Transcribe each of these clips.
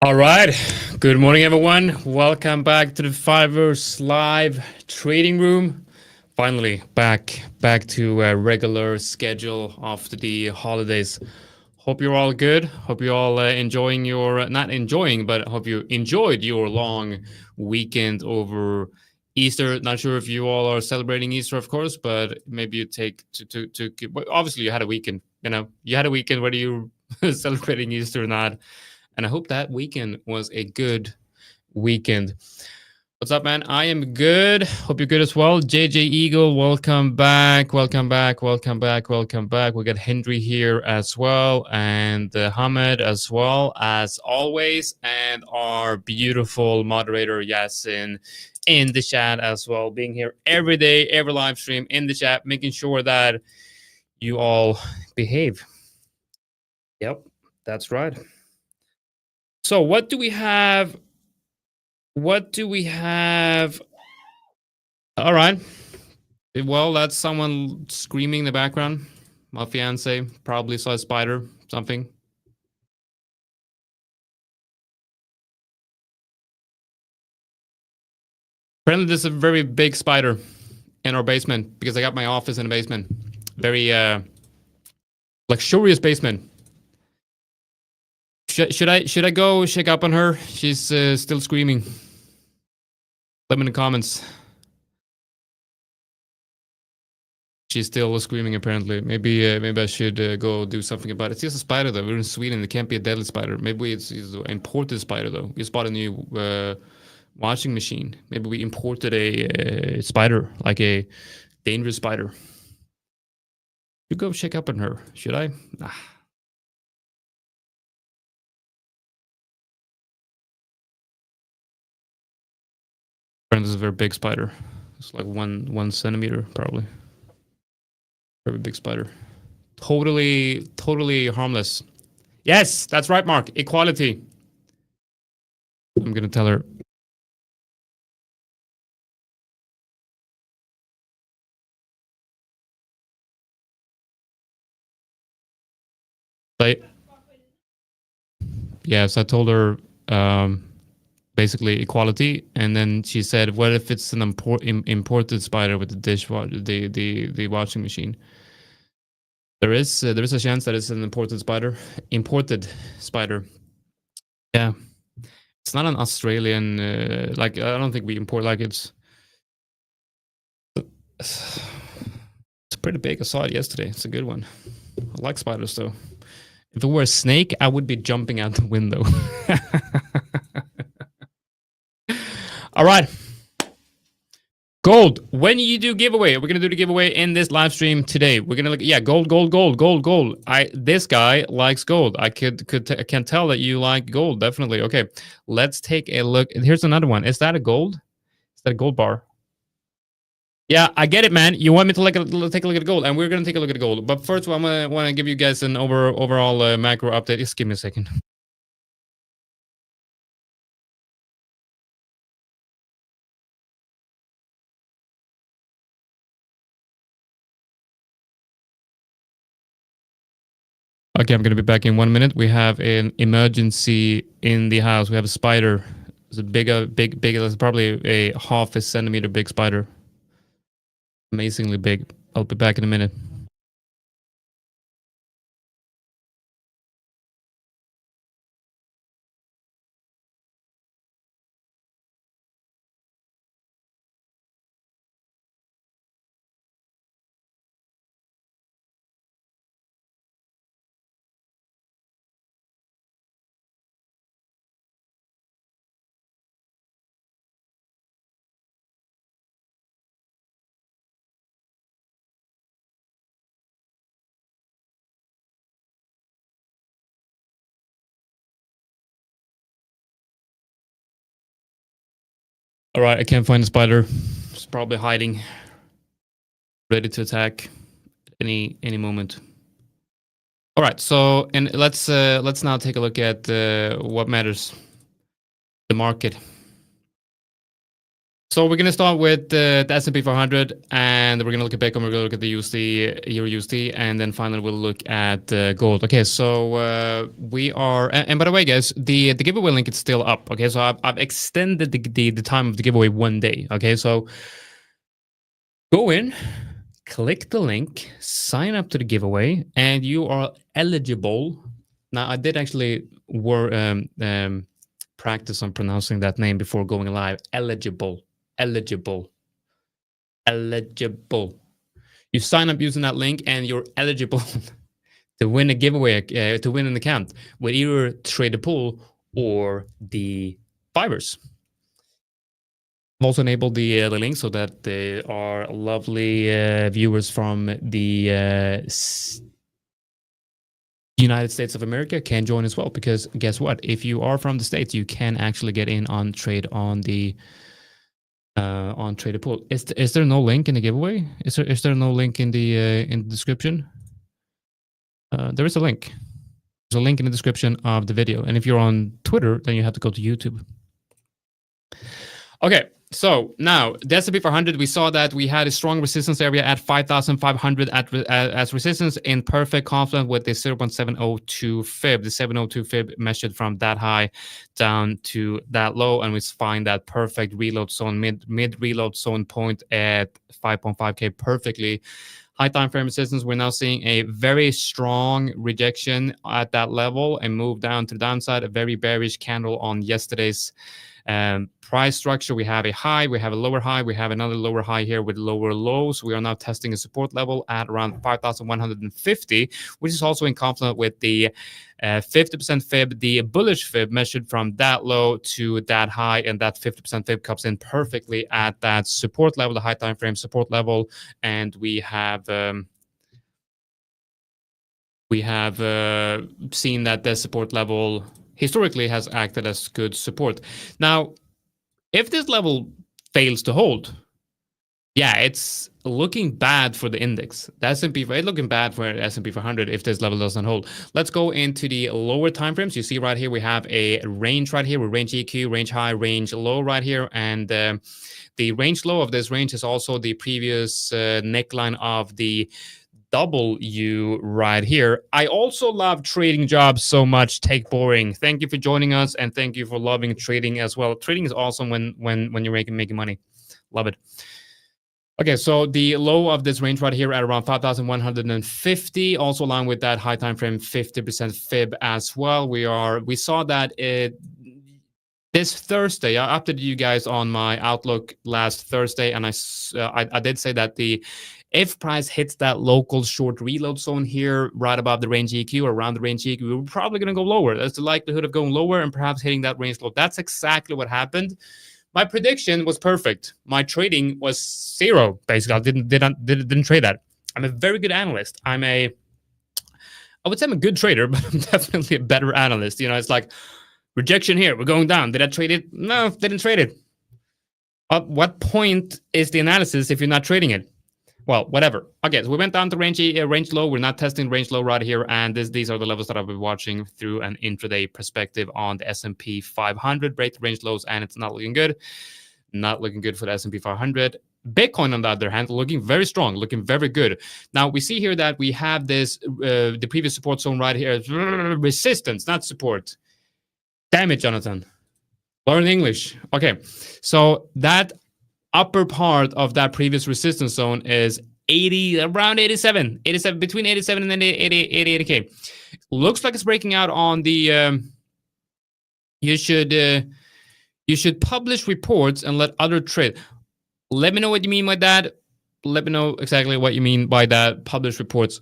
All right. Good morning, everyone. Welcome back to the 5ers live trading room. Finally, back to a regular schedule after the holidays. Hope you're all good. Hope you're all enjoying your, not enjoying, but hope you enjoyed your long weekend over Easter. Not sure if you all are celebrating Easter, of course, but maybe you take well, obviously you had a weekend, you had a weekend whether you celebrating Easter or not. And I hope that weekend was a good weekend. What's up, man? I am good. Hope you're good as well. JJ Eagle, welcome back. Welcome back. Welcome back. Welcome back. We got Henry here as well, and Hamed as well, as always, and our beautiful moderator Yasin in the chat as well, being here every day, every live stream in the chat, making sure that you all behave. Yep, that's right. So what do we have? What do we have? All right. Well, that's someone screaming in the background. My fiance probably saw a spider, something. Apparently, there's a very big spider in our basement because I got my office in the basement. Very luxurious basement. Should I go check up on her? She's still screaming. Let me in the comments. She's still screaming, apparently. Maybe I should go do something about it. It's just a spider, though. We're in Sweden. It can't be a deadly spider. Maybe it's an imported spider, though. We bought a new washing machine. Maybe we imported a spider, like a dangerous spider. You go check up on her. Should I? Nah. This is a very big spider. It's like one centimeter, probably. Very big spider. Totally harmless. Yes, that's right, Mark. Equality. I'm gonna tell her. Yes, I told her basically equality, and then she said, "What if it's an imported spider with the dishwasher, the washing machine?" There is a chance that it's an imported spider. Imported spider. Yeah, it's not an Australian. Like, I don't think we import. Like, it's pretty big. I saw it yesterday. It's a good one. I like spiders, though. If it were a snake, I would be jumping out the window. All right. Gold. When you do giveaway, we're gonna do the giveaway in this live stream today. We're gonna look. Yeah, gold. This guy likes gold. I can tell that you like gold. Definitely. Okay, let's take a look. Here's another one. Is that a gold? Is that a gold bar? Yeah, I get it, man. You want me to take a look at the gold, and we're gonna take a look at the gold. But first, I'm gonna want to give you guys an overall macro update. Just give me a second. Okay, I'm gonna be back in 1 minute. We have an emergency in the house. We have a spider. It's a big. It's probably a half a centimeter big spider. Amazingly big. I'll be back in a minute. All right, I can't find the spider. It's probably hiding, ready to attack any moment. All right, so and let's now take a look at what matters, the market. So we're going to start with the S&P 500, and we're going to look at Bitcoin, we're going to look at the USD, EUR USD, and then finally we'll look at gold. Okay, so we are, and by the way, guys, the giveaway link is still up. Okay, so I've extended the time of the giveaway 1 day. Okay, so go in, click the link, sign up to the giveaway, and you are eligible. Now, I did actually practice on pronouncing that name before going live. Eligible. You sign up using that link and you're eligible to win a giveaway, to win an account with either Trade the Pool or the 5ers. I've also enabled the link so that our lovely viewers from the United States of America can join as well, because guess what? If you are from the States, you can actually get in on trade on the Trade the Pool. Is there no link in the giveaway? Is there no link in the description? There is a link. There's a link in the description of the video. And if you're on Twitter, then you have to go to YouTube. Okay, so now the S&P 500, we saw that we had a strong resistance area at 5,500 as resistance, in perfect confluence with the 0.702 fib. The 702 fib measured from that high down to that low, and we find that perfect reload zone, mid reload zone point at 5.5K perfectly. High time frame resistance, we're now seeing a very strong rejection at that level and move down to the downside, a very bearish candle on yesterday's price structure. We have a high, we have a lower high, we have another lower high here with lower lows. We are now testing a support level at around 5,150, which is also in confluence with the 50% fib, the bullish fib measured from that low to that high, and that 50% fib comes in perfectly at that support level, the high time frame support level, and we have seen that the support level historically has acted as good support. Now, if this level fails to hold, yeah, it's looking bad for the index. The S&P, it's looking bad for S&P 500 if this level doesn't hold. Let's go into the lower time frames. You see right here, we have a range right here with range EQ, range high, range low right here. And the range low of this range is also the previous neckline of the W right here. I also love trading jobs so much. Take boring. Thank you for joining us, and thank you for loving trading as well. Trading is awesome when you're making money. Love it. Okay, so the low of this range right here at around 5,150, also along with that high time frame 50% fib as well. We saw that this Thursday. I updated you guys on my outlook last Thursday, and I did say that if price hits that local short reload zone here, right above the range EQ or around the range EQ, we're probably going to go lower. That's the likelihood of going lower and perhaps hitting that range low. That's exactly what happened. My prediction was perfect. My trading was zero, basically. I didn't trade that. I'm a very good analyst. I would say I'm a good trader, but I'm definitely a better analyst. You know, it's like rejection here. We're going down. Did I trade it? No, didn't trade it. At what point is the analysis if you're not trading it? Well, whatever. Okay, so we went down to range low. We're not testing range low right here, and these are the levels that I've been watching through an intraday perspective on the S&P 500. Break the range lows, and it's not looking good. Not looking good for the S&P 500. Bitcoin, on the other hand, looking very strong, looking very good. Now, we see here that we have this, the previous support zone right here, resistance, not support. Damn it, Jonatan. Learn English. Okay, so that upper part of that previous resistance zone is around 87, between 87 and 88K. Looks like it's breaking out on the, you should publish reports and let other trade. Let me know what you mean by that. Let me know exactly what you mean by that. Publish reports.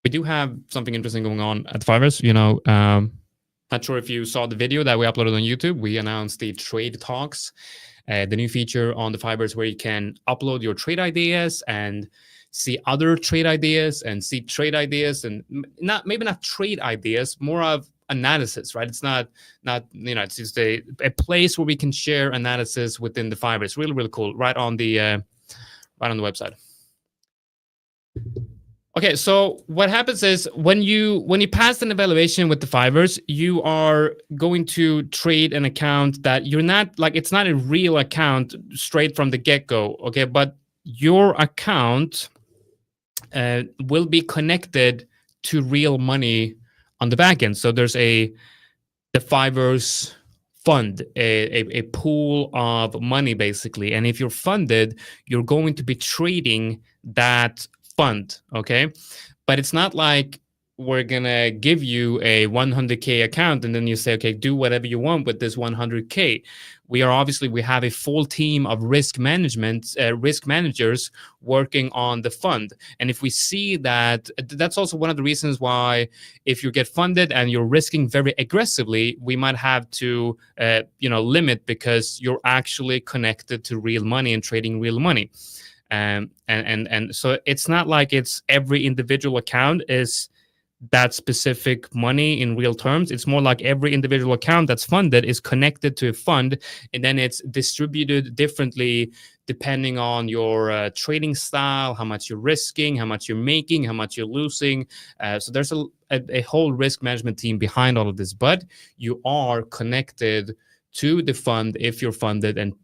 We do have something interesting going on at the 5ers. You know, not sure if you saw the video that we uploaded on YouTube. We announced the trade talks. The new feature on the 5ers where you can upload your trade ideas and see other trade ideas and see trade ideas, and maybe not trade ideas, more of analysis, right? It's not it's just a place where we can share analysis within the 5ers. Really, really cool. Right on the website. Okay, so what happens is when you pass an evaluation with the 5ers, you are going to trade an account that you're not like, it's not a real account straight from the get-go, okay? But your account will be connected to real money on the back end. So there's the 5ers fund, a pool of money basically. And if you're funded, you're going to be trading that fund, okay? But it's not like we're gonna give you a 100K account and then you say, okay, do whatever you want with this 100K. We have a full team of risk managers working on the fund. And if we see that, that's also one of the reasons why if you get funded and you're risking very aggressively, we might have to limit, because you're actually connected to real money and trading real money. And so it's not like it's every individual account is that specific money in real terms. It's more like every individual account that's funded is connected to a fund, and then it's distributed differently depending on your trading style, how much you're risking, how much you're making, how much you're losing. So there's a whole risk management team behind all of this, but you are connected to the fund if you're funded and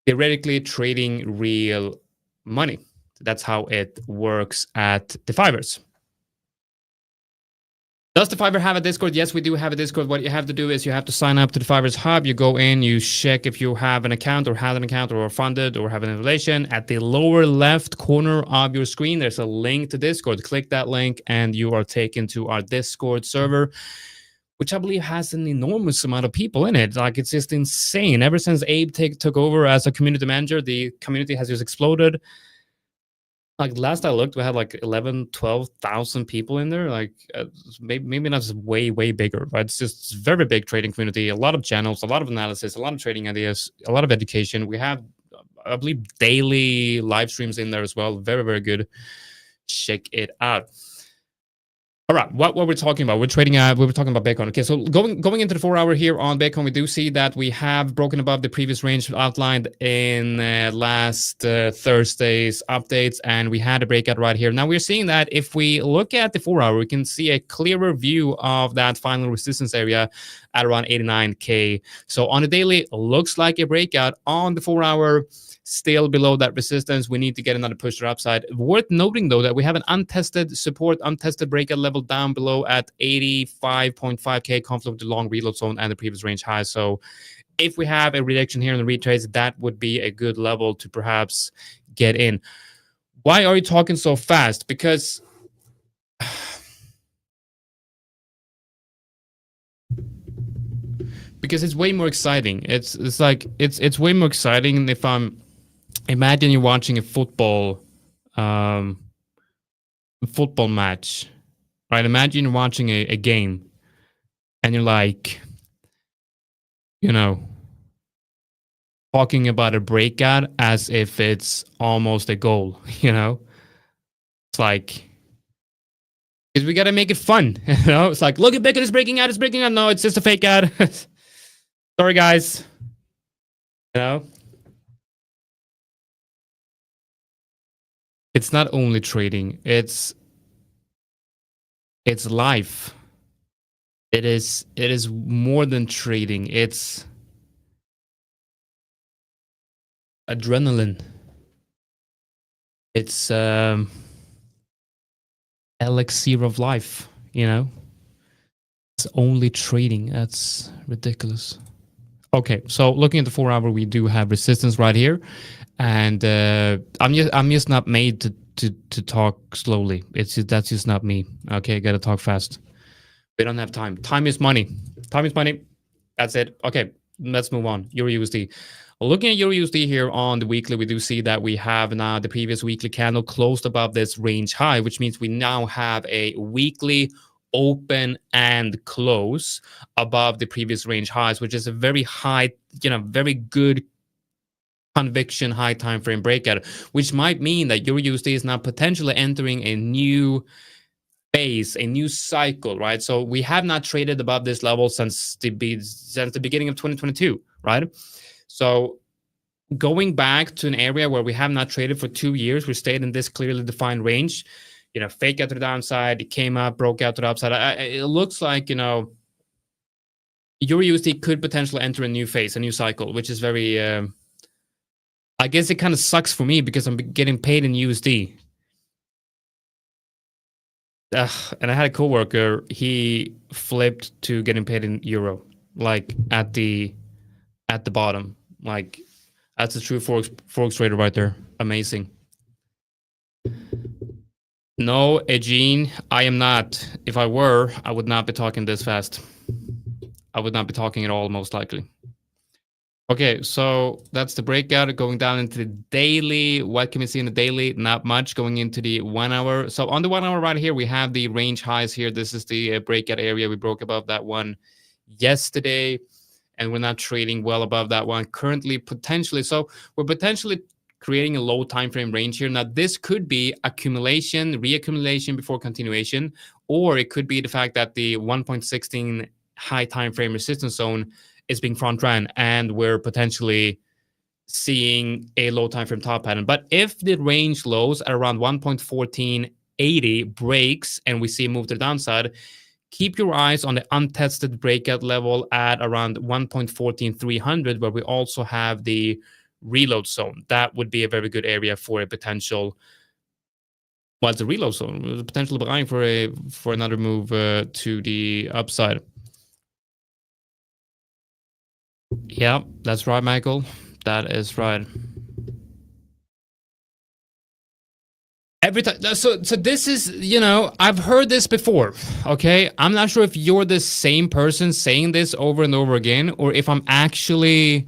theoretically trading real money. That's how it works at the 5ers. Does the 5er have a Discord? Yes, we do have a Discord. What you have to do is you have to sign up to the 5ers Hub. You go in, you check if you have an account or had an account or are funded or have an affiliation. At the lower left corner of your screen, there's a link to Discord. Click that link and you are taken to our Discord server, which I believe has an enormous amount of people in it. Like, it's just insane. Ever since Abe took over as a community manager, the community has just exploded. Like, last I looked, we had like 12,000 people in there. Like, maybe not just way bigger, but it's just a very big trading community. A lot of channels, a lot of analysis, a lot of trading ideas, a lot of education. We have, I believe, daily live streams in there as well. Very good. Check it out. All right, what we're talking about, we were talking about Bitcoin. Okay, so going into the 4 hour here on Bitcoin, we do see that we have broken above the previous range outlined in last Thursday's updates, and we had a breakout right here. Now we're seeing that if we look at the 4 hour, we can see a clearer view of that final resistance area at around 89K. So on the daily, looks like a breakout. On the 4 hour, still below that resistance. We need to get another push to the upside. Worth noting, though, that we have an untested support, untested breakout level down below at 85.5K, conflict with the long reload zone and the previous range high. So if we have a rejection here in the retrace, that would be a good level to perhaps get in. Why are you talking so fast? Because it's way more exciting. It's way more exciting if imagine you're watching a football match, right? Imagine you're watching a game and you're like, talking about a breakout as if it's almost a goal, It's like, because we got to make it fun, It's like, look at Bitcoin, it's breaking out. No, it's just a fake ad. Sorry, guys. It's not only trading, it's life. It is more than trading. It's adrenaline. It's elixir of life, It's only trading. That's ridiculous. Okay, so looking at the 4 hour, we do have resistance right here. And I'm just not made to talk slowly. That's just not me. Okay, gotta talk fast. We don't have time. Time is money. Time is money. That's it. Okay, let's move on. Euro USD. Looking at Euro USD here on the weekly, we do see that we have now the previous weekly candle closed above this range high, which means we now have a weekly open and close above the previous range highs, which is a very high, very good conviction high time frame breakout, which might mean that Euro USD is now potentially entering a new phase, a new cycle, right? So we have not traded above this level since the beginning of 2022, right? So going back to an area where we have not traded for 2 years, we stayed in this clearly defined range. fake out to the downside. It came up, broke out to the upside. It looks like, EUR USD could potentially enter a new phase, a new cycle, which is very, I guess it kind of sucks for me because I'm getting paid in USD. And I had a coworker, he flipped to getting paid in euro, like at the bottom. Like, that's a true forex trader right there. Amazing. No, Eugene, I am not. If I were, I would not be talking this fast. I would not be talking at all, most likely. Okay, so that's the breakout going down into the daily. What can we see in the daily? Not much. Going into the 1 hour. So on the 1 hour right here, we have the range highs here. This is the breakout area. We broke above that one yesterday, and we're not trading well above that one currently, potentially. So we're potentially creating a low time frame range here. Now, this could be accumulation, reaccumulation before continuation, or it could be the fact that the 1.16 high time frame resistance zone is being front ran, and we're potentially seeing a low time frame top pattern. But if the range lows at around 1.1480 breaks and we see a move to the downside, keep your eyes on the untested breakout level at around 1.14300, where we also have the reload zone. That would be a very good area for a potential, well, it's a reload zone, potentially buying for another move to the upside. Yeah, that's right, Michael. That is right. Every time, so this is, I've heard this before. Okay, I'm not sure if you're the same person saying this over and over again, or if I actually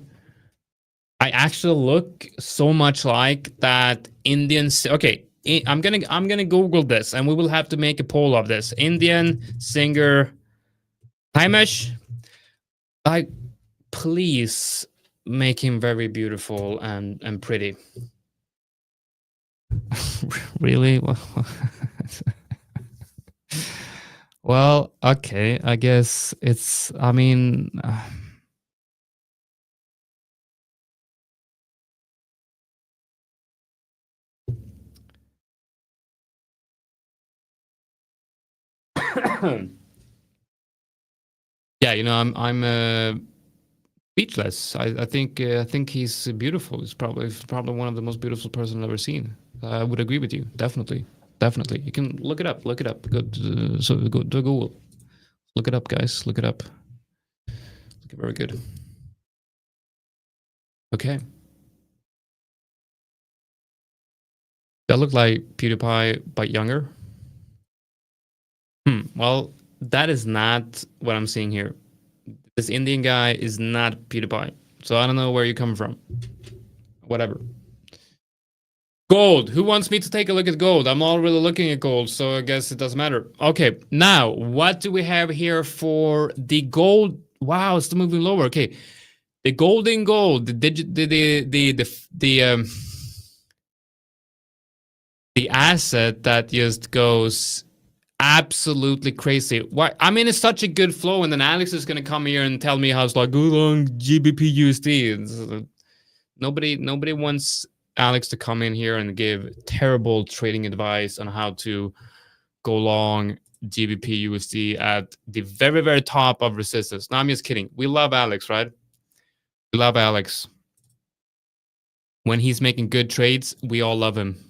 look so much like that Indian. Okay, I'm gonna Google this, and we will have to make a poll of this. Indian singer Haimesh, please make him very beautiful and pretty. Really? Well, okay. I guess it's, I mean, yeah, I'm speechless. I think he's beautiful. He's probably one of the most beautiful person I've ever seen. I would agree with you. Definitely. You can look it up. Go to Google. Look it up, guys. Look it up. Looking very good. Okay. That looked like PewDiePie but younger. Well, that is not what I'm seeing here. This Indian guy is not PewDiePie. So I don't know where you come from. Whatever. Gold. Who wants me to take a look at gold? I'm already looking at gold, so I guess it doesn't matter. Okay, now what do we have here for the gold? Wow, it's still moving lower. Okay, the golden gold, the asset that just goes absolutely crazy. Why? I mean, it's such a good flow, and then Alex is gonna come here and tell me how it's like go long GBP USD. Nobody wants Alex to come in here and give terrible trading advice on how to go long GBP USD at the very, very top of resistance. No, I'm just kidding. We love Alex, right? We love Alex. When he's making good trades, we all love him.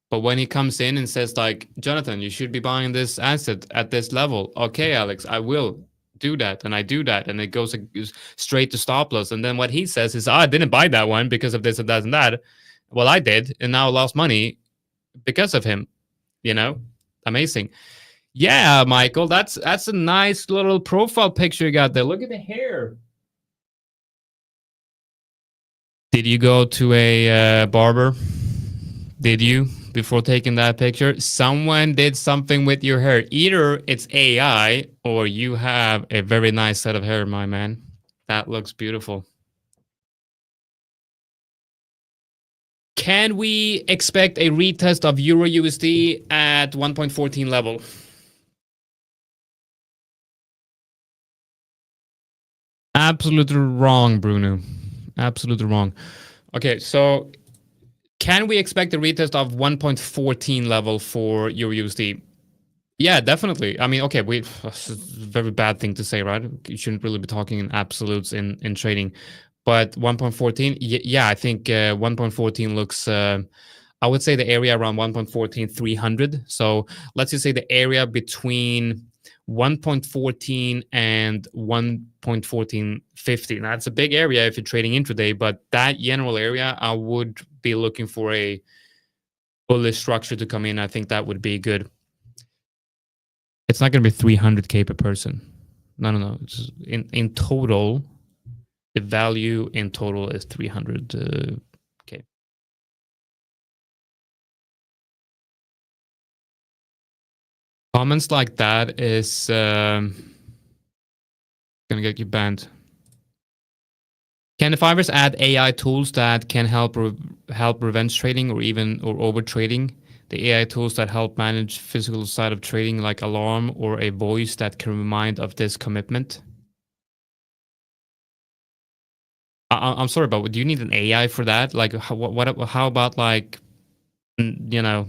But when he comes in and says like, Jonatan, you should be buying this asset at this level. Okay, Alex, I will do that. And I do that. And it goes straight to stop loss. And then what he says is, I didn't buy that one because of this and that and that. Well, I did. And now I lost money because of him. Amazing. Yeah, Michael, that's a nice little profile picture you got there. Look at the hair. Did you go to a barber? Did you? Before taking that picture, someone did something with your hair. Either it's AI or you have a very nice set of hair, my man. That looks beautiful. Can we expect a retest of Euro USD at 1.14 level? Absolutely wrong, Bruno. Absolutely wrong. Okay, so can we expect a retest of 1.14 level for EUR/USD? Yeah, definitely. I mean, okay, that's a very bad thing to say, right? You shouldn't really be talking in absolutes in trading. But 1.14, yeah, I think 1.14 looks, I would say the area around 1.14, 300. So let's just say the area between 1.14 and 1.1450. That's a big area if you're trading intraday, but that general area, I would be looking for a bullish structure to come in. I think that would be good. It's not going to be 300K per person. No. It's in total, the value in total is 300K. Comments like that is going to get you banned. Can the 5ers add AI tools that can help revenge trading or over trading? The AI tools that help manage physical side of trading, like alarm or a voice that can remind of this commitment. I'm sorry, but do you need an AI for that? Like, how about like, you know,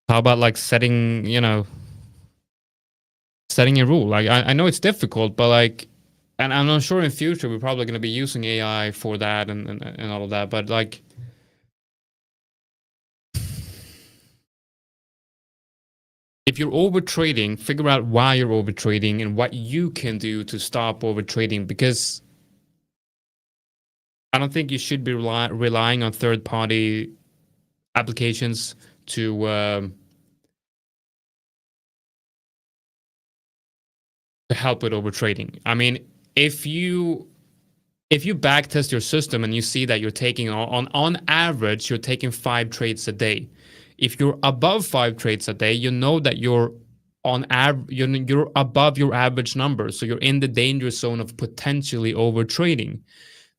how about like setting a rule? Like, I know it's difficult, but like, and I'm not sure in future we're probably going to be using AI for that and all of that, but like, if you're over trading, figure out why you're over trading and what you can do to stop over trading, because I don't think you should be relying on third-party applications to help with over trading. I mean, if you backtest your system and you see that you're taking on average, you're taking 5 trades a day. If you're above 5 trades a day, you know that you're you're above your average number, so you're in the danger zone of potentially over trading.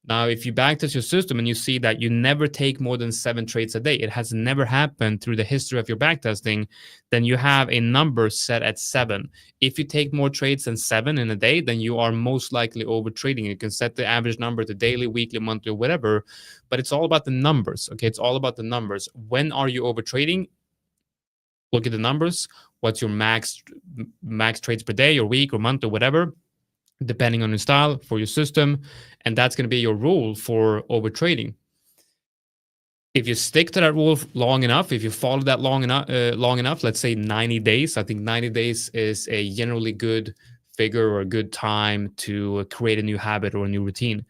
Now, if you backtest your system and you see that you never take more than 7 trades a day, it has never happened through the history of your backtesting, then you have a number set at 7. If you take more trades than 7 in a day, then you are most likely over trading. You can set the average number to daily, weekly, monthly, whatever, but it's all about the numbers. Okay, it's all about the numbers. When are you over trading? Look at the numbers. What's your max trades per day or week or month or whatever, depending on your style for your system, and that's going to be your rule for over trading. If you stick to that rule long enough, if you follow that long enough, let's say 90 days, I think 90 days is a generally good figure or a good time to create a new habit or a new routine.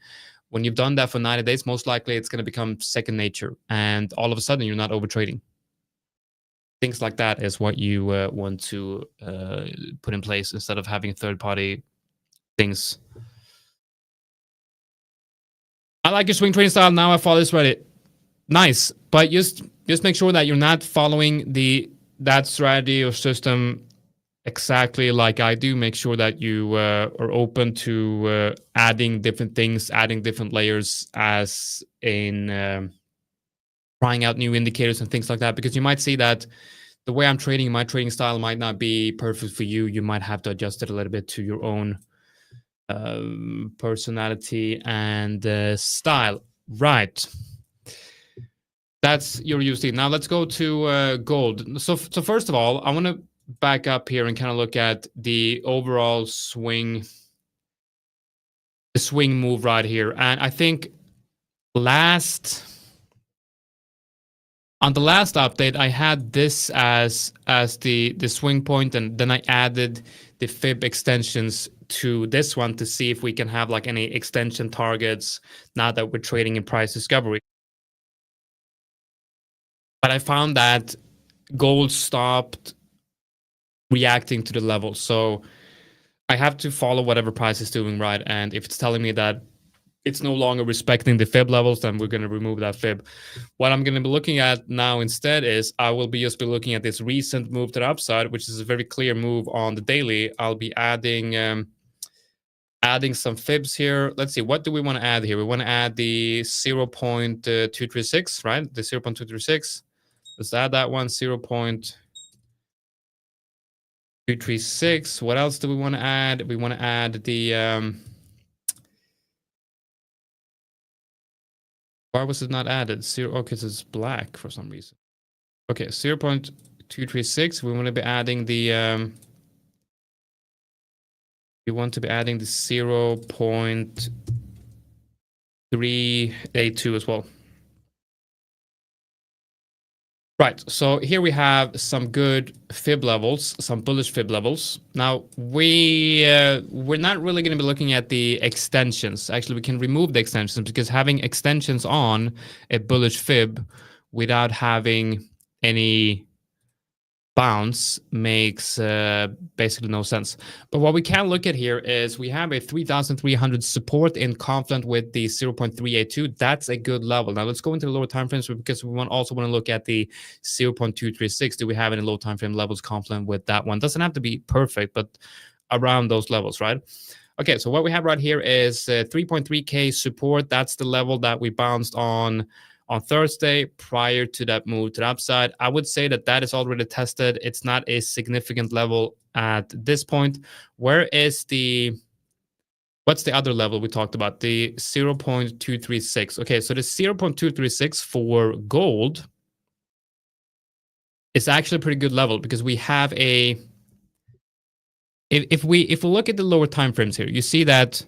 When you've done that for 90 days, most likely it's going to become second nature, and all of a sudden you're not over trading. Things like that is what you want to put in place instead of having third-party things. I like your swing trading style. Now I follow this Reddit. Nice, but just make sure that you're not following that strategy or system exactly like I do. Make sure that you are open to adding different things, adding different layers, as in trying out new indicators and things like that. Because you might see that the way I'm trading, my trading style might not be perfect for you. You might have to adjust it a little bit to your own personality and style. Right. That's your USD. Now let's go to gold. So first of all, I want to back up here and kind of look at the overall swing, the swing move right here. And I think on the last update, I had this as the swing point, and then I added the fib extensions to this one to see if we can have like any extension targets now that we're trading in price discovery. But I found that gold stopped reacting to the level. So I have to follow whatever price is doing, right? And if it's telling me that it's no longer respecting the fib levels, then we're going to remove that fib. What I'm going to be looking at now instead is I will just be looking at this recent move to the upside, which is a very clear move on the daily. I'll be adding some fibs here. Let's see, what do we want to add here? We want to add the 0.236, right? The 0.236. Let's add that one, 0.236. What else do we want to add? We want to add the Why was it not added? Okay, because it's black for some reason. Okay, 0.236. We want to be adding the we want to be adding the 0.382 as well. Right, so here we have some good fib levels, some bullish fib levels. Now we're not really going to be looking at the extensions. Actually, we can remove the extensions because having extensions on a bullish fib without having any bounce makes basically no sense. But what we can look at here is we have a 3,300 support in confluent with the 0.382. That's a good level. Now let's go into the lower time frames because we also want to look at the 0.236. Do we have any low time frame levels confluent with that one? Doesn't have to be perfect, but around those levels, right? Okay, so what we have right here is 3.3K support. That's the level that we bounced on Thursday prior to that move to the upside. I would say that that is already tested. It's not a significant level at this point. What's the other level we talked about? The 0.236. Okay, so the 0.236 for gold is actually a pretty good level because we have a if we look at the lower time frames here, you see that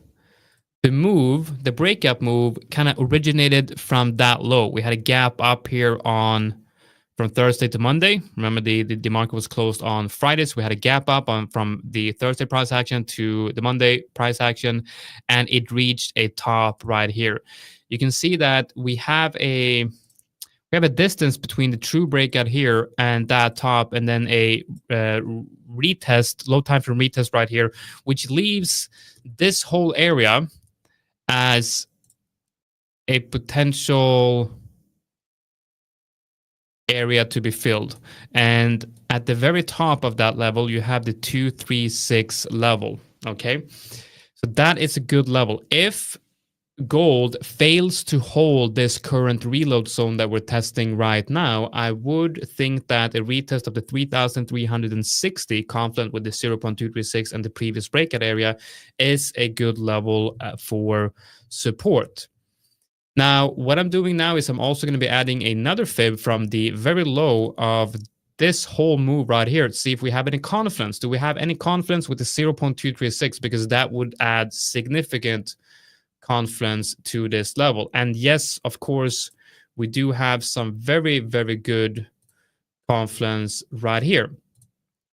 the breakup move kind of originated from that low. We had a gap up here from Thursday to Monday. Remember, the market was closed on Friday, so we had a gap up from the Thursday price action to the Monday price action, and it reached a top right here. You can see that we have a distance between the true breakout here and that top, and then a retest, low time frame retest right here, which leaves this whole area as a potential area to be filled. And at the very top of that level, you have the 236 level. Okay, so that is a good level. If gold fails to hold this current reload zone that we're testing right now, I would think that a retest of the 3,360 confluent with the 0.236 and the previous breakout area is a good level for support. Now, what I'm doing now is I'm also going to be adding another fib from the very low of this whole move right here to see if we have any confluence. Do we have any confluence with the 0.236? Because that would add significant confluence to this level. And yes, of course, we do have some very, very good confluence right here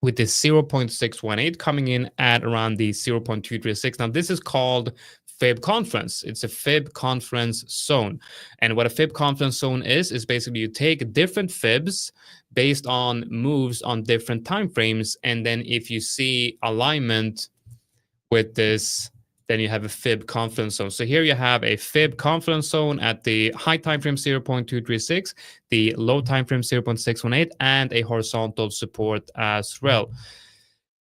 with the 0.618 coming in at around the 0.236. Now, this is called fib confluence. It's a fib confluence zone. And what a fib confluence zone is basically you take different fibs based on moves on different time frames. And then if you see alignment with this, then you have a fib confluence zone. So here you have a fib confluence zone at the high time frame 0.236, the low time frame 0.618, and a horizontal support as well.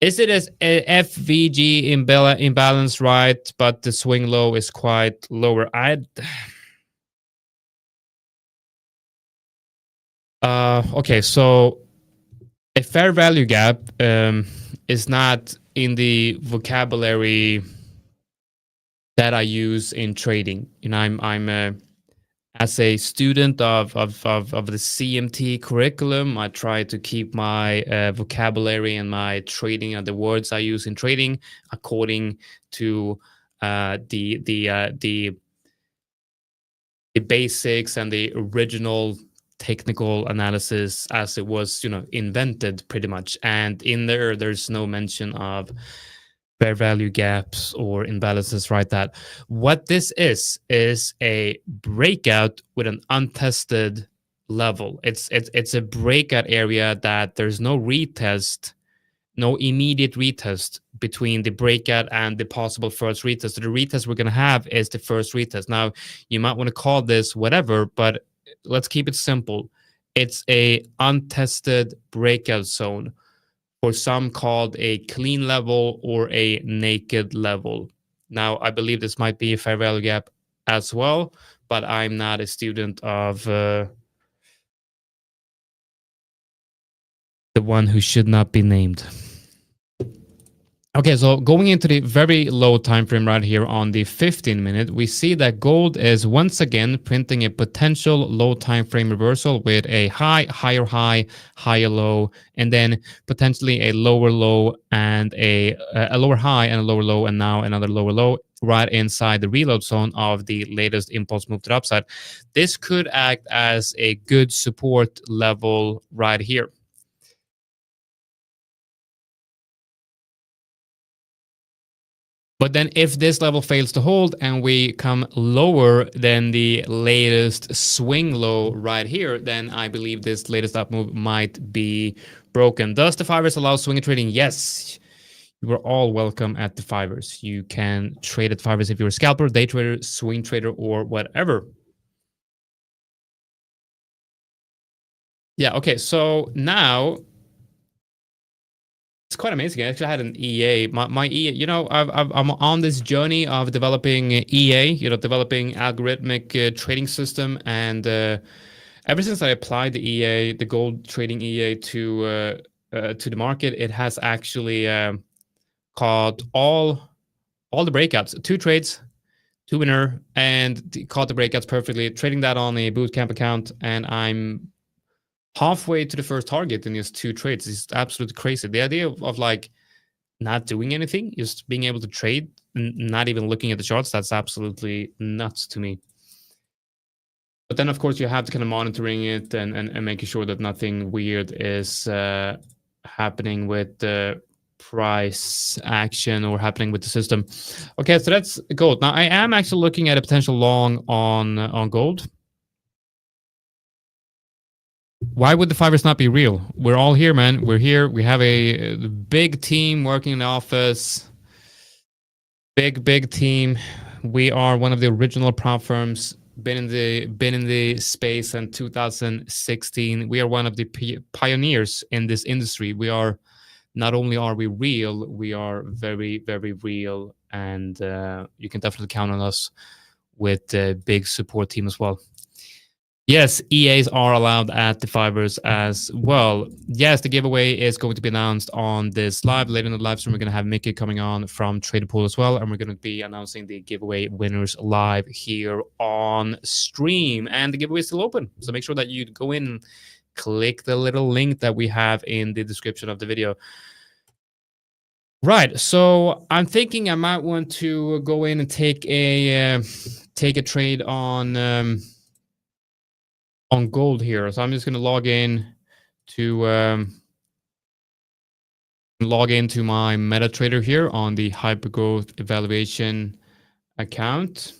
Is it as a FVG imbalance, right? But the swing low is quite lower. Okay, so a fair value gap is not in the vocabulary that I use in trading. You know, I'm as a student of the CMT curriculum, I try to keep my vocabulary and my trading and the words I use in trading according to the basics and the original technical analysis as it was, you know, invented pretty much. And in there's no mention of fair value gaps or imbalances, right? That what this is a breakout with an untested level. It's a breakout area that there's no retest, no immediate retest between the breakout and the possible first retest. So the retest we're going to have is the first retest. Now, you might want to call this whatever, but let's keep it simple. It's a untested breakout zone, or some called a clean level or a naked level. Now, I believe this might be a fair value gap as well, but I'm not a student of the one who should not be named. Okay, so going into the very low time frame right here on the 15-minute, we see that gold is once again printing a potential low time frame reversal with a high, higher low, and then potentially a lower low and a lower high and a lower low, and now another lower low right inside the reload zone of the latest impulse move to the upside. This could act as a good support level right here. But then if this level fails to hold and we come lower than the latest swing low right here, then I believe this latest up move might be broken. Does the 5ers allow swing trading? Yes. You are all welcome at the 5ers. You can trade at 5ers if you're a scalper, day trader, swing trader, or whatever. Yeah, okay, so now it's quite amazing. I actually had an EA. My EA, you know, I'm on this journey of developing EA, you know, developing algorithmic trading system. And ever since I applied the EA, the gold trading EA to the market, it has actually caught all the breakouts, 2 trades, 2 winner, and caught the breakouts perfectly. Trading that on a bootcamp account, and I'm halfway to the first target in just 2 trades. It's absolutely crazy. The idea of like not doing anything, just being able to trade, not even looking at the charts, that's absolutely nuts to me. But then, of course, you have to kind of monitoring it and making sure that nothing weird is happening with the price action or happening with the system. Okay, so that's gold. Now, I am actually looking at a potential long on gold. Why would the 5ers not be real? We're all here, man. We're here. We have a big team working in the office. Big team. We are one of the original prop firms. Been in the space in 2016. We are one of the pioneers in this industry. We are not only are we real, we are very real, and you can definitely count on us with a big support team as well. Yes, EAs are allowed at the 5ers as well. Yes, the giveaway is going to be announced on this live. Later in the live stream, we're going to have Mickey coming on from Trader Pool as well, and we're going to be announcing the giveaway winners live here on stream. And the giveaway is still open, so make sure that you go in and click the little link that we have in the description of the video. Right, so I'm thinking I might want to go in and take a trade on gold here. So I'm just going to log in to my MetaTrader here on the Hypergrowth Evaluation account.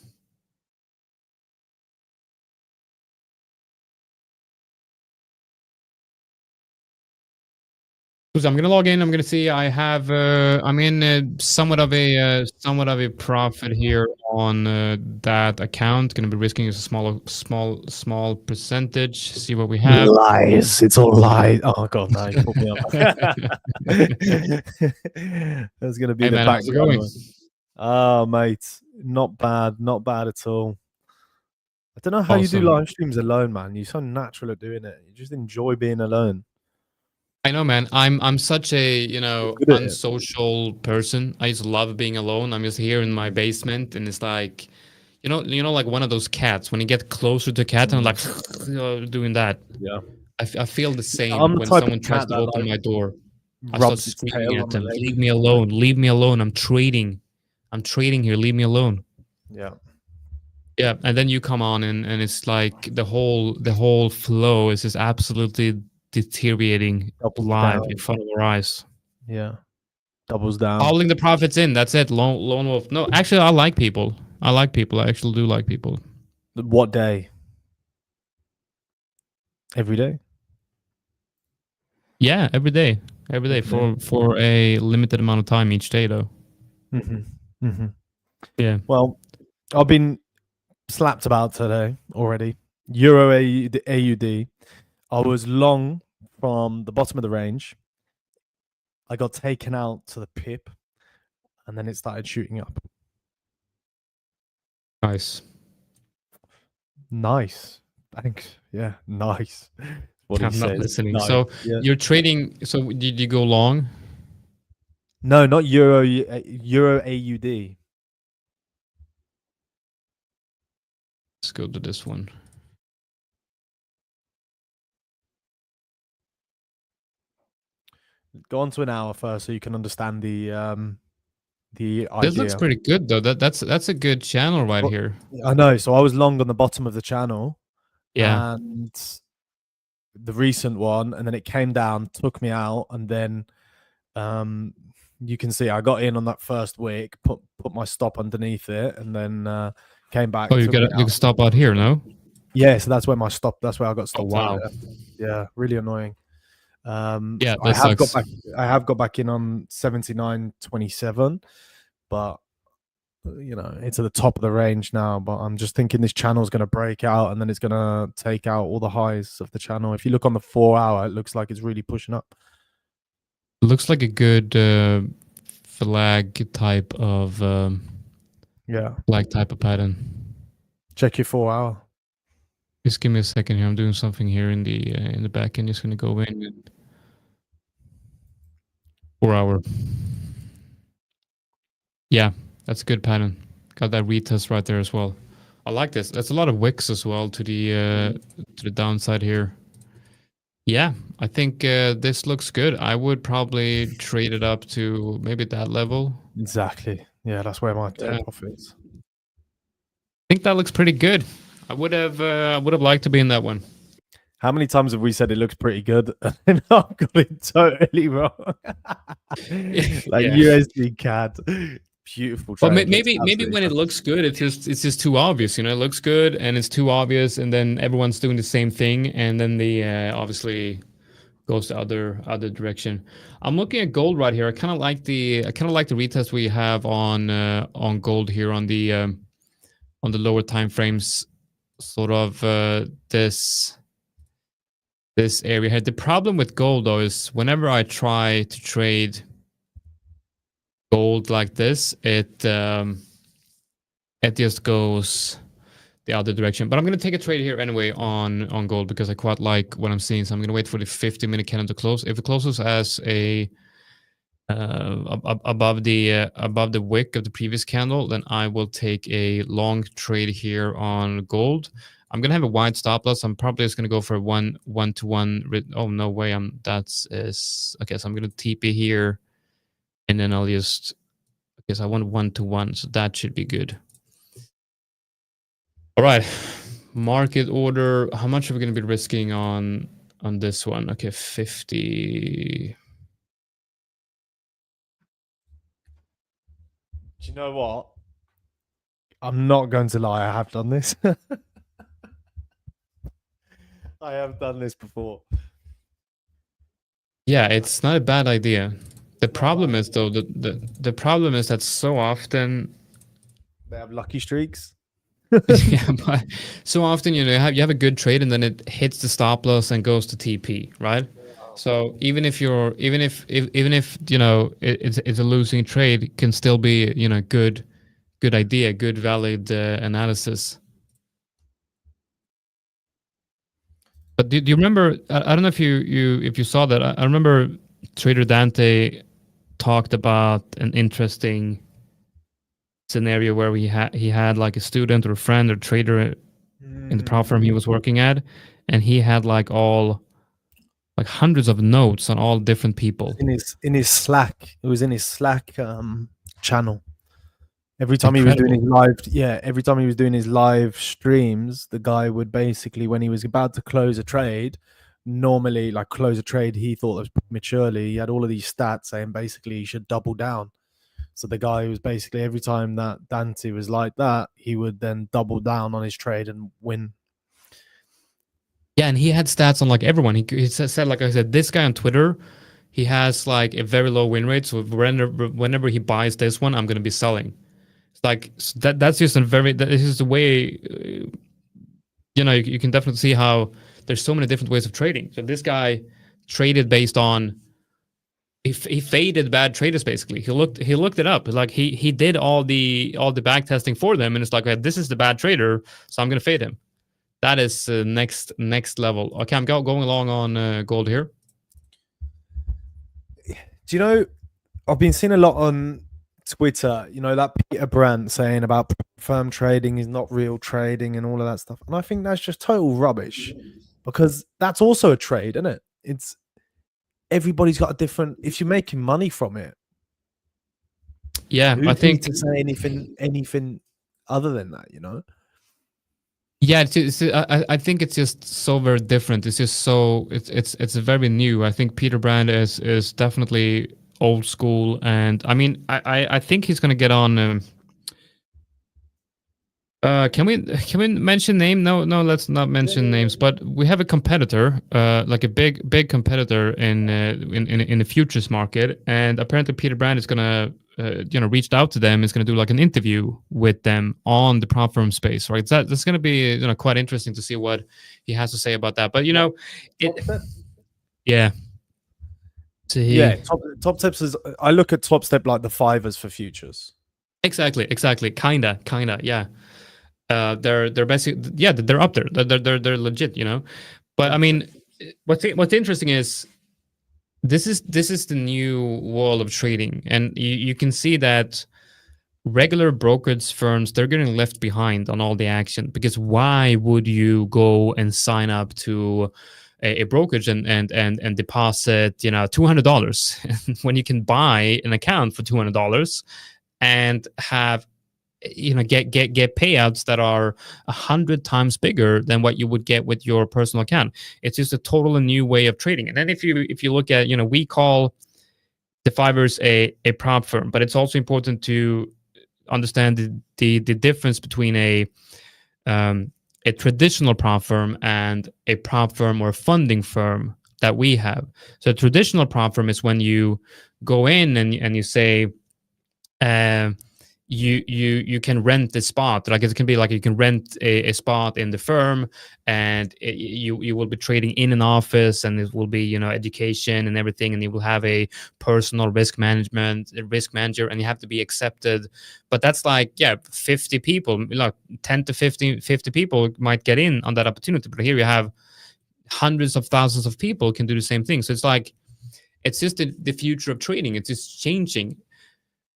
So I'm going to log in. I'm going to see I have I'm in somewhat of a profit here on that account. Going to be risking a small percentage. See what we have. Lies. It's all lies. Oh god, no! You put me up. That's going to be hey, the man, how's it going? Oh, mate, not bad at all. I don't know how you do live streams alone, man. You're so natural at doing it. You just enjoy being alone. I know, man. I'm such a, you know, unsocial person. I just love being alone. I'm just here in my basement, and it's like, you know, like one of those cats. When you get closer to a cat, and I'm like doing that. Yeah, I feel the same when someone tries to open my door. I start screaming at them, "Leave me alone! Leave me alone! I'm trading here. Leave me alone." Yeah. Yeah, and then you come on, and it's like the whole flow is just absolutely deteriorating live in front of our eyes. Yeah, doubles down. Hauling the profits in. That's it. Lone wolf. No, actually, I like people. I actually do like people. What day? Every day. Yeah, every day. For a limited amount of time each day, though. Yeah. Well, I've been slapped about today already. Euro AUD. I was long from the bottom of the range. I got taken out to the pip, and then it started shooting up. Nice. Thanks. Yeah, nice. What I'm not listening. Nice. So you're trading. So did you go long? No, not Euro. Euro AUD. Let's go to this one. Go on to an hour first so you can understand the idea. This looks pretty good though. That's a good channel right here. I know. So I was long on the bottom of the channel. Yeah. And the recent one, and then it came down, took me out, and then you can see I got in on that first wick, put my stop underneath it, and then came back. Oh, you can stop out here, no? Yeah, so that's where my stop. That's where I got stopped. Oh, wow. Yeah, really annoying. Yeah, I have sucks. got back in on 79.27, but you know, it's at the top of the range now. But I'm just thinking this channel is going to break out, and then it's going to take out all the highs of the channel. If you look on the 4 hour, it looks like it's really pushing up. It looks like a good flag type of flag type of pattern. Check your 4 hour. Just give me a second here. I'm doing something here in the back end. Just gonna go in and 4 hour. Yeah, that's a good pattern. Got that retest right there as well. I like this. That's a lot of wicks as well to the downside here. Yeah, I think this looks good. I would probably trade it up to maybe that level. Exactly. Yeah, that's where my take off is. I think that looks pretty good. I would have liked to be in that one. How many times have we said it looks pretty good and I've got it totally wrong? USD CAD, beautiful. Well, maybe when it looks good, it's just too obvious. You know, it looks good and it's too obvious, and then everyone's doing the same thing, and then the obviously goes the other direction. I'm looking at gold right here. I kind of like the retest we have on gold here on the lower time frames. Sort of this area here. The problem with gold though is whenever I try to trade gold like this, it just goes the other direction. But I'm going to take a trade here anyway on gold because I quite like what I'm seeing. So I'm going to wait for the 50-minute candle to close. If it closes as a above the wick of the previous candle, then I will take a long trade here on gold. I'm gonna have a wide stop loss. I'm probably just gonna go for a one-to-one. Oh no way! Okay. So I'm gonna TP here, and then I'll just. Okay, so I want 1-to-1, so that should be good. All right, market order. How much are we gonna be risking on this one? Okay, 50. Do you know what? I'm not going to lie. I have done this. I have done this before. Yeah, it's not a bad idea. The problem is though the problem is that so often they have lucky streaks. Yeah, but so often you have a good trade and then it hits the stop loss and goes to TP, right? So even if you know it's a losing trade, it can still be good idea, good valid analysis. But do you remember? I don't know if you saw that. I remember Trader Dante talked about an interesting scenario where he had like a student or a friend or trader in the prop firm he was working at, and he had like hundreds of notes on all different people in his Slack. It was in his Slack channel. Every time he was doing his live streams, the guy would basically, when he was about to close a trade, normally like close a trade he thought was prematurely, he had all of these stats saying basically he should double down. So the guy was basically, every time that Dante was like that, he would then double down on his trade and win. Yeah, and he had stats on like everyone. He said, like I said, this guy on Twitter, he has like a very low win rate. So whenever he buys this one, I'm going to be selling. It's like that's just this is the way, you can definitely see how there's so many different ways of trading. So this guy traded based on, he faded bad traders basically. He looked it up. Like he did all the back testing for them, and it's like, okay, this is the bad trader, so I'm going to fade him. That is next level. Okay, I'm going along on gold here. Do you know? I've been seeing a lot on Twitter, that Peter Brandt saying about firm trading is not real trading and all of that stuff. And I think that's just total rubbish, because that's also a trade, isn't it? It's everybody's got a different, if you're making money from it. Yeah, I think to say anything other than that, Yeah, I think it's just so very different. It's just so it's very new. I think Peter Brand is definitely old school, and I mean I think he's gonna get on. Can we mention name? No, let's not mention names. But we have a competitor, like a big competitor in the futures market, and apparently Peter Brand is gonna reached out to them. Is gonna do like an interview with them on the prop firm space, right? That's gonna be quite interesting to see what he has to say about that. But yeah. So top tips is, I look at Top Step like the 5ers for futures. Exactly, kinda, yeah. They're basically, yeah, they're up there. They're legit, But I mean, what's interesting is this is the new wall of trading, and you can see that regular brokerage firms, they're getting left behind on all the action, because why would you go and sign up to a brokerage and deposit $200 when you can buy an account for $200 and have get payouts that are 100 times bigger than what you would get with your personal account? It's just a totally new way of trading. And then if you look at, we call the 5ers a prop firm, but it's also important to understand the difference between a traditional prop firm and a prop firm or funding firm that we have. So a traditional prop firm is when you go in and you say, you can rent the spot. Like, it can be like you can rent a spot in the firm, and you will be trading in an office, and it will be education and everything, and you will have a personal risk manager, and you have to be accepted. But that's like 50 people, like 10 to 50 people might get in on that opportunity. But here you have hundreds of thousands of people can do the same thing. So it's like, it's just the future of trading. It's just changing.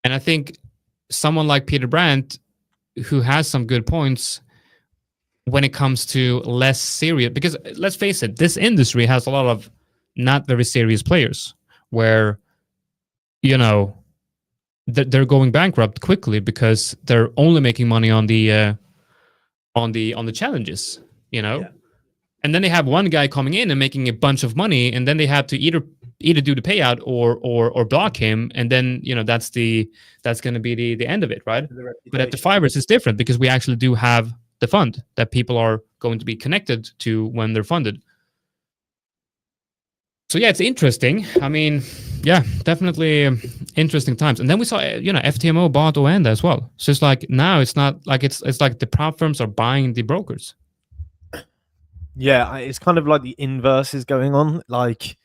And I think someone like Peter Brandt, who has some good points when it comes to less serious, because let's face it, this industry has a lot of not very serious players where, they're going bankrupt quickly because they're only making money on the challenges, Yeah. And then they have one guy coming in and making a bunch of money, and then they have to either do the payout or block him, and then that's going to be the end of it, right? But at the 5ers, it's different, because we actually do have the fund that people are going to be connected to when they're funded. So yeah, it's interesting. I mean, yeah, definitely interesting times. And then we saw FTMO bought Oenda as well. So it's like, now it's not like it's like the prop firms are buying the brokers. Yeah, it's kind of like the inverse is going on. Like,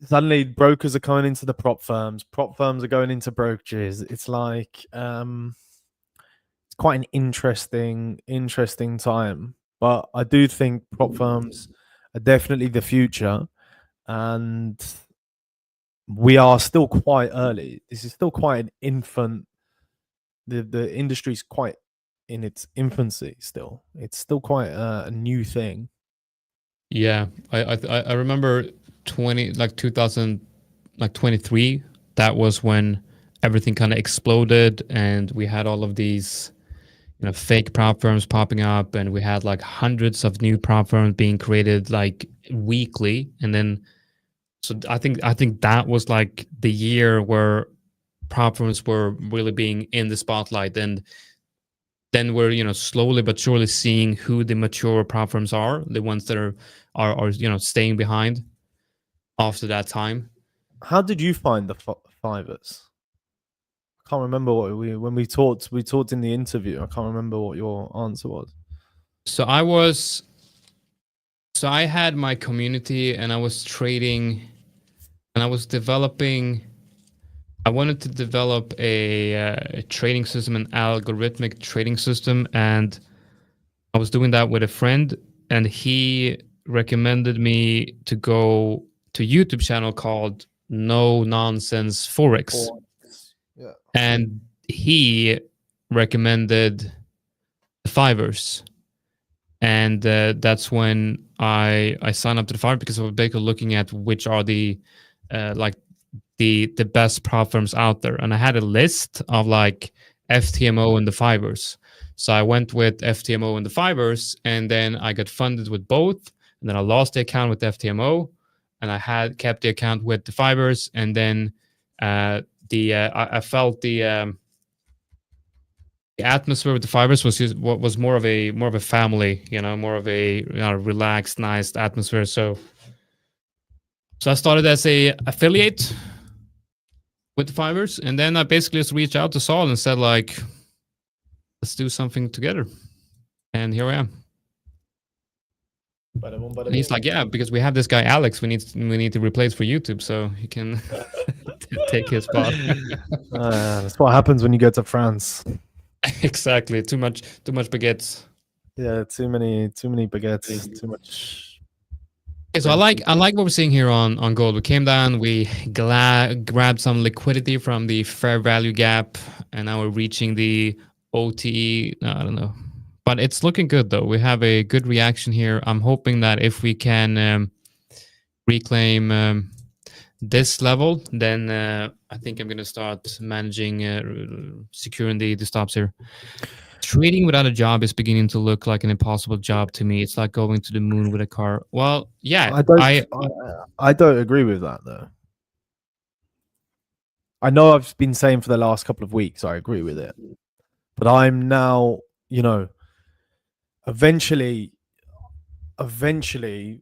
suddenly brokers are coming into the prop firms are going into brokerages. It's like, it's quite an interesting time. But I do think prop firms are definitely the future, and we are still quite early. This is still quite an infant. The industry is quite in its infancy still. It's still quite a new thing. Yeah, I remember 2023. That was when everything kind of exploded, and we had all of these fake prop firms popping up, and we had like hundreds of new prop firms being created like weekly. And then so I think that was like the year where prop firms were really being in the spotlight. And then we're slowly but surely seeing who the mature prop firms are, the ones that are staying behind after that time. How did you find the 5ers? I can't remember when we talked in the interview. I can't remember what your answer was. So I had my community, and I was trading, and I was developing. I wanted to develop a trading system, an algorithmic trading system, and I was doing that with a friend, and he recommended me to go to a YouTube channel called no nonsense Forex. Yeah. And he recommended the 5ers. And that's when I signed up to the 5 because I was basically looking at which are the like the best prop firms out there. And I had a list of like FTMO and the 5ers. So I went with FTMO and the 5ers, and then I got funded with both. And then I lost the account with FTMO, and I had kept the account with the 5ers. And then I felt the atmosphere with the 5ers was more of a family, more of a relaxed, nice atmosphere. So I started as a affiliate with the 5ers, and then I basically just reached out to Saul and said, like, let's do something together. And here I am. And he's like, yeah, because we have this guy Alex we need to replace for YouTube, so he can take his spot. That's what happens when you go to France. Exactly. Too much baguettes. Yeah, too many baguettes, too much. Okay, so I like what we're seeing here on gold. We came down, we grabbed some liquidity from the fair value gap, and now we're reaching the OTE. No, I don't know, but it's looking good though. We have a good reaction here. I'm hoping that if we can reclaim this level, then I think I'm going to start managing, securing the stops here. Trading without a job is beginning to look like an impossible job to me. It's like going to the moon with a car. Well, yeah, I don't agree with that though. I know I've been saying for the last couple of weeks I agree with it, but I'm now, eventually,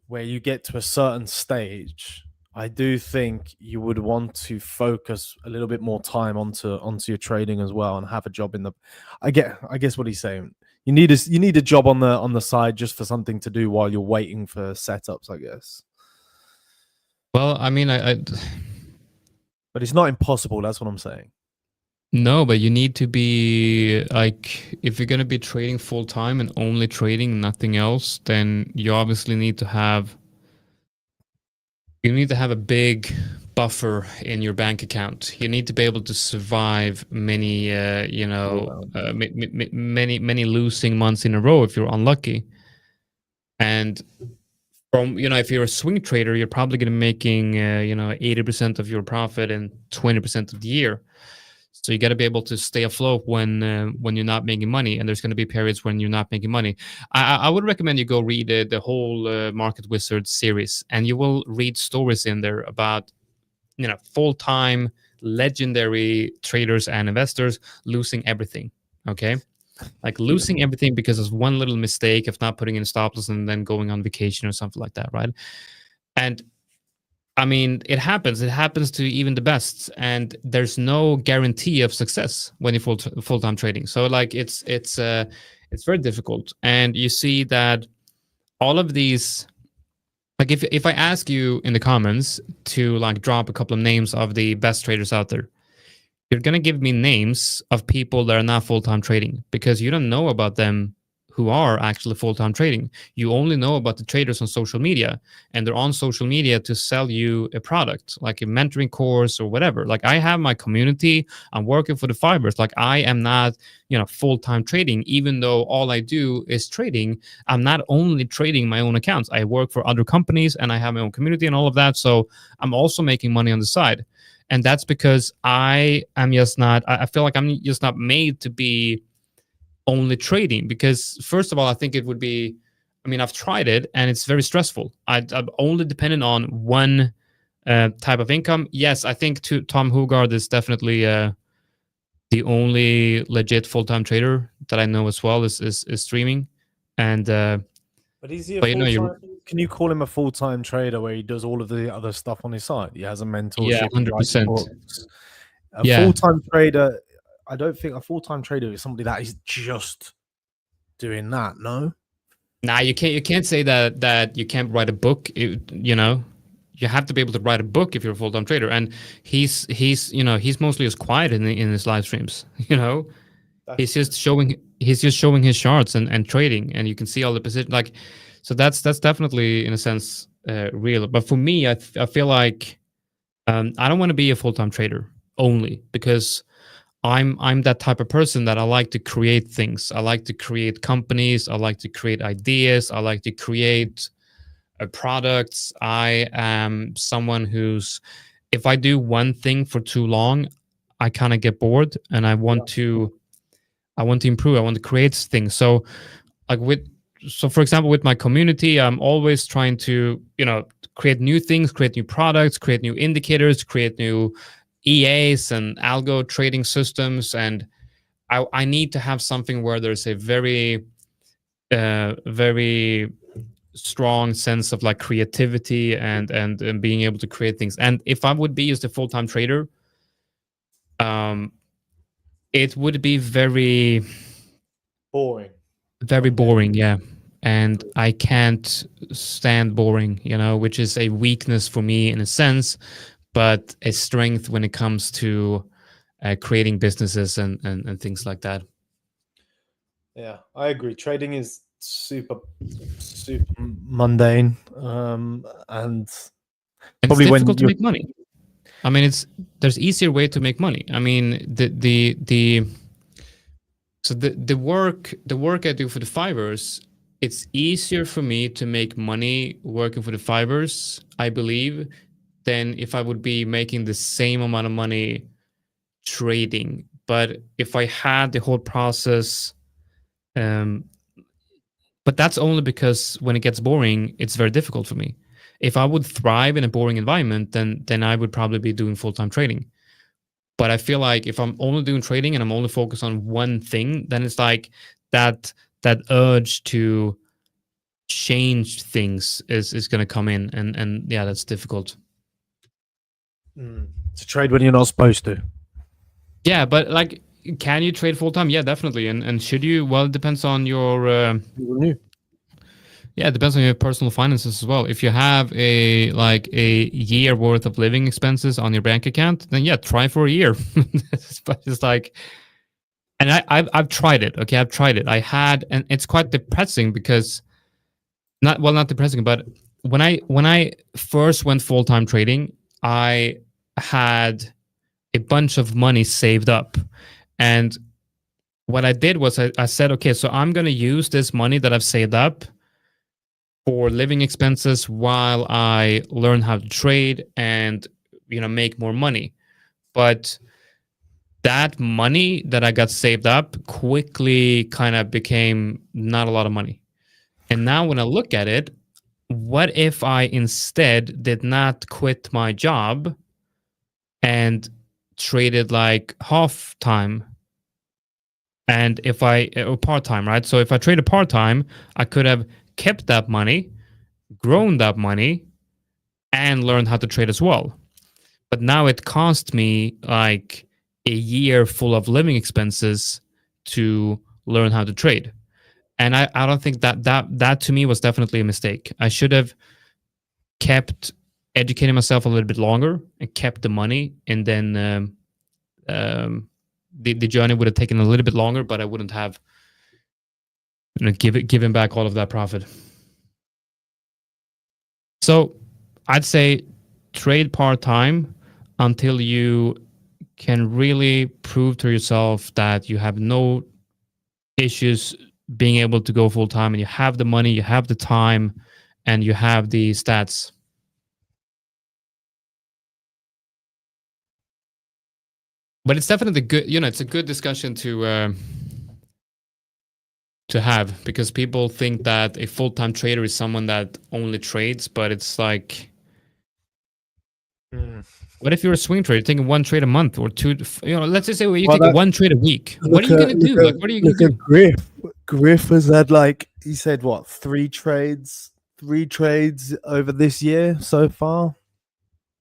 where you get to a certain stage, I do think you would want to focus a little bit more time onto your trading as well, and have a job in the. I guess what he's saying. You need a job on the side just for something to do while you're waiting for setups, I guess. Well, I mean, but it's not impossible. That's what I'm saying. No, but you need to be like, if you're going to be trading full time and only trading, nothing else, then you obviously need to have a big buffer in your bank account. You need to be able to survive many, many losing months in a row if you're unlucky. And from, if you're a swing trader, you're probably going to be making, 80% of your profit in 20% of the year. So you got to be able to stay afloat when you're not making money, and there's going to be periods when you're not making money. I would recommend you go read the whole Market Wizards series, and you will read stories in there about full-time legendary traders and investors losing everything. Okay, like losing everything because of one little mistake of not putting in stop loss and then going on vacation or something like that, right? And I mean, it happens. It happens to even the best, and there's no guarantee of success when you full-time trading. So, like, it's very difficult. And you see that all of these, like, if I ask you in the comments to like drop a couple of names of the best traders out there, you're gonna give me names of people that are not full-time trading, because you don't know about them who are actually full-time trading. You only know about the traders on social media, and they're on social media to sell you a product, like a mentoring course or whatever. Like, I have my community, I'm working for the 5ers. Like, I am not, full-time trading, even though all I do is trading. I'm not only trading my own accounts. I work for other companies and I have my own community and all of that. So I'm also making money on the side. And that's because I feel like I'm just not made to be only trading, because first of all, I think it would be, I've tried it and it's very stressful. I'm only dependent on one type of income. Yes, I think Tom Hugard is definitely the only legit full-time trader that I know as well is streaming. And but is he a full-time? Can you call him a full-time trader where he does all of the other stuff on his side? He has a mentorship. Yeah, 100%. Full-time trader. I don't think a full-time trader is somebody that is just doing that. No. Nah, you can't say that you can't write a book. You have to be able to write a book if you're a full-time trader. And he's mostly just quiet in his live streams. He's just showing his charts and trading, and you can see all the position. Like, so that's definitely in a sense real. But for me, I feel like I don't want to be a full-time trader only, because I'm that type of person that I like to create things. I like to create companies. I like to create ideas. I like to create products. I am someone who's, if I do one thing for too long, I kind of get bored, and I want to improve. I want to create things. So like for example, with my community, I'm always trying to, create new things, create new products, create new indicators, create new EAs and algo trading systems. And I need to have something where there's a very, very strong sense of like creativity and being able to create things. And if I would be just a full-time trader, it would be very Boring. very boring, yeah. And I can't stand boring, which is a weakness for me in a sense, but a strength when it comes to creating businesses and things like that. Yeah, I agree. Trading is super mundane, and It's difficult to make money. I mean, there's easier way to make money. I mean, the work I do for the 5ers, it's easier for me to make money working for the 5ers, I believe, than if I would be making the same amount of money trading. But if I had the whole process, but that's only because when it gets boring, it's very difficult for me. If I would thrive in a boring environment, then I would probably be doing full-time trading. But I feel like if I'm only doing trading and I'm only focused on one thing, then it's like that urge to change things is going to come in, and yeah, that's difficult. To trade when you're not supposed to. Yeah, but like, can you trade full time? Yeah, definitely. And should you? Well, it depends on your. Yeah, it depends on your personal finances as well. If you have a year worth of living expenses on your bank account, then yeah, try for a year. But it's like, and I've tried it. Okay, I've tried it. And it's quite depressing because not depressing, but when I first went full time trading, I had a bunch of money saved up, and what I did was I said, okay, so I'm going to use this money that I've saved up for living expenses while I learn how to trade and make more money. But that money that I got saved up quickly kind of became not a lot of money. And now when I look at it, what if I instead did not quit my job and traded like half time? And or part time, right? So if I traded part time, I could have kept that money, grown that money, and learned how to trade as well. But now it cost me like a year full of living expenses to learn how to trade. And I don't think that to me was definitely a mistake. I should have kept educating myself a little bit longer and kept the money, and then the journey would have taken a little bit longer, but I wouldn't have given back all of that profit. So I'd say trade part-time until you can really prove to yourself that you have no issues being able to go full-time, and you have the money, you have the time, and you have the stats. But it's definitely good, it's a good discussion to have, because people think that a full-time trader is someone that only trades, but it's like, what if you're a swing trader, taking one trade a month or two? Let's just say you take one trade a week. What are you going to do? What are you going to do? Griff. Griff has had he said what, three trades over this year so far.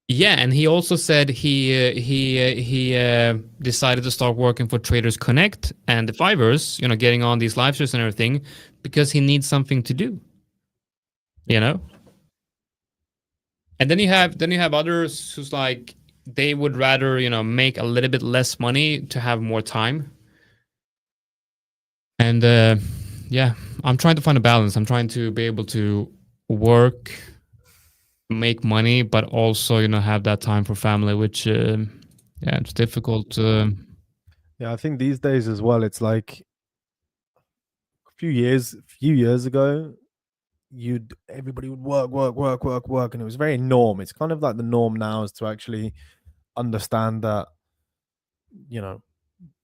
Yeah, and he also said he decided to start working for Traders Connect and the 5ers, getting on these live shows and everything, because he needs something to do. And then you have others who's like, they would rather make a little bit less money to have more time. And yeah, I'm trying to find a balance. I'm trying to be able to work make money, but also, have that time for family, which, it's difficult. Yeah, I think these days as well, it's like a few years ago, everybody would work, and it was very norm. It's kind of like the norm now is to actually understand that,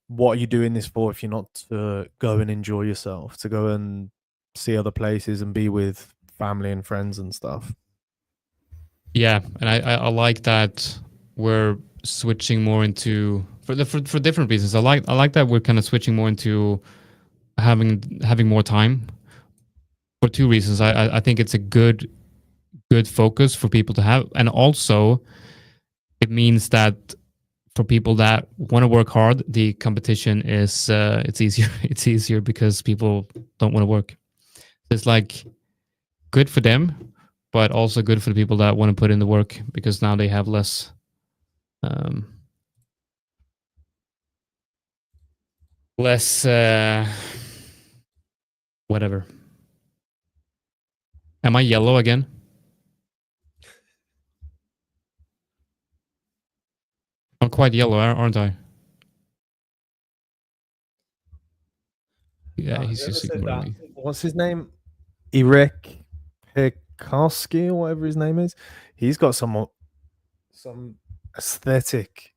what are you doing this for if you're not to go and enjoy yourself, to go and see other places and be with family and friends and stuff. Yeah, and I like that we're switching more into for different reasons. I like that we're kind of switching more into having more time for two reasons. I think it's a good focus for people to have, and also it means that for people that want to work hard, the competition is it's easier. It's easier because people don't want to work. It's like good for them, but also good for the people that want to put in the work because now they have less. Less whatever. Am I yellow again? I'm quite yellow, aren't I? Yeah, he's just ignoring me. What's his name? Eric Pekarski or whatever his name is. He's got some aesthetic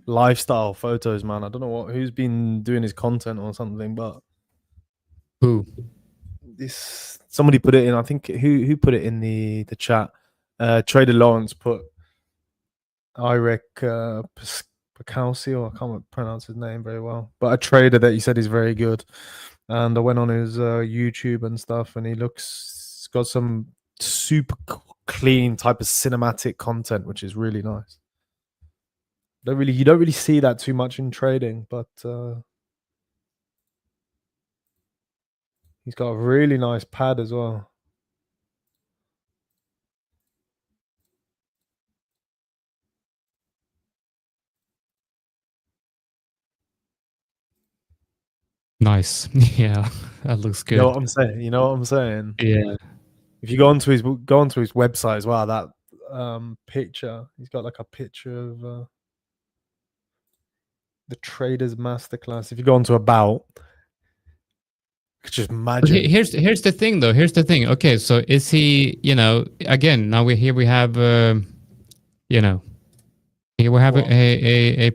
lifestyle photos, man. I don't know who's been doing his content or something, but Who? Somebody put it in. I think who put it in the chat. Trader Lawrence put Eric Pekarski, or I can't pronounce his name very well, but a trader that he said is very good. And I went on his YouTube and stuff, and he's got some super clean type of cinematic content, which is really nice. You don't really see that too much in trading, but he's got a really nice pad as well. Nice. Yeah, that looks good. You know what I'm saying? You know what I'm saying? Yeah. If you go onto his website as well, that picture, he's got like a picture of the Traders Masterclass. If you go onto About, just imagine. Here's the thing, though. Here's the thing. Okay, so is he? Again, now we have here we have a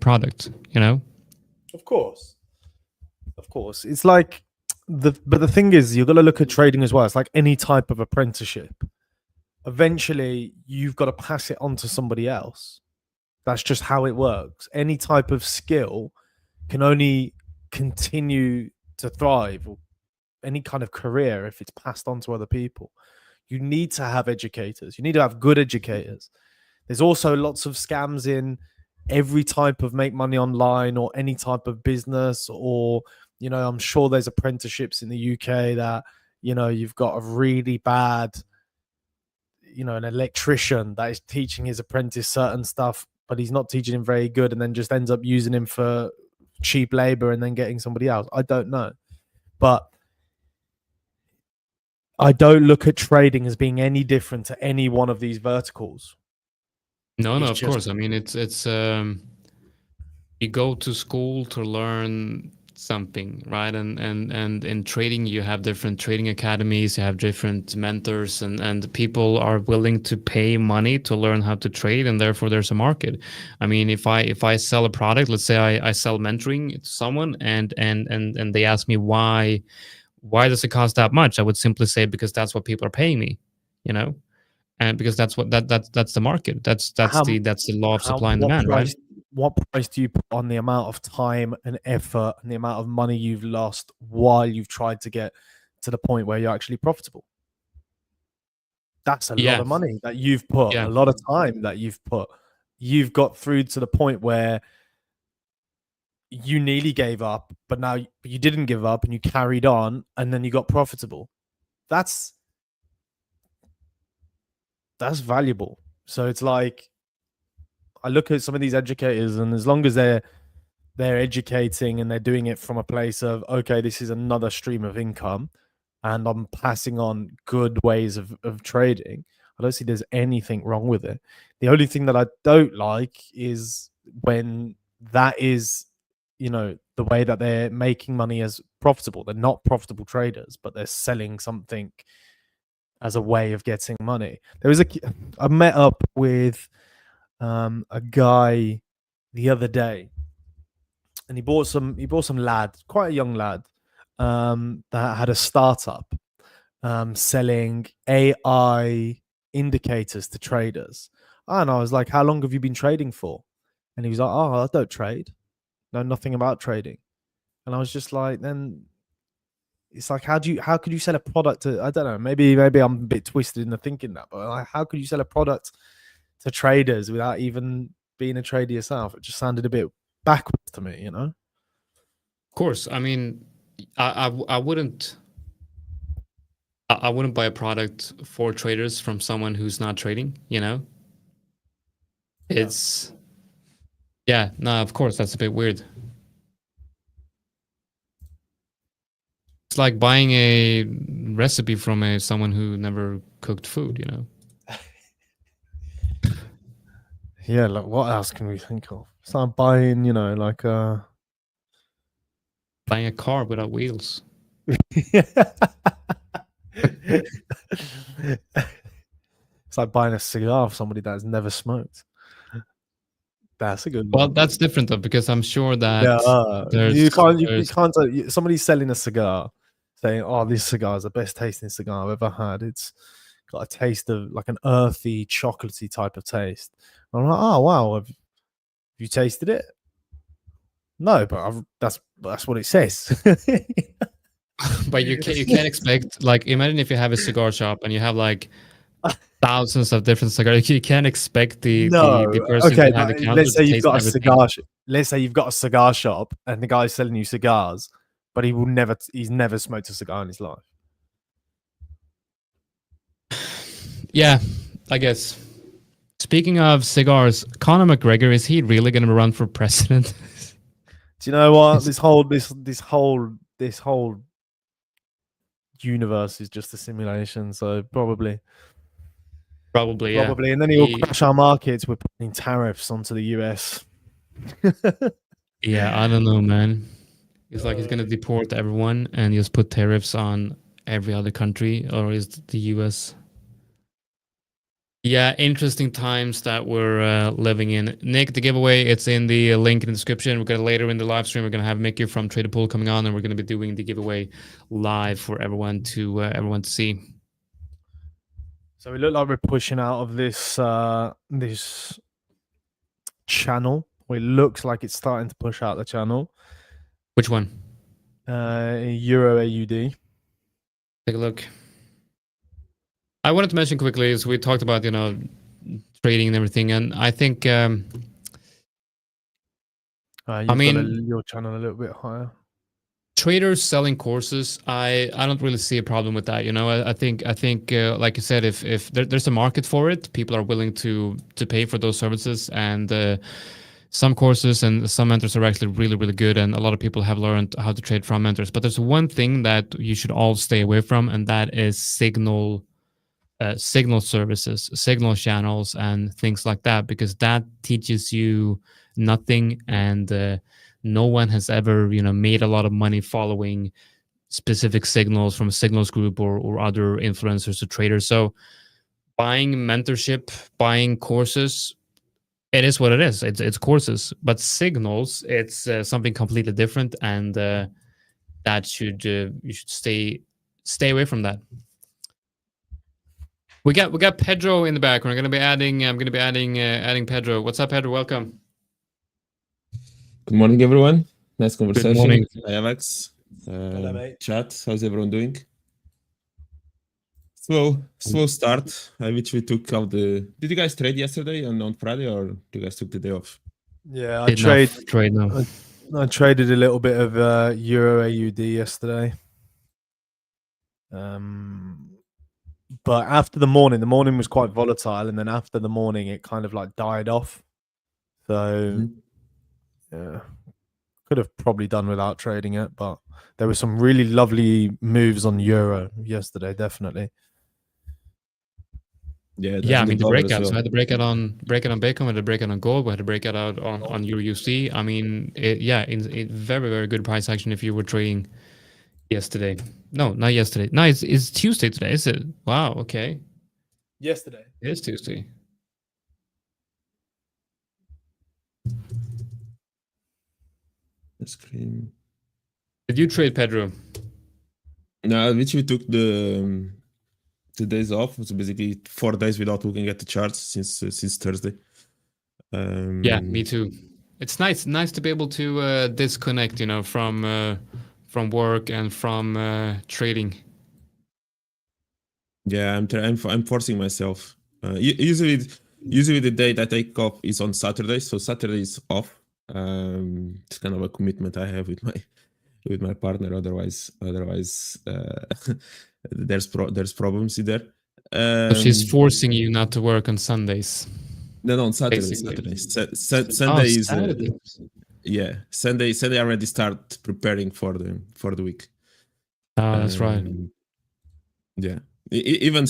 product. Of course, it's like but the thing is, you've got to look at trading as well. It's like any type of apprenticeship. Eventually, you've got to pass it on to somebody else. That's just how it works. Any type of skill can only continue to thrive, or any kind of career, if it's passed on to other people. You need to have educators. You need to have good educators. There's also lots of scams in every type of make money online or any type of business, or I'm sure there's apprenticeships in the UK that you've got a really bad, an electrician that is teaching his apprentice certain stuff, but he's not teaching him very good, and then just ends up using him for cheap labor and then getting somebody else. I don't know, but I don't look at trading as being any different to any one of these verticals. No, of course. I mean, it's you go to school to learn something, right? And in trading, you have different trading academies, you have different mentors, and people are willing to pay money to learn how to trade, and therefore there's a market. I mean, if I sell a product, let's say I sell mentoring to someone, and they ask me why does it cost that much? I would simply say because that's what people are paying me, and because that's what that's the market. That's the law of supply and demand, right? What price do you put on the amount of time and effort and the amount of money you've lost while you've tried to get to the point where you're actually profitable? That's a lot of money that you've put, a lot of time that you've put. You've got through to the point where you nearly gave up, but now you didn't give up and you carried on, and then you got profitable. That's valuable. So it's like, I look at some of these educators, and as long as they're educating and they're doing it from a place of, okay, this is another stream of income, and I'm passing on good ways of trading, I don't see there's anything wrong with it. The only thing that I don't like is when that is, the way that they're making money as profitable. They're not profitable traders, but they're selling something as a way of getting money. I met up with a guy the other day, and he bought some lad, quite a young lad, that had a startup selling AI indicators to traders. And I was like, how long have you been trading for? And he was like, oh, I don't trade. Know nothing about trading. And I was just like, then it's like, how could you sell a product to, I don't know, maybe I'm a bit twisted into thinking that, but like, how could you sell a product to traders without even being a trader yourself? It just sounded a bit backwards to me, Of course. I mean, I wouldn't buy a product for traders from someone who's not trading, It's no, of course that's a bit weird. It's like buying a recipe from someone who never cooked food, Yeah, like what else can we think of? Start buying, like buying a car without wheels. It's like buying a cigar for somebody that has never smoked. That's a good one. Well, that's different though, because I'm sure that you can't. Somebody's selling a cigar, saying, "Oh, this cigar is the best tasting cigar I've ever had. It's got a taste of like an earthy, chocolatey type of taste." And I'm like, "Oh, wow, have you tasted it?" No, but that's what it says. But you can't expect, like, imagine if you have a cigar shop and you have like thousands of different cigars. You can't expect the person okay, behind the counter let's say to you've taste got a everything. let's say you've got a cigar shop and the guy's selling you cigars, but he's never smoked a cigar in his life. Yeah, I guess. Speaking of cigars, Conor McGregor, is he really going to run for president? Do you know what? This whole universe is just a simulation. So probably, yeah. and then he will crash our markets. We're putting tariffs onto the US. Yeah, I don't know, man. It's like he's going to deport everyone and just put tariffs on every other country, or is the US? Yeah, interesting times that we're living in. Nick, the giveaway, it's in the link in the description. We're going to later in the live stream, we're going to have Mickey from Trader Pool coming on, and we're going to be doing the giveaway live for everyone to see. So we look like we're pushing out of this this channel. It looks like it's starting to push out the channel. Which one? Euro AUD. Take a look. I wanted to mention quickly, as we talked about, trading and everything, and I think you've got your channel a little bit higher. Traders selling courses, I don't really see a problem with that. I think like you said, if there's a market for it, people are willing to pay for those services, and some courses and some mentors are actually really, really good, and a lot of people have learned how to trade from mentors. But there's one thing that you should all stay away from, and that is signal services, signal channels, and things like that, because that teaches you nothing, and no one has ever made a lot of money following specific signals from a signals group or other influencers or traders. So buying mentorship, buying courses, it is what it is. It's courses, but signals, it's something completely different, and that you should stay away from that. We got Pedro in the back. I'm gonna be adding Pedro. What's up, Pedro? Welcome. Good morning, everyone. Nice conversation. Good morning. Hi, Alex. Hello, mate. Chat. How's everyone doing? Slow start, which we took out the. Did you guys trade yesterday and on Friday, or did you guys took the day off? Yeah, I traded a little bit of Euro AUD yesterday. But after the morning was quite volatile, and then after the morning, it kind of like died off. So, yeah, Could have probably done without trading it, but there were some really lovely moves on euro yesterday, definitely. Yeah, I mean the dollar as breakouts. well. We had the breakout on Bitcoin, we had the breakout on gold, we had the breakout out on Euro USD. I mean, it very, very good price action if you were trading yesterday. No, not yesterday. No, it's Tuesday today, is it? Wow, okay. Yesterday. It is Tuesday. The screen. Did you trade, Pedro? No, which we took the days off. So basically 4 days without looking at the charts since Thursday. Yeah, me too. It's nice to be able to disconnect, you know, from work and from trading. Yeah, I'm forcing myself. Usually the day that I take off is on Saturday, so Saturday is off. It's kind of a commitment I have with my partner. Otherwise, there's problems there. So she's forcing you not to work on Sundays. No, on Saturday. Basically. Sunday is Saturday. yeah. Sunday I already start preparing for the week. Oh, that's right. Yeah. Even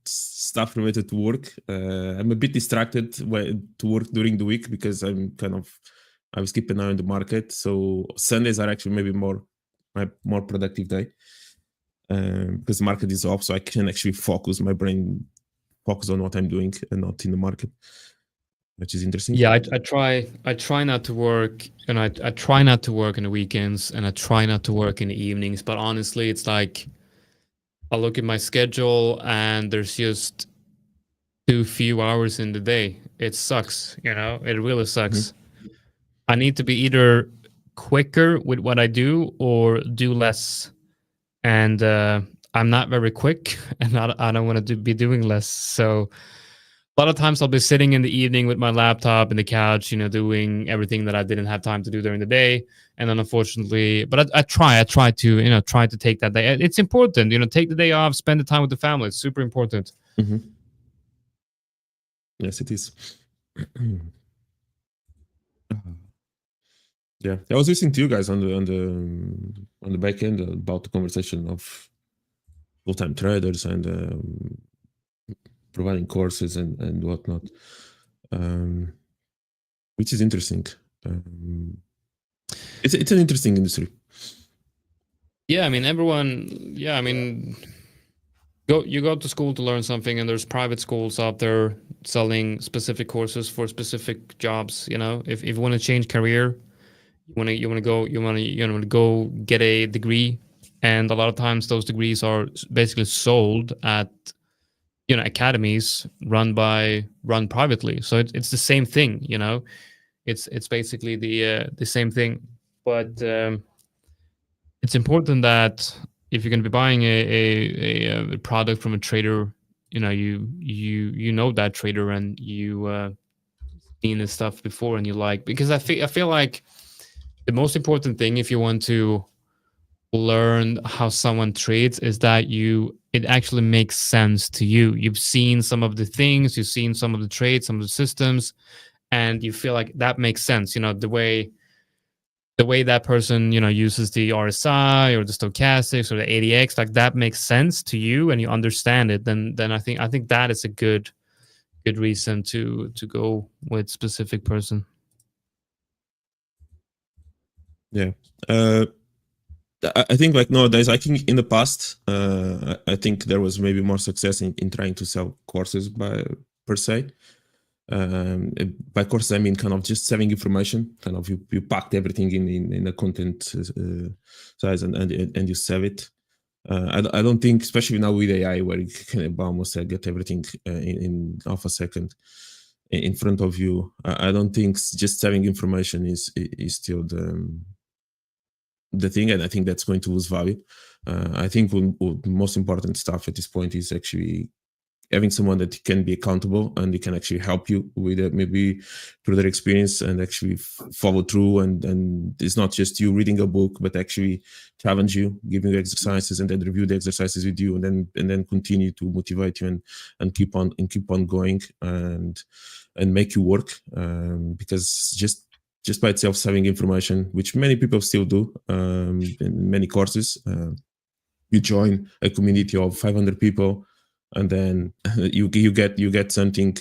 stuff related to work. I'm a bit distracted to work during the week because I was keeping an eye on the market. So Sundays are actually maybe my more productive day because the market is off, so I can actually focus my brain on what I'm doing and not in the market, which is interesting. Yeah, I try not to work, and I try not to work on the weekends, and I try not to work in the evenings. But honestly, it's like I look at my schedule and there's just too few hours in the day. It sucks, you know, it really sucks. I need to be either quicker with what I do or do less. And I'm not very quick, and I don't want to be doing less. So a lot of times I'll be sitting in the evening with my laptop and the couch, you know, doing everything that I didn't have time to do during the day. And then unfortunately, but I try to, you know, try to take that day. It's important, you know, take the day off, spend the time with the family. It's super important. Mm-hmm. Yes, it is. Yeah, I was listening to you guys on the back end about the conversation of full-time traders and providing courses and whatnot, which is interesting. It's an interesting industry. Yeah, I mean, you go to school to learn something, and there's private schools out there selling specific courses for specific jobs. You know, if you want to change career, you want to go get a degree, and a lot of times those degrees are basically sold at, you know, academies run privately. So it's the same thing, you know. It's basically the same thing, but it's important that if you're going to be buying a product from a trader, you know, you know that trader and you seen this stuff before and you like, because I feel like the most important thing if you want to learn how someone trades is that it actually makes sense to you. You've seen some of the things, you've seen some of the trades, some of the systems, and you feel like that makes sense. You know, the way that person, you know, uses the RSI or the stochastics or the ADX, like that makes sense to you and you understand it, then I think that is a good reason to go with specific person. Yeah. I think like nowadays, I think in the past, I think there was maybe more success in trying to sell courses per se. By courses, I mean kind of just selling information. Kind of you packed everything in a content size and you sell it. I don't think, especially now with AI, where you can almost get everything in half a second in front of you. I don't think just selling information is still the thing, and I think that's going to lose value. I think the most important stuff at this point is actually having someone that can be accountable and they can actually help you with it, maybe through their experience, and actually follow through. And it's not just you reading a book, but actually challenge you, giving you exercises, and then review the exercises with you, and then continue to motivate you and keep on going and make you work. Because just just by itself having information, which many people still do in many courses. You join a community of 500 people, and then you get something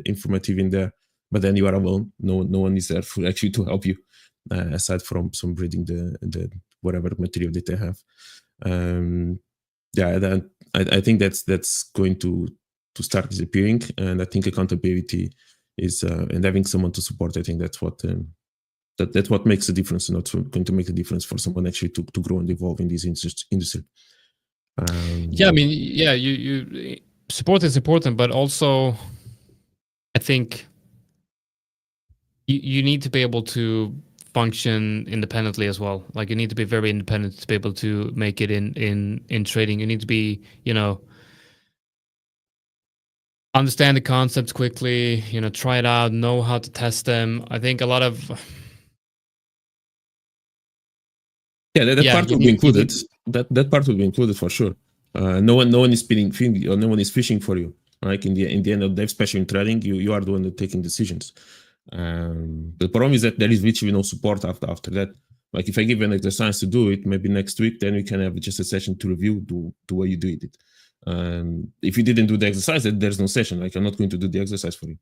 informative in there. But then you are alone. No one is there for actually to help you, aside from some reading the whatever material that they have. I think that's going to start disappearing, and I think accountability is and having someone to support. I think that's what that's what makes a difference, and not going to make a difference for someone actually to grow and evolve in this industry. Yeah, I mean, yeah, you support is important, but also I think you need to be able to function independently as well. Like you need to be very independent to be able to make it in trading. You need to be, understand the concepts quickly, try it out, know how to test them. I think a lot of that part will be included. That part will be included for sure. No one is spinning or no one is fishing for you. Like in the end of the day, especially in trading, you are the one taking decisions. The problem is that there is literally no support after that. Like if I give you an exercise to do it, maybe next week, then we can have just a session to review the way you do it. If you didn't do the exercise, then there's no session. Like I'm not going to do the exercise for you.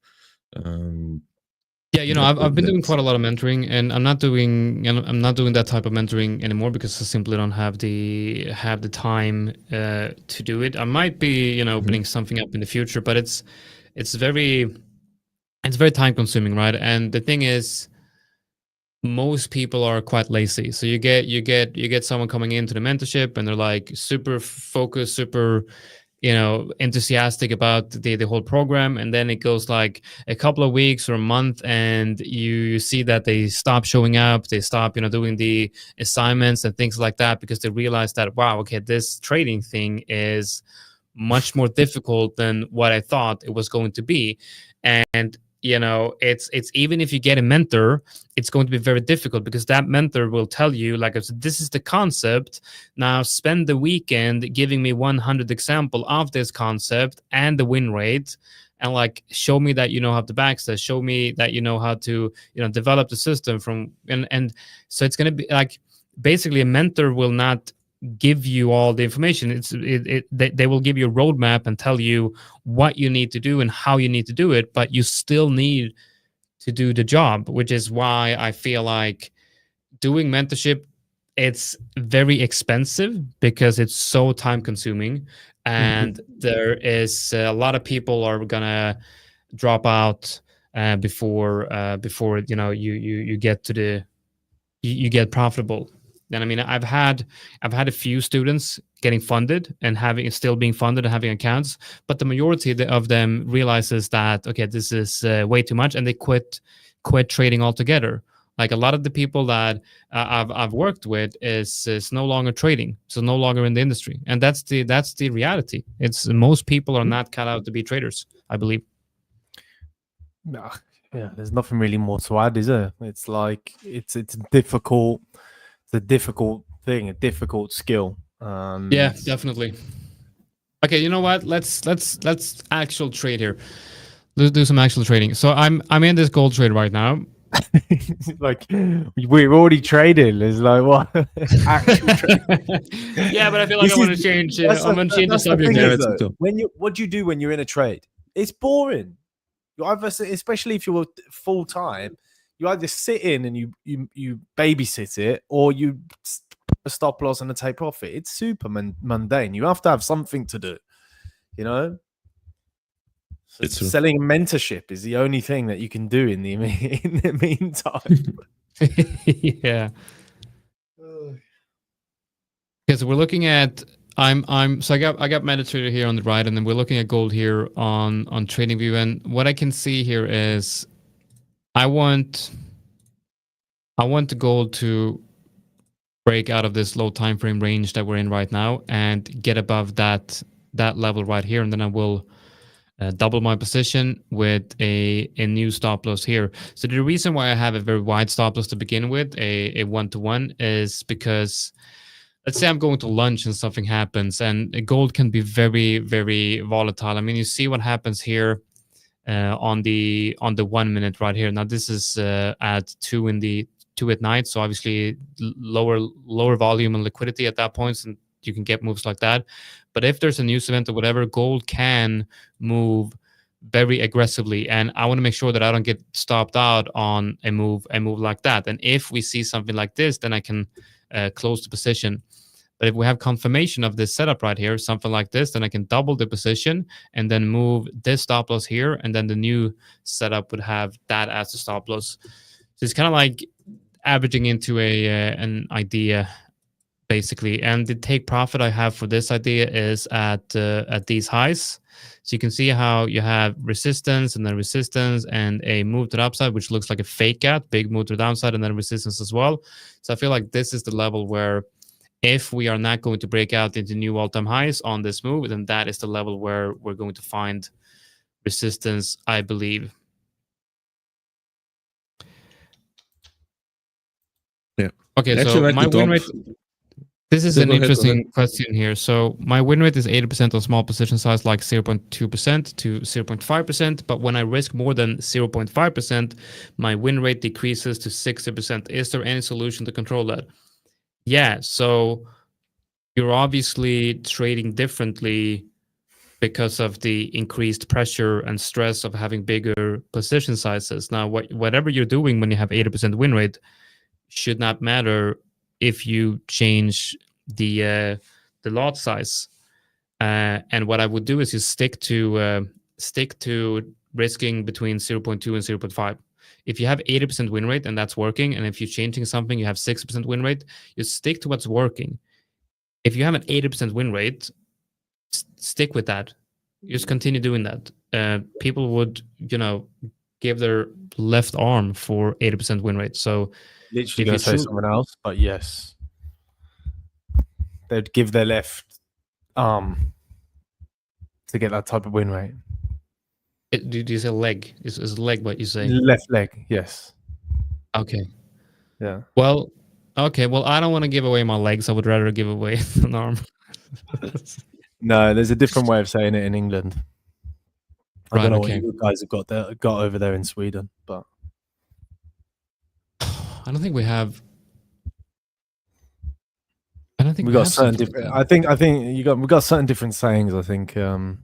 I've been doing quite a lot of mentoring, and I'm not doing that type of mentoring anymore because I simply don't have the time to do it. I might be opening something up in the future, but it's very time consuming, right? And the thing is, most people are quite lazy. So you get someone coming into the mentorship and they're like super focused, super enthusiastic about the whole program, and then it goes like a couple of weeks or a month and you see that they stop showing up, they stop doing the assignments and things like that because they realize that, wow, okay, this trading thing is much more difficult than what I thought it was going to be. And it's even if you get a mentor, it's going to be very difficult because that mentor will tell you like, this is the concept, now spend the weekend giving me 100 example of this concept and the win rate, and like show me that you know how to backstash, show me that you know how to develop the system from and so it's going to be like basically a mentor will not give you all the information. They will give you a roadmap and tell you what you need to do and how you need to do it, but you still need to do the job, which is why I feel like doing mentorship, it's very expensive because it's so time consuming, and there is a lot of people are gonna drop out before you get to the you get profitable. And I mean, I've had a few students getting funded and still being funded and having accounts, but the majority of them realizes that, okay, this is way too much, and they quit trading altogether. Like a lot of the people that I've worked with is no longer trading, so no longer in the industry, and that's the reality. It's most people are not cut out to be traders, I believe. Yeah, there's nothing really more to add, is there? It's like it's difficult. It's a difficult thing, a difficult skill. Yeah, definitely. Okay, you know what? Let's actual trade here. Let's do some actual trading. So I'm in this gold trade right now. Like we're already trading. It's like what? Actual Yeah, but I feel like I want to change. I'm going to change the subject. What do you do when you're in a trade? It's boring. You either, especially if you're full time, you either sit in and you babysit it, or you stop loss and a take profit. It's super mundane. You have to have something to do, Selling a mentorship is the only thing that you can do in the meantime. Yeah. Because we're looking at so I got MetaTrader here on the right, and then we're looking at gold here on TradingView, and what I can see here is I want the gold to break out of this low time frame range that we're in right now and get above that level right here, and then I will double my position with a new stop loss here. So the reason why I have a very wide stop loss to begin with, a 1-to-1, is because let's say I'm going to lunch and something happens, and gold can be very, very volatile. I mean, you see what happens here. on the 1 minute right here. Now this is at 2 at night, so obviously lower volume and liquidity at that point, and you can get moves like that. But if there's a news event or whatever, gold can move very aggressively, and I want to make sure that I don't get stopped out on a move like that. And if we see something like this, then I can close the position. But if we have confirmation of this setup right here, something like this, then I can double the position and then move this stop loss here, and then the new setup would have that as the stop loss. So it's kind of like averaging into an idea, basically. And the take profit I have for this idea is at these highs. So you can see how you have resistance and then resistance and a move to the upside, which looks like a fake gap, big move to the downside, and then resistance as well. So I feel like this is the level where if we are not going to break out into new all-time highs on this move, then that is the level where we're going to find resistance, I believe. Yeah. Okay, I so like my the win top. rate. This is So an go ahead. interesting question here. So my win rate is 80% on small position size, like 0.2% to 0.5%. But when I risk more than 0.5%, my win rate decreases to 60%. Is there any solution to control that? Yeah. So you're obviously trading differently because of the increased pressure and stress of having bigger position sizes. Now, whatever you're doing when you have 80% win rate should not matter if you change the lot size. And what I would do is just stick to risking between 0.2 and 0.5. If you have 80% win rate and that's working, and if you're changing something, you have 6% win rate, you stick to what's working. If you have an 80% win rate, stick with that. Just continue doing that. People would, give their left arm for 80% win rate. So Literally going to say someone else, but yes, they'd give their left arm to get that type of win rate. Do you say leg? Is leg what you say? Left leg, yes. Okay. Yeah. Well, okay. Well, I don't want to give away my legs. I would rather give away an arm. No, there's a different way of saying it in England. I don't know what you guys have got over there in Sweden, but I don't think we have. I don't think we got certain different. I think we got certain different sayings. I think. I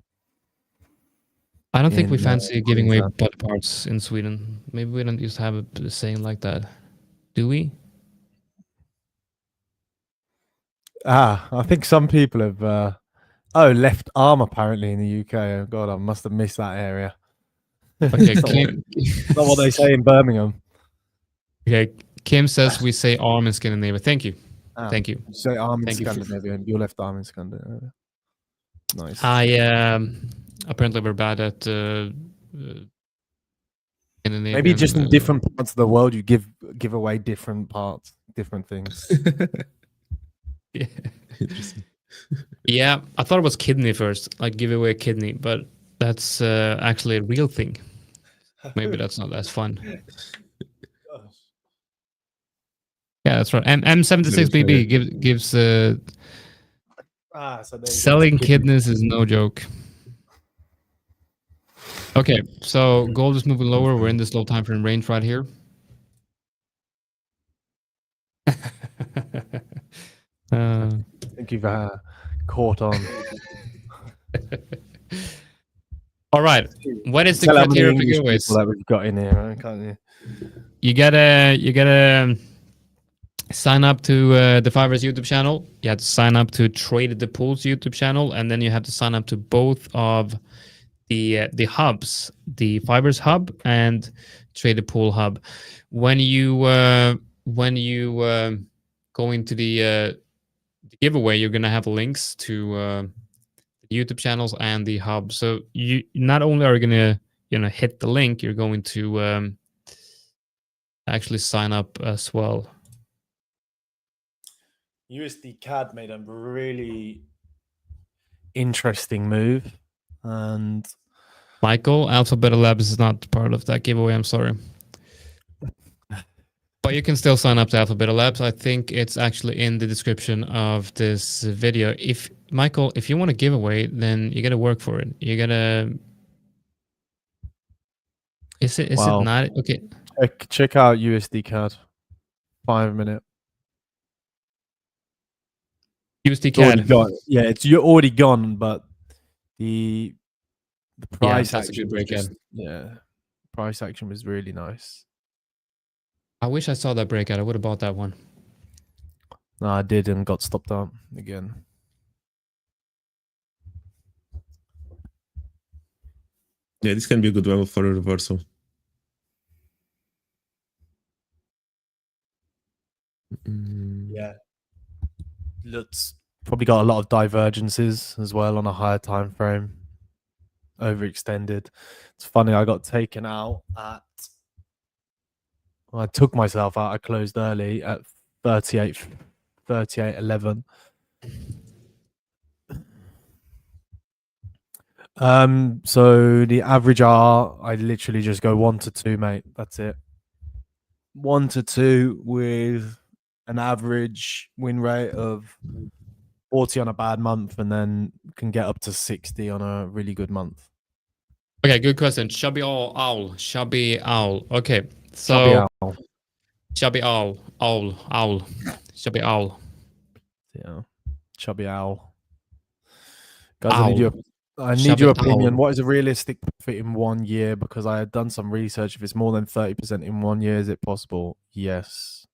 don't think we fancy giving away body parts in Sweden. Maybe we don't just have a saying like that. Do we? I think some people have. Left arm apparently in the UK. Oh God, I must have missed that area. Okay, not what they say in Birmingham. Okay, Kim says we say arm in Scandinavia. Thank you. Thank you. You say arm in Scandinavia. Your left arm in Scandinavia. Nice. Apparently we're bad at Scandinavia. Maybe just in different parts of the world, you give away different parts, different things. Yeah. Interesting. Yeah, I thought it was kidney first, like give away a kidney, but that's actually a real thing. Maybe that's not as fun. Yeah, that's right. M76BB gives selling kidneys is no joke. Okay, so gold is moving lower. We're in this low time frame range right here. I think you've caught on. All right. What is the criteria for giveaways that we've got in here? Can't you? You gotta sign up to the 5ers YouTube channel. You have to sign up to Trade the Pools YouTube channel, and then you have to sign up to both of the hubs, the 5ers hub and Trade the Pool hub. When you go into the giveaway, you're gonna have links to YouTube channels and the hub. So you not only are gonna hit the link, you're going to actually sign up as well. USD CAD made a really interesting move, and Michael, AlphaBeta Labs is not part of that giveaway. I'm sorry. But you can still sign up to AlphaBeta Labs. I think it's actually in the description of this video. If Michael, if you want a giveaway, then you got to work for it. You got to Is it Wow. not? Okay. Check out USD CAD. 5 minute. USD It's already CAD. gone. Yeah, you're already gone, but the Yeah, price that's a action good was breakout. just price action was really nice. I wish I saw that breakout. I would have bought that one. No, I did and got stopped out again. Yeah, this can be a good level for a reversal. Yeah. Looks probably got a lot of divergences as well on a higher time frame. Overextended. It's funny, I got taken out at I took myself out. I closed early at 38.11. So the average R, I literally just go 1 to 2, mate. That's it. 1 to 2 with an average win rate of 40 on a bad month, and then can get up to 60 on a really good month. Okay, good question. Chubby owl. Chubby owl. Okay, Chubby so owl. chubby owl. Chubby owl. Yeah. Chubby owl. Guys, Owl. I need Chubby your opinion. owl. What is a realistic profit in 1 year? Because I had done some research. If it's more than 30% in 1 year, is it possible? Yes.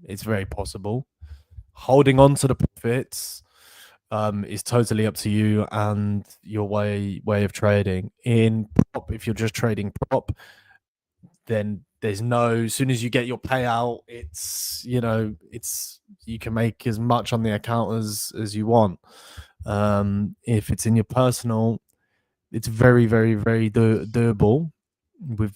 It's very possible. Holding on to the profits is totally up to you and your way of trading. In prop, if you're just trading prop, then there's no, as soon as you get your payout, it's you can make as much on the account as you want. If it's in your personal, it's very, very, very doable with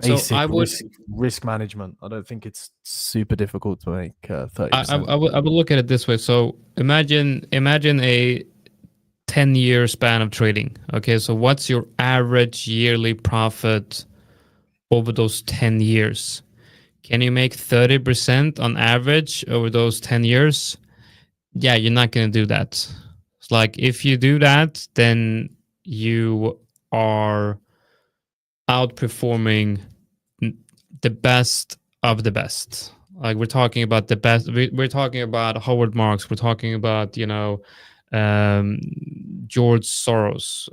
So basic I would risk management. I don't think it's super difficult to make 30%. I would look at it this way. So imagine a 10-year span of trading. Okay, so what's your average yearly profit over those 10 years? Can you make 30% on average over those 10 years? Yeah, you're not going to do that. It's like if you do that, then you are outperforming the best of the best. Like we're talking about the best. We're talking about Howard Marks. We're talking about George Soros,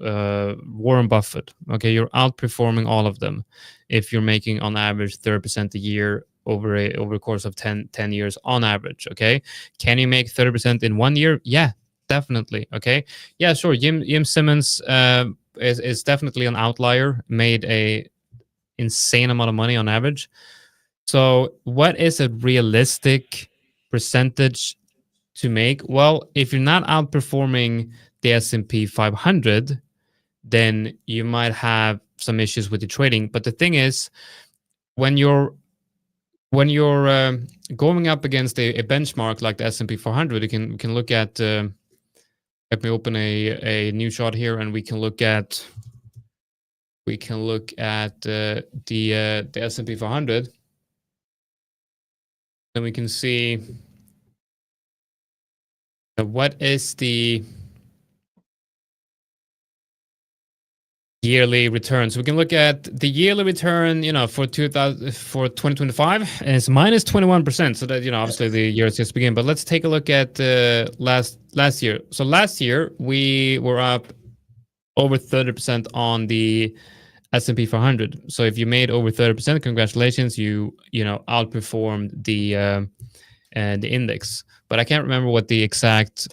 Warren Buffett. Okay, you're outperforming all of them if you're making on average 30% a year over a course of 10 years on average. Okay, can you make 30% in 1 year? Yeah, definitely. Okay, yeah, sure. Jim Simmons is definitely an outlier. Made a insane amount of money on average. So, what is a realistic percentage to make? Well, if you're not outperforming the S&P 500, then you might have some issues with the trading. But the thing is, when you're going up against a benchmark like the S&P 400, we can look at. Let me open a new chart here, and we can look at the S&P 500, and we can see what is the yearly return. So we can look at the yearly return, for 2025, and it's minus 21%. So that obviously the year has just begun. But let's take a look at last year. So last year we were up over 30% on the S&P 500. So if you made over 30%, congratulations, you outperformed the index. But I can't remember what the exact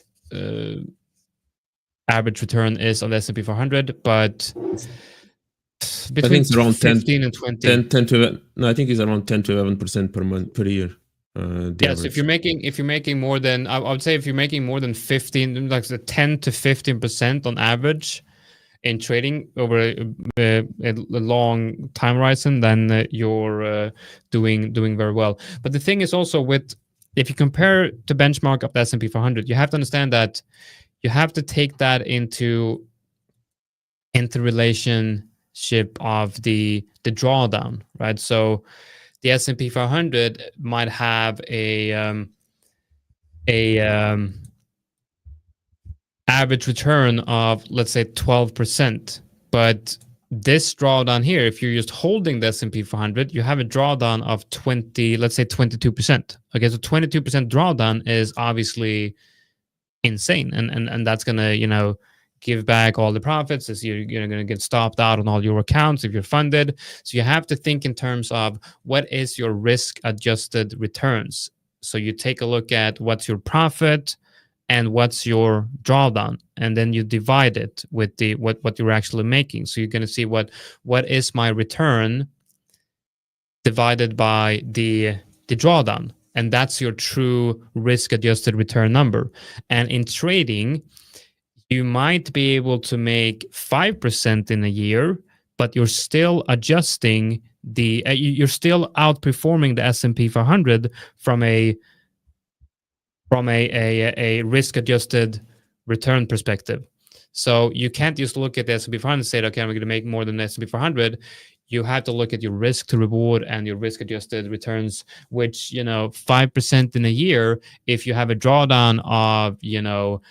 average return is on the S&P 400, but between it's around 15 and 20. 10 to 11, no, I think it's around 10 to 11% per month per year. Yes, if you're making more than, I would say if you're making more than 15, like 10 to 15% on average in trading over a long time horizon, then you're doing very well. But the thing is also if you compare to benchmark of the S&P 500, you have to understand that you have to take that into relationship of the drawdown, right? So the S&P 500 might have a average return of, let's say, 12%. But this drawdown here, if you're just holding the S&P 500, you have a drawdown of 20, let's say 22%. Okay, so 22% drawdown is obviously insane, and that's gonna, you know, give back all the profits as you're going to get stopped out on all your accounts if you're funded. So you have to think in terms of what is your risk adjusted returns. So you take a look at what's your profit and what's your drawdown, and then you divide it with the what you're actually making. So you're going to see what is my return divided by the drawdown, and that's your true risk adjusted return number. And in trading, you might be able to make 5% in a year, but you're still adjusting the you're still outperforming the S&P 500 from a risk adjusted return perspective. So you can't just look at the S&P 500 and say, okay, I'm going to make more than the S&P 500. You have to look at your risk to reward and your risk adjusted returns, which, you know, 5% in a year, if you have a drawdown of, you know,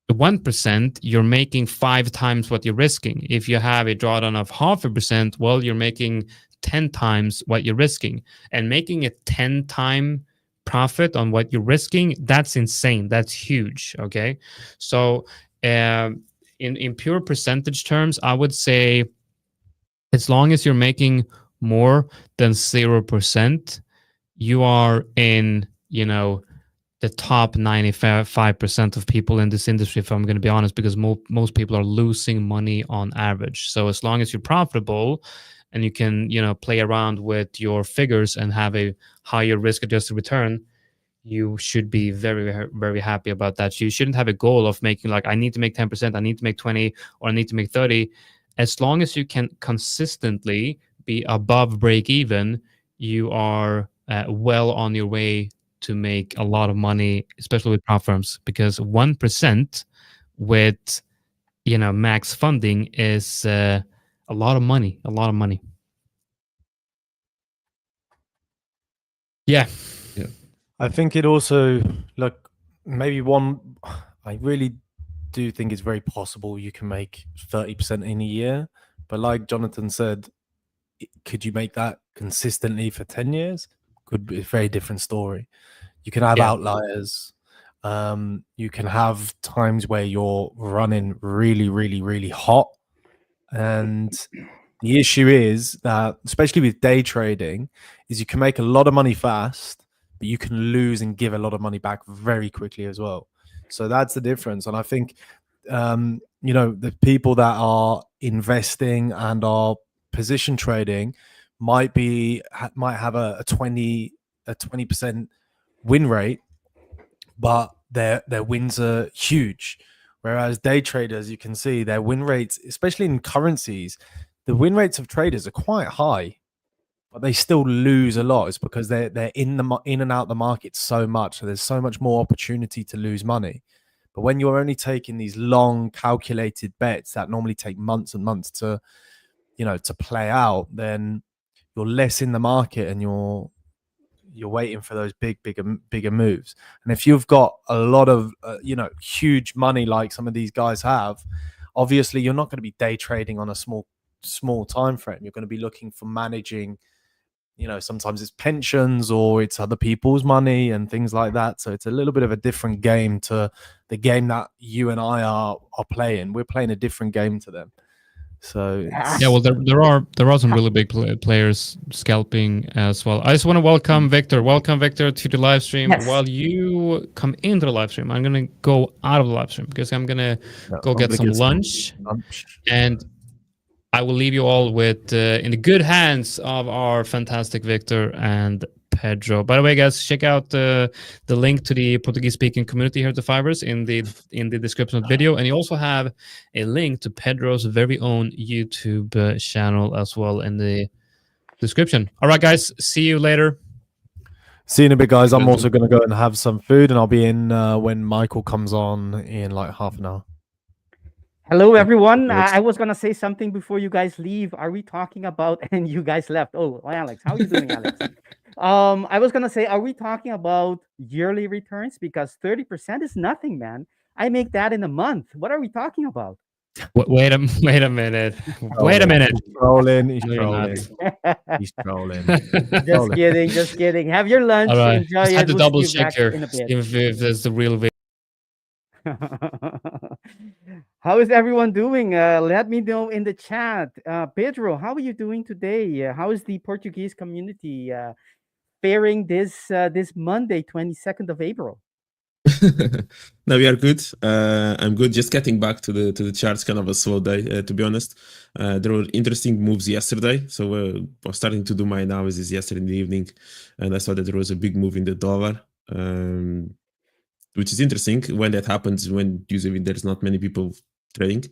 1%, you're making 5 times what you're risking. If you have a drawdown of 0.5%, well, you're making 10 times what you're risking. And making a 10-time profit on what you're risking, that's insane. That's huge. Okay. So in pure percentage terms, I would say as long as you're making more than 0%, you are in, you know, the top 95% of people in this industry, if I'm going to be honest, because most people are losing money on average. So as long as you're profitable and you can, you know, play around with your figures and have a higher risk adjusted return, you should be very, very happy about that. So you shouldn't have a goal of making like, I need to make 10%, I need to make 20, or I need to make 30. As long as you can consistently be above break even, you are well on your way to make a lot of money, especially with prop firms, because 1% with, you know, max funding is a lot of money. Yeah. I think it also, look, maybe I really do think it's very possible you can make 30% in a year. But like Jonatan said, could you make that consistently for 10 years? Could be a very different story. You can have outliers. You can have times where you're running really, really, really hot. And the issue is that, especially with day trading, is you can make a lot of money fast, but you can lose and give a lot of money back very quickly as well. So that's the difference. And I think, you know, the people that are investing and are position trading might have a 20% win rate, but their wins are huge. Whereas day traders, you can see their win rates, especially in currencies, the win rates of traders are quite high, but they still lose a lot. It's because they're in and out the market so much. So there's so much more opportunity to lose money. But when you're only taking these long calculated bets that normally take months and months to, you know, to play out, then you're less in the market and you're waiting for those bigger moves. And if you've got a lot of you know, huge money like some of these guys have, obviously you're not going to be day trading on a small time frame. You're going to be looking for managing, you know, sometimes it's pensions or it's other people's money and things like that. So it's a little bit of a different game to the game that you and I are playing. We're playing a different game to them. So yeah, well, there are some really big players scalping as well. I just want to welcome Victor. Welcome, Victor, to the live stream. Yes. While you come into the live stream, I'm gonna go out of the live stream because I'm gonna go get some lunch, and I will leave you all with in the good hands of our fantastic Victor and Pedro. By the way, guys, check out the link to the Portuguese-speaking community here at The5ers in the description of the video, and you also have a link to Pedro's very own YouTube channel as well in the description. All right, guys, see you later. See you in a bit, guys. I'm also going to go and have some food, and I'll be in when Michael comes on in like half an hour. Hello, everyone. I was going to say something before you guys leave. Are we talking about, and you guys left. Oh, Alex, how are you doing, Alex? I was going to say, are we talking about yearly returns? Because 30% is nothing, man. I make that in a month. What are we talking about? Wait a minute. Wait a minute. He's trolling. He's No, you're not. trolling. He's trolling. Just kidding, just kidding. Have your lunch, All right. enjoy Just it. had to We'll double see you check back here in a bit. if there's the real video. How is everyone doing? Let me know in the chat. Pedro, how are you doing today? How is the Portuguese community faring this Monday, 22nd of April? No, we are good. I'm good. Just getting back to the charts. Kind of a slow day, to be honest. There were interesting moves yesterday, so I was starting to do my analysis yesterday in the evening, and I saw that there was a big move in the dollar, which is interesting. When that happens, when usually there's not many people trading,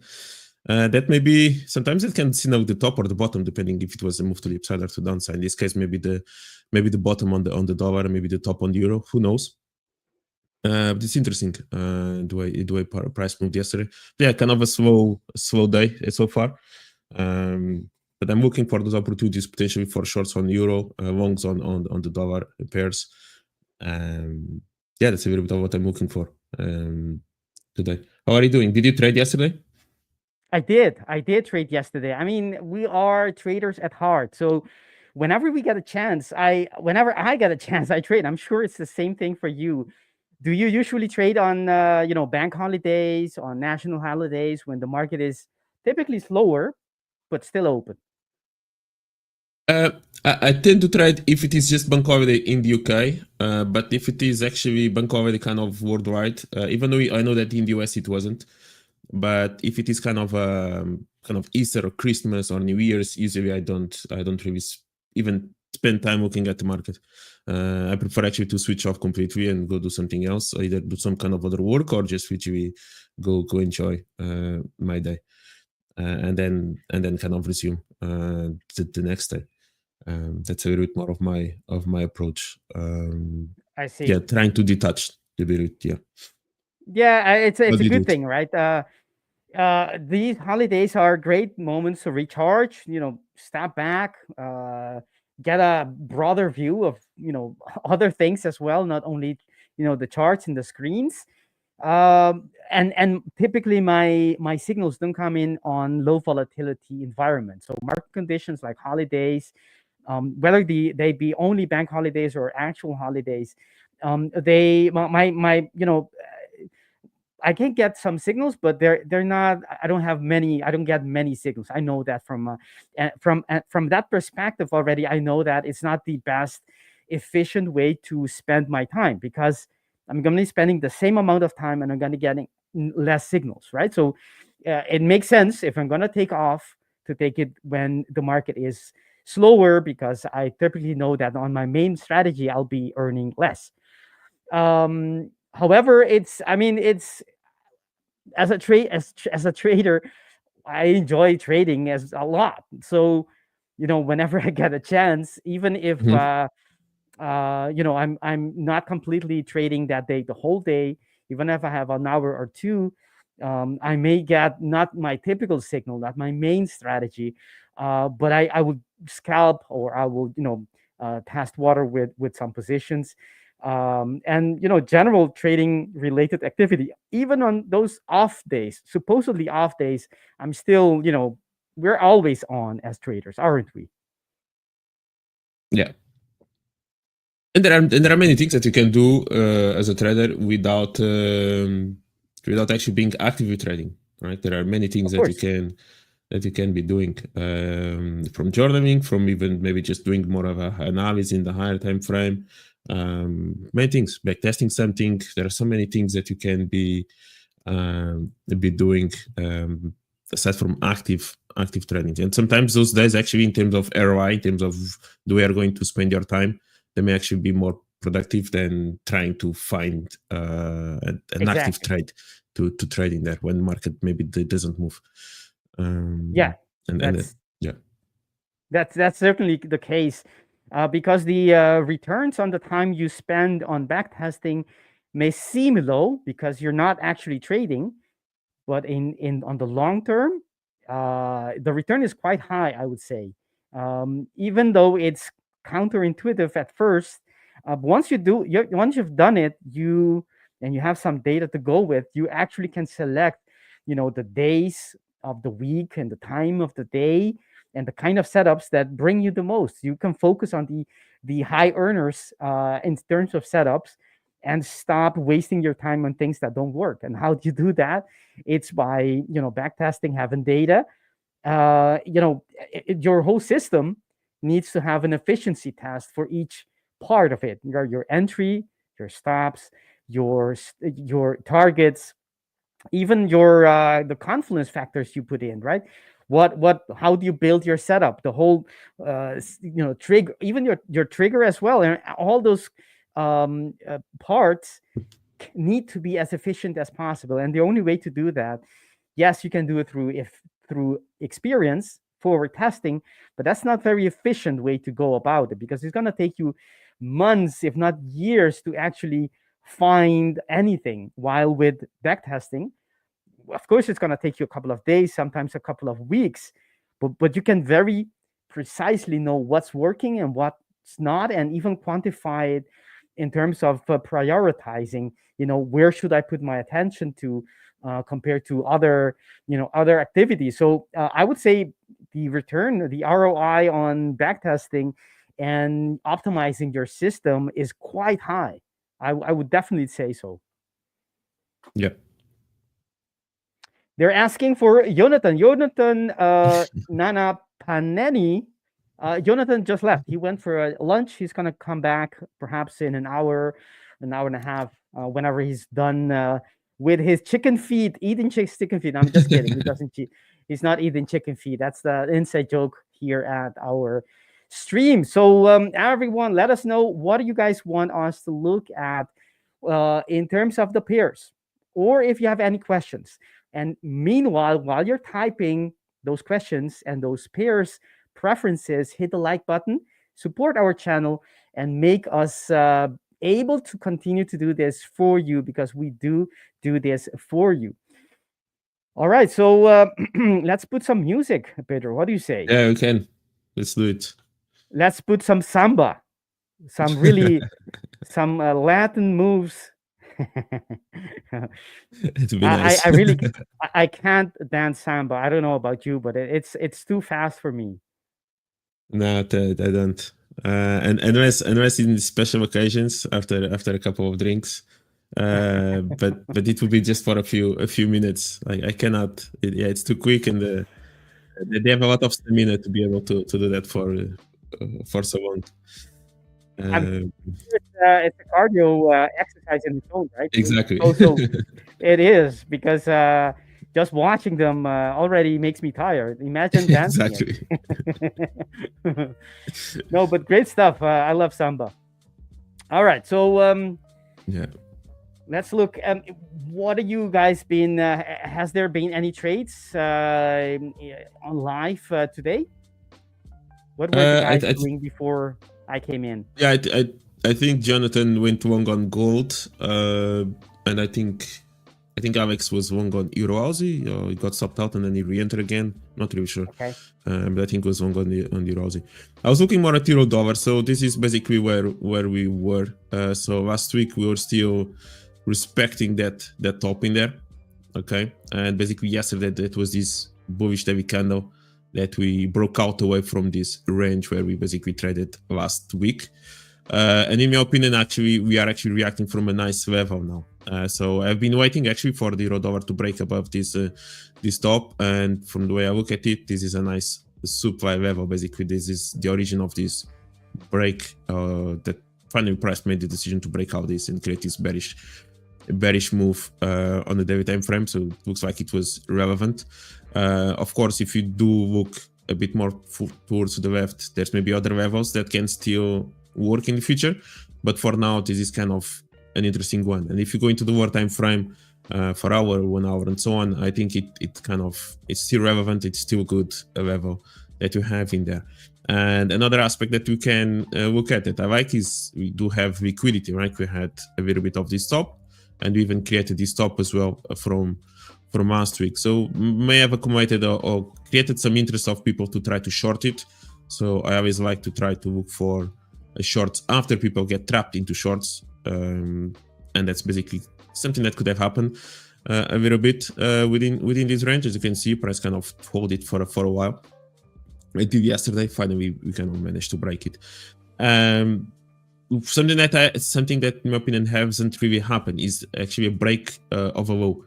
that maybe sometimes it can signal the top or the bottom, depending if it was a move to the upside or to the downside. In this case, maybe the bottom on the dollar, maybe the top on the euro. Who knows? But it's interesting the way price moved yesterday. Yeah, kind of a slow day so far. But I'm looking for those opportunities potentially for shorts on euro, longs on the dollar pairs. Yeah, that's a little bit of what I'm looking for today. How are you doing? Did you trade yesterday? I did trade yesterday. I mean, we are traders at heart. So whenever we get a chance, whenever I get a chance, I trade. I'm sure it's the same thing for you. Do you usually trade on bank holidays, on national holidays when the market is typically slower but still open? I tend to trade if it is just bank holiday in the UK, but if it is actually bank holiday kind of worldwide, even though I know that in the US it wasn't, but if it is kind of Easter or Christmas or New Year's, usually I don't really even spend time looking at the market. I prefer actually to switch off completely and go do something else, either do some kind of other work or just literally go enjoy my day, and then kind of resume the next day. That's a little bit more of my approach. I see. Yeah, trying to detach a bit. Yeah. Yeah, it's a do? good thing, right? These holidays are great moments to recharge. Step back, get a broader view of other things as well, not only the charts and the screens. And typically my signals don't come in on low volatility environments. So market conditions like holidays, whether they be only bank holidays or actual holidays, I can get some signals, but they're not. I don't get many signals. I know that from that perspective already. I know that it's not the best efficient way to spend my time, because I'm going to be spending the same amount of time and I'm going to get less signals, right? So it makes sense if I'm going to take off to take it when the market is slower, because I typically know that on my main strategy I'll be earning less. However, it's as a trader, I enjoy trading as a lot. So, whenever I get a chance, even if I'm not completely trading that day, the whole day, even if I have an hour or two, I may get not my typical signal, not my main strategy, but I would scalp, or I will test water with some positions. And general trading related activity, even on those off days, supposedly off days, I'm still, we're always on as traders, aren't we? Yeah. And there are many things that you can do as a trader without actually being actively trading, right? There are many things that you can be doing, from journaling, from even maybe just doing more of a analysis in the higher time frame. Many things, backtesting something. There are so many things that you can be doing aside from active trading. And sometimes those days, actually, in terms of ROI, in terms of the way you're going to spend your time, they may actually be more productive than trying to find an active trade to trade in there when the market maybe doesn't move. That's certainly the case, because the returns on the time you spend on backtesting may seem low because you're not actually trading, but on the long term, the return is quite high, I would say. Even though it's counterintuitive at first, once you've done it, and you have some data to go with, you actually can select, the days of the week and the time of the day and the kind of setups that bring you the most. You can focus on the high earners in terms of setups and stop wasting your time on things that don't work. And how do you do that? It's by backtesting, having data. Your whole system needs to have an efficiency test for each part of it. Your entry, your stops, your targets, even your the confluence factors you put in, right? How do you build your setup, the whole trigger, even your trigger as well, and all those parts need to be as efficient as possible. And the only way to do that, yes, you can do it through experience, forward testing, but that's not very efficient way to go about it, because it's going to take you months, if not years, to actually find anything. While with backtesting, of course, it's going to take you a couple of days, sometimes a couple of weeks, but you can very precisely know what's working and what's not, and even quantify it in terms of prioritizing. Where should I put my attention to compared to other activities? So I would say the return, the ROI on backtesting and optimizing your system is quite high. I would definitely say so. Yeah. They're asking for Jonatan Nana Paneni. Jonatan just left. He went for a lunch. He's going to come back perhaps in an hour and a half, whenever he's done with his chicken feet, eating chicken feet. I'm just kidding. He doesn't cheat. He's not eating chicken feet. That's the inside joke here at our stream. So everyone, let us know, what do you guys want us to look at in terms of the pairs, or if you have any questions. And meanwhile, while you're typing those questions and those pairs preferences, hit the like button, support our channel, and make us able to continue to do this for you, because we do this for you. All right, so let's put some music, Pedro. What do you say? Yeah, we can. Let's do it. Let's put some samba, some really some Latin moves. It'd be nice. I really I can't dance samba. I don't know about you, but it's too fast for me. No, I don't. And unless in special occasions after a couple of drinks, but it will be just for a few minutes. I cannot. It's too quick, and they have a lot of stamina to be able to do that for so long. It's a cardio exercise in its own, right? Exactly. Also, it is, because just watching them already makes me tired. Imagine dancing. Exactly. No, but great stuff. I love samba. All right, so yeah. Let's look. What have you guys been? Has there been any trades on live today? What were you guys doing before I came in? Yeah, I think Jonatan went long on gold, and I think Alex was long on EUR/AUD. He got stopped out and then he re-entered again. Not really sure. Okay. But I think it was long on EUR/AUD. I was looking more at euro-dollar, so this is basically where we were. So last week we were still respecting that top in there. Okay, and basically yesterday that was this bullish heavy candle that we broke out away from this range where we basically traded last week. And in my opinion, actually, we are actually reacting from a nice level now. So I've been waiting actually for the euro-dollar to break above this top. And from the way I look at it, this is a nice supply level. Basically, this is the origin of this break that finally price made the decision to break out this and create this bearish move on the daily time frame. So it looks like it was relevant. Of course, if you do look a bit more towards the left, there's maybe other levels that can still work in the future, but for now this is kind of an interesting one. And if you go into the lower time frame, for hour, 1 hour, and so on, I think it's still relevant. It's still good level that you have in there. And another aspect that we can look at that I like is we do have liquidity, right? We had a little bit of this top, and we even created this top as well from last week. So may have accumulated or created some interest of people to try to short it. So I always like to try to look for shorts after people get trapped into shorts, and that's basically something that could have happened. a little bit within this range. As you can see, price kind of hold it for a while. Until yesterday, finally we kind of managed to break it. Something that in my opinion hasn't really happened is actually a break of a low.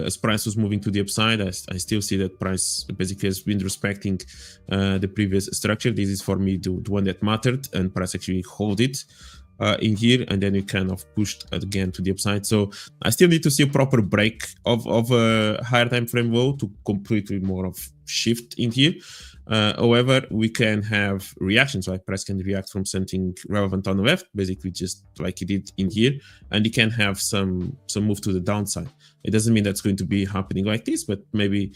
As price was moving to the upside, I still see that price basically has been respecting the previous structure. This is for me the one that mattered, and price actually hold it in here, and then it kind of pushed again to the upside. So I still need to see a proper break of a higher time frame low to completely more of shift in here. However, we can have reactions, right? Price can react from something relevant on the left, basically just like it did in here, and it can have some move to the downside. It doesn't mean that's going to be happening like this, but maybe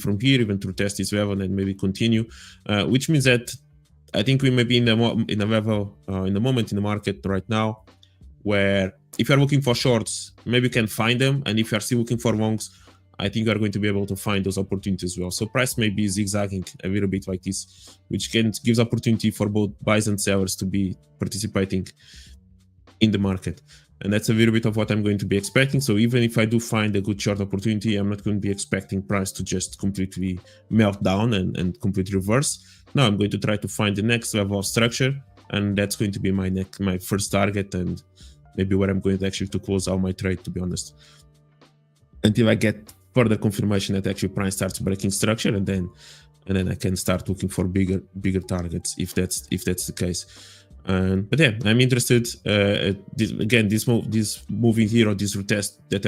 from here even to test this level and maybe continue, which means that I think we may be in a moment in the market right now where if you're looking for shorts, maybe you can find them, and if you're still looking for longs, I think you are going to be able to find those opportunities as well. So price may be zigzagging a little bit like this, which gives opportunity for both buyers and sellers to be participating in the market. And that's a little bit of what I'm going to be expecting. So even if I do find a good short opportunity, I'm not going to be expecting price to just completely melt down and completely reverse. No, I'm going to try to find the next level of structure, and that's going to be my first target, and maybe where I'm going to actually to close out my trade, to be honest, until I get further confirmation that actually price starts breaking structure, and then I can start looking for bigger targets if that's the case. But yeah, I'm interested. This move in here, or this retest that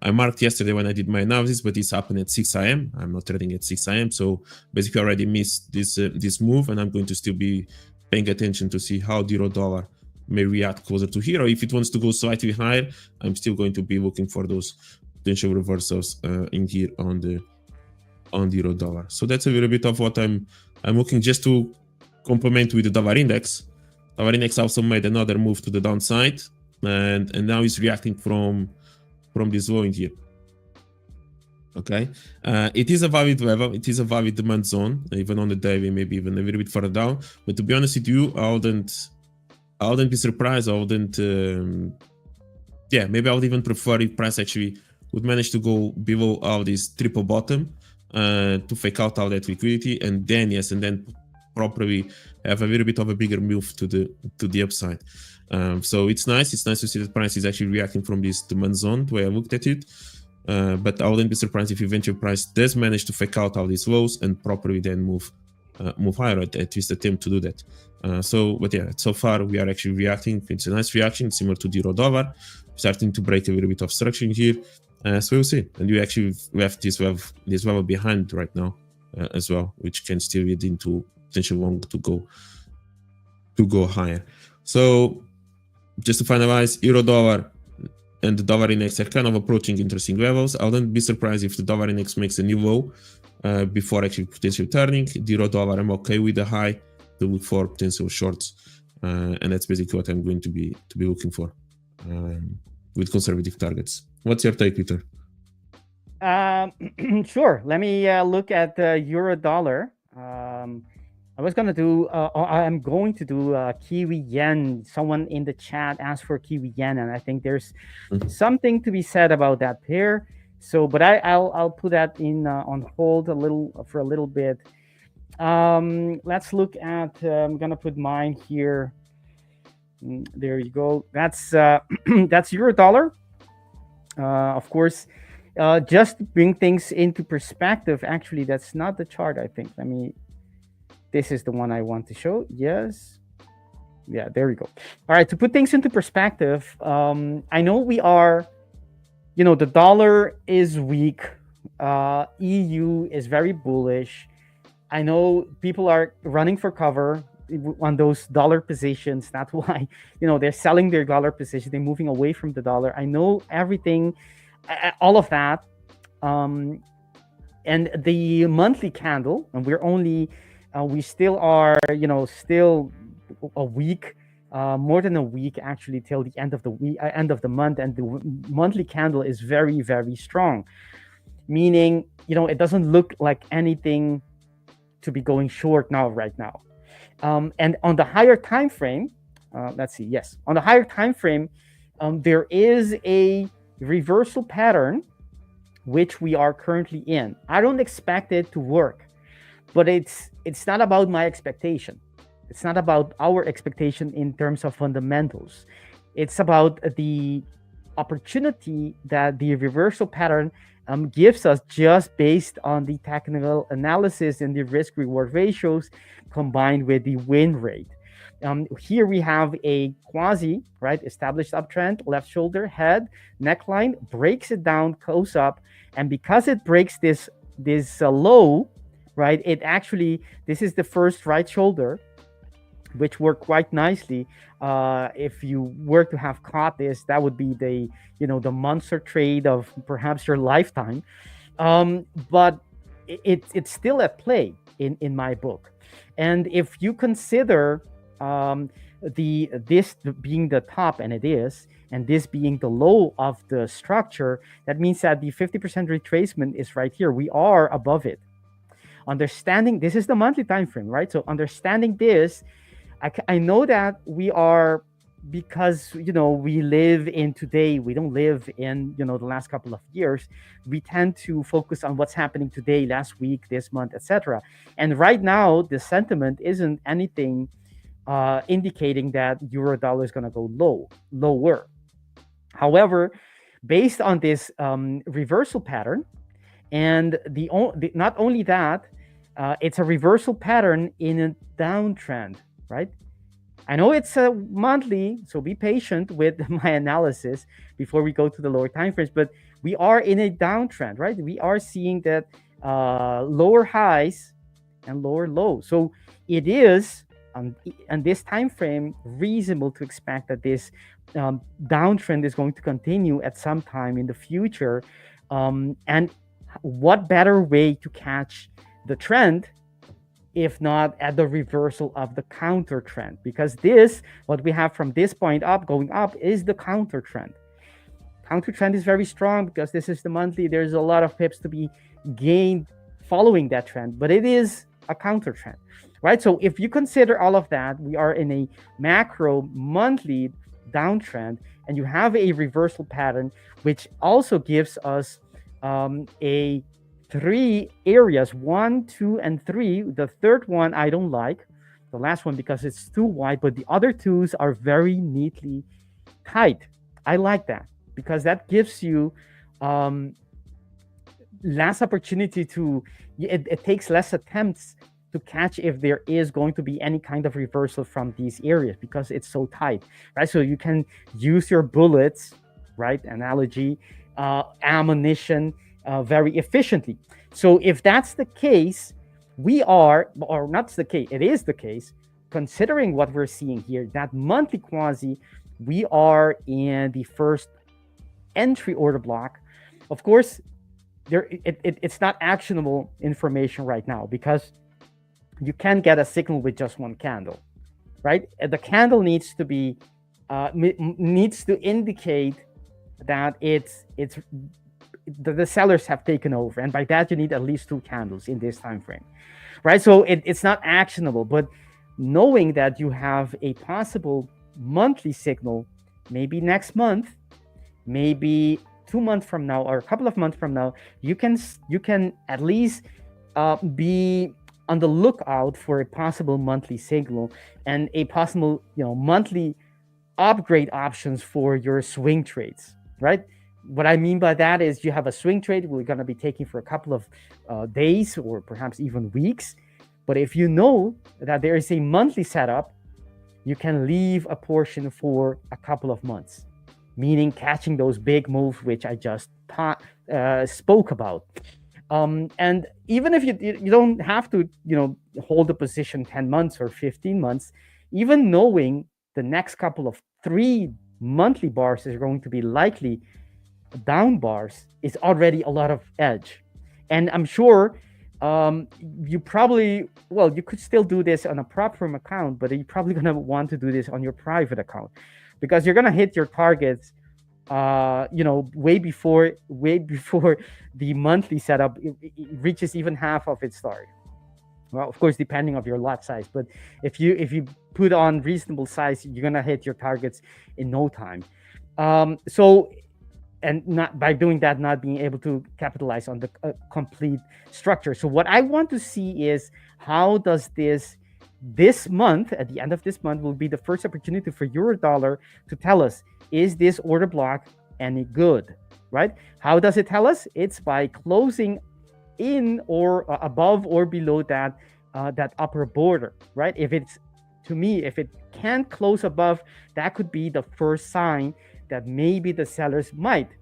I marked yesterday when I did my analysis, but this happened at 6 a.m. I'm not trading at 6 a.m. So basically I already missed this move, and I'm going to still be paying attention to see how the euro-dollar may react closer to here, or if it wants to go slightly higher, I'm still going to be looking for those potential reversals in here on the euro-dollar. So that's a little bit of what I'm looking, just to complement with the dollar index. Dollar index also made another move to the downside, and now it's reacting from this low in here. Okay, it is a valid level, it is a valid demand zone, even on the daily, maybe even a little bit further down. But to be honest with you, I wouldn't be surprised. I wouldn't. Maybe I would even prefer if price actually would manage to go below all this triple bottom to fake out all that liquidity, and then properly have a little bit of a bigger move to the upside. So it's nice to see that price is actually reacting from this demand zone the way I looked at it. But I wouldn't be surprised if eventually price does manage to fake out all these lows and properly then move higher, at least attempt to do that. So far we are actually reacting. It's a nice reaction, similar to the euro-dollar, starting to break a little bit of structure in here. So we'll see. And we actually left this level behind right now as well, which can still lead into potential long to go higher. So just to finalize, euro-dollar and the dollar index are kind of approaching interesting levels. I wouldn't be surprised if the dollar index makes a new low before actually potentially turning. The euro-dollar, I'm okay with the high to look for potential shorts, and that's basically what I'm going to be looking for with conservative targets. What's your take, Peter? Sure. Let me look at the euro-dollar. I'm going to do Kiwi yen. Someone in the chat asked for Kiwi yen, and I think there's something to be said about that pair. So, but I'll put that in on hold for a little bit. Let's look at. I'm gonna put mine here. There you go. That's that's euro-dollar. Of course, just to bring things into perspective. Actually, that's not the chart. I think. This is the one I want to show. Yes. Yeah, there we go. All right, to put things into perspective, I know we are, the dollar is weak. EU is very bullish. I know people are running for cover on those dollar positions. That's why, they're selling their dollar position. They're moving away from the dollar. I know everything, all of that. And the monthly candle, and we still are, still a week, more than a week actually, till the end of the month, and the monthly candle is very, very strong. Meaning, it doesn't look like anything to be going short right now. And on the higher time frame, let's see. Yes, on the higher time frame, there is a reversal pattern, which we are currently in. I don't expect it to work, but it's not about my expectation. It's not about our expectation in terms of fundamentals. It's about the opportunity that the reversal pattern gives us just based on the technical analysis and the risk reward ratios combined with the win rate. Here we have a quasi, right, established uptrend, left shoulder, head, neckline, breaks it down, goes up, and because it breaks this low, right, it actually, this is the first right shoulder, which worked quite nicely. If you were to have caught this, that would be the, the monster trade of perhaps your lifetime. But it's still at play in my book. And if you consider this being the top, and it is, and this being the low of the structure, that means that the 50% retracement is right here. We are above it. Understanding this is the monthly time frame, right? So understanding this, I know that we are, because we live in today, we don't live in the last couple of years. We tend to focus on what's happening today, last week, this month, etc. And right now the sentiment isn't anything indicating that euro dollar is going to go lower. However, based on this reversal pattern, and not only that, it's a reversal pattern in a downtrend, right? I know it's a monthly, so be patient with my analysis before we go to the lower time frames, but we are in a downtrend, right? We are seeing that lower highs and lower lows. So it is, on this time frame, reasonable to expect that this downtrend is going to continue at some time in the future. And what better way to catch the trend if not at the reversal of the counter trend? Because this, what we have from this point up, going up, is the counter trend. Counter trend is very strong because this is the monthly. There's a lot of pips to be gained following that trend, but it is a counter trend, right? So if you consider all of that, we are in a macro monthly downtrend, and you have a reversal pattern, which also gives us a 3 areas, 1, 2, and 3. The third one I don't like, the last one, because it's too wide, but the other 2s are very neatly tight. I like that because that gives you less opportunity to, it takes less attempts to catch if there is going to be any kind of reversal from these areas because it's so tight, right? So you can use your bullets, right, analogy, ammunition, very efficiently. So if that's the case, we are, or not the case, it is the case, considering what we're seeing here, that monthly quasi, we are in the first entry order block. Of course, it's not actionable information right now because you can't get a signal with just one candle, right? The candle needs to be needs to indicate that the sellers have taken over, and by that you need at least 2 candles in this time frame, right? So it's not actionable, but knowing that you have a possible monthly signal, maybe next month, maybe 2 months from now, or a couple of months from now, you can at least be on the lookout for a possible monthly signal and a possible monthly upgrade options for your swing trades, right? What I mean by that is you have a swing trade we're going to be taking for a couple of days or perhaps even weeks. But if you know that there is a monthly setup, you can leave a portion for a couple of months, meaning catching those big moves, which I just spoke about. And even if you don't have to, hold a position 10 months or 15 months, even knowing the next couple of 3 monthly bars is going to be likely down bars is already a lot of edge. And I'm sure you probably, you could still do this on a prop firm account, but you're probably going to want to do this on your private account because you're going to hit your targets way before the monthly setup it reaches even half of its target. Well, of course, depending on your lot size, but if you put on reasonable size, you're going to hit your targets in no time. So and not by doing that, not being able to capitalize on the complete structure. So what I want to see is how does this month, at the end of this month, will be the first opportunity for euro dollar to tell us, is this order block any good, right? How does it tell us? It's by closing in or above or below that that upper border, right? If it's, to me, if it can't close above, that could be the first sign that maybe the sellers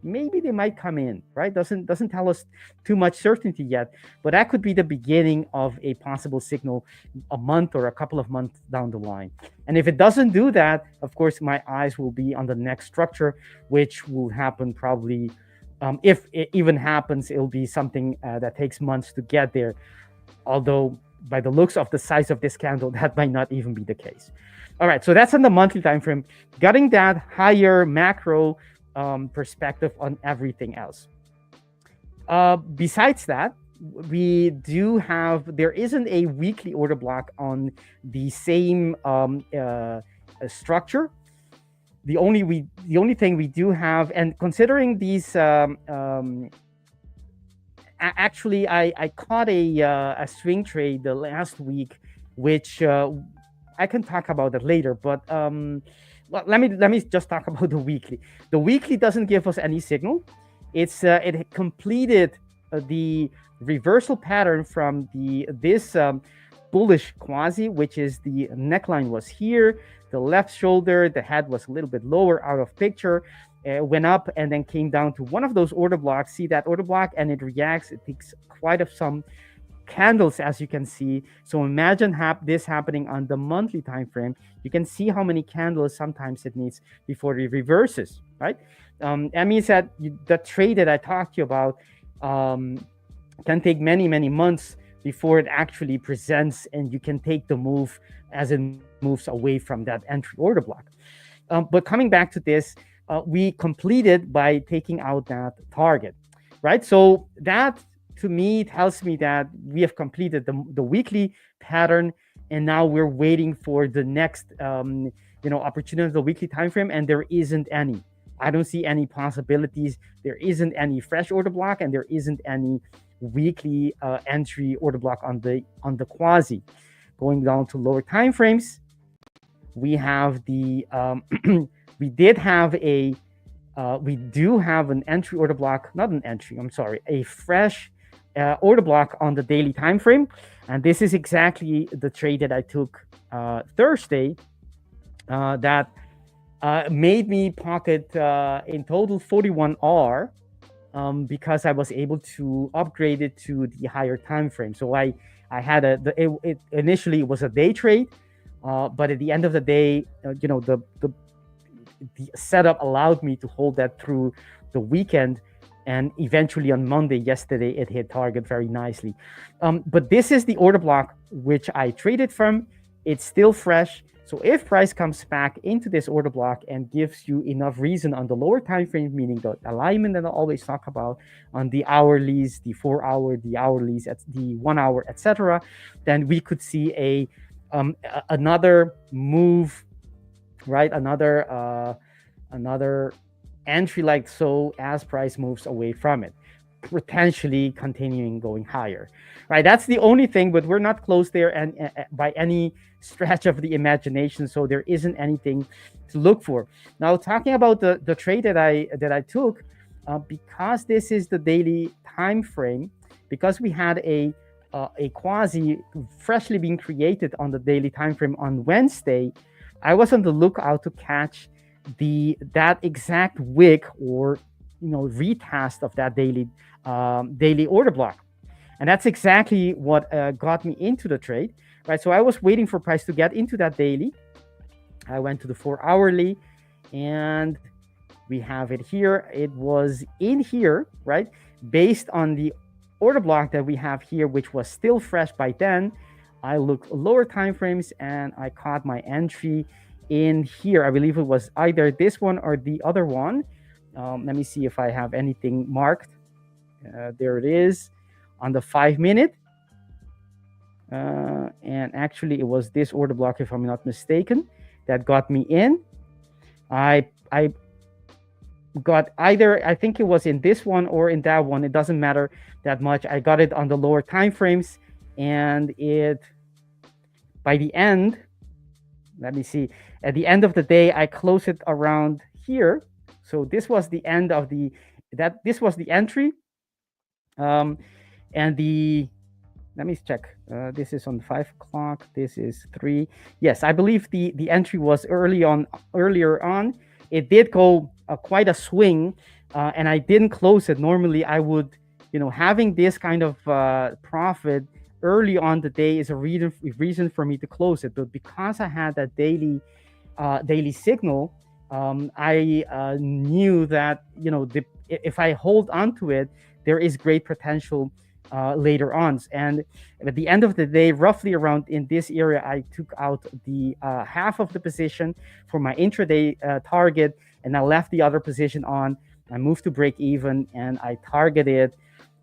maybe they might come in, right? Doesn't tell us too much certainty yet, but that could be the beginning of a possible signal a month or a couple of months down the line. And if it doesn't do that, of course, my eyes will be on the next structure, which will happen probably, if it even happens, it'll be something that takes months to get there. Although by the looks of the size of this candle, that might not even be the case. All right, so that's on the monthly time frame, getting that higher macro perspective on everything else. Besides that, we do have, there isn't a weekly order block on the same structure. The only thing we do have, and considering these, actually, I caught a swing trade the last week, which I can talk about it later, but let me just talk about the weekly. The weekly doesn't give us any signal. It completed the reversal pattern from this bullish quasi, which is the neckline was here, the left shoulder, the head was a little bit lower out of picture, went up and then came down to one of those order blocks. See that order block, and it reacts. It takes quite some candles, as you can see. So imagine this happening on the monthly time frame. You can see how many candles sometimes it needs before it reverses, right? That means that the trade that I talked to you about can take many months before it actually presents, and you can take the move as it moves away from that entry order block. But coming back to this, we completed by taking out that target, right? So that, to me, tells me that we have completed the weekly pattern, and now we're waiting for the next opportunity of the weekly time frame, and there isn't any. I don't see any possibilities. There isn't any fresh order block, and there isn't any weekly entry order block on the quasi. Going down to lower time frames, we have the we do have an entry order block, not an entry, I'm sorry, a fresh order block on the daily time frame, and this is exactly the trade that I took Thursday that made me pocket in total 41R because I was able to upgrade it to the higher time frame. So I had it initially it was a day trade, but at the end of the day, the setup allowed me to hold that through the weekend. And eventually on Monday, yesterday, it hit target very nicely. But this is the order block which I traded from. It's still fresh. So if price comes back into this order block and gives you enough reason on the lower time frame, meaning the alignment that I always talk about on the hourlies, the 4 hour, the hourlies, at the 1 hour, etc., then we could see another move, right? Another entry like so as price moves away from it, potentially continuing going higher, right? That's the only thing, but we're not close there and by any stretch of the imagination, so there isn't anything to look for. Now, talking about the trade that I took, because this is the daily time frame, because we had a quasi freshly being created on the daily time frame on Wednesday, I was on the lookout to catch that exact wick or retest of that daily order block, and that's exactly what got me into the trade, right? So I was waiting for price to get into that daily. I went to the 4 hourly, and we have it here. It was in here, right? Based on the order block that we have here, which was still fresh by then. I looked lower time frames and I caught my entry in here. I believe it was either this one or the other one. Let me see if I have anything marked. There it is on the 5 minute. And actually it was this order block, if I'm not mistaken, that got me in. got either, I think it was in this one or in that one. It doesn't matter that much. I got it on the lower time frames, and it, by the end, let me see, at the end of the day, I closed it around here. So this was the end of this was the entry. And let me check. This is on 5 o'clock. This is 3. Yes, I believe the entry was earlier on. It did go quite a swing, and I didn't close it. Normally, I would, having this kind of profit early on the day is a reason for me to close it. But because I had that daily signal, I knew that if I hold on to it, there is great potential later on. And at the end of the day, roughly around in this area, I took out the half of the position for my intraday target, and I left the other position on. I moved to break even, and I targeted,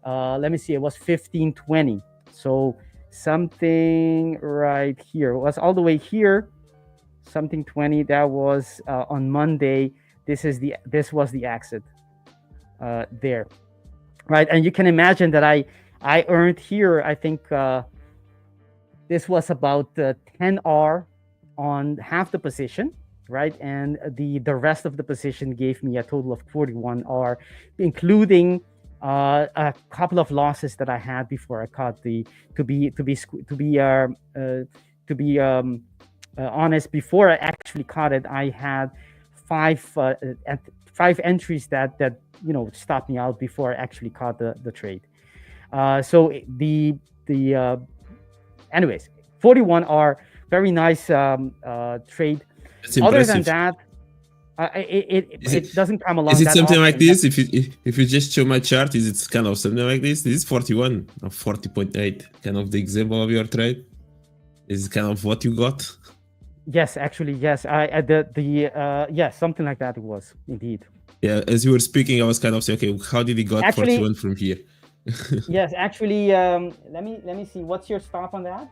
let me see, it was 15.20. So something right here. It was all the way here, something 20. That was on Monday. This was the exit there. Right, and you can imagine that I earned here, I think this was about 10 R on half the position, right? And the rest of the position gave me a total of 41 R, including a couple of losses that I had before I caught to be honest, before I actually caught it, I had 5 entries that stopped me out before I actually caught the trade. So anyways, 41 are very nice trade. Other than that, it doesn't come along. Is it that something often. like this? If you just show my chart, is it kind of something like this? This is 41 or 40.8, kind of the example of your trade. Is it kind of what you got? Yes, actually, yes. Yes, something like that it was indeed. Yeah, as you were speaking, I was kind of saying, okay, how did he got Actually, 41 from here? Yes, actually, let me see. What's your stop on that?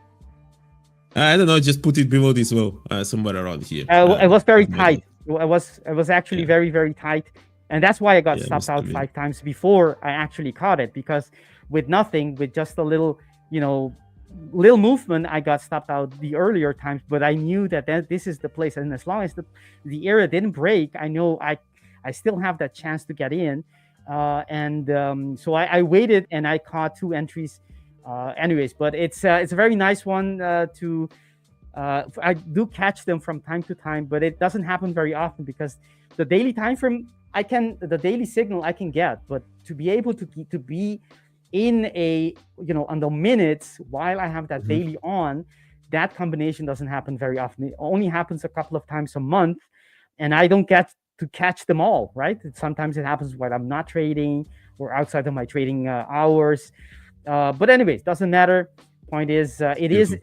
I don't know, just put it below this well, somewhere around here. It was very tight. It was actually very, very tight. And that's why I got stopped out 5 times before I actually caught it, because with nothing, with just a little movement, I got stopped out the earlier times. But I knew that this is the place. And as long as the area didn't break, I know I still have that chance to get in. So I waited, and I caught 2 entries anyways. But it's a very nice one to I do catch them from time to time, but it doesn't happen very often, because the daily time frame the daily signal I can get, but to be able to be in on the minutes while I have that daily on, that combination doesn't happen very often. It only happens a couple of times a month, and I don't get to catch them all, right? Sometimes it happens when I'm not trading or outside of my trading hours. But anyways, doesn't matter. Point is, it is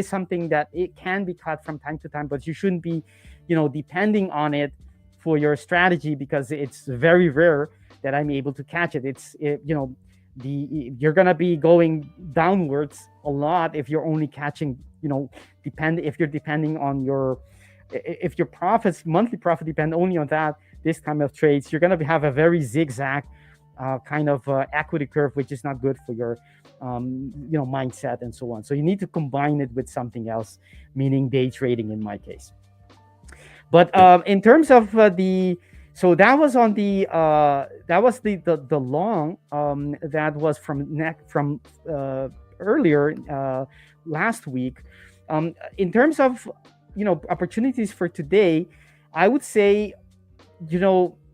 something that it can be caught from time to time, but you shouldn't be, depending on it for your strategy, because it's very rare that I'm able to catch it. You're gonna be going downwards a lot if you're only catching, if you're depending on if your monthly profit depend only on this kind of trades, you're gonna have a very zigzag kind of equity curve, which is not good for your mindset and so on. So you need to combine it with something else, meaning day trading in my case. But in terms of so that was on the long that was from earlier last week. In terms of opportunities for today, I would say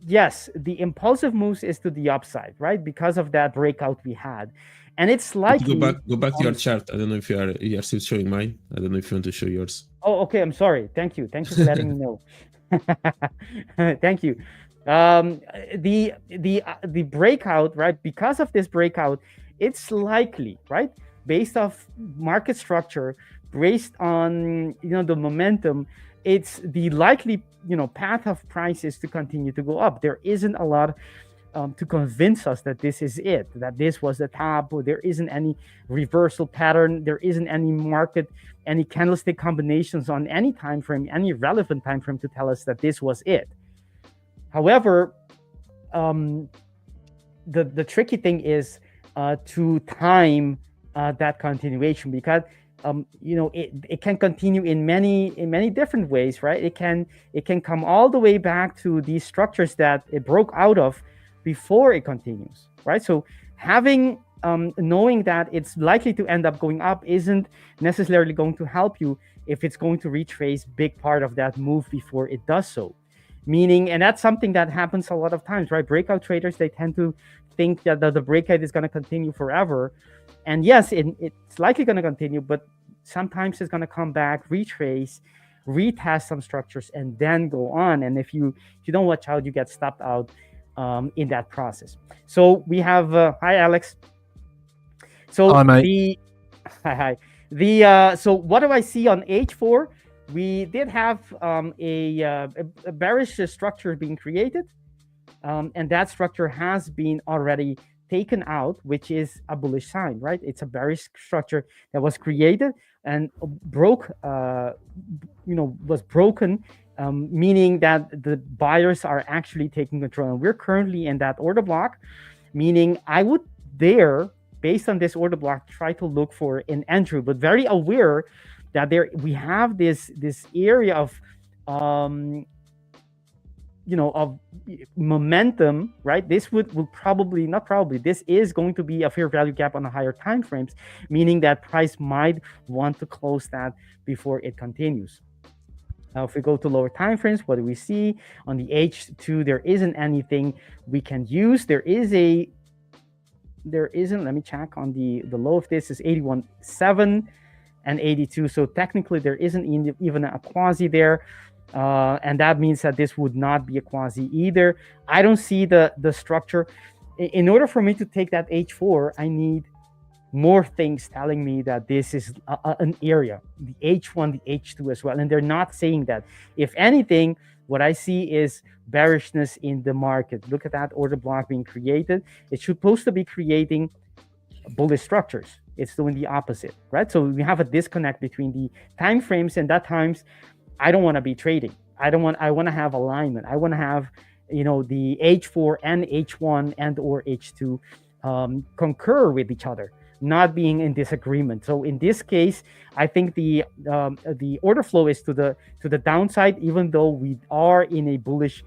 yes, the impulsive moves is to the upside, right? Because of that breakout we had. And it's likely... Go back to your chart. I don't know if you are still showing mine. I don't know if you want to show yours. Oh, okay. I'm sorry. Thank you. Thank you for letting me know. Thank you. The breakout, right? Because of this breakout, it's likely, right? Based off market structure, based on the momentum, it's the likely path of prices to continue to go up. There isn't a lot to convince us that this is it, that this was the top, or there isn't any reversal pattern, there isn't any candlestick combinations on any time frame, any relevant time frame to tell us that this was it. However, the tricky thing is to time that continuation, because it can continue in many different ways, right? It can come all the way back to these structures that it broke out of before it continues, right? So having knowing that it's likely to end up going up isn't necessarily going to help you if it's going to retrace big part of that move before it does so. Meaning, and that's something that happens a lot of times, right? Breakout traders, they tend to think that the breakout is going to continue forever. And yes, it's likely going to continue, but sometimes it's going to come back, retrace, retest some structures, and then go on. And if you don't watch out, you get stopped out in that process. So we have hi Alex. So Hi, mate. hi. So what do I see on H4? We did have a bearish structure being created, and that structure has been already taken out, which is a bullish sign, right? It's a bearish structure that was created and was broken, meaning that the buyers are actually taking control. And we're currently in that order block, meaning I would based on this order block, try to look for an entry, but very aware that we have this area of of momentum, right? This will probably, not probably, this is going to be a fair value gap on the higher time frames, meaning that price might want to close that before it continues. Now, if we go to lower time frames, what do we see? On the H2, there isn't anything we can use. There isn't, let me check on the low of this is 81.7 and 82. So technically there isn't even a quasi there. And that means that this would not be a quasi either. I don't see the structure. In order for me to take that H4, I need more things telling me that this is an area, the H1, the H2 as well. And they're not saying that. If anything, what I see is bearishness in the market. Look at that order block being created. It's supposed to be creating bullish structures. It's doing the opposite, right? So we have a disconnect between the time frames, and at times I don't want to be trading. I want to have alignment. I want to have, the H4 and H1 and or H2 concur with each other, not being in disagreement. So in this case, I think the order flow is to the downside, even though we are in a bullish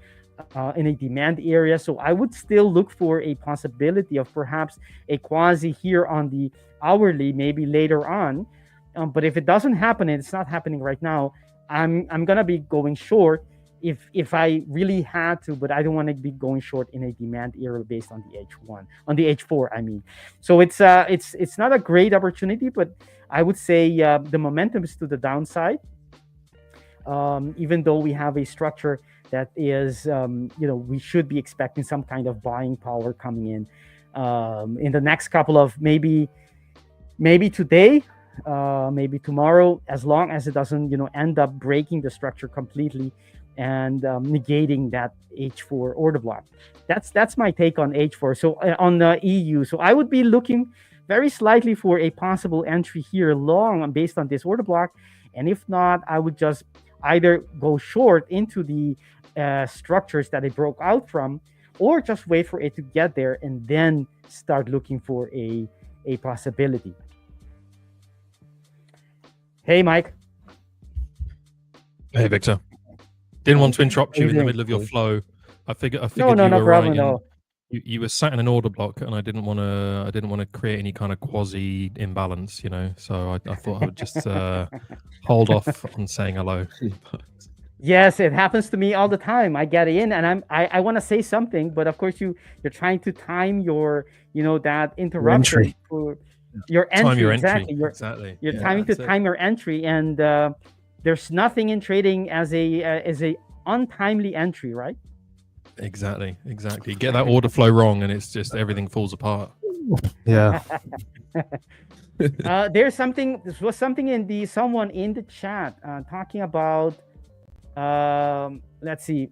in a demand area. So I would still look for a possibility of perhaps a quasi here on the hourly, maybe later on. But if it doesn't happen, and it's not happening right now, I'm gonna be going short if I really had to, but I don't want to be going short in a demand area based on the H4, I mean. So it's not a great opportunity, but I would say the momentum is to the downside, even though we have a structure that is, we should be expecting some kind of buying power coming in the next couple of maybe today, maybe tomorrow, as long as it doesn't, end up breaking the structure completely and negating that H4 order block. That's my take on H4. So on the EU, so I would be looking very slightly for a possible entry here long based on this order block, and if not, I would just either go short into the structures that it broke out from, or just wait for it to get there and then start looking for a possibility. Hey, Mike. Hey, Victor. Didn't want to interrupt you in the middle of your flow. I figured no you were problem, right. No. You were sat in an order block, and I didn't want to create any kind of quasi imbalance, So I thought I would just hold off on saying hello. Yes, it happens to me all the time. I get in and I want to say something, but of course you're trying to time your that interruption for your entry. Time your exactly. entry. Exactly. You're trying to time your entry, and there's nothing in trading as a untimely entry, right? Exactly. Get that order flow wrong, and it's just everything falls apart. Yeah. There's something. This was something in someone in the chat talking about. Let's see.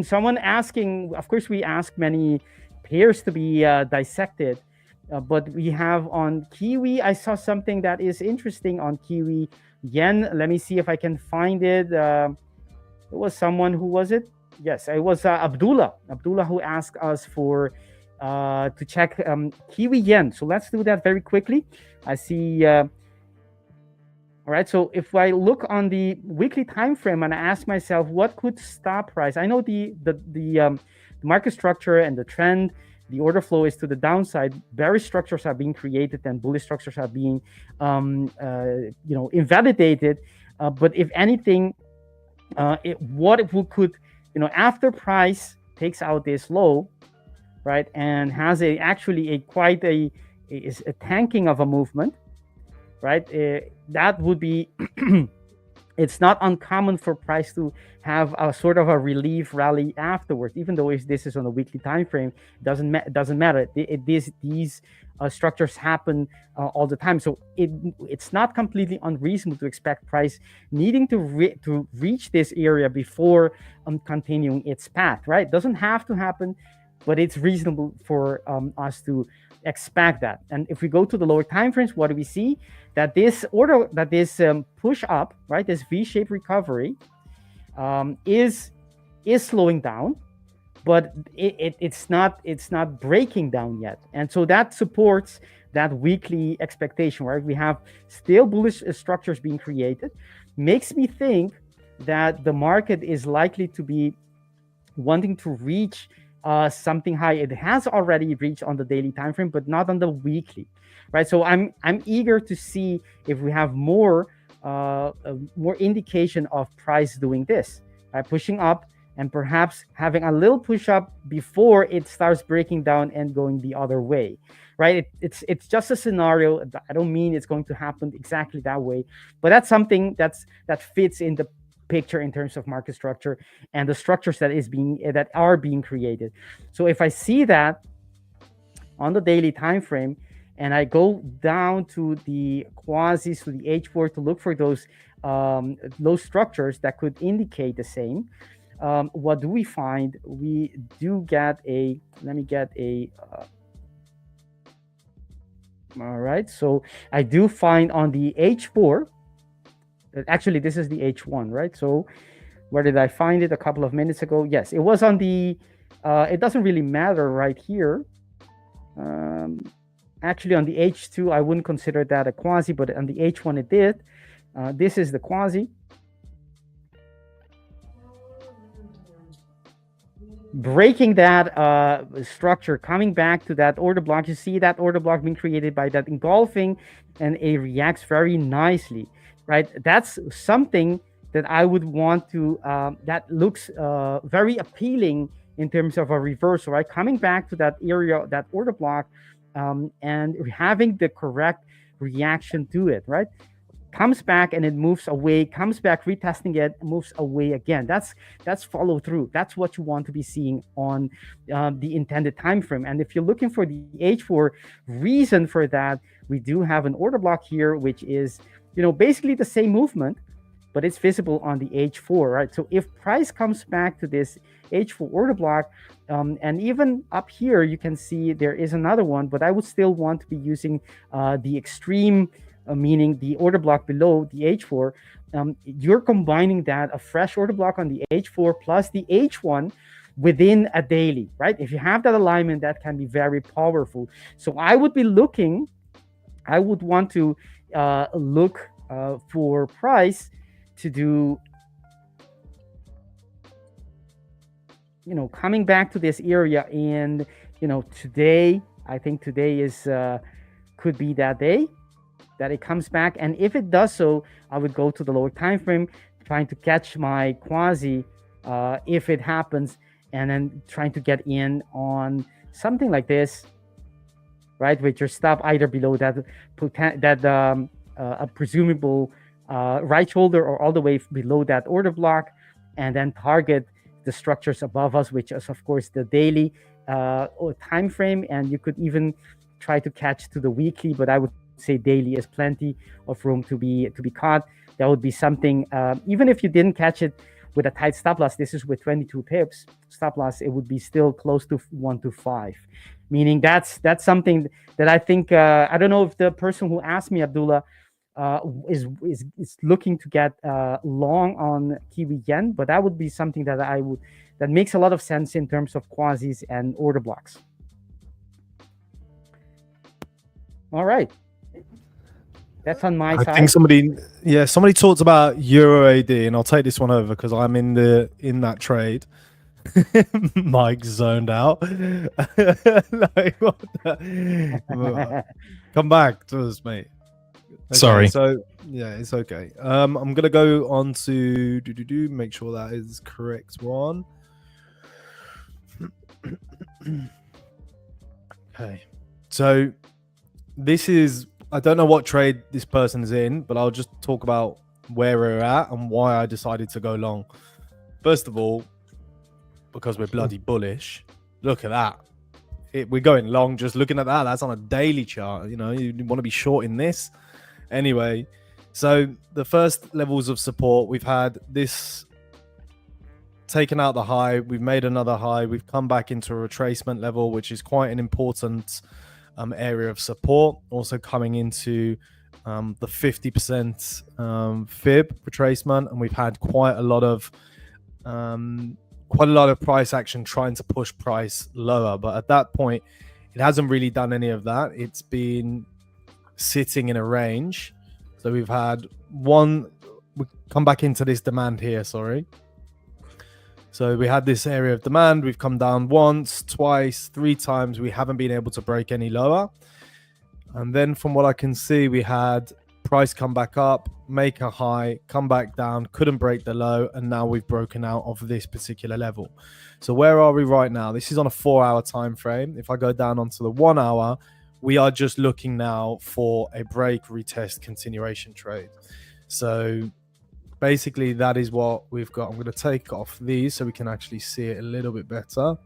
Someone asking. Of course, we ask many pairs to be dissected, but we have on Kiwi. I saw something that is interesting on Kiwi Yen. Let me see if I can find it. It was someone, who was it? Yes, it was Abdullah who asked us for to check Kiwi yen. So let's do that very quickly. I see. All right. So if I look on the weekly time frame and I ask myself what could stop price, I know the market structure and the trend, the order flow is to the downside. Bearish structures are being created and bullish structures are being invalidated. But if anything, could, after price takes out this low, right, and has quite a tanking of a movement, right, that would be it's not uncommon for price to have a sort of a relief rally afterwards, even though if this is on a weekly time frame, doesn't matter. These structures happen all the time, so it's not completely unreasonable to expect price needing to reach this area before continuing its path. Right, doesn't have to happen, but it's reasonable for us to expect that. And if we go to the lower time frames, what do we see? That this push up, right, this V-shaped recovery is slowing down, but it's not breaking down yet. And so that supports that weekly expectation, right? We have still bullish structures being created. Makes me think that the market is likely to be wanting to reach something high. It has already reached on the daily time frame, but not on the weekly, right? So I'm eager to see if we have more indication of price doing this, right? Pushing up and perhaps having a little push up before it starts breaking down and going the other way, right? It's just a scenario. I don't mean it's going to happen exactly that way, but that's something that fits in the picture in terms of market structure and the structures that are being created. So if I see that on the daily time frame and I go down to the quasis, to the H4 to look for those structures that could indicate the same, what do we find? We do get all right, so I do find on the H4. Actually, this is the H1, right? So where did I find it? A couple of minutes ago. Yes, it was on the, it doesn't really matter right here. Actually, on the H2, I wouldn't consider that a quasi, but on the H1 it did. This is the quasi. Breaking that structure, coming back to that order block. You see that order block being created by that engulfing, and it reacts very nicely. Right, that's something that I would want to. That looks very appealing in terms of a reversal. Right, coming back to that area, that order block, and having the correct reaction to it. Right, comes back and it moves away. Comes back, retesting it, moves away again. That's follow through. That's what you want to be seeing on the intended time frame. And if you're looking for the H4 reason for that, we do have an order block here, which is, basically the same movement, but it's visible on the H4, right? So if price comes back to this H4 order block, and even up here, you can see there is another one, but I would still want to be using the extreme, meaning the order block below the H4. You're combining that, a fresh order block on the H4 plus the H1 within a daily, right? If you have that alignment, that can be very powerful. So I would want to look for price to do, coming back to this area. And today, I think today is could be that day that it comes back. And if it does so, I would go to the lower time frame, trying to catch my quasi if it happens, and then trying to get in on something like this, right, with your stop either below that a presumable right shoulder, or all the way below that order block, and then target the structures above us, which is of course the daily time frame. And you could even try to catch to the weekly, but I would say daily is plenty of room to be caught. That would be something, even if you didn't catch it with a tight stop loss, this is with 22 pips stop loss, it would be still close to 1 to 5. Meaning that's something that I think, I don't know if the person who asked me, Abdullah, is looking to get long on Kiwi yen, but that would be something that I would that makes a lot of sense in terms of quasis and order blocks. All right. That's on my side. I think somebody talked about Euro AD, and I'll take this one over because I'm in that trade. Mike zoned out. Like, what the... Come back to us, mate. Okay, Sorry. So yeah, it's okay. I'm gonna go on to make sure that is correct one. Okay. So this is, I don't know what trade this person's in, but I'll just talk about where we're at and why I decided to go long. First of all, because we're bloody bullish. Look at that. We're going long just looking at that. That's on a daily chart. You know, you want to be short in this. Anyway, so the first levels of support, we've had this taken out the high. We've made another high. We've come back into a retracement level, which is quite an important area of support. Also coming into the 50% fib retracement, and we've had quite a lot of price action trying to push price lower, but at that point it hasn't really done any of that. It's been sitting in a range. So we've had we come back into this demand here, sorry. So we had this area of demand. We've come down once, twice, 3 times. We haven't been able to break any lower. And then from what I can see, we had price come back up, make a high, come back down, couldn't break the low, and now we've broken out of this particular level. So where are we right now? This is on a 4-hour time frame. If I go down onto the 1 hour, we are just looking now for a break, retest, continuation trade. So basically that is what we've got. I'm going to take off these so we can actually see it a little bit better. I'm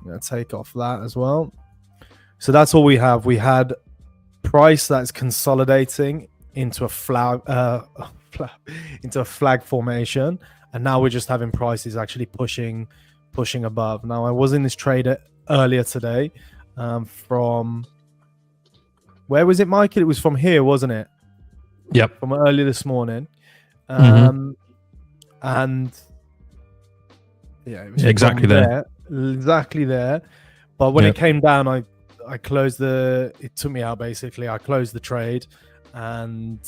going to take off that as well. So that's all we have. We had price that's consolidating into a flag formation, and now we're just having prices actually pushing above. Now I was in this trade earlier today from where was it, Mike? It was from here, wasn't it? Yep. From earlier this morning. And yeah, it was exactly there. Exactly there. But when it came down, I closed it took me out basically. I closed the trade and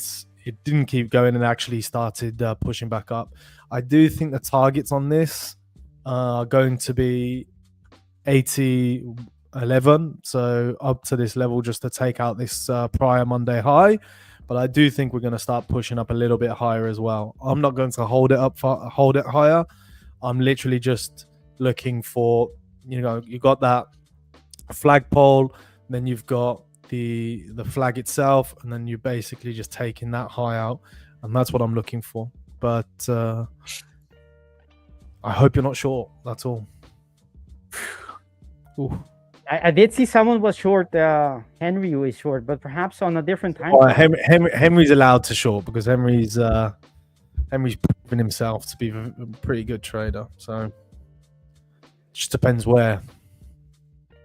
it didn't keep going and actually started pushing back up. I do think the targets on this are going to be 80.11, so up to this level just to take out this prior Monday high. But I do think we're going to start pushing up a little bit higher as well. I'm not going to hold it higher. I'm literally just looking for, you know, you got that flagpole, then you've got the flag itself, and then you're basically just taking that high out, and that's what I'm looking for. But I hope you're not short. That's all. I did see someone was short. Henry was short, but perhaps on a different time. Henry's allowed to short because Henry's proven himself to be a pretty good trader. So it just depends where.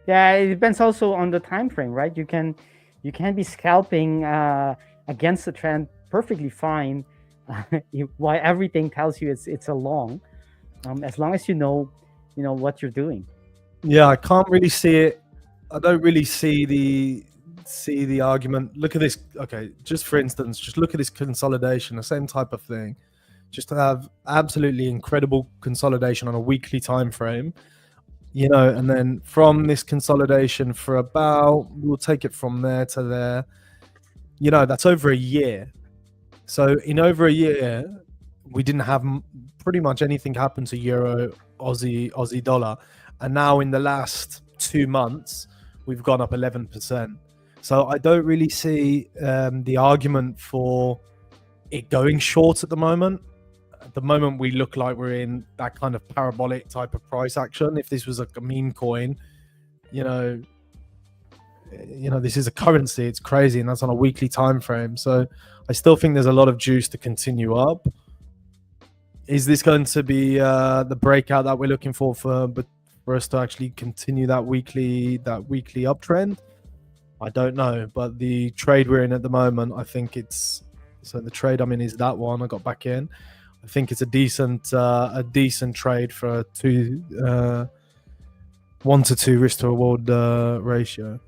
Yeah, it depends also on the time frame, right? You can be scalping against the trend perfectly fine, while everything tells you it's a long, as long as you know what you're doing. Yeah, I can't really see it. I don't really see the argument. Look at this. Okay, just for instance, just look at this consolidation, the same type of thing. Just to have absolutely incredible consolidation on a weekly time frame. You know, and then from this consolidation for about, we'll take it from there to there, you know, that's over a year. So in over a year, we didn't have pretty much anything happen to euro, Aussie dollar. And now in the last 2 months, we've gone up 11%. So I don't really see the argument for it going short at the moment. At the moment, we look like we're in that kind of parabolic type of price action. If this was like a meme coin, you know, this is a currency. It's crazy, and that's on a weekly time frame. So I still think there's a lot of juice to continue up. Is this going to be the breakout that we're looking for us to actually continue that weekly uptrend? I don't know, but the trade we're in at the moment, I think the trade I'm in is that one. I got back in. I think it's a decent trade for a 1 to 2 risk to reward ratio.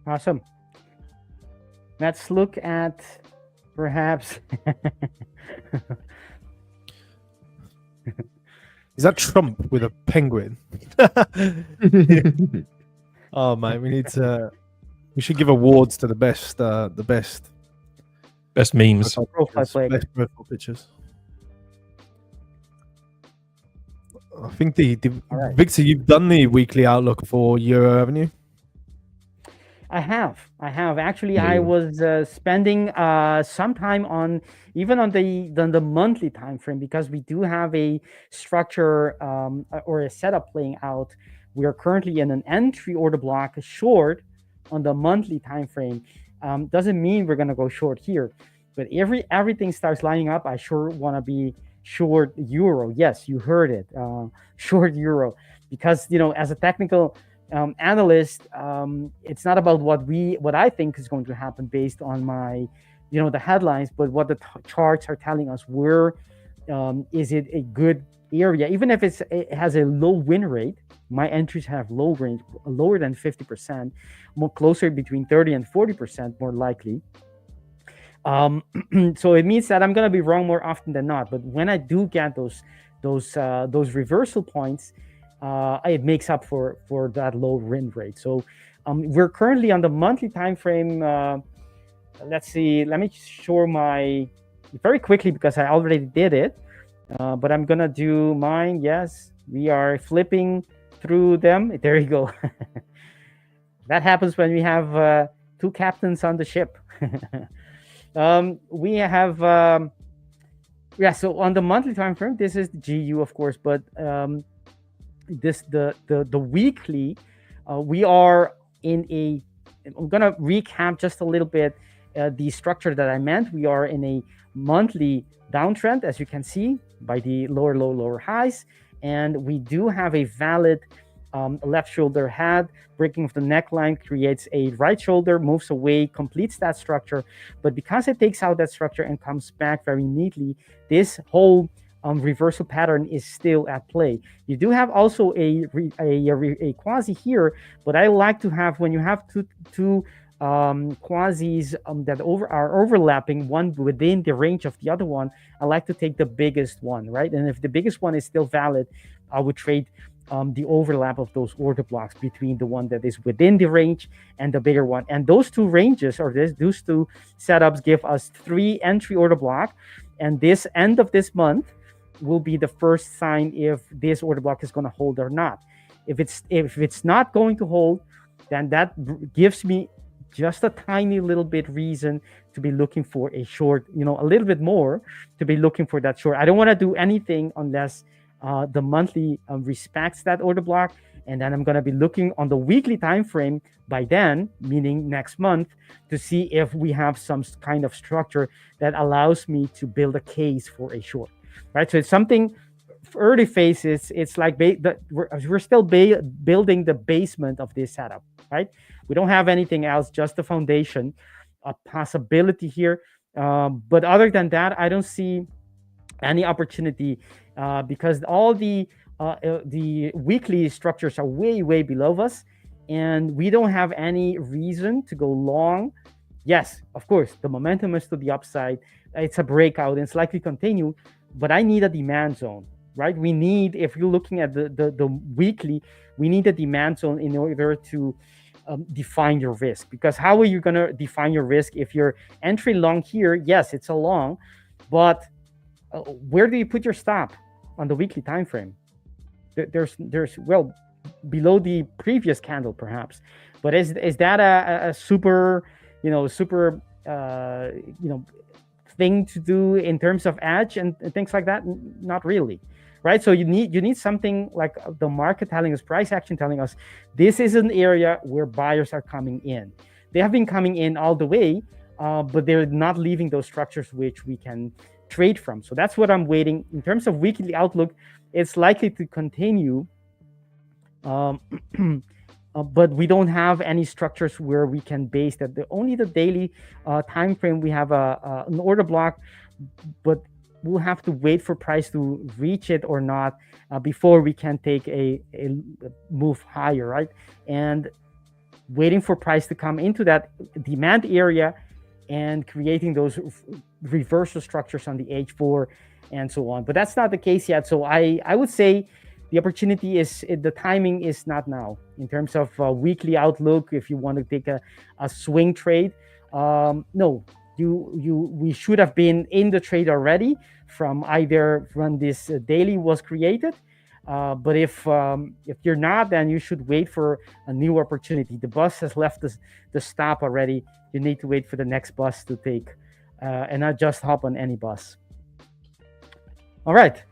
Awesome. Let's look at perhaps. Is that Trump with a penguin? Oh man, we should give awards to the best memes. Profile pic. Best profile pictures. I think right. Victor, you've done the weekly outlook for Euro, haven't you? I have actually. I was spending some time on the monthly time frame, because we do have a structure or a setup playing out. We are currently in an entry order block short on the monthly time frame. Doesn't mean we're gonna go short here, but everything starts lining up. I sure want to be short euro. Yes, you heard it, short euro, because as a technical analyst, it's not about what I think is going to happen based on my the headlines, but what the charts are telling us. Where is it a good area? Even if it has a low win rate, my entries have low range, lower than 50%, more closer between 30 and 40% more likely. So it means that I'm gonna be wrong more often than not. But when I do get those reversal points, it makes up for that low win rate. So we're currently on the monthly time frame. Let's see. Let me show my very quickly, because I already did it. But I'm gonna do mine. Yes, we are flipping through them. There you go. That happens when we have 2 captains on the ship. We have so on the monthly time frame, this is the GU, of course, but the weekly, we are in a. I'm gonna recap just a little bit the structure that I meant. We are in a monthly downtrend, as you can see by the lower low, lower highs, and we do have a valid left shoulder head. Breaking of the neckline creates a right shoulder, moves away, completes that structure. But because it takes out that structure and comes back very neatly, this whole reversal pattern is still at play. You do have also a quasi here, but I like to have, when you have two quasis that are overlapping, one within the range of the other one, I like to take the biggest one, right? And if the biggest one is still valid, I would trade the overlap of those order blocks between the one that is within the range and the bigger one. And those two ranges, or those two setups, give us 3 entry order block. And this end of this month will be the first sign if this order block is going to hold or not. If it's not going to hold, then that gives me just a tiny little bit reason to be looking for a short, a little bit more to be looking for that short. I don't want to do anything unless the monthly respects that order block, and then I'm going to be looking on the weekly time frame by then, meaning next month, to see if we have some kind of structure that allows me to build a case for a short, right? So it's something early phases. It's like we're still building the basement of this setup, right? We don't have anything else, just the foundation, a possibility here. But other than that, I don't see any opportunity because all the weekly structures are way below us, and we don't have any reason to go long. Yes, of course, the momentum is to the upside. It's a breakout and it's likely continue, but I need a demand zone, right? We need, if you're looking at the weekly, we need a demand zone in order to define your risk. Because how are you going to define your risk if you're entry long here? Yes, it's a long, but where do you put your stop on the weekly time frame? There's well below the previous candle perhaps, but is that a super thing to do in terms of edge and things like that? Not really, right? So you need something like the market telling us, price action telling us, this is an area where buyers are coming in. They have been coming in all the way, but they're not leaving those structures which we can trade from. So that's what I'm waiting. In terms of weekly outlook, it's likely to continue but we don't have any structures where we can base that. Only the daily time frame, we have an order block, but we'll have to wait for price to reach it or not before we can take a move higher, right? And waiting for price to come into that demand area and creating those reversal structures on the H4 and so on. But that's not the case yet. So I would say the opportunity is, the timing is not now. In terms of weekly outlook, if you want to take a swing trade, no, we should have been in the trade already from either when this daily was created. But if you're not, then you should wait for a new opportunity. The bus has left the stop already. You need to wait for the next bus to take, and not just hop on any bus. All right.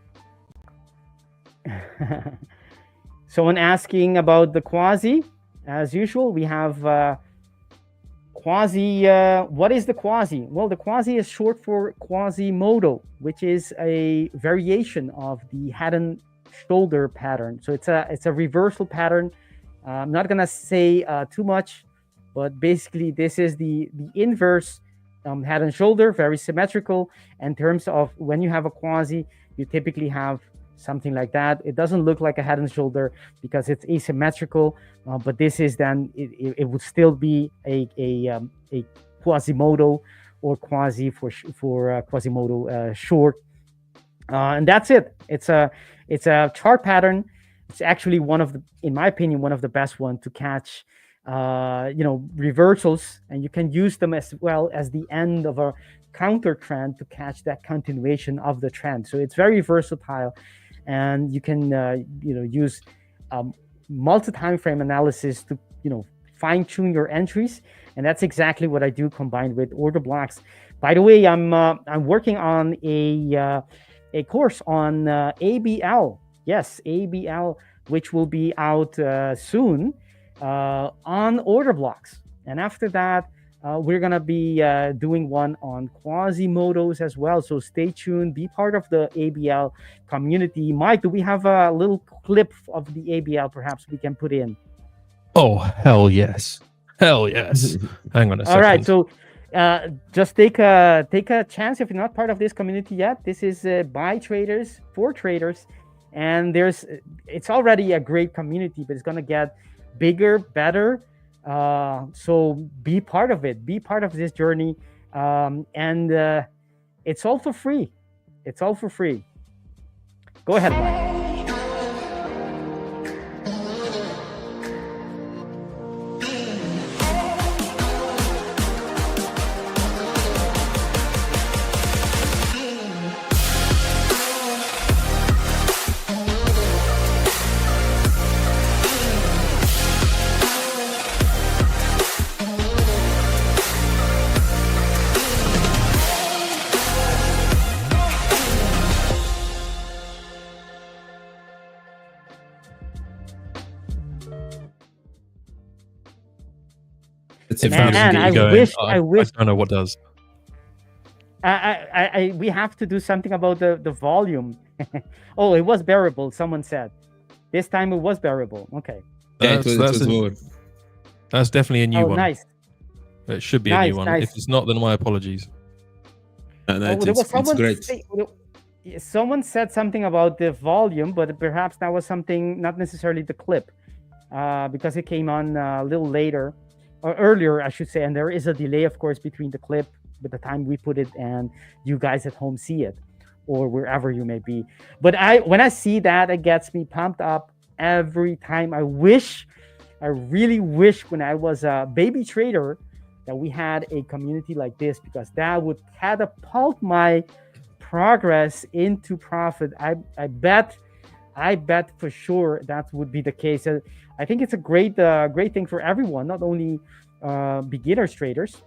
Someone asking about the quasi. As usual, we have quasi. What is the quasi? Well, the quasi is short for Quasimodo, which is a variation of the head and shoulder pattern. So it's a reversal pattern. I'm not gonna say too much, but basically this is the inverse head and shoulder, very symmetrical. In terms of when you have a quasi, you typically have something like that. It doesn't look like a head and shoulder because it's asymmetrical, but this is then it would still be a Quasimodo or quasi for Quasimodo short, and that's it. It's a chart pattern. It's actually in my opinion, one of the best one to catch reversals, and you can use them as well as the end of a counter trend to catch that continuation of the trend. So it's very versatile, and you can use multi-time frame analysis to fine-tune your entries, and that's exactly what I do combined with order blocks. By the way, I'm working on a course on ABL. Yes, ABL, which will be out soon on order blocks, and after that we're gonna be doing one on Quasimodos as well. So stay tuned, be part of the ABL community. Mike, do we have a little clip of the ABL perhaps we can put in? Oh, hell yes. Hell yes. Hang on a second. All right, so just take a chance. If you're not part of this community yet, this is by traders for traders, and it's already a great community, but it's gonna get bigger, better. So be part of it, be part of this journey, and it's all for free. It's all for free. Go ahead, Mike. Man, I wish. I don't know what does. We have to do something about the volume. Oh, it was bearable. Someone said this time it was bearable. Okay. Yeah, That's definitely a new one. Nice. It should be a new one. If it's not, then my apologies. It's great. Someone said something about the volume, but perhaps that was something not necessarily the clip, because it came on a little later. Or earlier, I should say, and there is a delay, of course, between the clip, by the time we put it and you guys at home see it, or wherever you may be. But when I see that, it gets me pumped up every time. I really wish when I was a baby trader that we had a community like this, because that would catapult my progress into profit. I bet for sure that would be the case. I think it's a great thing for everyone, not only beginner traders.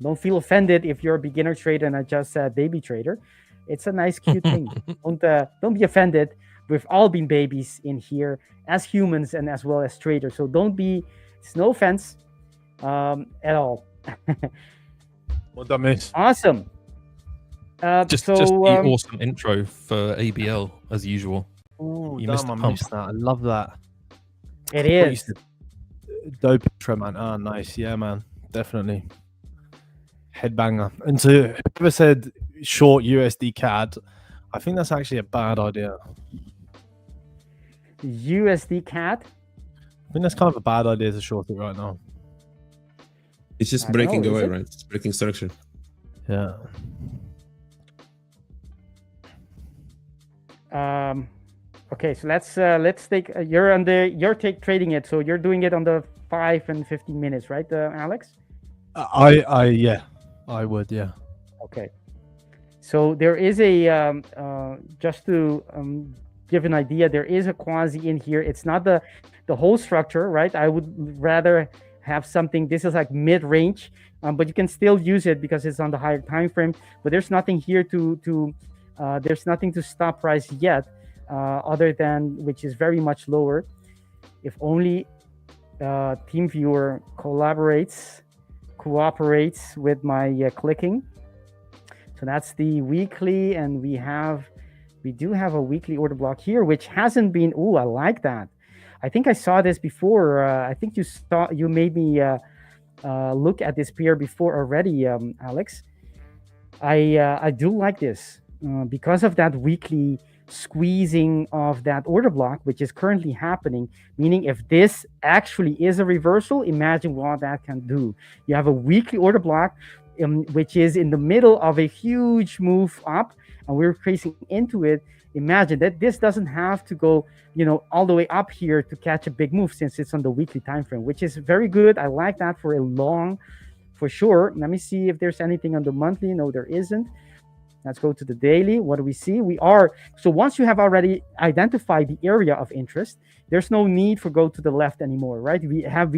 Don't feel offended if you're a beginner trader and I just said baby trader. It's a nice, cute thing. Don't be offended. We've all been babies in here as humans and as well as traders. So it's no offense at all. What that means? Awesome. Just the awesome intro for ABL as usual. Oh, you missed the I pump. missed that. I love that. It is. Dope intro, man. Oh, nice. Yeah, man. Definitely. Headbanger. And to whoever said short USD CAD, I think that's actually a bad idea. USD CAD. I think that's kind of a bad idea to short it right now. It's just I don't breaking know, is away, it? right? It's breaking structure. Yeah. Okay, so let's take you're trading it, so you're doing it on the 5 and 15 minutes, right, Alex? Yeah, I would, yeah. Okay. So there is a just to give an idea, there is a quasi in here. It's not the whole structure, right? I would rather have something. This is like mid-range, but you can still use it because it's on the higher time frame. But there's nothing here there's nothing to stop price yet, other than which is very much lower. If only TeamViewer cooperates with my clicking. So that's the weekly, and we do have a weekly order block here, which hasn't been. Oh, I like that. I think I saw this before. I think you made me look at this pair before already, Alex. I do like this because of that weekly squeezing of that order block, which is currently happening. Meaning, if this actually is a reversal, imagine what that can do. You have a weekly order block, which is in the middle of a huge move up, and we're tracing into it. Imagine that this doesn't have to go, all the way up here to catch a big move, since it's on the weekly time frame, which is very good. I like that for a long, for sure. Let me see if there's anything on the monthly. No, there isn't. Let's go to the daily. What do we see? So once you have already identified the area of interest, there's no need for go to the left anymore, right? We have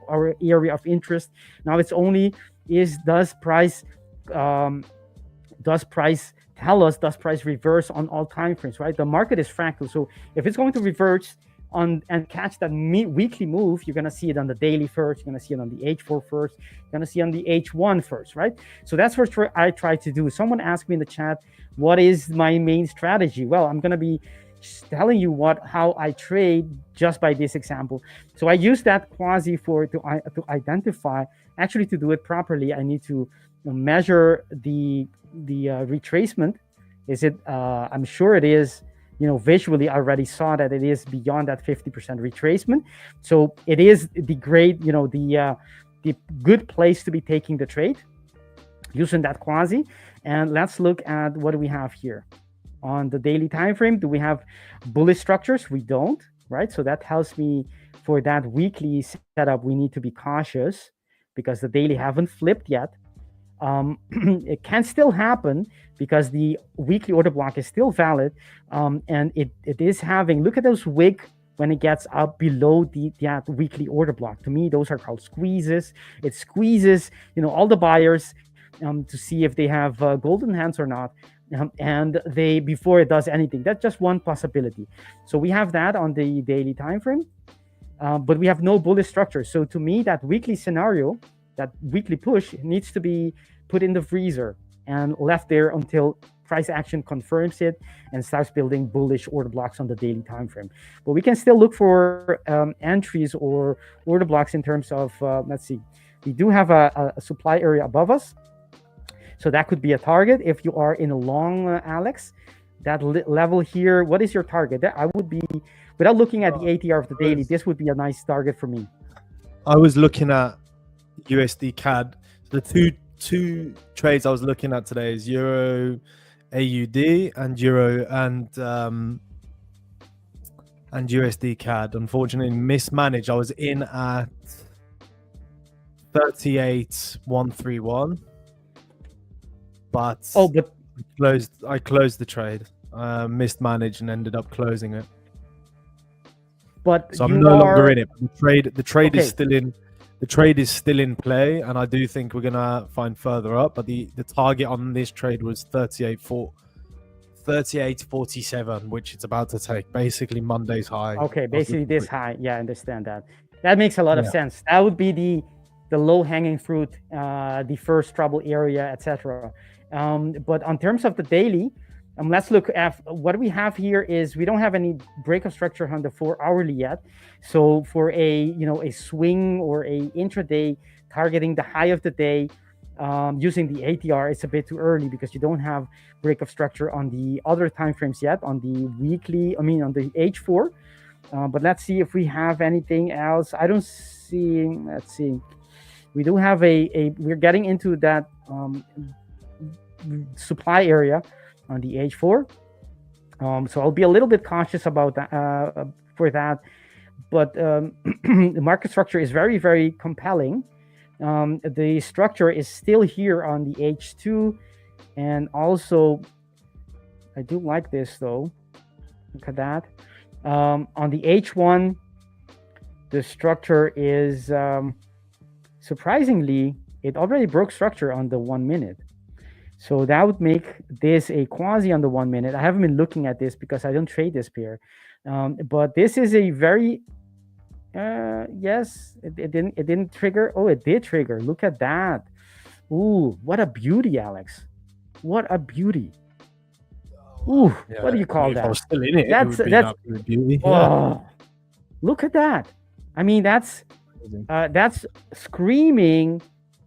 our area of interest. Now it's only does price tell us, does price reverse on all time frames, right? The market is fractal. So if it's going to reverse and catch that weekly move, you're going to see it on the daily first, you're going to see it on the H4 first, you're going to see it on the H1 first, right? So that's what I try to do. Someone asked me in the chat, what is my main strategy? Well, I'm going to be telling you how I trade just by this example. So I use that quasi to identify. Actually, to do it properly, I need to measure the retracement. Is it? I'm sure it is. Visually, I already saw that it is beyond that 50% retracement. So it is the great, the good place to be taking the trade, using that quasi. And let's look at what do we have here on the daily time frame. Do we have bullish structures? We don't, right? So that tells me for that weekly setup, we need to be cautious because the daily haven't flipped yet. It can still happen because the weekly order block is still valid, and it is having, look at those wick when it gets up below that weekly order block. To me, those are called squeezes. It squeezes all the buyers to see if they have golden hands or not, and before it does anything. That's just one possibility. So we have that on the daily time frame, but we have no bullish structure. So to me, that weekly scenario, that weekly push, needs to be put in the freezer and left there until price action confirms it and starts building bullish order blocks on the daily time frame. But we can still look for entries or order blocks in terms of, let's see, we do have a supply area above us. So that could be a target if you are in a long, Alex. That level here, what is your target? I would be, without looking at the ATR of the daily, this would be a nice target for me. I was looking at USD CAD. The two trades I was looking at today is Euro AUD and Euro and USD CAD. Unfortunately, mismanaged. I was in at 38,131, but I closed the trade. Mismanaged and ended up closing it. But so I'm no longer in it. The trade is still in. The trade is still in play, and I do think we're gonna find further up. But the target on this trade was 38.47, which it's about to take. Basically Monday's high. Okay, basically this high. Yeah, I understand that. That makes a lot of sense. That would be the low-hanging fruit, the first trouble area, etc. But on terms of the daily, Let's look at what we have here. Is we don't have any break of structure on the 4 hourly yet. So for a a swing or a intraday targeting the high of the day using the ATR, it's a bit too early because you don't have break of structure on the other time frames yet, on the weekly, on the H4. But let's see if we have anything else. I don't see. Let's see. We do have we're getting into that supply area on the H4. So I'll be a little bit cautious about that for that. But the market structure is very, very compelling. The structure is still here on the H2. And also, I do like this though. Look at that. On the H1, the structure is surprisingly, it already broke structure on the 1 minute. So that would make this a quasi on the 1 minute. I haven't been looking at this because I don't trade this pair. But this is a very, yes, it didn't trigger. Oh, it did trigger. Look at that. Ooh, what a beauty, Alex. What a beauty. Ooh, Yeah, what do you call if I that? was still in it, That's it would be an absolute beauty. Oh, look at that. I mean, that's screaming.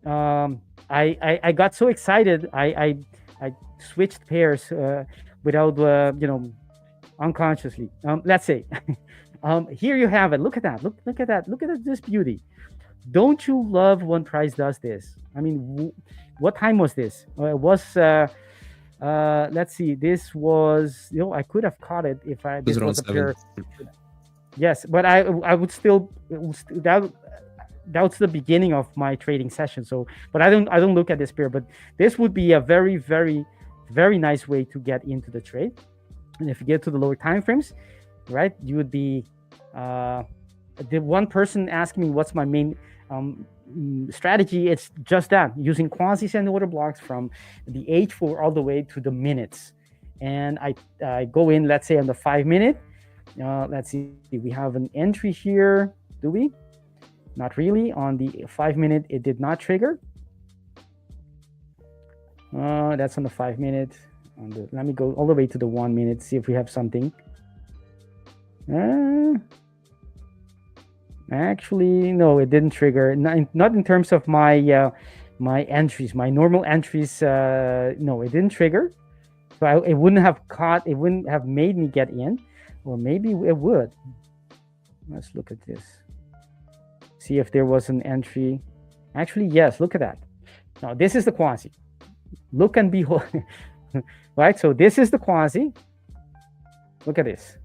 I got so excited. I switched pairs without unconsciously. Let's say here you have it. Look at that. Look at that. Look at this beauty. Don't you love when price does this? I mean, what time was this? It was let's see. This was I could have caught it if this was a pair. Yes, but I would still that's the beginning of my trading session. So, but I don't look at this pair. But this would be a very, very, very nice way to get into the trade. And if you get to the lower time frames, right, you would be the one person asking me what's my main strategy. It's just that, using quasis and order blocks from the H4 all the way to the minutes. And I go in, let's say on the 5 minute. Let's see, we have an entry here. Do we? Not really. On the 5 minute, it did not trigger. That's on the 5 minute. Let me go all the way to the 1 minute, see if we have something. Actually, no, it didn't trigger. Not in terms of my my entries, my normal entries. No, it didn't trigger. So it wouldn't have caught. It wouldn't have made me get in, or maybe it would. Let's look at this. See if there was an entry. Actually, yes. Look at that. Now this is the quasi. Look and behold. Right. So this is the quasi. Look at this.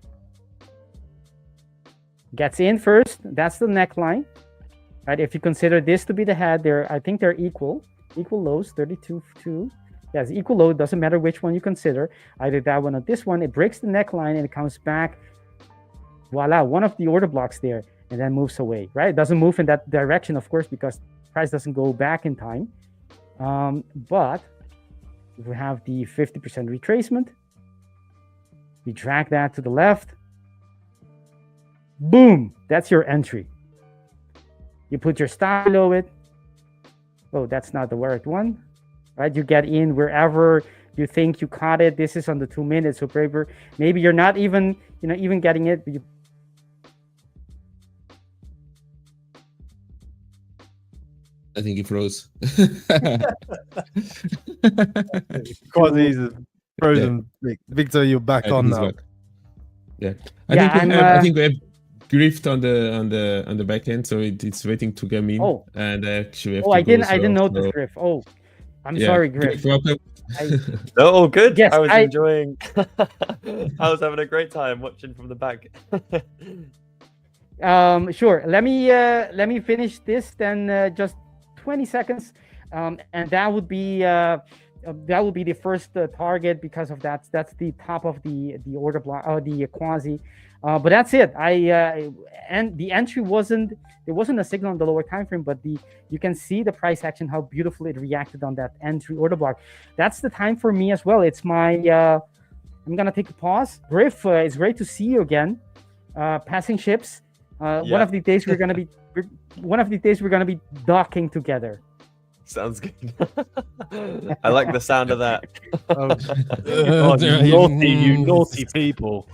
Gets in first. That's the neckline. Right. If you consider this to be the head, I think they're equal lows. 32.2. Yes, equal low. Doesn't matter which one you consider. Either that one or this one. It breaks the neckline and it comes back. Voila, one of the order blocks there, and then moves away. Right. It doesn't move in that direction, of course, because price doesn't go back in time. But if we have the 50% retracement, we drag that to the left. Boom, that's your entry. You put your stop below it. Oh, that's not the correct one, right? You get in wherever you think you caught it. This is on the 2 minutes, so maybe you're not even, even getting it. But I think he froze. Quasi frozen. Yeah. Victor, you're back on now. Back. Yeah, I think we have Griff on the back end, so it's waiting to come in. Oh, and actually, I didn't notice Griff. Oh, I'm sorry, Griff. Welcome. No, all good. Yes, I was enjoying. I was having a great time watching from the back. Sure. Let me finish this then. Just 20 seconds, and that would be the first target, because of that's the top of the order block, or the quasi. But that's it. And the entry there wasn't a signal on the lower time frame, but you can see the price action, how beautiful it reacted on that entry order block. That's the time for me as well. It's my I'm gonna take a pause. Griff, it's great to see you again. Passing ships. One of the days we're gonna be docking together. Sounds good. I like the sound of that. God, you naughty people.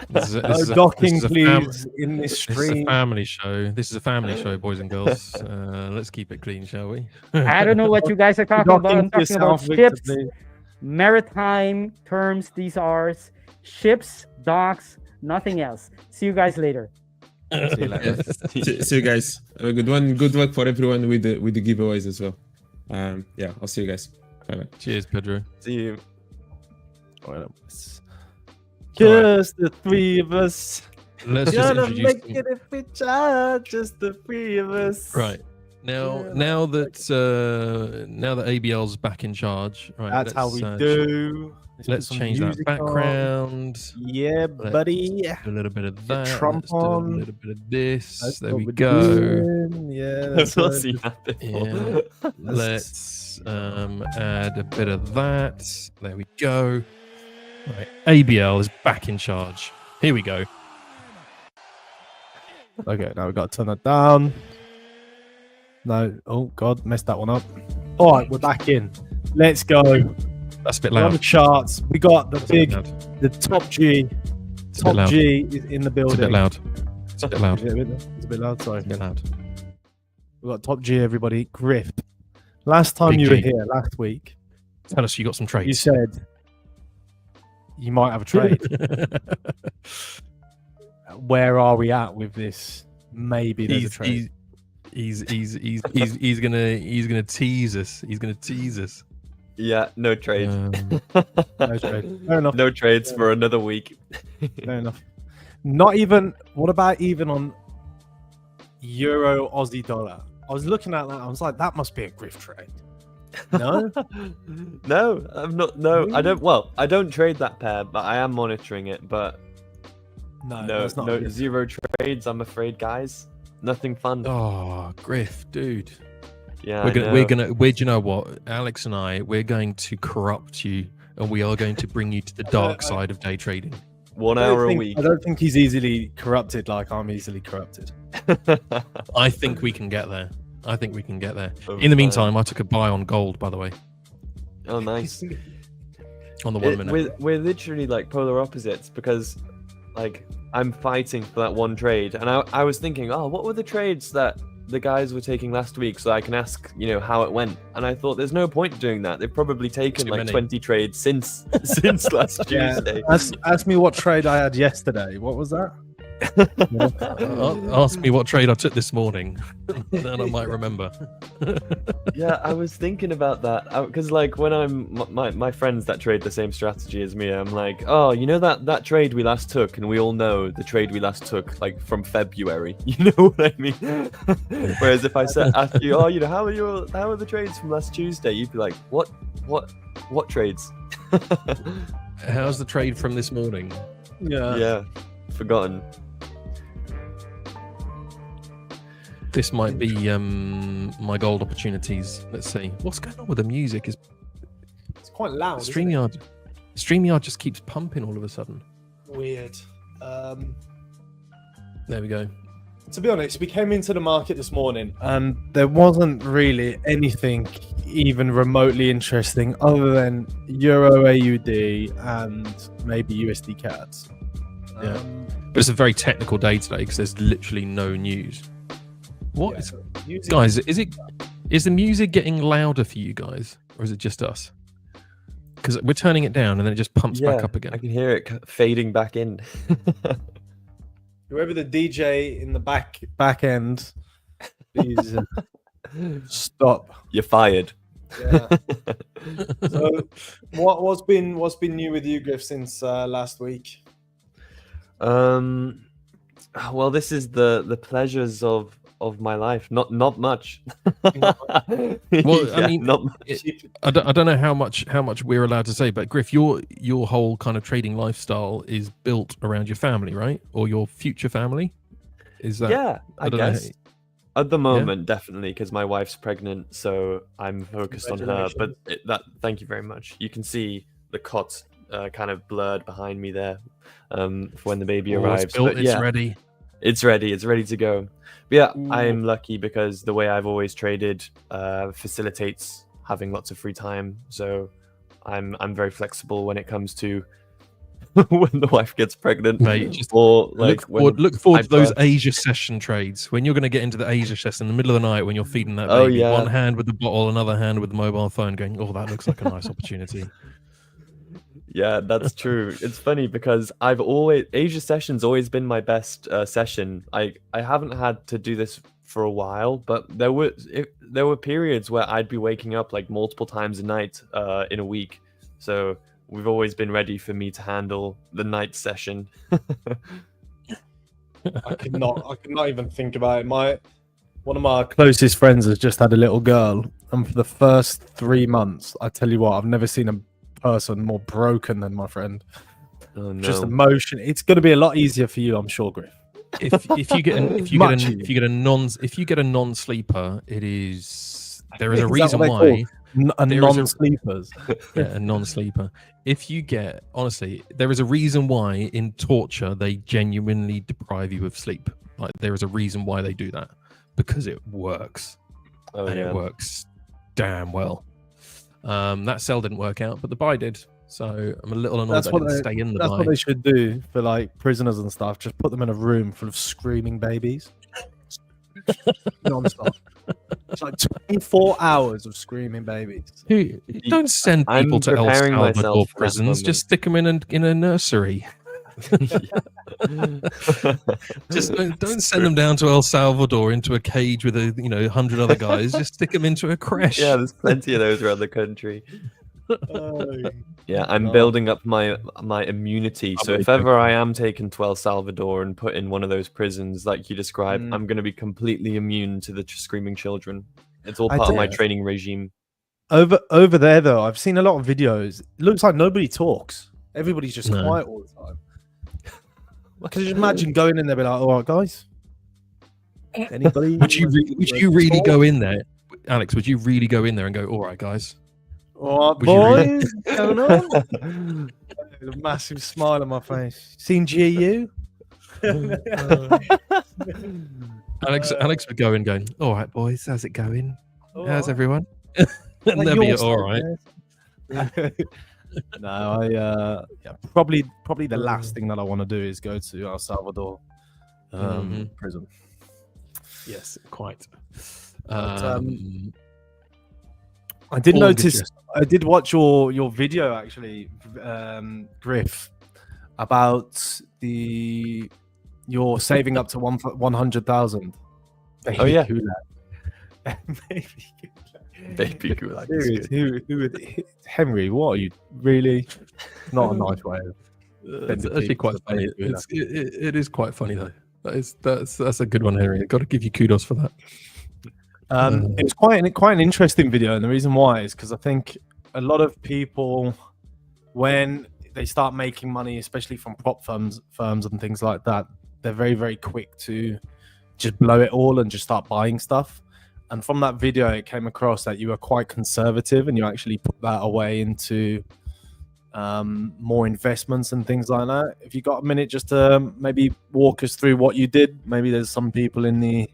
No docking, please, in this This is a stream. family show. This is a family show, boys and girls. Let's keep it clean, shall we? I don't know what you guys are talking about. I'm Docking talking about yourself, Victor, ships, please. maritime terms. These are ships, docks, nothing else. See you guys later. See you later. See you guys. Have a good one. Good luck for everyone with the giveaways as well. Yeah, I'll see you guys. Bye. Cheers, Pedro. See you. Just the three of us. Let's just Gonna introduce make them. it if we try. Just the three of us. Right. Now that ABL's back in charge, right? That's how we let's, do. Let's put some change that music on. background. Yeah, Let's buddy. do a little bit of that. Trump Let's do a on. little bit of this. That's There what we we're go. doing. Yeah, that's I've not it. seen that before. Yeah. Let's add a bit of that. There we go. Right. ABL is back in charge. Here we go. Okay, now we've got to turn that down. No, oh god, messed that one up. All right, we're back in. Let's go. That's a bit We're on the loud. charts. We got the That's a bit big, loud. the top G. It's a bit Top loud. G is in the It's building. a bit loud. It's a bit loud. It's a bit loud. Sorry. It's a bit loud. We got top G, everybody. Griff. Last time Big you were G. here, last week, Tell us you got some you trades. said you might have a trade. Where are we at with this? Maybe there's a trade. He's gonna tease us. He's gonna tease us. Yeah, no trade. No trade. Fair enough. No trades for another week. Fair enough. Not even. What about even on Euro Aussie dollar? I was looking at that. I was like, that must be a Griff trade. No, No, I'm not. No, I don't. Well, I don't trade that pair, but I am monitoring it. But no, that's not a no, Griff. zero trades. I'm afraid, guys. Nothing fun. Oh, Griff, dude. Yeah, We're gonna. Do you know what? Alex and we're going to corrupt you, and we are going to bring you to the dark side of day trading. 1 I don't hour a think- week. I don't think he's easily corrupted like I'm easily corrupted. I think we can get there. I think we can get there. Oh, In the fine. meantime, I took a buy on gold, by the way, Oh, nice. on the 1 minute. We're literally like polar opposites because, like, I'm fighting for that one trade, and I was thinking, oh, what were the trades that the guys were taking last week, so I can ask, how it went. And I thought, there's no point doing that. They've probably taken Too like many. 20 trades since last Tuesday. Ask me what trade I had yesterday. What was that? Ask me what trade I took this morning, then I might remember. Yeah, I was thinking about that because, like, when I'm my friends that trade the same strategy as me, I'm like, oh, that trade we last took, and we all know the trade we last took, like, from February. You know what I mean? Whereas if I ask you, oh, how are the trades from last Tuesday? You'd be like, what trades? How's the trade from this morning? Yeah, forgotten. This might be my gold opportunities. Let's see. What's going on with the music? Is It's quite loud. StreamYard just keeps pumping all of a sudden. Weird. There we go. To be honest, we came into the market this morning and there wasn't really anything even remotely interesting other than Euro AUD and maybe USD cats. Yeah. But it's a very technical day today because there's literally no news. What is, guys? Is the music getting louder for you guys, or is it just us? Because we're turning it down and then it just pumps back up again. I can hear it fading back in. Whoever the DJ in the back end, please stop. You're fired. Yeah. So, what's been new with you, Griff, since last week? Well, this is the pleasures of my life. Not much. Well, I mean, not much. I don't know how much we're allowed to say, but Griff, your whole kind of trading lifestyle is built around your family, right? Or your future family? Is that? Yeah, I don't know. guess. At the moment, definitely, because my wife's pregnant, so I'm focused on her. But thank you very much. You can see the cot kind of blurred behind me there, for when the baby arrives. It's built, But it's ready. It's ready to go. But yeah, I'm lucky because the way I've always traded facilitates having lots of free time. So I'm very flexible when it comes to when the wife gets pregnant. Mate, just or like look forward I to those birth. Asia session trades when you're going to get into the Asia session in the middle of the night when you're feeding that Oh, baby. yeah. One hand with the bottle, another hand with the mobile phone, going, "Oh, that looks like a nice opportunity." Yeah, that's true. It's funny because Asia session's always been my best session. I haven't had to do this for a while, but there were periods where I'd be waking up like multiple times a night in a week. So we've always been ready for me to handle the night session. I could not even think about it. One of my closest friends has just had a little girl, and for the first 3 months, I tell you what, I've never seen a person more broken than my friend. Oh, no. Just emotion. It's going to be a lot easier for you, I'm sure, Griff. If you get a non-sleeper, there is a reason why. Non-sleepers. Yeah, a non-sleeper. Honestly, there is a reason why in torture they genuinely deprive you of sleep. Like there is a reason why they do that, because it works. Oh, and yeah. it works damn well. That cell didn't work out, but the buy did. So I'm a little annoyed that I didn't stay in the buy. That's what they should do for like prisoners and stuff. Just put them in a room full of screaming babies. Non-stop. It's like 24 hours of screaming babies. Don't send people to El preparing Salvador myself for that prisons. moment. Just stick them in a nursery. Just don't send them down to El Salvador into a cage with 100 other guys. Just stick them into a creche. Yeah, there's plenty of those around the country. Yeah, I'm building up my immunity. So if ever I am taken to El Salvador and put in one of those prisons like you described, I'm going to be completely immune to the screaming children. It's all part of my training regime. Over there, though, I've seen a lot of videos. It looks like nobody talks. Everybody's just quiet all the time. I can just imagine going in there, be like, "All right, guys, anybody?" Would you really go in there, Alex? Would you really go in there and go, "All right, guys"? All right, boys, what's going on? A massive smile on my face. Seen GU? Alex would go in going, "All right, boys, how's it going? How's everyone?" And Like they'll be yours, all right. No, probably the last thing that I want to do is go to El Salvador prison. Yes, quite. I did notice. I did watch your video actually, Griff, about you're saving up to 100,000. Oh yeah, Baby gulag. Who Henry? What are you really? Not a nice way. It's actually quite funny. It is quite funny though. That's a good one, Henry. Got to give you kudos for that. It's quite an interesting video, and the reason why is because I think a lot of people, when they start making money, especially from prop firms and things like that, they're very, very quick to just blow it all and just start buying stuff. And from that video, it came across that you were quite conservative and you actually put that away into more investments and things like that. If you got a minute just to maybe walk us through what you did, maybe there's some people in the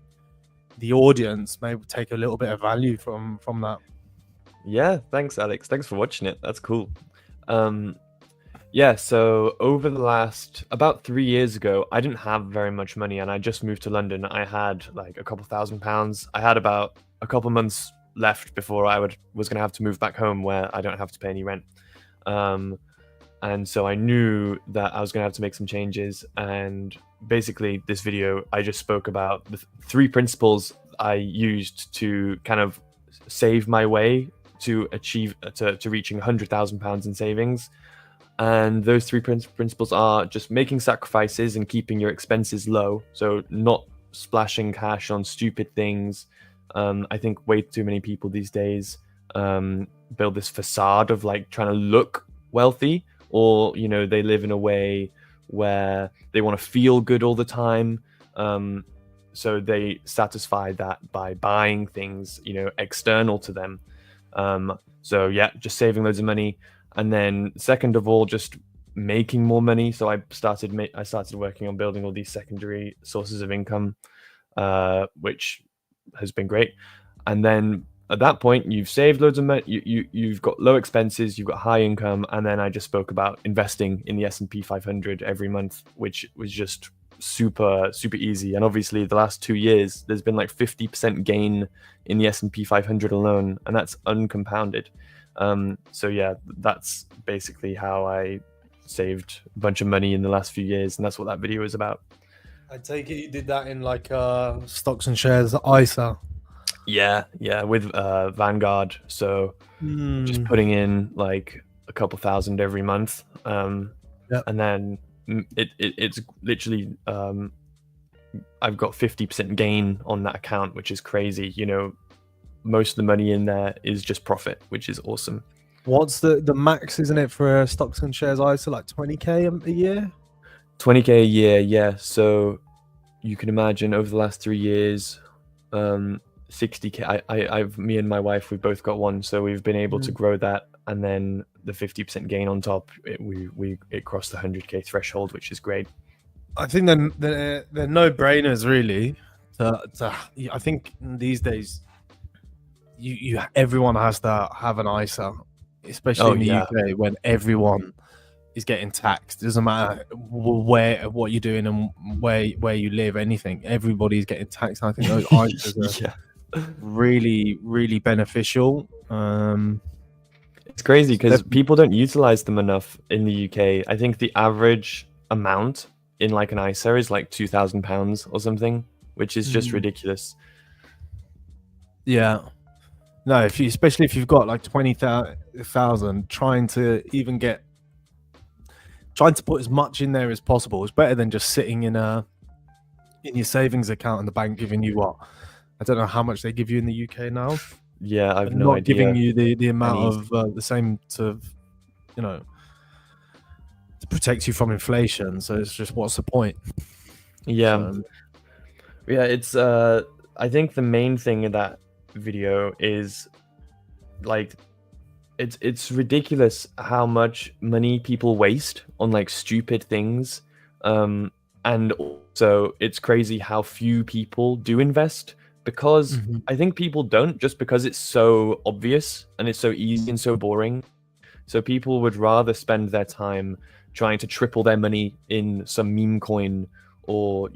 audience maybe take a little bit of value from that. Yeah, thanks, Alex. Thanks for watching it. That's cool. Yeah, so over the last about 3 years ago, I didn't have very much money and I just moved to London. I had like a couple £1,000. I had about a couple months left before I was going to have to move back home where I don't have to pay any rent. And so I knew that I was going to have to make some changes. And basically this video, I just spoke about the 3 principles I used to kind of save my way to reaching £100,000 in savings. And those 3 principles are just making sacrifices and keeping your expenses low. So not splashing cash on stupid things. I think way too many people these days build this facade of like trying to look wealthy, or, you know, they live in a way where they want to feel good all the time. So they satisfy that by buying things, you know, external to them. So yeah, just saving loads of money. And then second of all, just making more money. So I started working on building all these secondary sources of income, which has been great. And then at that point, you've saved loads of money. You've got low expenses, you've got high income, and then I just spoke about investing in the S&P 500 every month, which was just super easy. And obviously, the last 2 years, there's been like 50% gain in the S&P 500 alone, and that's uncompounded. So yeah, that's basically how I saved a bunch of money in the last few years, and that's what that video is about. I take it you did that in like stocks and shares ISA. Yeah, with Vanguard. So just putting in like a couple thousand every month, and then it's literally I've got 50% gain on that account, which is crazy. You know, most of the money in there is just profit, which is awesome. What's the max, isn't it, for stocks and shares ISA? Like 20k a year? 20k a year, yeah. So you can imagine over the last 3 years, 60k. I've me and my wife, we've both got one, so we've been able to grow that, and then the 50% gain on top, it crossed the 100k threshold, which is great. I think they're no-brainers, really. I think these days, everyone has to have an ISA, especially in the UK, when everyone is getting taxed. It doesn't matter what you're doing and where you live, anything. Everybody's getting taxed. I think those ISAs are really beneficial. It's crazy because people don't utilize them enough in the UK. I think the average amount in like an ISA is like £2,000 or something, which is just ridiculous. Yeah. No, especially if you've got like 20,000, trying to put as much in there as possible is better than just sitting in your savings account and the bank giving you what? I don't know how much they give you in the UK now. Yeah, I've no idea. Giving you the amount of the same to protect you from inflation. So it's just, what's the point? Yeah. Yeah, it's I think the main thing in that video is like it's ridiculous how much money people waste on like stupid things, and also it's crazy how few people do invest, because I think people don't, just because it's so obvious and it's so easy and so boring. So people would rather spend their time trying to triple their money in some meme coin, or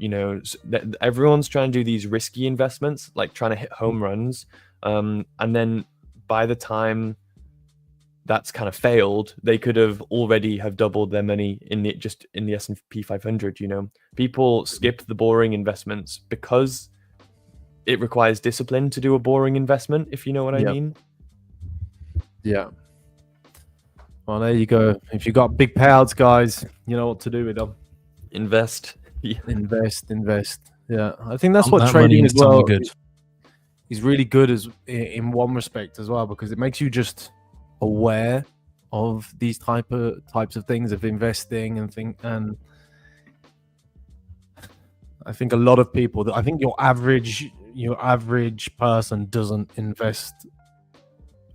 everyone's trying to do these risky investments, like trying to hit home runs, and then by the time that's kind of failed, they could have already have doubled their money in the S&P 500. People skip the boring investments because it requires discipline to do a boring investment, if you know what I mean. Yeah. Well, there you go. If you got big payouts, guys, you know what to do with them. Invest. Invest. Yeah, I think that's what trading as well is really good in one respect as well, because it makes you just aware of these types of things, of investing and I think a lot of people, I think your average person doesn't invest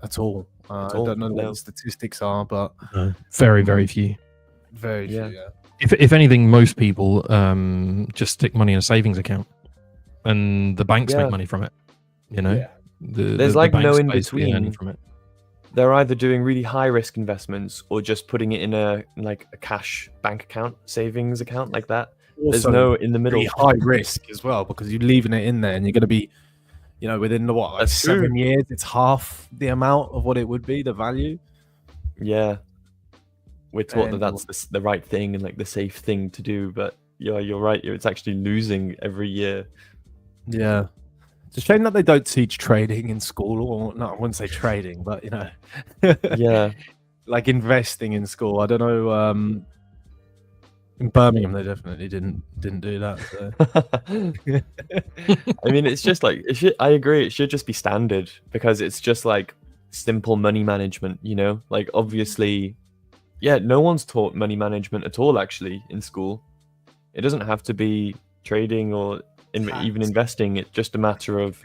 at all. I don't know what the statistics are, but very few. Very few, yeah. If anything, most people just stick money in a savings account, and the banks make money from it. There's like no in between from it. They're either doing really high risk investments or just putting it in a cash bank account, savings account like that. Also, there's no in the middle. Really high risk as well, because you're leaving it in there and you're going to be, within the 7 years, it's half the amount of what it would be, the value. Yeah. We're taught that that's the right thing and like the safe thing to do, but you're right. It's actually losing every year. Yeah. It's a shame that they don't teach trading in school, or no, I wouldn't say trading, but yeah, like investing in school. I don't know. In Birmingham, they definitely didn't do that. So. I mean, it's just like I agree. It should just be standard, because it's just like simple money management. Like obviously, no one's taught money management at all actually in school. It doesn't have to be trading or even investing. It's just a matter of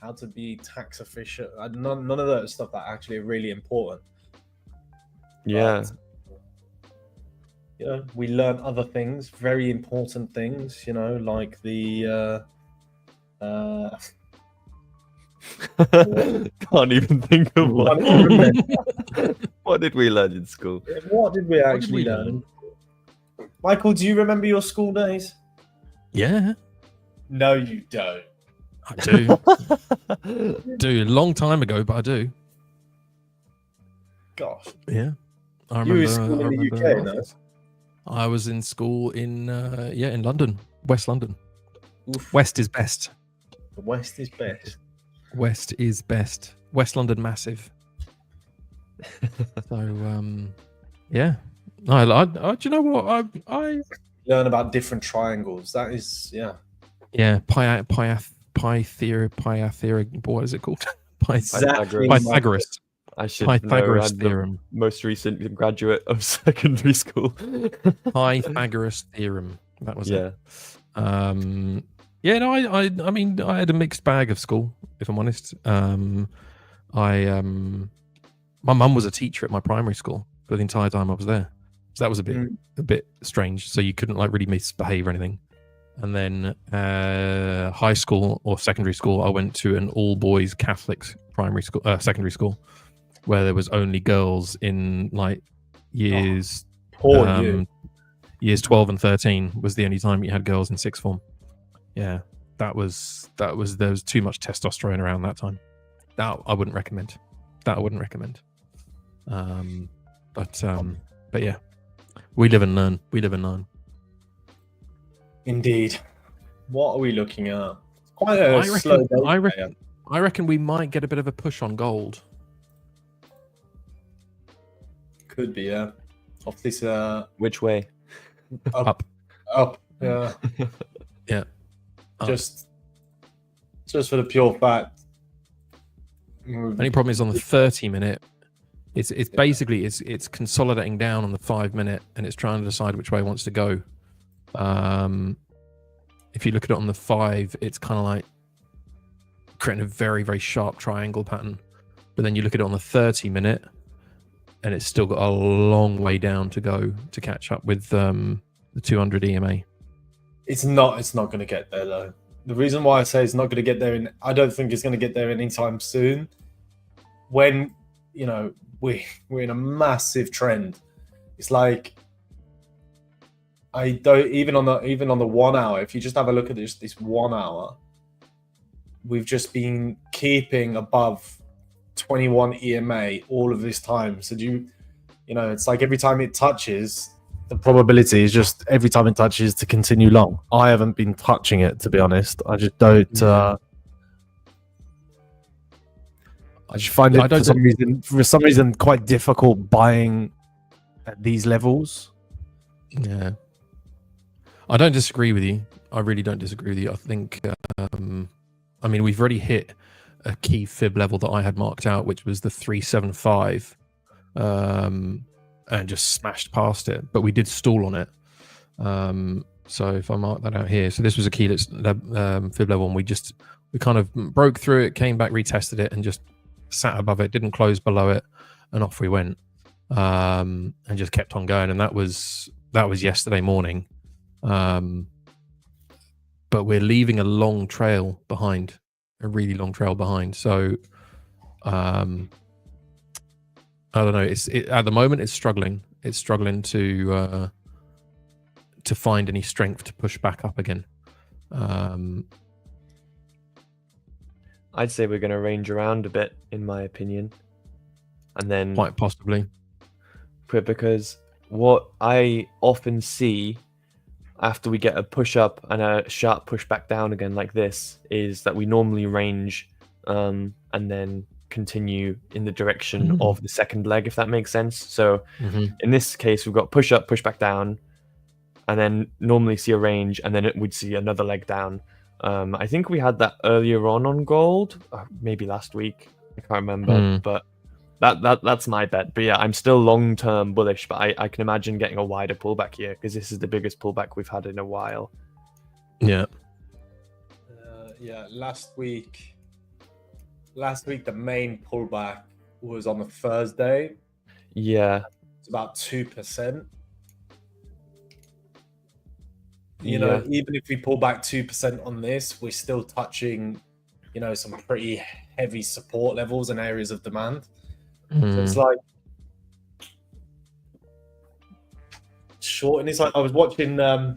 how to be tax efficient. None of that stuff that actually are really important. Yeah. But, we learn other things, very important things, like the Can't even think of What what did we learn in school? did we actually learn? Michael, do you remember your school days? Yeah, No, you don't. I do. A long time ago, but I do. Gosh. Yeah, I You remember. were in school in the UK, no? I was in school in in London, West London. Oof. West is best. The West is best. West is best. West London massive. So yeah. Do you know what I Learn about different triangles. That is, yeah. yeah Pythagoras. What is it called? Exactly. Pythagoras. I should know. Pythagoras I'm the theorem. most recent graduate of secondary school. Pythagoras theorem. That was Yeah. it. Yeah, no, I mean, I had a mixed bag of school, if I'm honest. My mum was a teacher at my primary school for the entire time I was there, so that was a bit strange. So you couldn't like really misbehave or anything. And then high school or secondary school, I went to an all boys Catholic secondary school, where there was only girls in like years. Years 12 and 13 was the only time you had girls in sixth form. Yeah, there was too much testosterone around that time. That I wouldn't recommend. But yeah, we live and learn. Indeed. What are we looking at? Quite a slow day. I reckon we might get a bit of a push on gold. Could be, yeah. Off this Which way? up. Yeah. Yeah. Just for the pure fact. Only problem is on the 30-minute. It's basically it's consolidating down on the 5-minute, and it's trying to decide which way it wants to go. If you look at it on the 5, it's kind of like creating a very, very sharp triangle pattern. But then you look at it on the 30-minute, and it's still got a long way down to go to catch up with the 200 EMA. It's not going to get there though. The reason why I say it's not going to get there, I don't think it's going to get there anytime soon. When we're in a massive trend, it's like I don't even on the 1 hour. If you just have a look at this 1 hour, we've just been keeping above 21 EMA all of this time. So it's like every time it touches, the probability is just every time it touches to continue long. I haven't been touching it, to be honest. I just don't. I just find it for some reason quite difficult buying at these levels. Yeah, I don't disagree with you. I really don't disagree with you. I think, I mean, we've already hit a key fib level that I had marked out, which was the 375. And just smashed past it, but we did stall on it. So if I mark that out here, so this was a key fib level, and we kind of broke through it, came back, retested it, and just sat above it, didn't close below it, and off we went, and just kept on going. And that was yesterday morning, but we're leaving a long trail behind, a really long trail behind. So I don't know. At the moment it's struggling. It's struggling to find any strength to push back up again. I'd say we're going to range around a bit, in my opinion, and then quite possibly, because what I often see after we get a push up and a sharp push back down again like this is that we normally range and then continue in the direction of the second leg, if that makes sense. So in this case, we've got push up, push back down, and then normally see a range, and then we'd see another leg down. I think we had that earlier on gold, maybe last week. I can't remember, but that's my bet. But yeah, I'm still long-term bullish, but I can imagine getting a wider pullback here because this is the biggest pullback we've had in a while. Yeah. Last week the main pullback was on the Thursday. Yeah. It's about 2%. Yeah. Even if we pull back 2% on this, we're still touching, some pretty heavy support levels and areas of demand. So it's like short, and it's like I was watching. I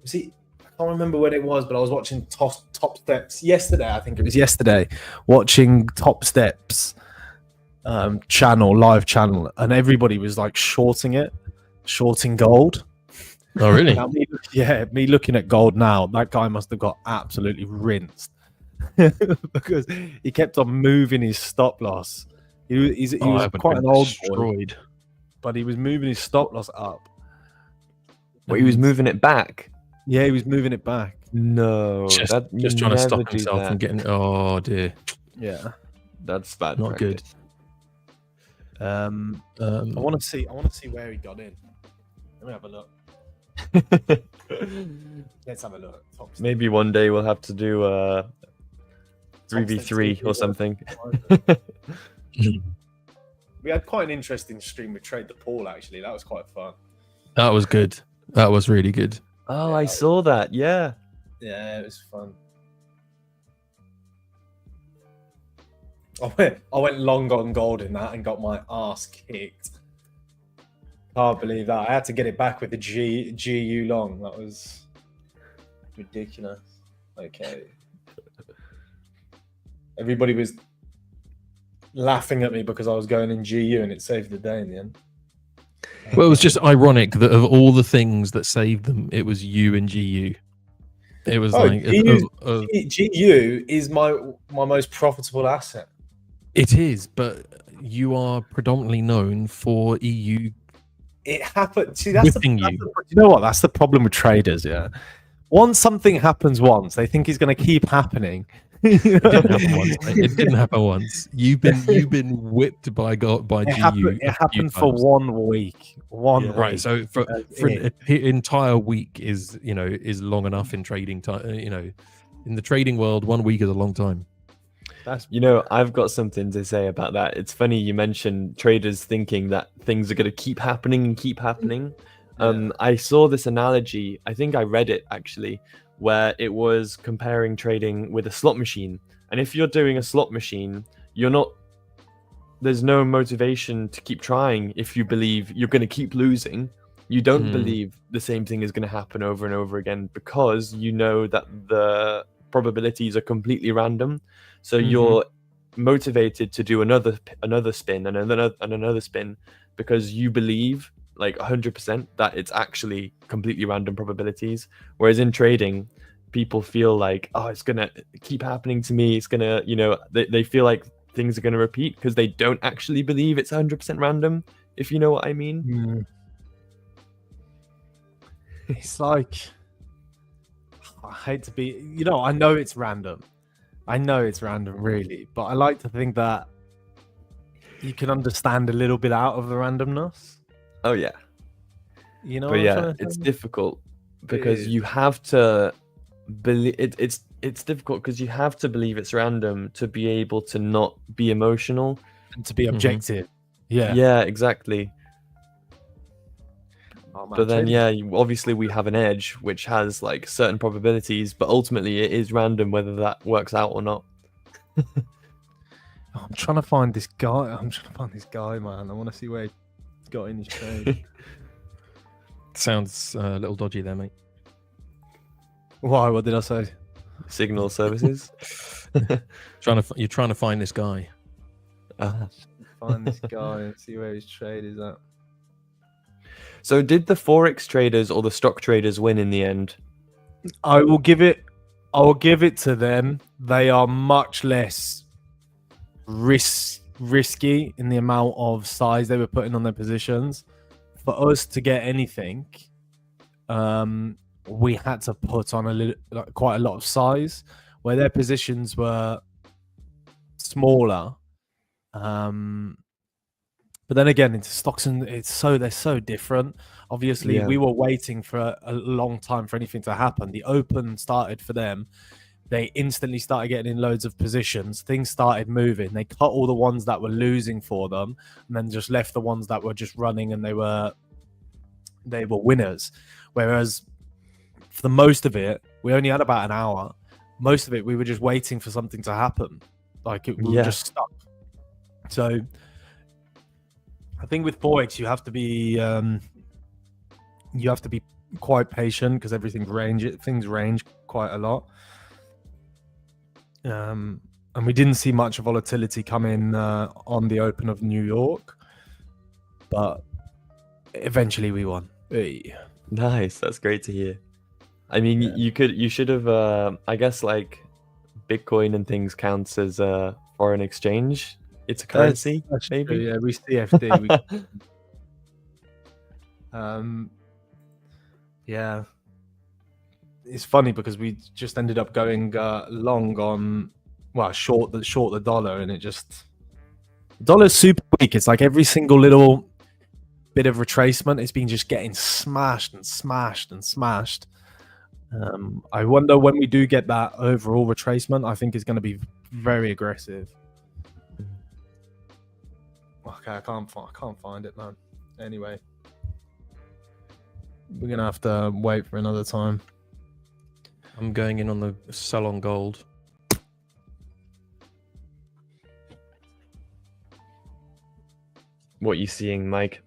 can't remember when it was, but I was watching Top Steps yesterday. I think it was yesterday. Watching Top Steps live channel, and everybody was like shorting gold. Oh, really? Now, me looking at gold now, that guy must have got absolutely rinsed because he kept on moving his stop loss. He was quite an old boy, but he was moving his stop loss up. But he was moving it back. Yeah, he was moving it back. No, Just trying to stop himself from getting. Oh dear. Yeah, that's bad. Not good. I want to see where he got in. Let me have a look. Let's have a look. Maybe one day we'll have to do 3v3 or something. We had quite an interesting stream with Trade the Pool, actually. That was quite fun. That was good. That was really good. Oh, yeah, I saw that. Yeah. Yeah, it was fun. I went long on gold in that and got my ass kicked. Can't believe that. I had to get it back with the GU long. That was ridiculous. Okay. Everybody was laughing at me because I was going in GU and it saved the day in the end. Well, it was just ironic that of all the things that saved them, it was you and GU. It was GU is my most profitable asset. It is, but you are predominantly known for EU. It happened. See, that's whipping you. You know what? That's the problem with traders. Yeah, once something happens once, they think it's going to keep happening. It didn't happen once. Mate. It didn't happen once. You've been whipped by GU. It happened for 1 week. Right. So for an entire week is long enough in trading time. In the trading world, 1 week is a long time. I've got something to say about that. It's funny you mentioned traders thinking that things are going to keep happening and keep happening. I saw this analogy. I think I read it actually, where it was comparing trading with a slot machine. And if you're doing a slot machine, there's no motivation to keep trying if you believe you're going to keep losing. You don't believe the same thing is going to happen over and over again because you know that the probabilities are completely random. So you're motivated to do another spin and another spin because you believe like 100% that it's actually completely random probabilities. Whereas in trading, people feel like, oh, it's gonna keep happening to me. It's gonna, they feel like things are gonna repeat because they don't actually believe it's 100% random. If you know what I mean. It's like, I hate to be, I know it's random. I know it's random, really, but I like to think that you can understand a little bit out of the randomness. Oh yeah, but yeah, it's difficult because you have to believe it's difficult because you have to believe it's random to be able to not be emotional and to be objective. Yeah, exactly. Oh, man, but then obviously we have an edge which has like certain probabilities, but ultimately it is random whether that works out or not. I'm trying to find this guy. Man. I want to see where he got in his trade. Sounds a little dodgy there, mate. Why? What did I say? Signal services. You're trying to find this guy. Find this guy and see where his trade is at. So did the Forex traders or the stock traders win in the end? I will give it to them. They are much less risky in the amount of size they were putting on their positions. For us to get anything, we had to put on quite a lot of size, where their positions were smaller. But then again, into stocks and they're so different. Obviously, we were waiting for a long time for anything to happen. The open started for them they instantly started getting in loads of positions. Things started moving. They cut all the ones that were losing for them, and then just left the ones that were just running, and they were winners. Whereas for the most of it, we only had about an hour. Most of it, we were just waiting for something to happen. We were just stuck. So I think with Forex, you have to be quite patient because things range quite a lot. And we didn't see much volatility come in on the open of New York, but eventually we won. Hey. Nice, that's great to hear. I mean, you should have. I guess like Bitcoin and things counts as foreign exchange. It's a currency, That's maybe. true, yeah, we CFD. Yeah, it's funny because we just ended up going long on, short the dollar, and the dollar's super weak. It's like every single little bit of retracement, it's been just getting smashed and smashed and smashed. I wonder when we do get that overall retracement, I think it's going to be very aggressive. Okay, I can't find it, man. Anyway, we're gonna have to wait for another time. I'm going in on the sell on gold. What are you seeing, Mike?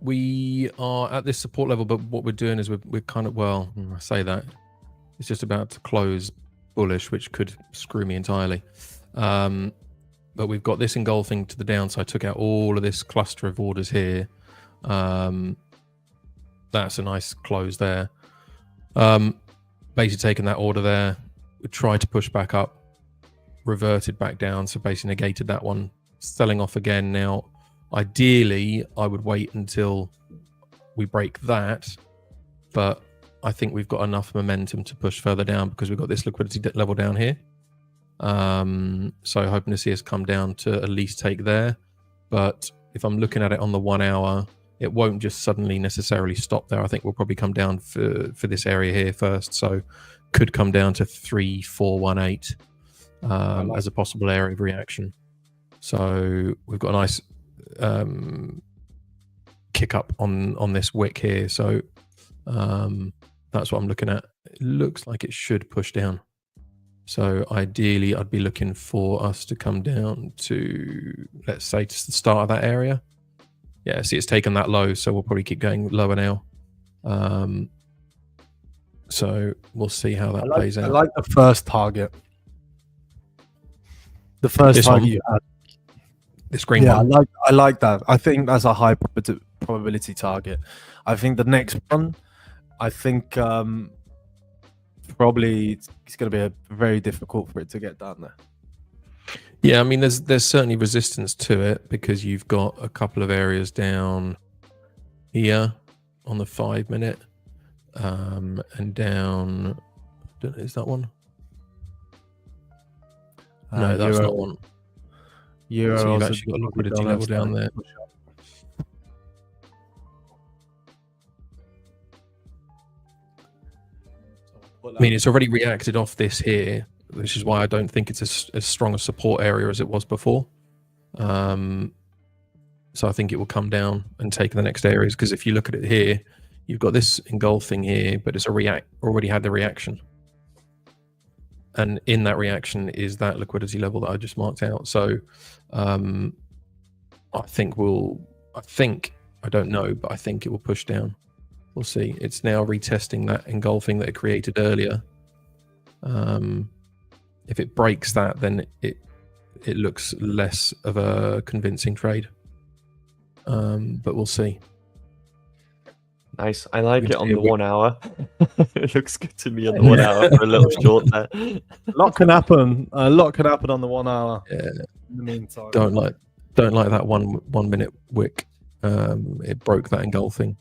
We are at this support level, but what we're doing is we're kind of, I say that it's just about to close bullish, which could screw me entirely. But we've got this engulfing to the downside. Took out all of this cluster of orders here. That's a nice close there. Basically taken that order there. We tried to push back up, reverted back down. So basically negated that one, selling off again. Now, ideally, I would wait until we break that. But I think we've got enough momentum to push further down because we've got this liquidity level down here. So hoping to see us come down to at least take there. But if I'm looking at it on the 1 hour, it won't just suddenly necessarily stop there. I think we'll probably come down for this area here first. So could come down to 3418 as a possible area of reaction. So we've got a nice kick up on this wick here. So that's what I'm looking at. It looks like it should push down. So ideally, I'd be looking for us to come down to, let's say, to the start of that area. Yeah, see, it's taken that low, so we'll probably keep going lower now. So we'll see how that plays out. I like the first target. The first target you had. This green one. I like that. I think that's a high probability target. I think the next one, probably it's going to be very difficult for it to get down there. Yeah, I mean, there's certainly resistance to it because you've got a couple of areas down here on the 5 minute, and down. Is that one? No, that's not one. Euro, so you've actually got a liquidity level down there. I mean, it's already reacted off this here, which is why I don't think it's as strong a support area as it was before. So I think it will come down and take the next areas, because if you look at it here, you've got this engulfing here, but it's already had the reaction. And in that reaction is that liquidity level that I just marked out. So I think I don't know, but I think it will push down. We'll see. It's now retesting that engulfing that it created earlier. If it breaks that, then it looks less of a convincing trade. But we'll see. Nice. I like it on the 1 hour. It looks good to me on the 1 hour for a little short there. A lot can happen. A lot can happen on the 1 hour. Yeah. In the meantime. Don't like that 1 minute wick. It broke that engulfing.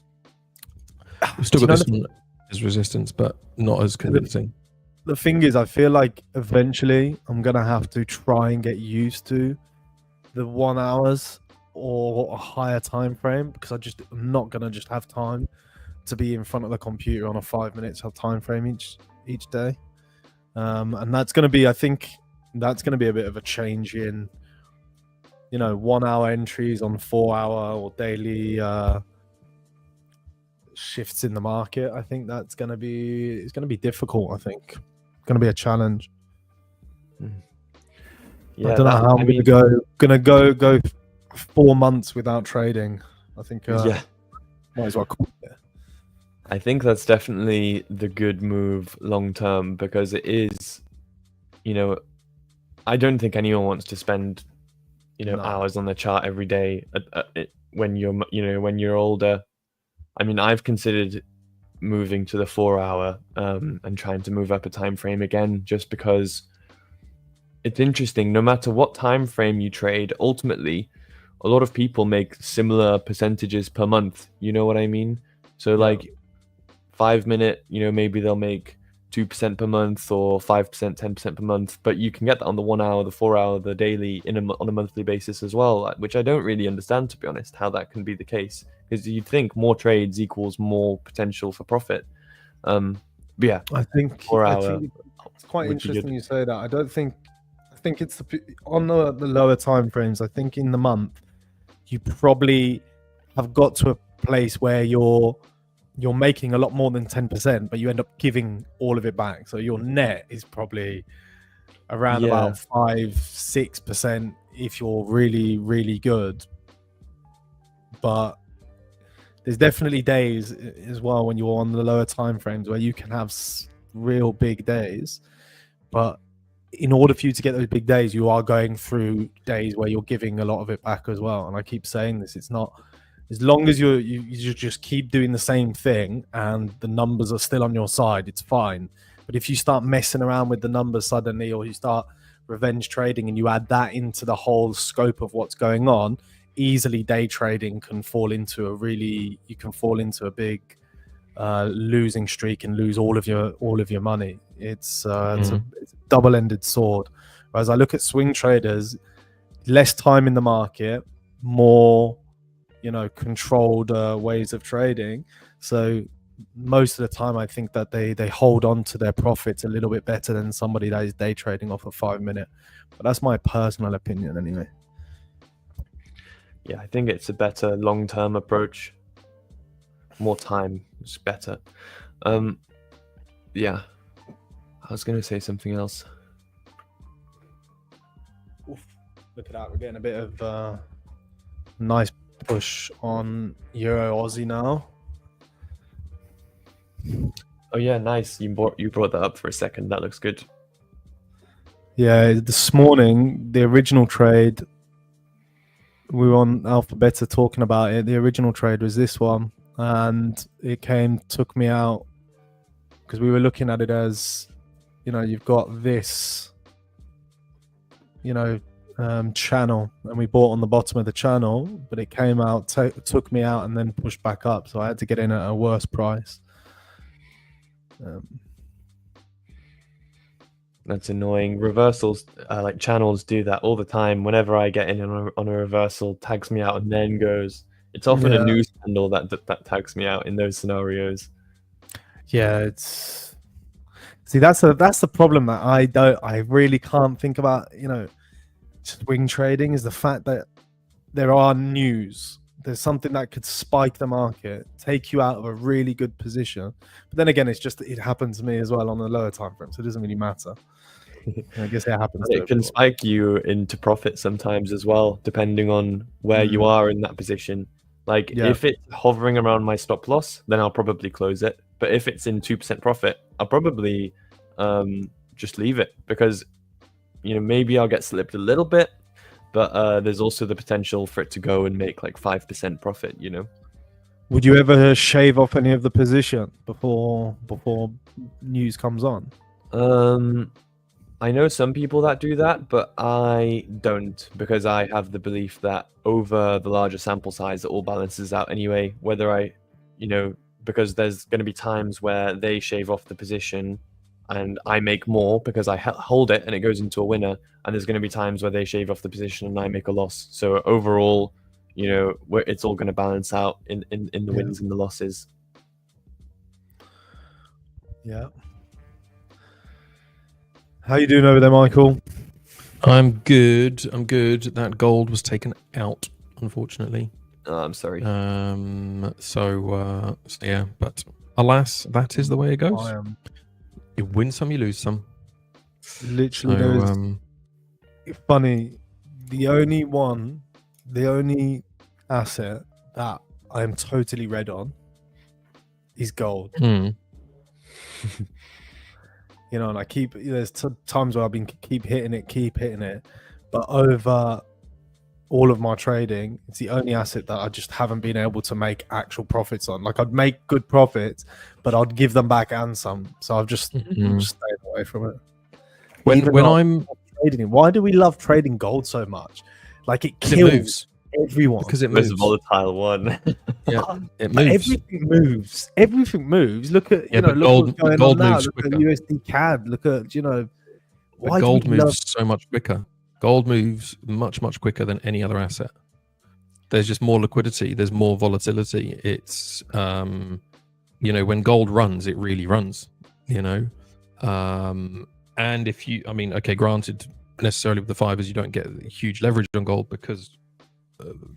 We've still got this one as resistance, but not as convincing. The thing is, I feel like eventually I'm gonna have to try and get used to the 1 hours or a higher time frame, because I'm not gonna just have time to be in front of the computer on a 5 minutes time frame each day. And that's going to be, I think, that's going to be a bit of a change in, 1 hour entries on 4 hour or daily shifts in the market. I think it's going to be difficult. I think it's going to be a challenge. Yeah, I don't know how I'm going to go 4 months without trading. I think yeah. might as well quit it. I think that's definitely the good move long term, because it is, I don't think anyone wants to spend, No. hours on the chart every day when you're older. I mean, I've considered moving to the 4 hour and trying to move up a time frame again, just because it's interesting. No matter what time frame you trade, ultimately, a lot of people make similar percentages per month. You know what I mean? So like 5 minute, maybe they'll make 2% per month or 5%, 10% per month, but you can get that on the 1 hour, the 4 hour, the daily on a monthly basis as well, which I don't really understand, to be honest, how that can be the case, because you'd think more trades equals more potential for profit. But yeah, I think 4 hour it's quite would be interesting good. you say that. I think it's on the lower time frames. I think in the month you probably have got to a place where you're making a lot more than 10%, but you end up giving all of it back. So your net is probably around about 5-6% if you're really, really good. But there's definitely days as well when you're on the lower time frames where you can have real big days. But in order for you to get those big days, you are going through days where you're giving a lot of it back as well. And I keep saying this, it's not, as long as you just keep doing the same thing and the numbers are still on your side, it's fine. But if you start messing around with the numbers suddenly, or you start revenge trading and you add that into the whole scope of what's going on, easily day trading can fall into a big losing streak and lose all of your money. It's a double-ended sword. Whereas I look at swing traders, less time in the market, more controlled ways of trading. So most of the time I think that they hold on to their profits a little bit better than somebody that is day trading off a 5 minute. But that's my personal opinion anyway. Yeah, I think it's a better long-term approach. More time is better. Yeah, I was going to say something else. Oof, look at that, we're getting a bit of nice push on Euro Aussie now. Oh yeah, nice. You brought that up for a second. That looks good. Yeah, this morning the original trade, we were on AlphaBeta talking about it. The original trade was this one, and it took me out because we were looking at it as, you've got this, channel, and we bought on the bottom of the channel, but it came out, took me out, and then pushed back up. So I had to get in at a worse price. That's annoying. Reversals, like channels, do that all the time. Whenever I get in on a reversal, tags me out and then goes. It's often a news handle that tags me out in those scenarios. Yeah, that's the problem that I really can't think about. Swing trading is the fact that there are news. There's something that could spike the market, take you out of a really good position. But then again, it happens to me as well on the lower time frame, so it doesn't really matter. I guess it happens. It can spike you into profit sometimes as well, depending on where you are in that position. Like if it's hovering around my stop loss, then I'll probably close it. But if it's in 2% profit, I'll probably just leave it, because maybe I'll get slipped a little bit, but there's also the potential for it to go and make like 5% profit. Would you ever shave off any of the position before news comes on? I know some people that do that, but I don't, because I have the belief that over the larger sample size, it all balances out anyway. Whether because there's going to be times where they shave off the position and I make more because I hold it and it goes into a winner, and there's going to be times where they shave off the position and I make a loss. So overall, it's all going to balance out in the wins and the losses. Yeah. How you doing over there, Michael? I'm good. I'm good. That gold was taken out, unfortunately. Oh, I'm sorry. So yeah, but alas, that is the way it goes. I am You win some, you lose some. literally So, funny. The only asset that I am totally red on is gold. hmm. You know, and I keep there's times where I've been keep hitting it, but over all of my trading, it's the only asset that I just haven't been able to make actual profits on. Like I'd make good profits, but I'd give them back and some. So I've just Mhm. stayed away from it. when Even when though I'm trading it, why do we love trading gold so much? Like it because it kills moves everyone. because it Most moves. volatile one. Yeah, it But moves. everything moves. Everything moves. Look at Yeah, but look gold- what's going gold on now. moves Look at quicker. USD CAD. Look at But why gold do we moves love so much quicker. Gold moves much quicker than any other asset. There's just more liquidity. There's more volatility. It's when gold runs, it really runs. And if you, I mean, okay, granted, necessarily with the 5ers, you don't get huge leverage on gold because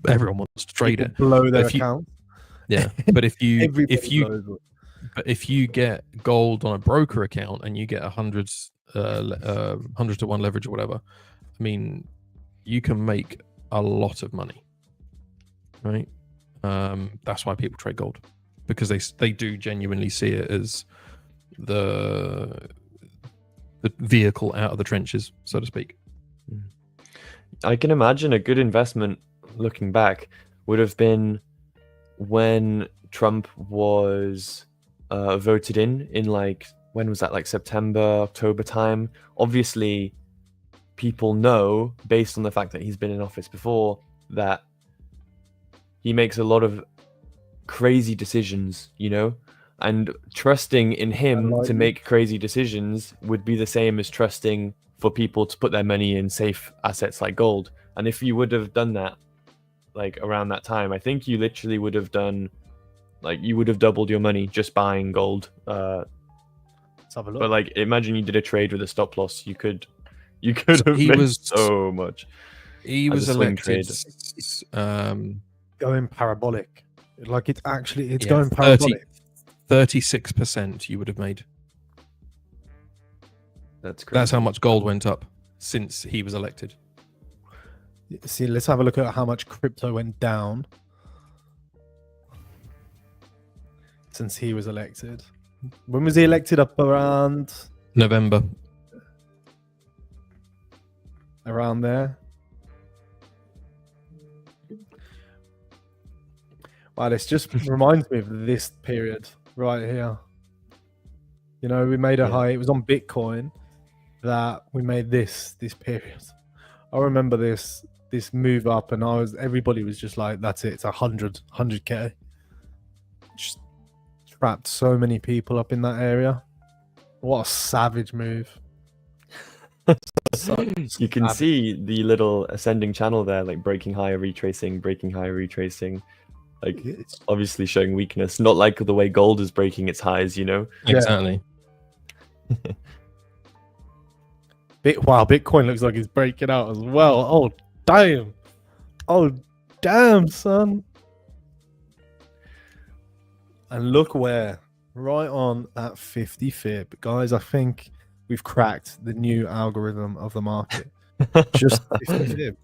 everyone wants to trade it. blow their if you- account? Yeah, but if you Everybody blows it. but if you get gold on a broker account and you get 100 to 1 leverage or whatever, I mean, you can make a lot of money, right? That's why people trade gold, because they do genuinely see it as the vehicle out of the trenches, so to speak. I can imagine a good investment looking back would have been when Trump was voted in like, when was that, like September, October time? Obviously, people know, based on the fact that he's been in office before, that he makes a lot of crazy decisions, and trusting in him to make crazy decisions would be the same as trusting for people to put their money in safe assets like gold. And if you would have done that like around that time, I think you literally would have done, like, you would have doubled your money just buying gold. Let's have a look. But like, imagine you did a trade with a stop loss, you could have he made was- so much. He As was a swing elected. Going parabolic. Like it's Yeah, going parabolic. 36% you would have made. That's crazy. That's how much gold went up since he was elected. See, let's have a look at how much crypto went down since he was elected. When was he elected? Up around November. there. Wow, this just reminds me of this period right here. We made a high. It was on Bitcoin that we made this period. I remember this move up, and everybody was just like, "That's it. It's 100K." Just trapped so many people up in that area. What a savage move! You can see the little ascending channel there, like breaking higher, retracing, like It's obviously showing weakness, not like the way gold is breaking its highs, Yeah. Exactly. Wow, Bitcoin looks like it's breaking out as well. Oh damn! Oh damn, son! And look where, right on that 50 fib, guys. I think we've cracked the new algorithm of the market. Just 50 fib.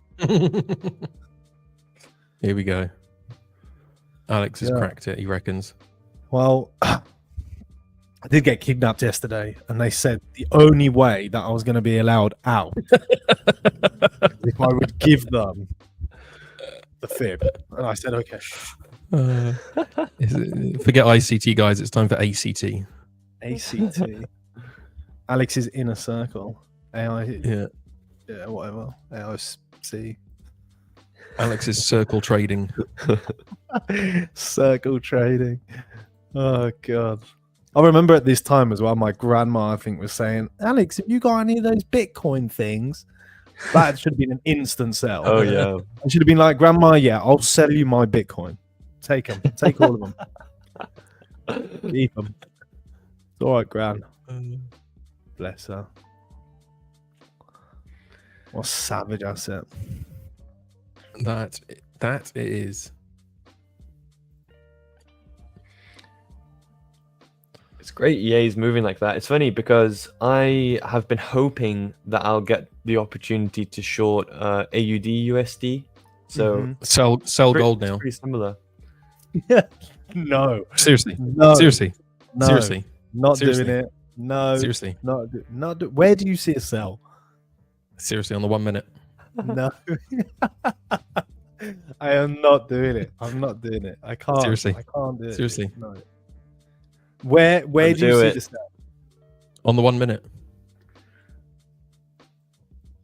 Here we go. Alex has Yeah. cracked it, he reckons. Well, I did get kidnapped yesterday, and they said the only way that I was going to be allowed out if I would give them the fib. And I said, okay. Forget ICT, guys. It's time for ACT. ACT. Alex's inner circle. AI. Yeah. Yeah, whatever. AIC. Alex's circle trading. Circle trading. Oh, God. I remember at this time as well, my grandma, I think, was saying, Alex, have you got any of those Bitcoin things? That should have been an instant sell. Oh yeah. I should have been like, Grandma, yeah, I'll sell you my Bitcoin. Take them. Take all of them. Keep them. It's all right, Gran. Bless her. What a savage asset. That it is. It's great EA's moving like that. It's funny because I have been hoping that I'll get the opportunity to short AUD USD. So Sell gold it's now. pretty similar. No. Seriously. No. Seriously. No. Seriously. Not Seriously. doing it. No. Seriously. Where do you see a sell? Seriously on the 1 minute. No. I am not doing it. I'm not doing it. I can't. Seriously. I can't do it. Seriously. No. Where Don't do you do see it. the sell? On the 1 minute.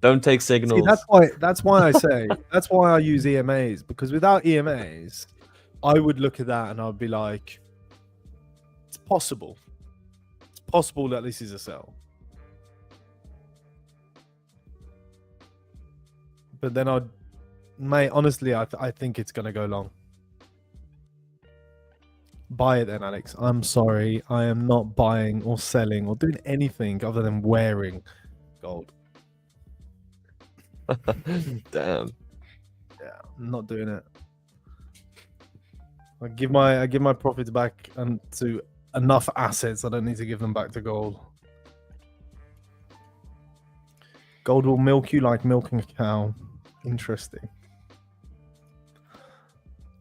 Don't take signals. See, that's why I say that's why I use EMAs, because without EMAs, I would look at that and I'd be like, it's possible. It's possible that this is a sell. But then honestly, I think it's gonna go long. Buy it then, Alex. I'm sorry. I am not buying or selling or doing anything other than wearing gold. Damn. Yeah, I'm not doing it. I give my profits back and to enough assets. I don't need to give them back to gold. Gold will milk you like milking a cow. Interesting.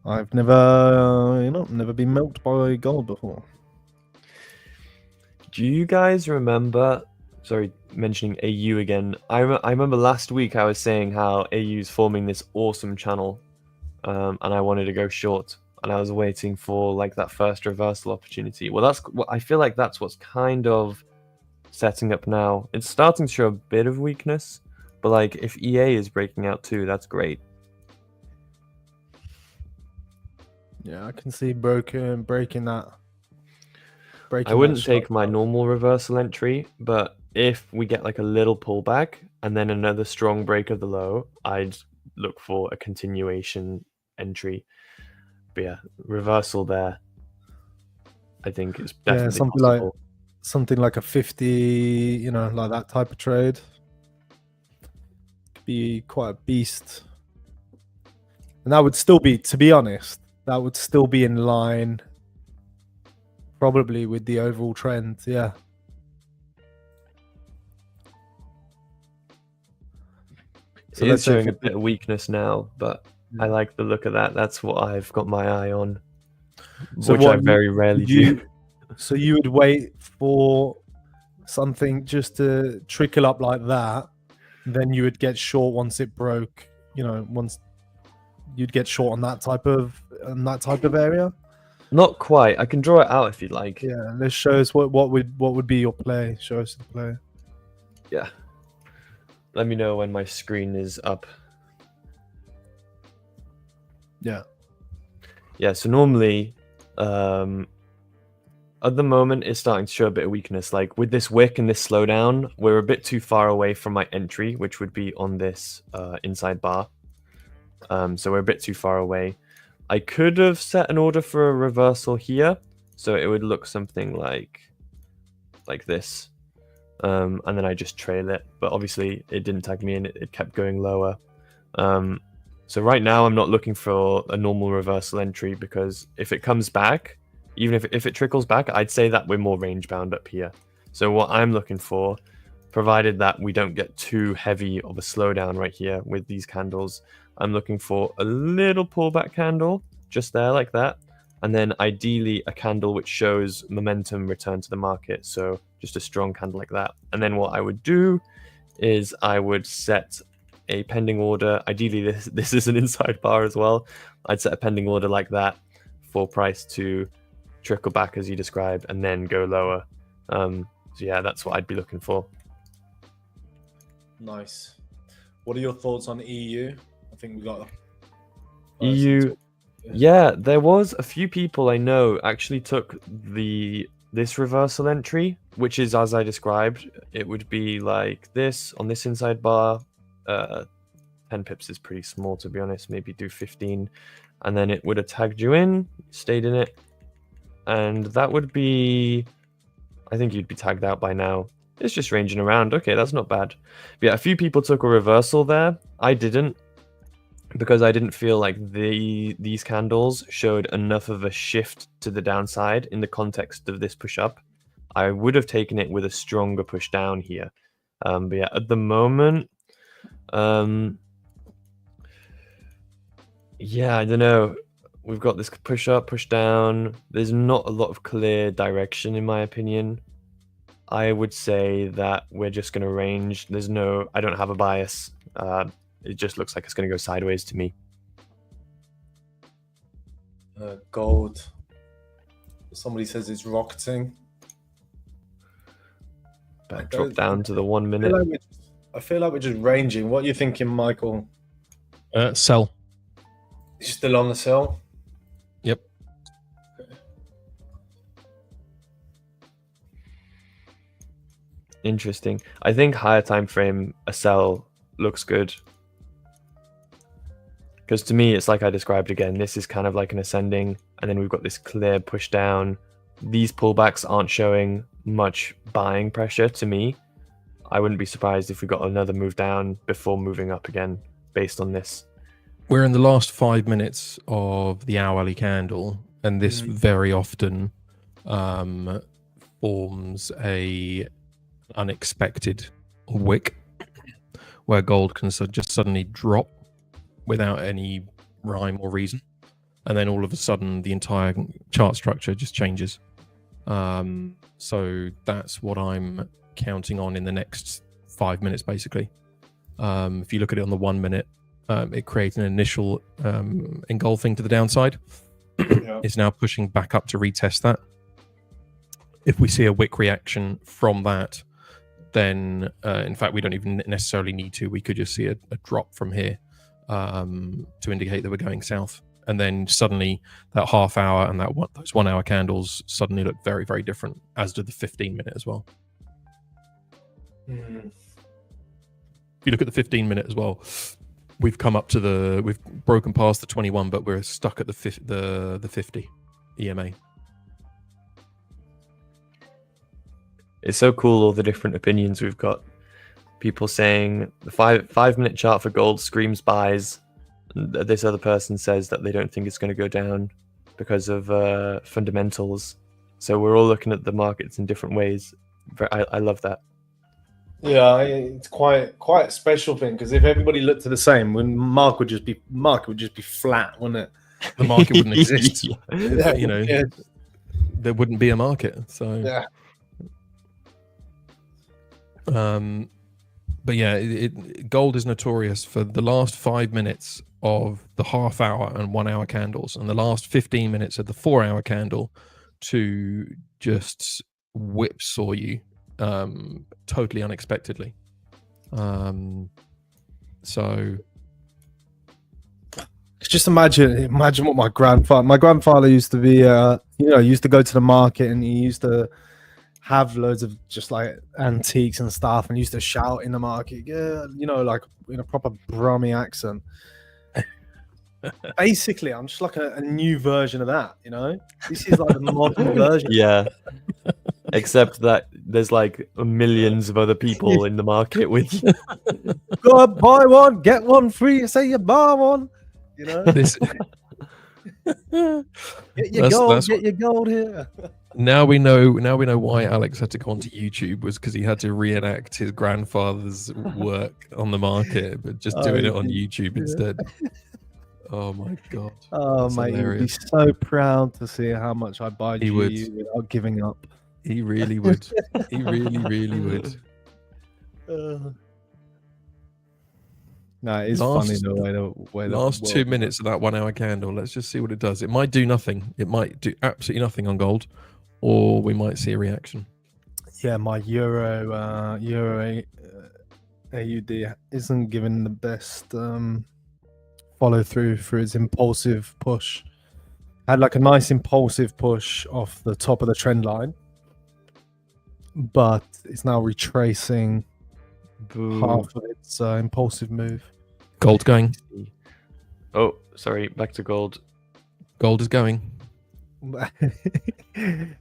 I've never been milked by gold before. Do you guys remember? Sorry, mentioning AU again. I remember last week I was saying how AU's forming this awesome channel, and I wanted to go short, and I was waiting for like that first reversal opportunity. Well, I feel like that's what's kind of setting up now. It's starting to show a bit of weakness, but like if EA is breaking out too, that's great. Yeah, I can see breaking that. I wouldn't take my normal reversal entry, but if we get like a little pullback and then another strong break of the low, I'd look for a continuation entry. But yeah, reversal there, I think is definitely possible. Something like a 50, like that type of trade. Could be quite a beast. And that would still be, to be honest, that would still be in line probably with the overall trend, yeah. So it's showing a bit of weakness now, but I like the look of that. That's what I've got my eye on, which I very rarely do. So you would wait for something just to trickle up like that, then you would get short once it broke. Once you'd get short on that type of area. Not quite. I can draw it out if you'd like. Yeah, let's show us what would be your play. Show us the play. Yeah. Let me know when my screen is up. Yeah. Yeah, so normally, at the moment, it's starting to show a bit of weakness. Like with this wick and this slowdown, we're a bit too far away from my entry, which would be on this inside bar. So we're a bit too far away. I could have set an order for a reversal here, so it would look something like this. And then I just trail it, but obviously it didn't tag me in, it kept going lower. So right now I'm not looking for a normal reversal entry, because if it comes back, even if it trickles back, I'd say that we're more range bound up here. So what I'm looking for, provided that we don't get too heavy of a slowdown right here with these candles, I'm looking for a little pullback candle just there like that, and then ideally a candle which shows momentum return to the market, so just a strong candle like that. And then what I would do is I would set a pending order. Ideally this is an inside bar as well. I'd set a pending order like that for price to trickle back as you described and then go lower. So yeah, that's what I'd be looking for. Nice. What are your thoughts on EU? I think we got EU. Yeah, there was a few people I know actually took this reversal entry, which is as I described. It would be like this on this inside bar. 10 pips is pretty small, to be honest. Maybe do 15, and then it would have tagged you in, stayed in it, and that would be, I think you'd be tagged out by now. It's just ranging around. Okay, that's not bad. But yeah, a few people took a reversal there. I didn't, because I didn't feel like these candles showed enough of a shift to the downside in the context of this push up. I would have taken it with a stronger push down here. But yeah, at the moment, yeah, I don't know. We've got this push up, push down. There's not a lot of clear direction, in my opinion. I would say that we're just going to range. I don't have a bias. It just looks like it's going to go sideways to me. Gold. Somebody says it's rocketing. But drop down to the 1 minute. I feel like we're just ranging. What are you thinking, Michael? Sell. You still on the sell? Yep. Interesting. I think higher time frame, a sell looks good. Because to me, it's like I described again. This is kind of like an ascending, and then we've got this clear push down. These pullbacks aren't showing much buying pressure to me. I wouldn't be surprised if we got another move down before moving up again based on this. We're in the last 5 minutes of the hourly candle, and this very often forms a unexpected wick where gold can just suddenly drop without any rhyme or reason, and then all of a sudden the entire chart structure just changes. So that's what I'm counting on in the next 5 minutes, basically. If you look at it on the 1 minute, it creates an initial engulfing to the downside. It's now pushing back up to retest that. If we see a wick reaction from that, then in fact we don't even necessarily need to. We could just see a drop from here to indicate that we're going south, and then suddenly that half hour and those 1 hour candles suddenly look very, very different, as did the 15 minute as well. If you look at the 15 minute as well, we've come up to we've broken past the 21, but we're stuck at the 50 EMA. It's so cool, all the different opinions we've got. People saying the five minute chart for gold screams buys. This other person says that they don't think it's going to go down because of fundamentals. So we're all looking at the markets in different ways. I love that. Yeah, it's quite a special thing, because if everybody looked at the same, when market would just be flat, wouldn't it? The market wouldn't exist. Yeah, You know, there wouldn't be a market. So yeah. But yeah, gold is notorious for the last 5 minutes of the half hour and 1 hour candles, and the last 15 minutes of the 4 hour candle to just whipsaw you totally unexpectedly. So Just imagine what my grandfather used to be, used to go to the market, and he used to have loads of just like antiques and stuff, and used to shout in the market, like in a proper Brummy accent. Basically, I'm just like a new version of that, This is like the modern version. Yeah. Except that there's like millions of other people in the market with you. Go on, buy one, get one free. Say you buy one. this, Get your gold here. now we know why Alex had to go onto YouTube, was because he had to reenact his grandfather's work on the market, but just doing it on YouTube instead. Oh my god! Oh mate, he'd be so proud to see how much I buy you without giving up. He really would. He really, really would. No, it's funny the way last 2 minutes of that 1 hour candle. Let's just see what it does. It might do nothing. It might do absolutely nothing on gold, or we might see a reaction. Yeah, my Euro AUD isn't given the best follow through for its impulsive push. Had like a nice impulsive push off the top of the trend line, but it's now retracing half of its impulsive move. Gold going. Oh, sorry, back to gold. Gold is going. It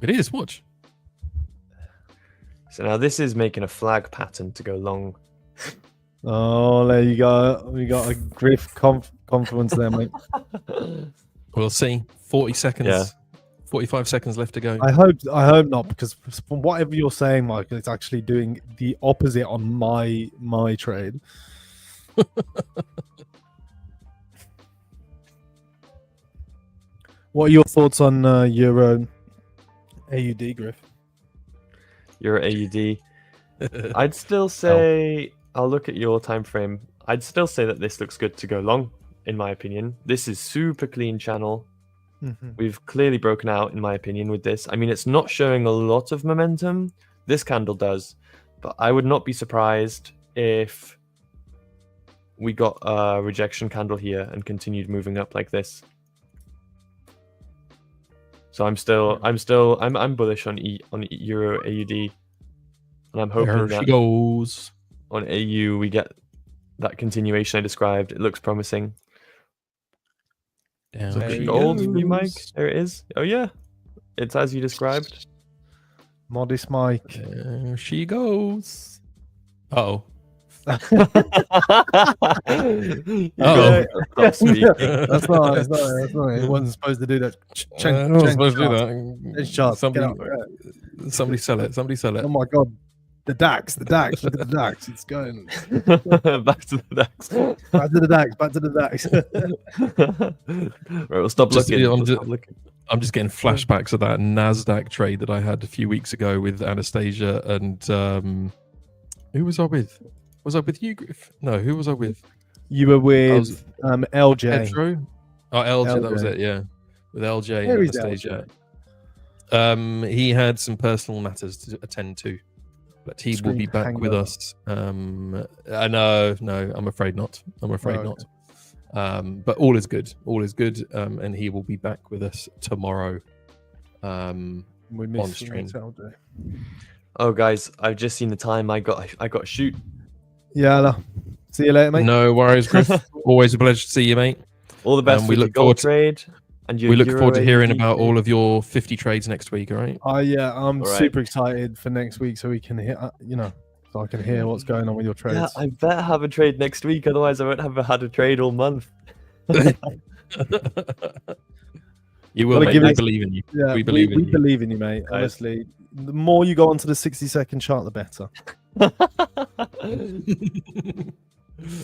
is. Watch. So now this is making a flag pattern to go long. Oh, there you go. We got a Griff confluence there, mate. We'll see. 40 seconds. Yeah. 45 seconds left to go. I hope not, because from whatever you're saying, Michael, it's actually doing the opposite on my trade. What are your thoughts on Euro AUD, Griff? Euro AUD. I'd still say I'll look at your time frame. I'd still say that this looks good to go long, in my opinion. This is super clean channel. We've clearly broken out, in my opinion, with this. I mean, it's not showing a lot of momentum. This candle does, but I would not be surprised if we got a rejection candle here and continued moving up like this. So I'm bullish on Euro AUD, and I'm hoping There that she goes. on AU we get that continuation I described. It looks promising. Down So she gold for you, Mike. goes. There it is. Oh yeah, it's as you described. Modest Mike. There she goes. Uh-oh. That's Oh. That's me. That's not. It wasn't supposed to do that. I wasn't supposed to do that. Change charts. Somebody, Get out. somebody sell it. Somebody sell it. Oh my god. The DAX. Look at the DAX. It's going. Back to the DAX. Back to the DAX. Right, we'll stop Just- looking. yeah, I'm We'll ju- stop looking. I'm just getting flashbacks of that NASDAQ trade that I had a few weeks ago with Anastasia and who was I with? Was I with you, Griff? No, who was I with? You were was- with LJ. Pedro? Oh, LJ, that was LJ. it, yeah. With LJ Where and is Anastasia. He had some personal matters to attend to, but he will be back Hang with on. us. No, I'm afraid not. I'm afraid Oh, not. But all is good. All is good. And he will be back with us tomorrow. We on missed stream. LJ. Oh guys, I've just seen the time. I got to shoot. Yeah. See you later, mate. No worries, Griff. Always a pleasure to see you, mate. All the best. we with your look forward gold to- trade and your We look Euro forward to hearing AUD about trade. all of your 50 trades next week, all right? Yeah, I'm All right. super excited for next week, so we can hear, so I can hear what's going on with your trades. Yeah, I better have a trade next week, otherwise I won't have had a trade all month. You will, Gotta mate. give We it- believe in you. Yeah, we believe in we you. believe in you, mate. Guys. Honestly, the more you go onto the 60-second chart, the better.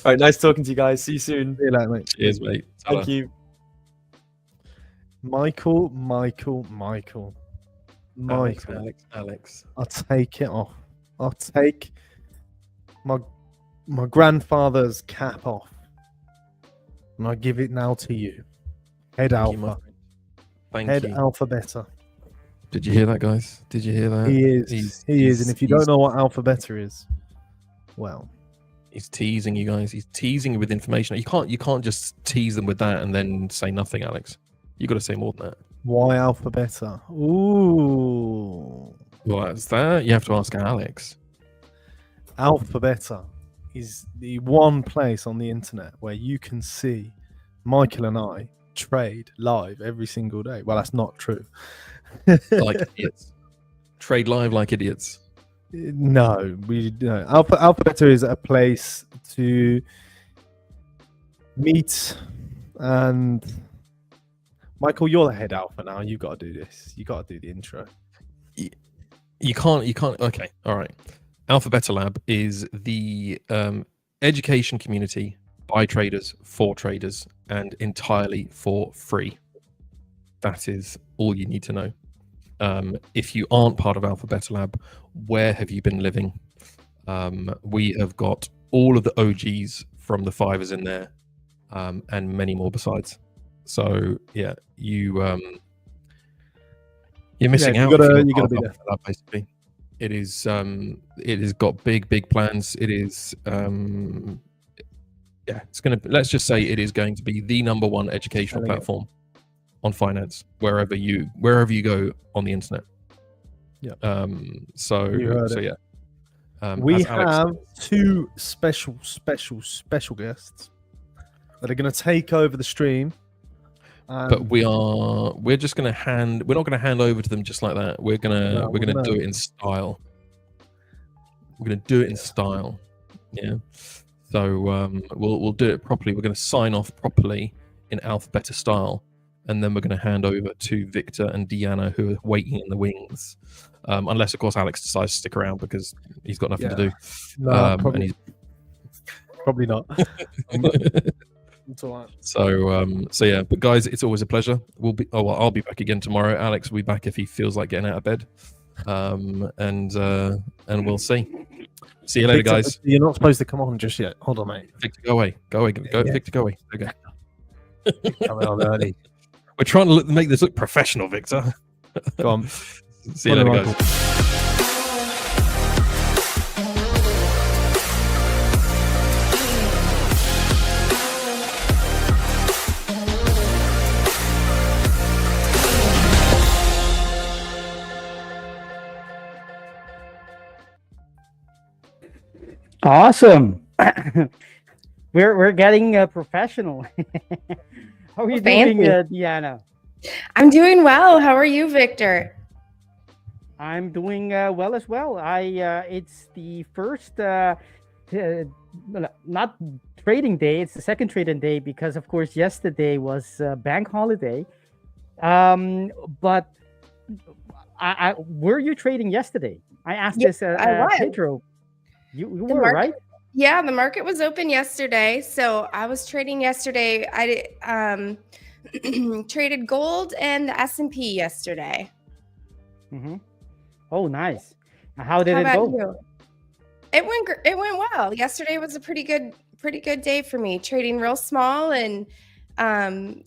All right, nice talking to you guys. See you soon. See you later, mate. Cheers, mate. Thank you. Michael. Alex. I'll take it off. I'll take my grandfather's cap off, and I give it now to you. Head Thank you, my Alpha. friend. Thank Head you. AlphaBeta. Did you hear that, guys? Did you hear that? He is. He is. And if you don't he's- know what AlphaBeta is, well, He's teasing you guys. He's teasing you with information. You can't just tease them with that and then say nothing, Alex. You got to say more than that. why AlphaBeta? Ooh. What's that? You have to ask Alex. AlphaBeta is the one place on the internet where you can see Michael and I trade live every single day. Well, that's not true. Like idiots. Trade live like idiots. No, we no. AlphaBeta is a place to meet, and Michael, you're the head alpha now. You got to do this. You got to do the intro. You can't. Okay, all right. AlphaBeta Lab is the education community by traders for traders and entirely for free. That is all you need to know. If you aren't part of AlphaBeta Lab, where have you been living? We have got all of the OGs from the 5ers in there, and many more besides. So yeah, you're missing you out. gotta- if you you're gotta not be part of AlphaBeta Lab, basically. It has got big plans. It is let's just say it is going to be the #1 educational Selling it. platform on finance wherever you go on the internet. Yeah. So You heard it. yeah. We as Alex have said, two special guests that are going to take over the stream. but we're not going to hand over to them just like that. We're No, gonna we're do gonna- it in style. We're going to do it in style. Yeah. So we'll do it properly. We're going to sign off properly in AlphaBeta style, and then we're going to hand over to Victor and Deanna, who are waiting in the wings. Unless, of course, Alex decides to stick around because he's got nothing to do. No, And probably not. It's all right. So yeah, but guys, it's always a pleasure. I'll be back again tomorrow. Alex will be back if he feels like getting out of bed. And we'll see. See you later, Victor, guys. You're not supposed to come on just yet. Hold on, mate. Victor, go away. Yeah. Victor, go away. Okay. Coming on early. We're trying to make this look professional, Victor. Go on. See you later, guys. Awesome. we're getting professional. How are you doing, Deanna? I'm doing well. How are you, Victor? I'm doing well as well. It's the first not trading day. It's the second trading day because, of course, yesterday was bank holiday. But were you trading yesterday? I asked this Pedro. You were, right? Yeah, the market was open yesterday. So I was trading yesterday. I traded gold and the S&P yesterday. Mm-hmm. Oh, nice. How did it go? You? It went well. Yesterday was a pretty good day for me. Trading real small and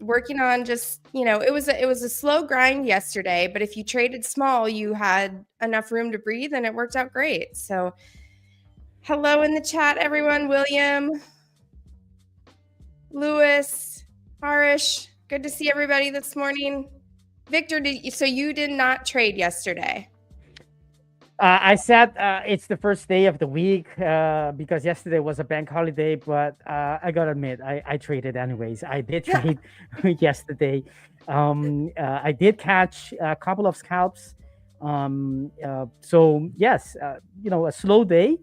working on just, it was a slow grind yesterday, but if you traded small, you had enough room to breathe and it worked out great. So hello in the chat, everyone. William, Lewis, Harish, good to see everybody this morning. Victor, so you did not trade yesterday? I said it's the first day of the week because yesterday was a bank holiday, but I gotta admit, I traded anyways. I did trade yesterday. I did catch a couple of scalps. So yes, a slow day.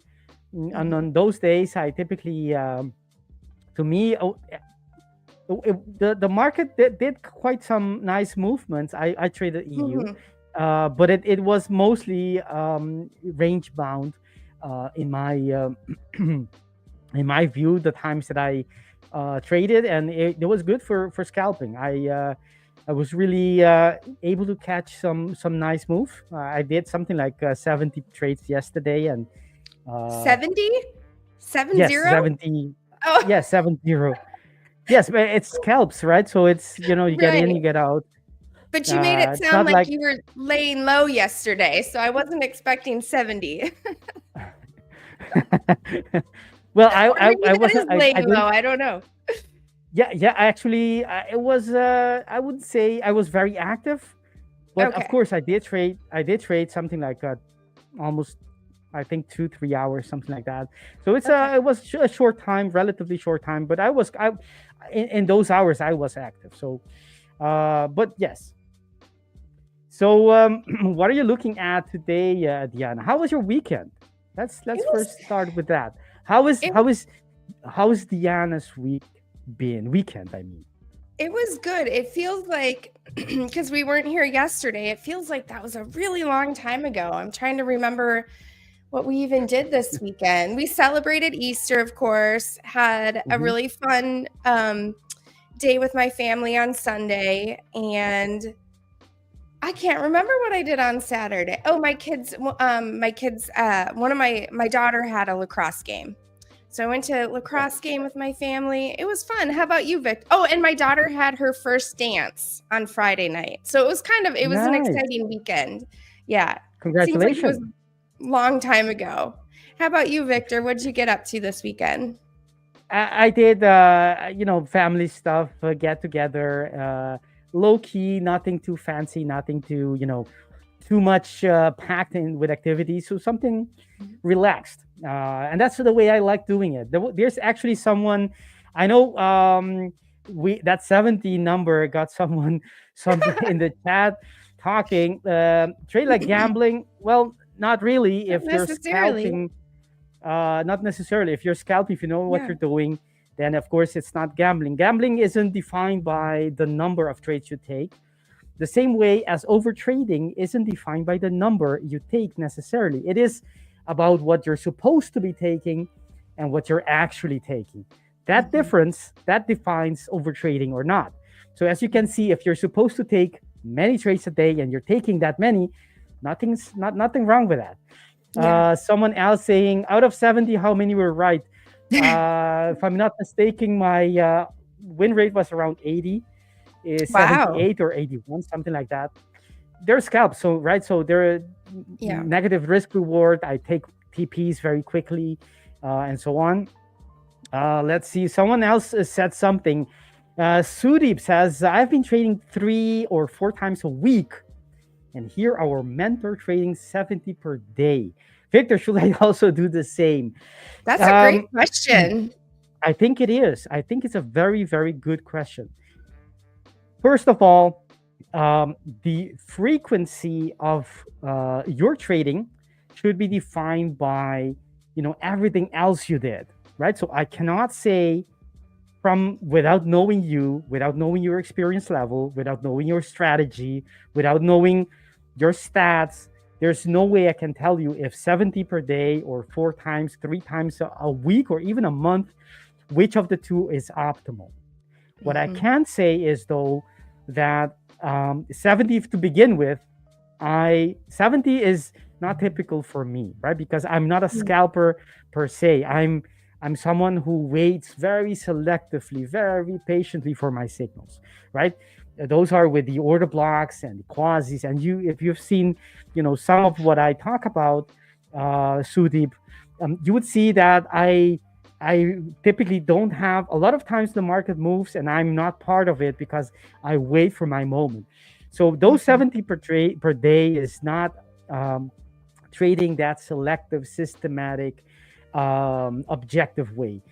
And on those days, I typically, to me, the market did quite some nice movements. I traded EU. But it was mostly range bound in my in my view. The times that I traded, and it was good for scalping. I was really able to catch some nice move. I did something like 70 trades yesterday, and 70? 70? Yes, 70. Oh. Yes, 70. Yes, but it's scalps, right? So it's you get in, you get out. But you made it sound like you were laying low yesterday, so I wasn't expecting 70. Well, I wasn't laying low. I don't know. Yeah. Actually, it was. I would say I was very active, but of course, I did trade. Something like almost, I think 2-3 hours, something like that. So it's it was a short time, relatively short time, but in those hours I was active. So, but yes. So, what are you looking at today, Deanna? How was your weekend? Let's first start with that. How is Deanna's weekend? I mean, it was good. It feels like because we weren't here yesterday, it feels like that was a really long time ago. I'm trying to remember what we even did this weekend. We celebrated Easter, of course. Had a really fun day with my family on Sunday, and I can't remember what I did on Saturday. Oh, my kids, one of my daughter had a lacrosse game. So I went to a lacrosse game with my family. It was fun. How about you, Vic? Oh, and my daughter had her first dance on Friday night. So it was an exciting weekend. Yeah. Congratulations. Seems like it was a long time ago. How about you, Victor? What did you get up to this weekend? I did, family stuff, get together, low key, nothing too fancy, nothing too, too much packed in with activities. So something relaxed. And that's the way I like doing it. There's actually someone, I know that 70 number got something in the chat talking, trade like gambling. Well, not really. If you're scalping, Not necessarily. If you're scalping, if you know what Yeah. you're doing, then of course it's not gambling. Gambling isn't defined by the number of trades you take. The same way as overtrading isn't defined by the number you take necessarily. It is about what you're supposed to be taking and what you're actually taking. That difference, that defines overtrading or not. So as you can see, if you're supposed to take many trades a day and you're taking that many, nothing wrong with that. Yeah. Someone else saying, out of 70, how many were right? If I'm not mistaken, my win rate was around 80. Is Wow. 78 or 81, something like that. They're scalps, so right, so they're Yeah. negative risk reward. I take TPs very quickly, and so on. Let's see. Someone else said something. Sudeep says, I've been trading 3 or 4 times a week, and here our mentor trading 70 per day. Victor, should I also do the same? That's a great question. I think it is. I think it's a very, very good question. First of all, the frequency of your trading should be defined by, everything else you did, right? So I cannot say without knowing you, without knowing your experience level, without knowing your strategy, without knowing your stats, there's no way I can tell you if 70 per day or 4 times, 3 times a week, or even a month, which of the two is optimal. What I can say is, though, that 70 to begin with, 70 is not typical for me, right? Because I'm not a scalper per se. I'm someone who waits very selectively, very patiently for my signals, right? Those are with the order blocks and the quasis. And if you've seen, some of what I talk about, Sudeep, you would see that I typically don't have, a lot of times the market moves and I'm not part of it because I wait for my moment. So those 70 per day is not trading that selective, systematic, objective way.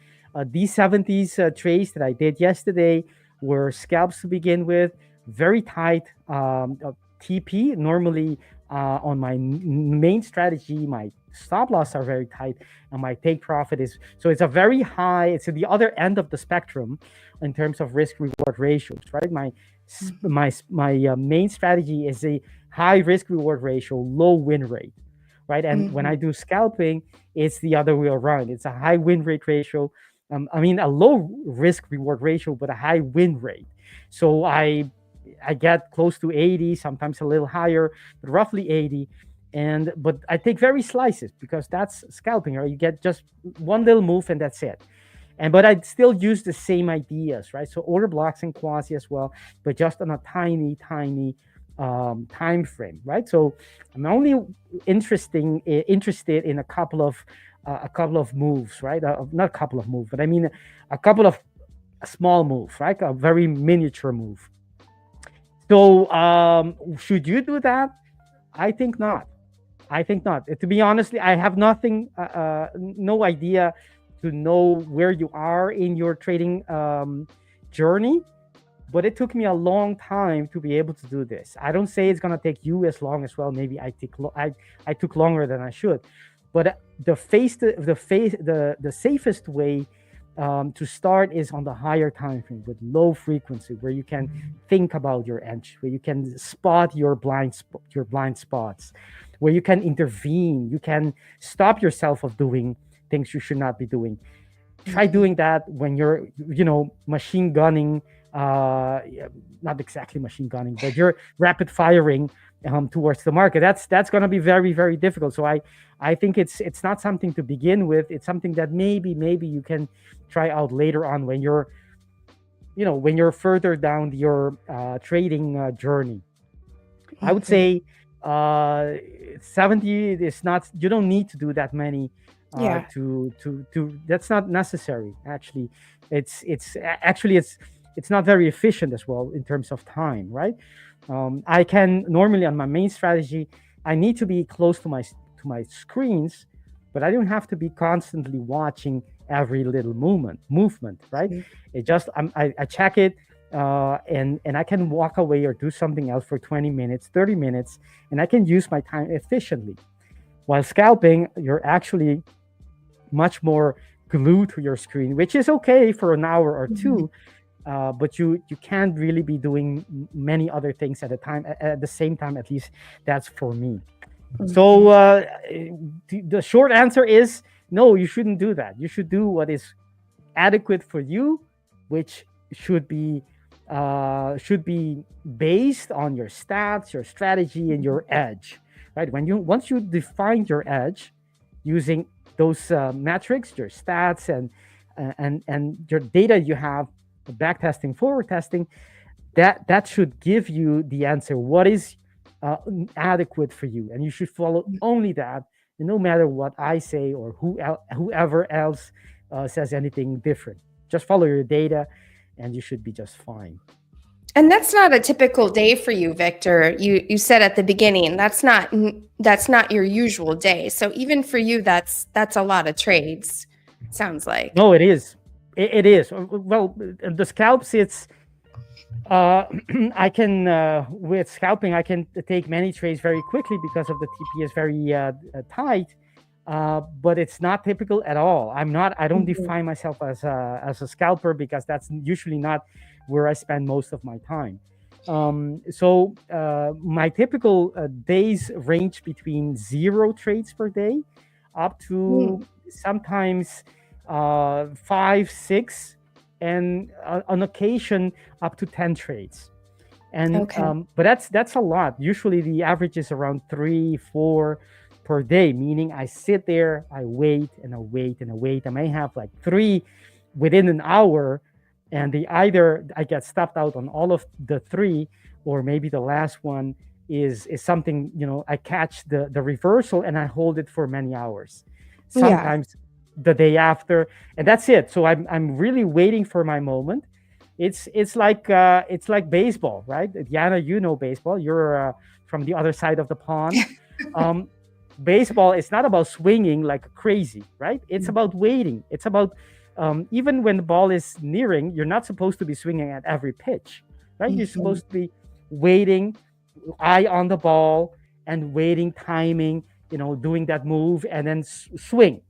These 70s trades that I did yesterday were scalps to begin with, very tight TP. Normally on my main strategy, my stop loss are very tight and my take profit is, so it's a very high, it's at the other end of the spectrum in terms of risk reward ratios, right? My main strategy is a high risk reward ratio, low win rate, right? And when I do scalping, it's the other way around. It's a high win rate ratio, a low risk reward ratio, but a high win rate. So I get close to 80, sometimes a little higher, but roughly 80. But I take very slices because that's scalping, right? You get just one little move and that's it. But I still use the same ideas, right? So order blocks and quasi as well, but just on a tiny time frame, right? So I'm only interested in a couple of moves, right? Not a couple of moves, but I mean a couple of small moves, right? A very miniature move. So should you do that? I think not. To be honestly, I have no idea to know where you are in your trading journey, but it took me a long time to be able to do this. I don't say it's gonna take you as long as well. Maybe I took longer than I should, but the safest way to start is on the higher time frame with low frequency, where you can think about your edge, where you can spot your blind spots, where you can intervene, you can stop yourself of doing things you should not be doing. Try doing that when you're, machine gunning, not exactly machine gunning, but you're rapid firing towards the market. That's going to be very, very difficult. So I think it's not something to begin with. It's something that maybe you can try out later on when you're further down your trading journey. I would say 70 is not, you don't need to do that many to that's not necessary. Actually, it's not very efficient as well in terms of time, right? I can normally, on my main strategy, I need to be close to my screens, but I don't have to be constantly watching every little movement, right? It just, I check it, and I can walk away or do something else for 20 minutes, 30 minutes, and I can use my time efficiently. While scalping, you're actually much more glued to your screen, which is okay for an hour or two, but you can't really be doing many other things at the same time. At least that's for me. So the short answer is no, you shouldn't do that. You should do what is adequate for you, which should be based on your stats, your strategy, and your edge, right? Once you define your edge using those metrics, your stats, and your data you have, back testing, forward testing, that should give you the answer. What is adequate for you, and you should follow only that, and no matter what I say or whoever else says anything different. Just follow your data, and you should be just fine. And that's not a typical day for you, Victor. You said at the beginning that's not your usual day. So even for you, that's a lot of trades. Sounds like. No, it is. It is. Well, the scalps, it's. I can with scalping, I can take many trades very quickly because of the TP is very tight. But it's not typical at all. I don't define myself as a scalper because that's usually not where I spend most of my time. So my typical days range between 0 trades per day up to sometimes 5, 6, and on occasion up to 10 trades. And but that's a lot. Usually the average is around 3, 4 per day, meaning I sit there, I wait and I wait and I wait. I may have like 3 within an hour, and either I get stopped out on all of the 3, or maybe the last one is something, I catch the reversal and I hold it for many hours. Sometimes the day after, and that's it. So I'm really waiting for my moment. It's like baseball, right? Deanna, you know baseball. You're from the other side of the pond. Baseball is not about swinging like crazy, right? It's about waiting. It's about even when the ball is nearing, you're not supposed to be swinging at every pitch, right? You're supposed to be waiting, eye on the ball, and waiting, timing, doing that move, and then swing.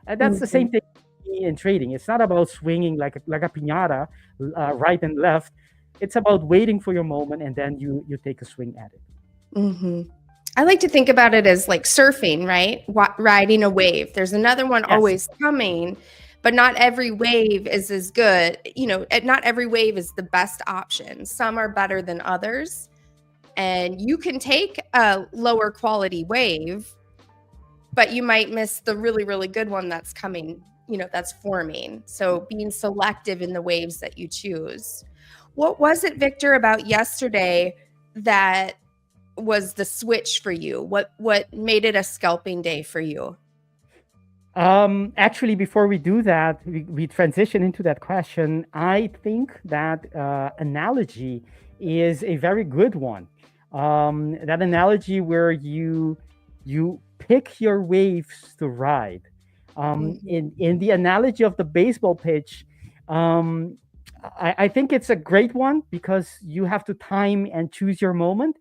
And that's the same thing in trading. It's not about swinging like a piñata, right and left. It's about waiting for your moment, and then you take a swing at it. I like to think about it as like surfing, right? Riding a wave. There's another one always coming, but not every wave is as good. Not every wave is the best option. Some are better than others. And you can take a lower quality wave, but you might miss the really, really good one that's coming, that's forming. So being selective in the waves that you choose. What was it, Victor, about yesterday that was the switch for you? What made it a scalping day for you? Actually, before we do that, we transition into that question. I think that analogy is a very good one. That analogy where you pick your waves to ride. In the analogy of the baseball pitch, I think it's a great one because you have to time and choose your moment.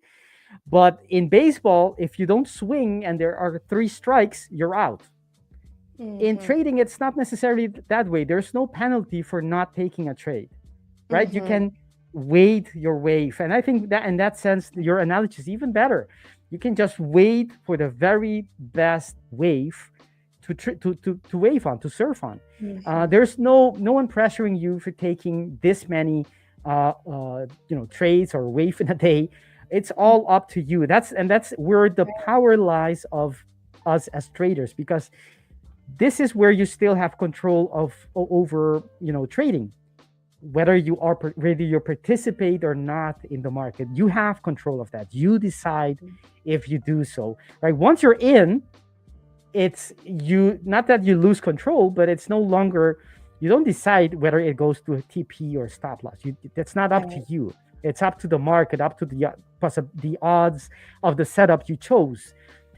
But in baseball, if you don't swing and there are 3 strikes, you're out. In trading, it's not necessarily that way. There's no penalty for not taking a trade, right? You can wait your wave. And I think that in that sense, your analogy is even better. You can just wait for the very best wave to wave on, to surf on. There's no one pressuring you for taking this many trades or wave in a day. It's all up to you. That's where the power lies of us as traders, because this is where you still have control over trading. Whether you participate or not in the market, you have control of that. You decide if you do so, right? Once you're in, it's not that you lose control, but it's no longer, you don't decide whether it goes to a TP or stop loss. That's not up to you. It's up to the market, up to the odds of the setup you chose.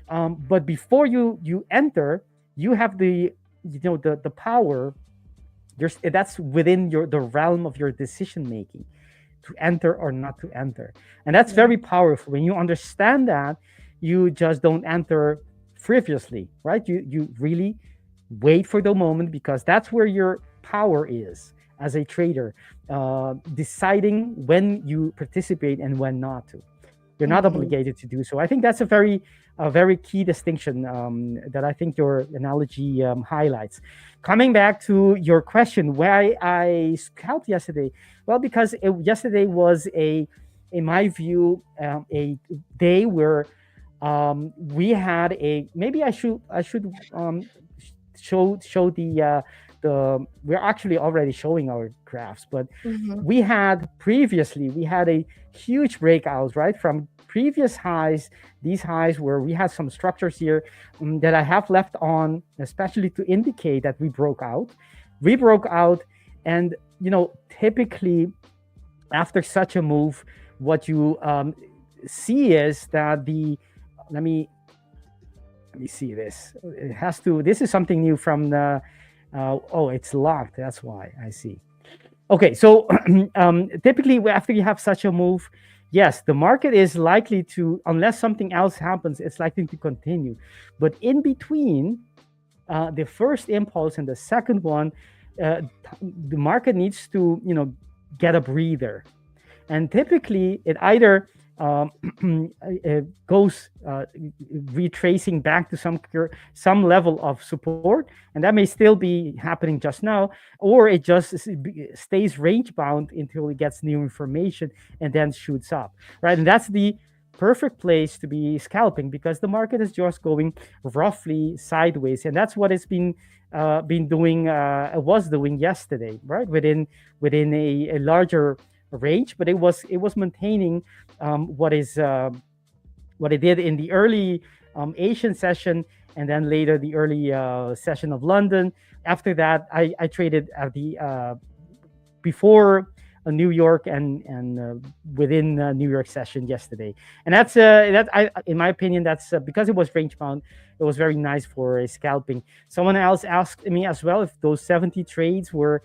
But before you enter, you have the power. That's within the realm of your decision making, to enter or not to enter, and that's very powerful. When you understand that, you just don't enter frivolously, right? You really Wait for the moment, because that's where your power is as a trader, deciding when you participate and when not to. You're not obligated to do so. I think that's a very key distinction that I think your analogy highlights. Coming back to your question, why I scalped yesterday? Well, because yesterday was in my view, a day where we had maybe I should show the we're actually already showing our graphs, but we had a huge breakout, right, from previous highs. These highs where we had some structures here that I have left on, especially to indicate that we broke out. And typically after such a move, what you see is that let me see this. This is something new from the it's locked. That's why I see. Okay, so typically after you have such a move, yes, the market is likely to, unless something else happens, it's likely to continue. But in between the first impulse and the second one, the market needs to get a breather, and typically it either it goes retracing back to some level of support, and that may still be happening just now, or it just stays range bound until it gets new information and then shoots up, right? And that's the perfect place to be scalping, because the market is just going roughly sideways, and that's what it's been doing. Was doing yesterday, right, within a larger range, but it was maintaining what it did in the early Asian session, and then later the early session of London. After that, I traded at the before New York and within New York session yesterday, and that's in my opinion, that's because it was range bound. It was very nice for scalping. Someone else asked me as well if those 70 trades were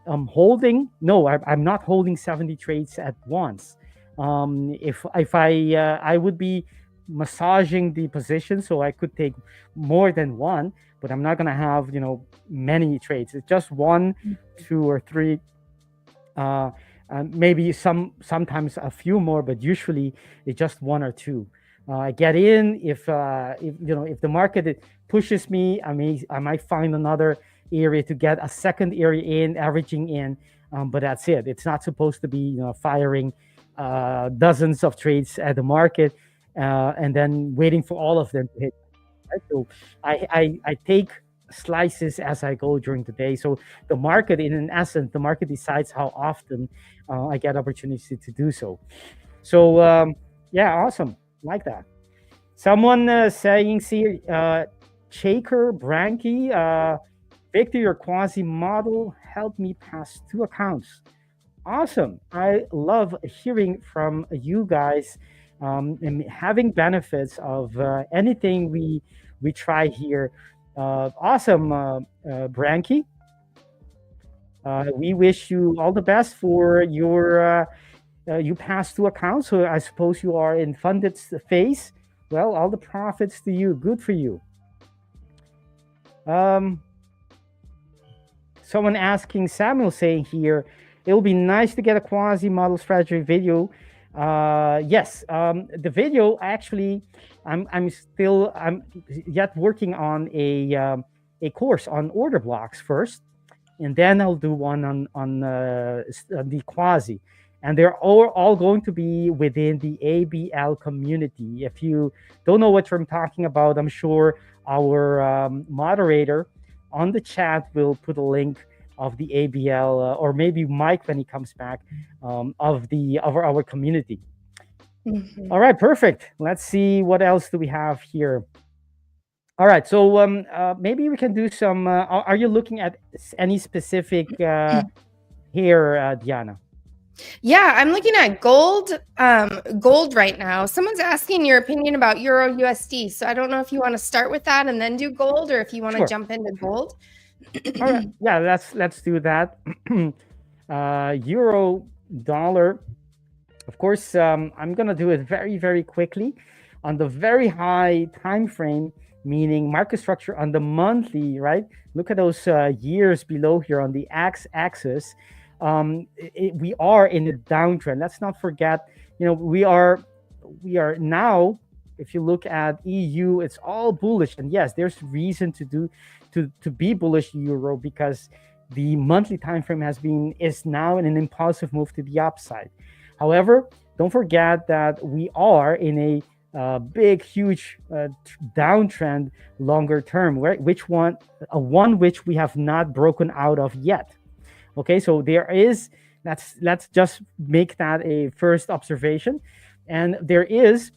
holding. No, I'm not holding 70 trades at once. If I would be massaging the position, so I could take more than one, but I'm not gonna have many trades. It's just 1, 2, or 3, maybe sometimes a few more, but usually it's just 1 or 2. I get in if the market pushes me, I might find another area to get a second area in, averaging in, but that's it. It's not supposed to be firing dozens of trades at the market and then waiting for all of them to hit. Right? So I take slices as I go during the day. So the market, in essence, the market decides how often I get opportunity to do so. So yeah, awesome, like that. Someone saying, see, Shaker Branky, Victor, your quasi model helped me pass 2 accounts. Awesome. I love hearing from you guys and having benefits of anything we try here. Awesome, Branky. We wish you all the best for your you passed 2 accounts, so I suppose you are in funded phase. Well, all the profits to you. Good for you. Someone asking, Samuel saying here, it will be nice to get a quasi model strategy video. Yes, the video actually, I'm yet working on a course on order blocks first, and then I'll do one on the quasi, and they're all going to be within the ABL community. If you don't know what I'm talking about, I'm sure our moderator on the chat will put a link of the ABL, or maybe Mike when he comes back, of our community. All right, perfect. Let's see what else do we have here. All right, so maybe we can do some. Are you looking at any specific here, Deanna? Yeah, I'm looking at gold. Gold right now. Someone's asking your opinion about Euro USD. So I don't know if you want to start with that and then do gold, or if you want to jump into gold. All right, yeah, let's do that. Euro dollar. Of course, I'm gonna do it very, very quickly. On the very high time frame, meaning market structure on the monthly, right? Look at those years below here on the x-axis. We are in a downtrend. Let's not forget, we are now, if you look at EU, it's all bullish. And yes, there's reason to be bullish euro, because the monthly time frame is now in an impulsive move to the upside. However, don't forget that we are in a big, huge downtrend longer term, right? Which we have not broken out of yet. Okay, so there is, let's just make that a first observation. And there is,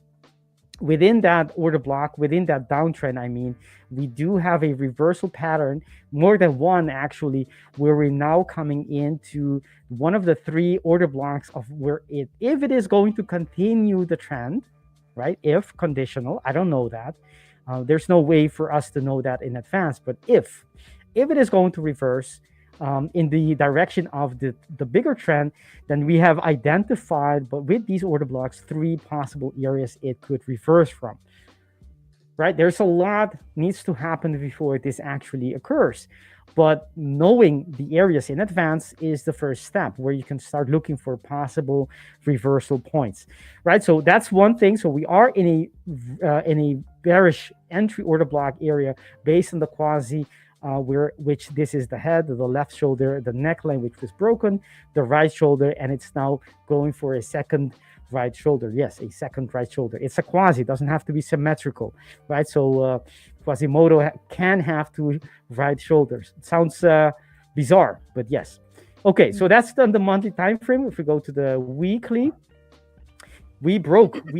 within that order block, within that downtrend, we do have a reversal pattern, more than one actually, where we're now coming into one of the three order blocks of where if it is going to continue the trend, right? If conditional, I don't know that. There's no way for us to know that in advance, but if it is going to reverse in the direction of the bigger trend, then we have identified, but with these order blocks, three possible areas it could reverse from, right? There's a lot needs to happen before this actually occurs, but knowing the areas in advance is the first step where you can start looking for possible reversal points, right? So that's one thing. So we are in a bearish entry order block area based on the quasi, which this is the head, the left shoulder, the neckline, which was broken, the right shoulder, and it's now going for a second right shoulder. Yes, a second right shoulder. It's a quasi, it doesn't have to be symmetrical, right? So Quasimodo can have two right shoulders. It sounds bizarre, but yes. Okay, so that's on the monthly time frame. If we go to the weekly, we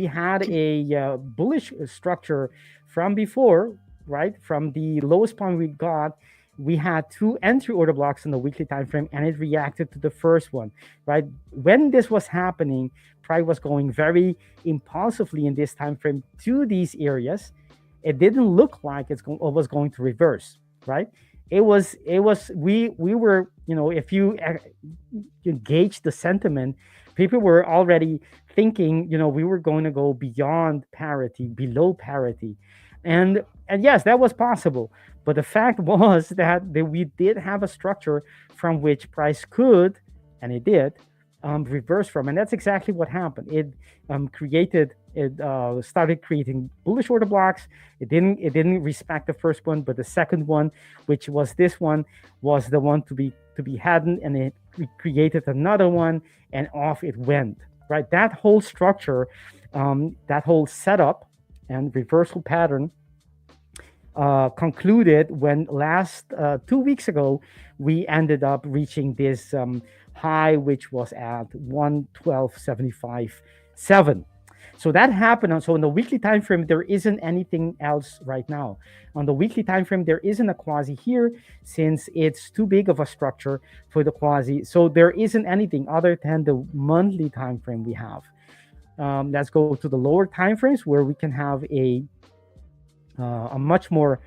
had a bullish structure from before, right? From the lowest point we got, we had two entry order blocks in the weekly time frame, and it reacted to the first one, right? When this was happening, price was going very impulsively in this time frame to these areas. It didn't look like it was going to reverse, right? We were, if you gauge the sentiment, people were already thinking, we were going to go beyond parity, below parity. And yes, that was possible. But the fact was that we did have a structure from which price could, and it did, reverse from. And that's exactly what happened. It started creating bullish order blocks. It didn't respect the first one, but the second one, which was this one, was the one to be hadn't, and it created another one, and off it went. Right? That whole structure, that whole setup and reversal pattern concluded when last 2 weeks ago we ended up reaching this high, which was at 112.75.7. So that happened. So in the weekly time frame, there isn't anything else right now. On the weekly time frame, there isn't a quasi here, since it's too big of a structure for the quasi. So there isn't anything other than the monthly time frame we have. Let's go to the lower time frames where we can have a much more,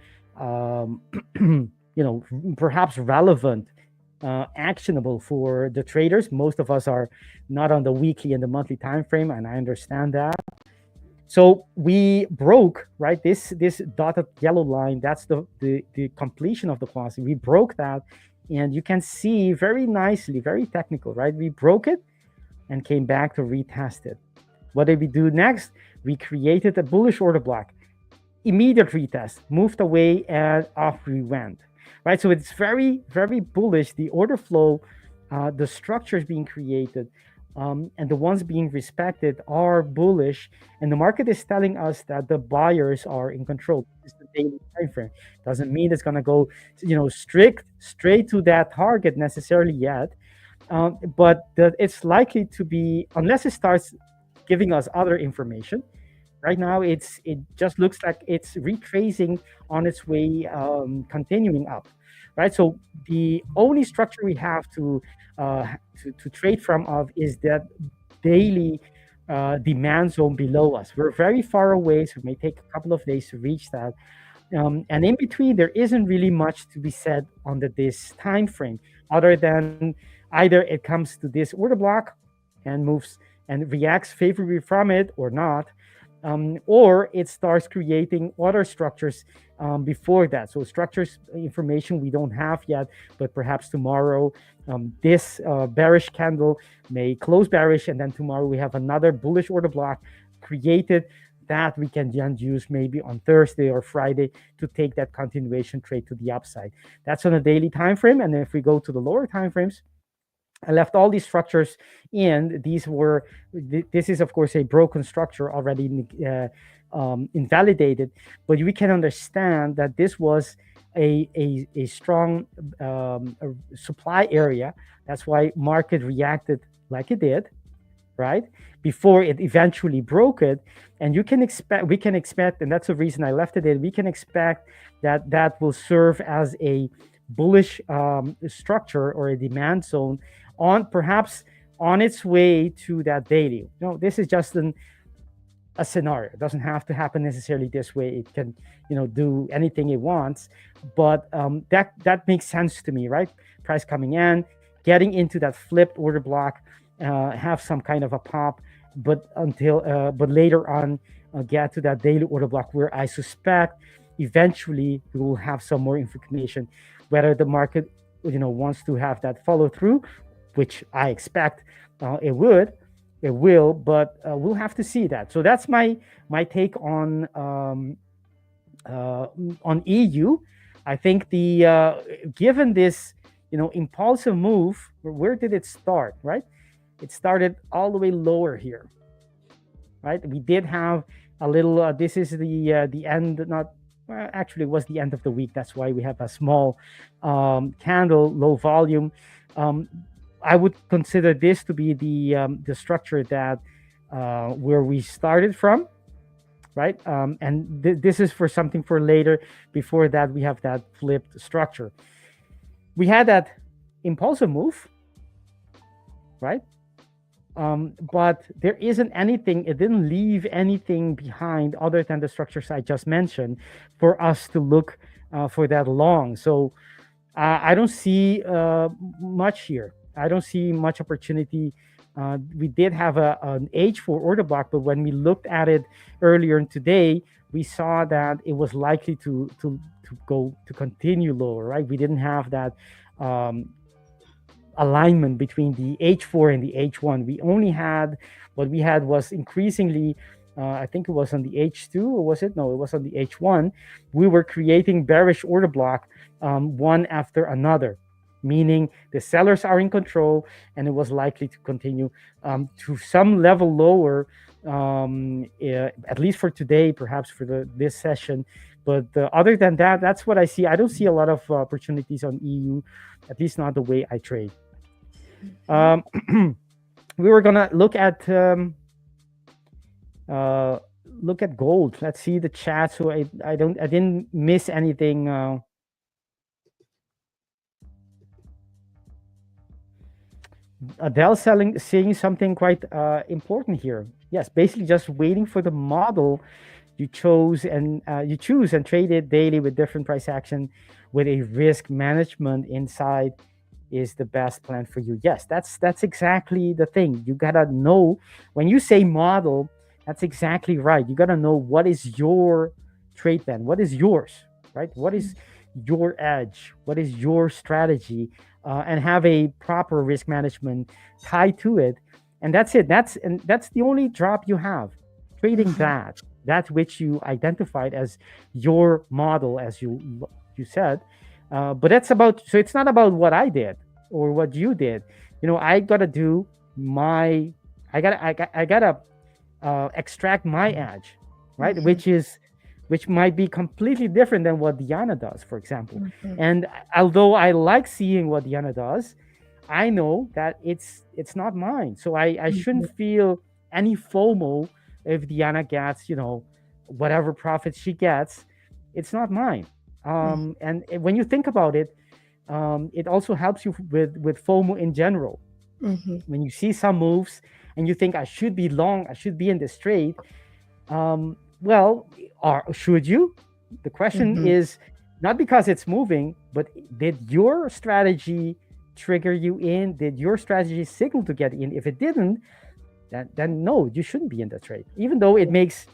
perhaps relevant, actionable for the traders. Most of us are not on the weekly and the monthly time frame, and I understand that. So we broke, right, this dotted yellow line. That's the completion of the quasi. We broke that, and you can see very nicely, very technical, right? We broke it and came back to retest it. What did we do next? We created a bullish order block. Immediate retest, moved away, and off we went, right? So it's very, very bullish. The order flow, the structures being created, and the ones being respected are bullish. And the market is telling us that the buyers are in control. It's the daily time frame. Doesn't mean it's going to go, straight to that target necessarily yet. But it's likely to be, unless it starts giving us other information. Right now, it just looks like it's retracing on its way, continuing up, right? So the only structure we have to trade from is that daily demand zone below us. We're very far away, so it may take a couple of days to reach that. And in between, there isn't really much to be said on this time frame, other than either it comes to this order block and moves and reacts favorably from it or not. or it starts creating other structures before that. So structures information we don't have yet, but perhaps tomorrow this bearish candle may close bearish, and then tomorrow we have another bullish order block created that we can then use maybe on Thursday or Friday to take that continuation trade to the upside. That's on a daily time frame. And if we go to the lower time frames, I left all these structures in. This is of course a broken structure already invalidated, but we can understand that this was a strong supply area. That's why market reacted like it did, right? Before it eventually broke it. And we can expect, and that's the reason I left it in, we can expect that will serve as a bullish structure or a demand zone perhaps on its way to that daily. No, this is just a scenario. It doesn't have to happen necessarily this way. It can, do anything it wants, but that makes sense to me, right? Price coming in, getting into that flipped order block, have some kind of a pop, but later on get to that daily order block where I suspect eventually we will have some more information whether the market wants to have that follow through, which I expect it will, but we'll have to see that. So that's my take on EU. I think given this impulsive move, where did it start, right? It started all the way lower here, right? We did have a little, this is the end, actually it was the end of the week. That's why we have a small candle, low volume. I would consider this to be the structure that where we started from, right? And this is for something for later. Before that, we have that flipped structure. We had that impulsive move, right? But there isn't anything, it didn't leave anything behind other than the structures I just mentioned for us to look for that long. So I don't see much here. I don't see much opportunity. We did have an H4 order block, but when we looked at it earlier today, we saw that it was likely to continue lower, right? We didn't have that alignment between the H4 and the H1. We only had, what we had was increasingly, I think it was on the H2, or was it? No, it was on the H1. We were creating bearish order block one after another, meaning the sellers are in control, and it was likely to continue to some level lower, at least for today, perhaps for this session. But other than that, that's what I see. I don't see a lot of opportunities on EU, at least not the way I trade. We were gonna look at gold. Let's see the chat, so I didn't miss anything. Adele saying something quite important here. Yes, basically just waiting for the model you choose and trade it daily with different price action with a risk management inside is the best plan for you. Yes, that's exactly the thing. You gotta know, when you say model, that's exactly right. You gotta know what is your trade plan, what is yours, right? What is your edge, what is your strategy, and have a proper risk management tied to it. And that's it. That's the only drop you have. Trading that which you identified as your model, as you said. But that's about, so it's not about what I did or what you did. I gotta do I gotta extract my edge, right? Which might be completely different than what Deanna does, for example. And although I like seeing what Deanna does, I know that it's not mine. So I shouldn't feel any FOMO if Deanna gets, whatever profits she gets. It's not mine. And when you think about it, it also helps you with FOMO in general. When you see some moves and you think I should be long, I should be in this trade. Well, should you? The question is not because it's moving, but did your strategy trigger you in? Did your strategy signal to get in? If it didn't, then no, you shouldn't be in the trade. Even though it makes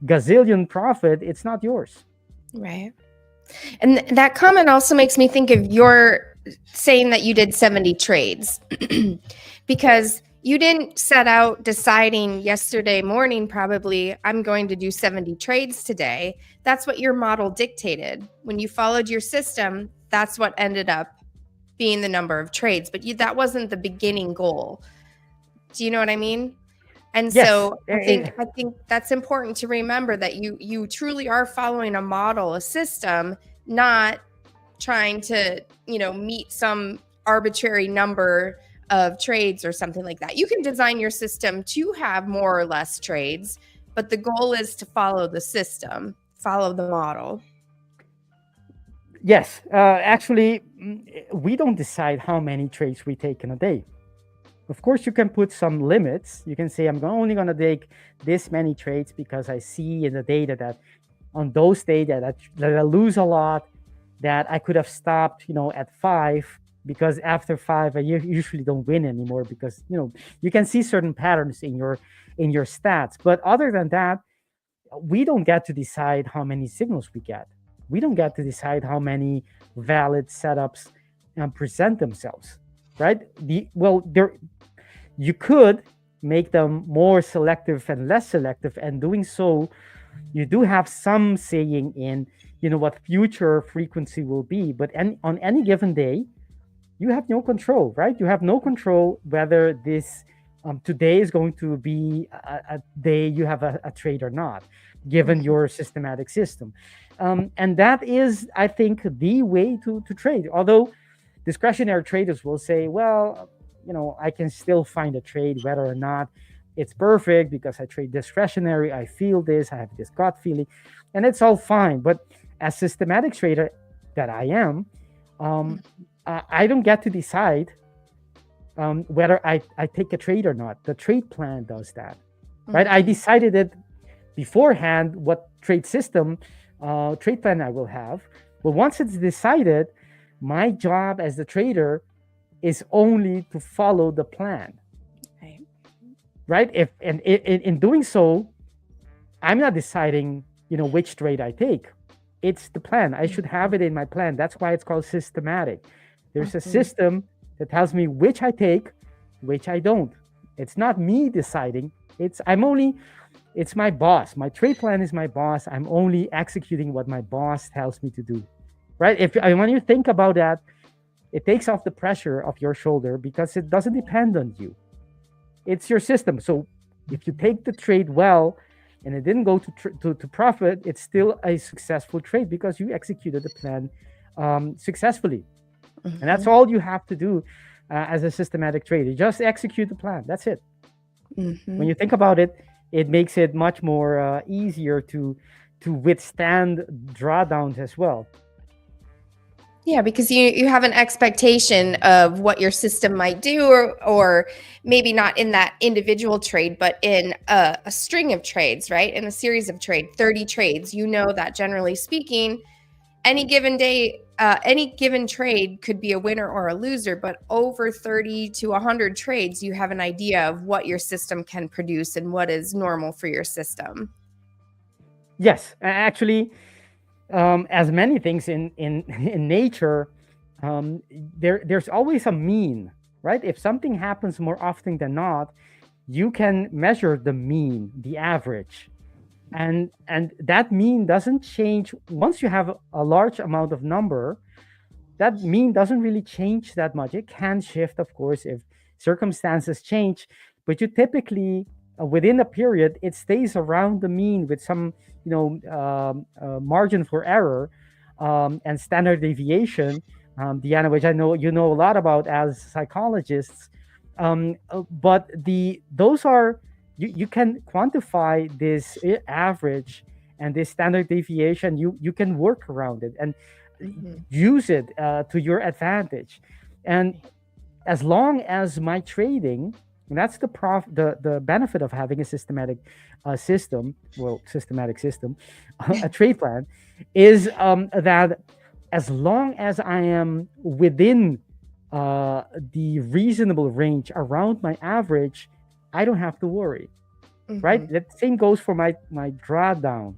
gazillion profit, it's not yours. Right. And that comment also makes me think of your saying that you did 70 trades because you didn't set out deciding yesterday morning, probably, I'm going to do 70 trades today. That's what your model dictated. When you followed your system, that's what ended up being the number of trades, but that wasn't the beginning goal. Do you know what I mean? And Yes. so I think that's important to remember, that you truly are following a model, a system, not trying to, meet some arbitrary number of trades or something like that. You can design your system to have more or less trades, but the goal is to follow the system, follow the model. Yes. Actually, we don't decide how many trades we take in a day. Of course, you can put some limits. You can say, I'm only going to take this many trades because I see in the data that on those days that I lose a lot, that I could have stopped, at 5, because after 5, I usually don't win anymore, because, you can see certain patterns in your stats. But other than that, we don't get to decide how many signals we get. We don't get to decide how many valid setups present themselves, right? You could make them more selective and less selective, and doing so, you do have some saying in, what future frequency will be. But on any given day, you have no control, right? You have no control whether this today is going to be a day you have a trade or not, given your systematic system. And that is, I think, the way to trade. Although discretionary traders will say, well, I can still find a trade whether or not it's perfect, because I trade discretionary. I feel this, I have this gut feeling, and it's all fine. But as systematic trader that I am, I don't get to decide whether I take a trade or not. The trade plan does that, right? I decided it beforehand what trade plan I will have. But once it's decided, my job as the trader is only to follow the plan, right? In doing so, I'm not deciding, which trade I take. It's the plan. I should have it in my plan. That's why it's called systematic. There's a system that tells me which I take, which I don't. It's not me deciding. It's my boss. My trade plan is my boss. I'm only executing what my boss tells me to do, right? When you think about that, it takes off the pressure off your shoulder, because it doesn't depend on you. It's your system. So if you take the trade well and it didn't go to profit, it's still a successful trade because you executed the plan successfully. And that's all you have to do as a systematic trader. Just execute the plan. That's it. When you think about it, it makes it much more easier to withstand drawdowns as well. Yeah, because you have an expectation of what your system might do, or maybe not in that individual trade, but in a string of trades, right? In a series of 30 trades, that generally speaking, any given day, any given trade could be a winner or a loser, but over 30 to 100 trades, you have an idea of what your system can produce and what is normal for your system. Yes, actually, as many things in nature, there's always a mean, right? If something happens more often than not, you can measure the mean, the average, and that mean doesn't change once you have a large amount of number. That mean doesn't really change that much. It can shift, of course, if circumstances change, but you typically within a period it stays around the mean with some margin for error and standard deviation, Deanna, which I know you know a lot about as psychologists. But those are you can quantify this average and this standard deviation. You can work around it and use it to your advantage. And as long as my trading, and that's the benefit of having a systematic system, a trade plan, is that as long as I am within the reasonable range around my average, I don't have to worry. right? The same goes for my drawdown.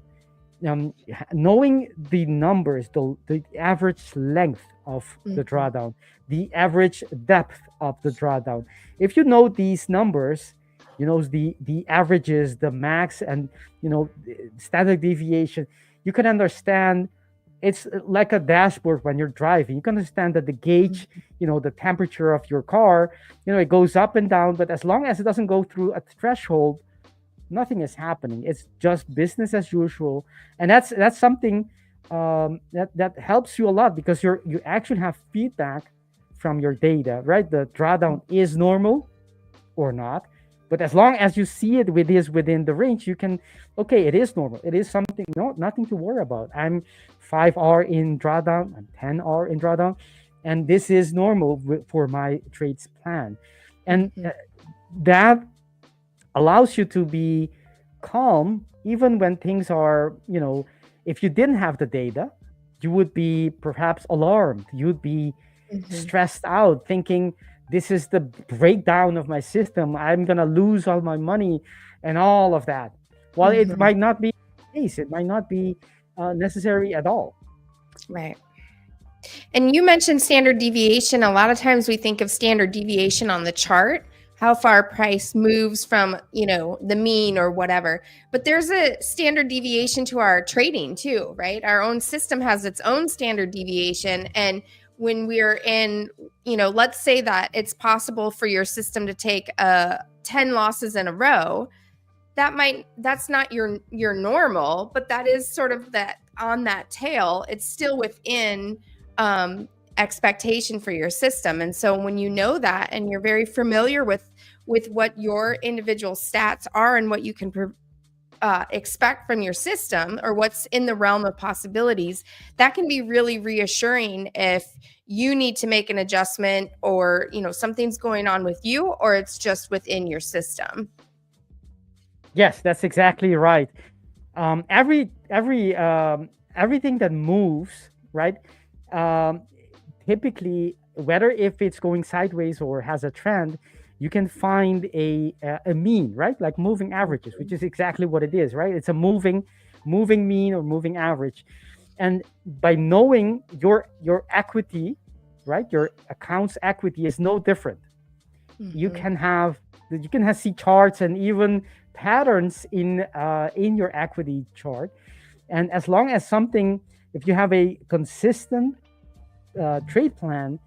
Knowing the numbers, the average length of the drawdown, the average depth of the drawdown. If you know these numbers, you know the averages, the max, and standard deviation, you can understand. It's like a dashboard when you're driving. You can understand that the gauge, the temperature of your car, it goes up and down, but as long as it doesn't go through a threshold, nothing is happening. It's just business as usual, and that's something that helps you a lot, because you actually have feedback from your data, right? The drawdown is normal or not, but as long as you see it within the range, you can, okay, it is normal. It is something, nothing to worry about. I'm 5R in drawdown, I'm 10R in drawdown, and this is normal for my trades plan, and that allows you to be calm even when things are, if you didn't have the data, you would be perhaps alarmed. You'd be stressed out, thinking, this is the breakdown of my system. I'm going to lose all my money and all of that. Well, it might not be the case. It might not be necessary at all. Right. And you mentioned standard deviation. A lot of times we think of standard deviation on the chart, how far price moves from, the mean or whatever. But there's a standard deviation to our trading too, right? Our own system has its own standard deviation. And when we're in, let's say that it's possible for your system to take 10 losses in a row, that's not your normal, but that is sort of that on that tail. It's still within expectation for your system. And so when you know that, and you're very familiar with what your individual stats are and what you can expect from your system, or what's in the realm of possibilities, that can be really reassuring if you need to make an adjustment, or something's going on with you, or it's just within your system. Yes, that's exactly right. Everything that moves, right? Typically, whether if it's going sideways or has a trend, you can find a mean, right? Like moving averages, which is exactly what it is, right? It's a moving mean or moving average. And by knowing your equity, right? Your account's equity is no different. You can see charts and even patterns in your equity chart. And as long as if you have a consistent trade plan,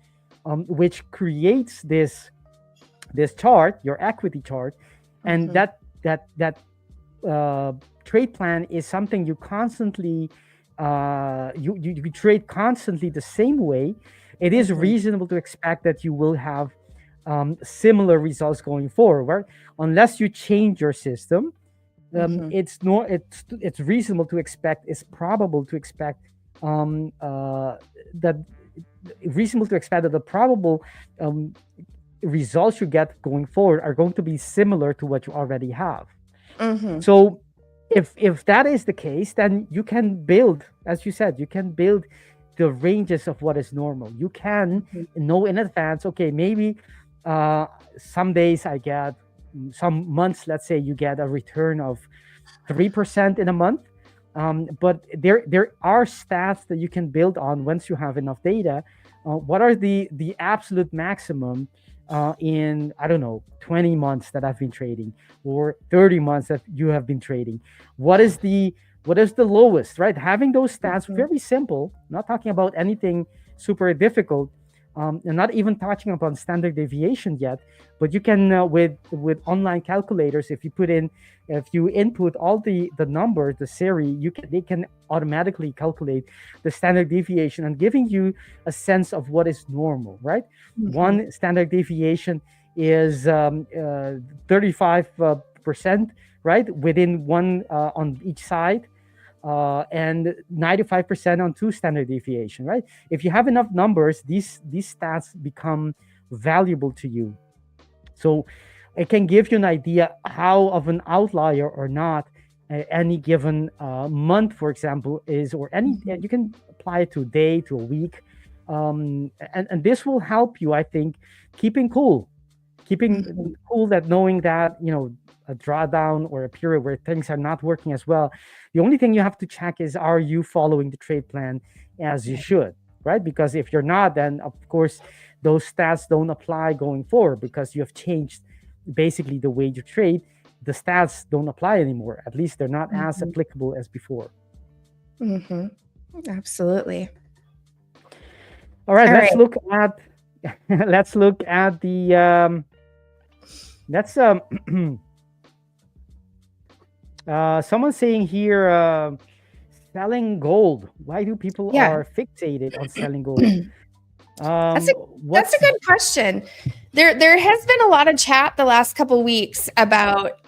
which creates this chart, your equity chart, and that trade plan is something you constantly you trade constantly the same way, it is reasonable to expect that you will have similar results going forward, unless you change your system. It's reasonable to expect, it's probable to expect that the probable results you get going forward are going to be similar to what you already have. So if that is the case, then you can build, as you said, the ranges of what is normal. You can know in advance, okay, maybe some days I get, some months, let's say you get a return of 3% in a month. But there are stats that you can build on once you have enough data. What are the absolute maximum in, I don't know, 20 months that I've been trading, or 30 months that you have been trading? What is the lowest, right? Having those stats, very simple, not talking about anything super difficult, and not even touching upon standard deviation yet, but you can with online calculators, if you input all the numbers, the series, they can automatically calculate the standard deviation and giving you a sense of what is normal, right? One standard deviation is 35%, right, within one on each side, and 95% on two standard deviation, right? If you have enough numbers, these stats become valuable to you. So it can give you an idea how of an outlier or not any given month, for example, is, or any, you can apply it to a day, to a week. And this will help you, I think, keeping cool, that knowing that, a drawdown or a period where things are not working as well, the only thing you have to check is, are you following the trade plan as you should, right? Because if you're not, then of course those stats don't apply going forward, because you have changed basically the way you trade. The stats don't apply anymore. At least they're not as applicable as before. Absolutely. All right, All let's right. look at let's look at the someone saying here, selling gold. Why do people are fixated on selling gold? That's a good question. There has been a lot of chat the last couple weeks about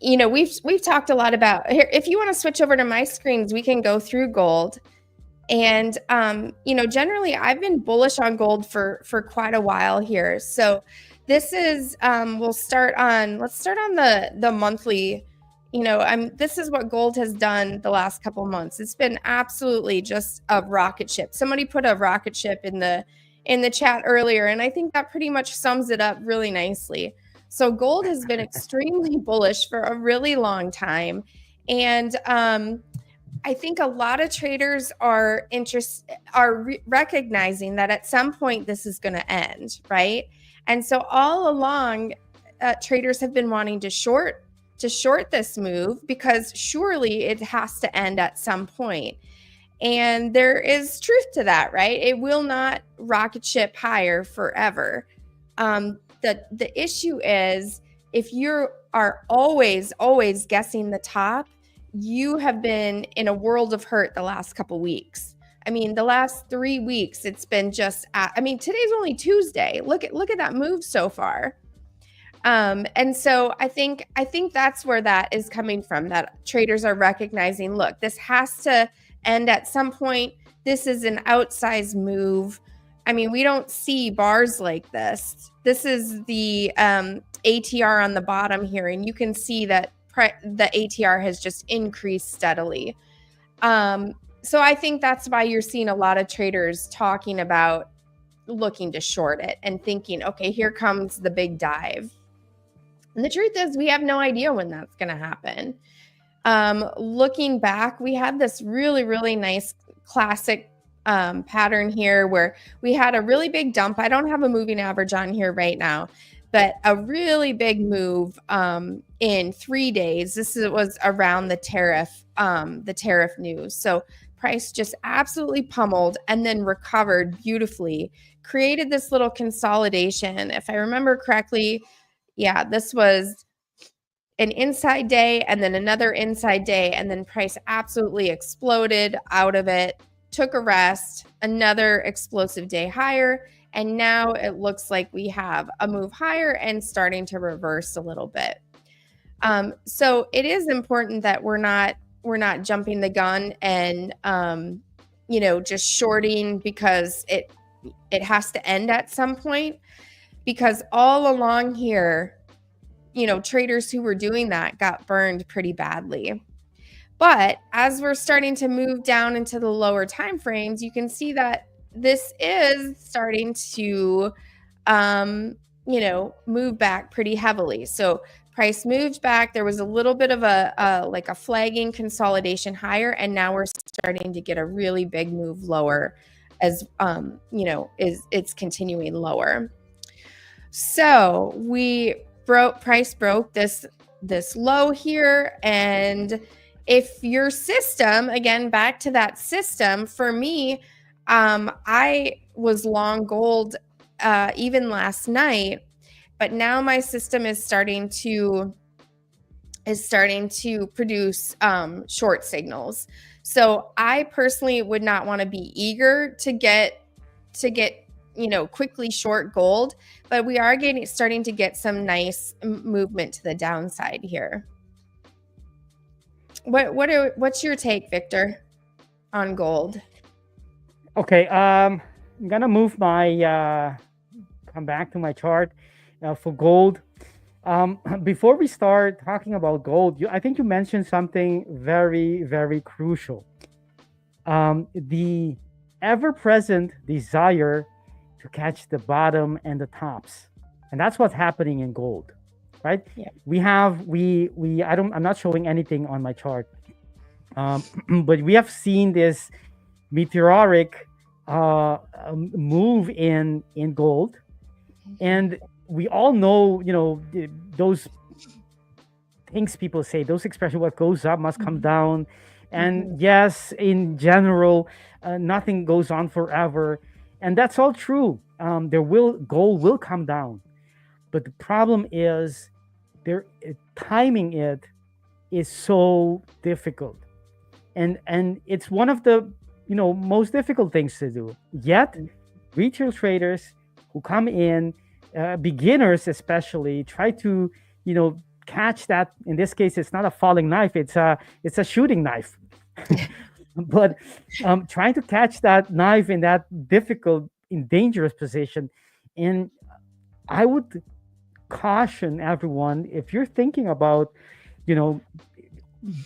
we've talked a lot about here. If you want to switch over to my screens, we can go through gold. And generally I've been bullish on gold for quite a while here. So this is let's start on the monthly. This is what gold has done the last couple months. It's been absolutely just a rocket ship. Somebody put a rocket ship in the chat earlier, and I think that pretty much sums it up really nicely. So gold has been extremely bullish for a really long time, and I think a lot of traders are recognizing that at some point this is going to end, right? And so all along, traders have been wanting to short this move, because surely it has to end at some point. And there is truth to that, right? It will not rocket ship higher forever. The issue is, if you are always guessing the top, you have been in a world of hurt the last couple weeks. I mean, the last 3 weeks, it's been just, today's only Tuesday. Look at that move so far. And so I think that's where that is coming from, that traders are recognizing, look, this has to end at some point. This is an outsized move. I mean, we don't see bars like this. This is the ATR on the bottom here, and you can see that the ATR has just increased steadily. So I think that's why you're seeing a lot of traders talking about looking to short it and thinking, okay, here comes the big dive. And the truth is, we have no idea when that's going to happen. Looking back, we had this really, really nice classic pattern here where we had a really big dump. I don't have a moving average on here right now, but a really big move in 3 days. Was around the tariff news. So price just absolutely pummeled and then recovered beautifully, created this little consolidation. If I remember correctly, yeah, this was an inside day and then another inside day, and then price absolutely exploded out of it, took a rest, another explosive day higher, and now it looks like we have a move higher and starting to reverse a little bit. So it is important that we're not jumping the gun and just shorting because it has to end at some point. Because all along here, traders who were doing that got burned pretty badly. But as we're starting to move down into the lower time frames, you can see that this is starting to, move back pretty heavily. So price moved back. There was a little bit of a flagging consolidation higher, and now we're starting to get a really big move lower as, it's continuing lower. So price broke this low here. And if your system, again, back to that system, for me, I was long gold even last night, but now my system is starting to produce short signals. So I personally would not want to be eager to get quickly short gold, but we are starting to get some nice movement to the downside here. What's your take, Victor, on gold? Okay, I'm gonna move my come back to my chart for gold. Before we start talking about gold, I think you mentioned something very, very crucial. The ever-present desire to catch the bottom and the tops. And that's what's happening in gold. right? Yeah. I'm not showing anything on my chart, but we have seen this meteoric move in gold, and we all know, those things people say, those expressions, what goes up must come down. And yes, in general, nothing goes on forever, and that's all true. Gold will come down, but the problem is timing it is so difficult, and it's one of the most difficult things to do. Yet retail traders who come in, beginners especially, try to catch that. In this case, it's not a falling knife, it's a shooting knife. But trying to catch that knife in that difficult, in dangerous position. And I would caution everyone, if you're thinking about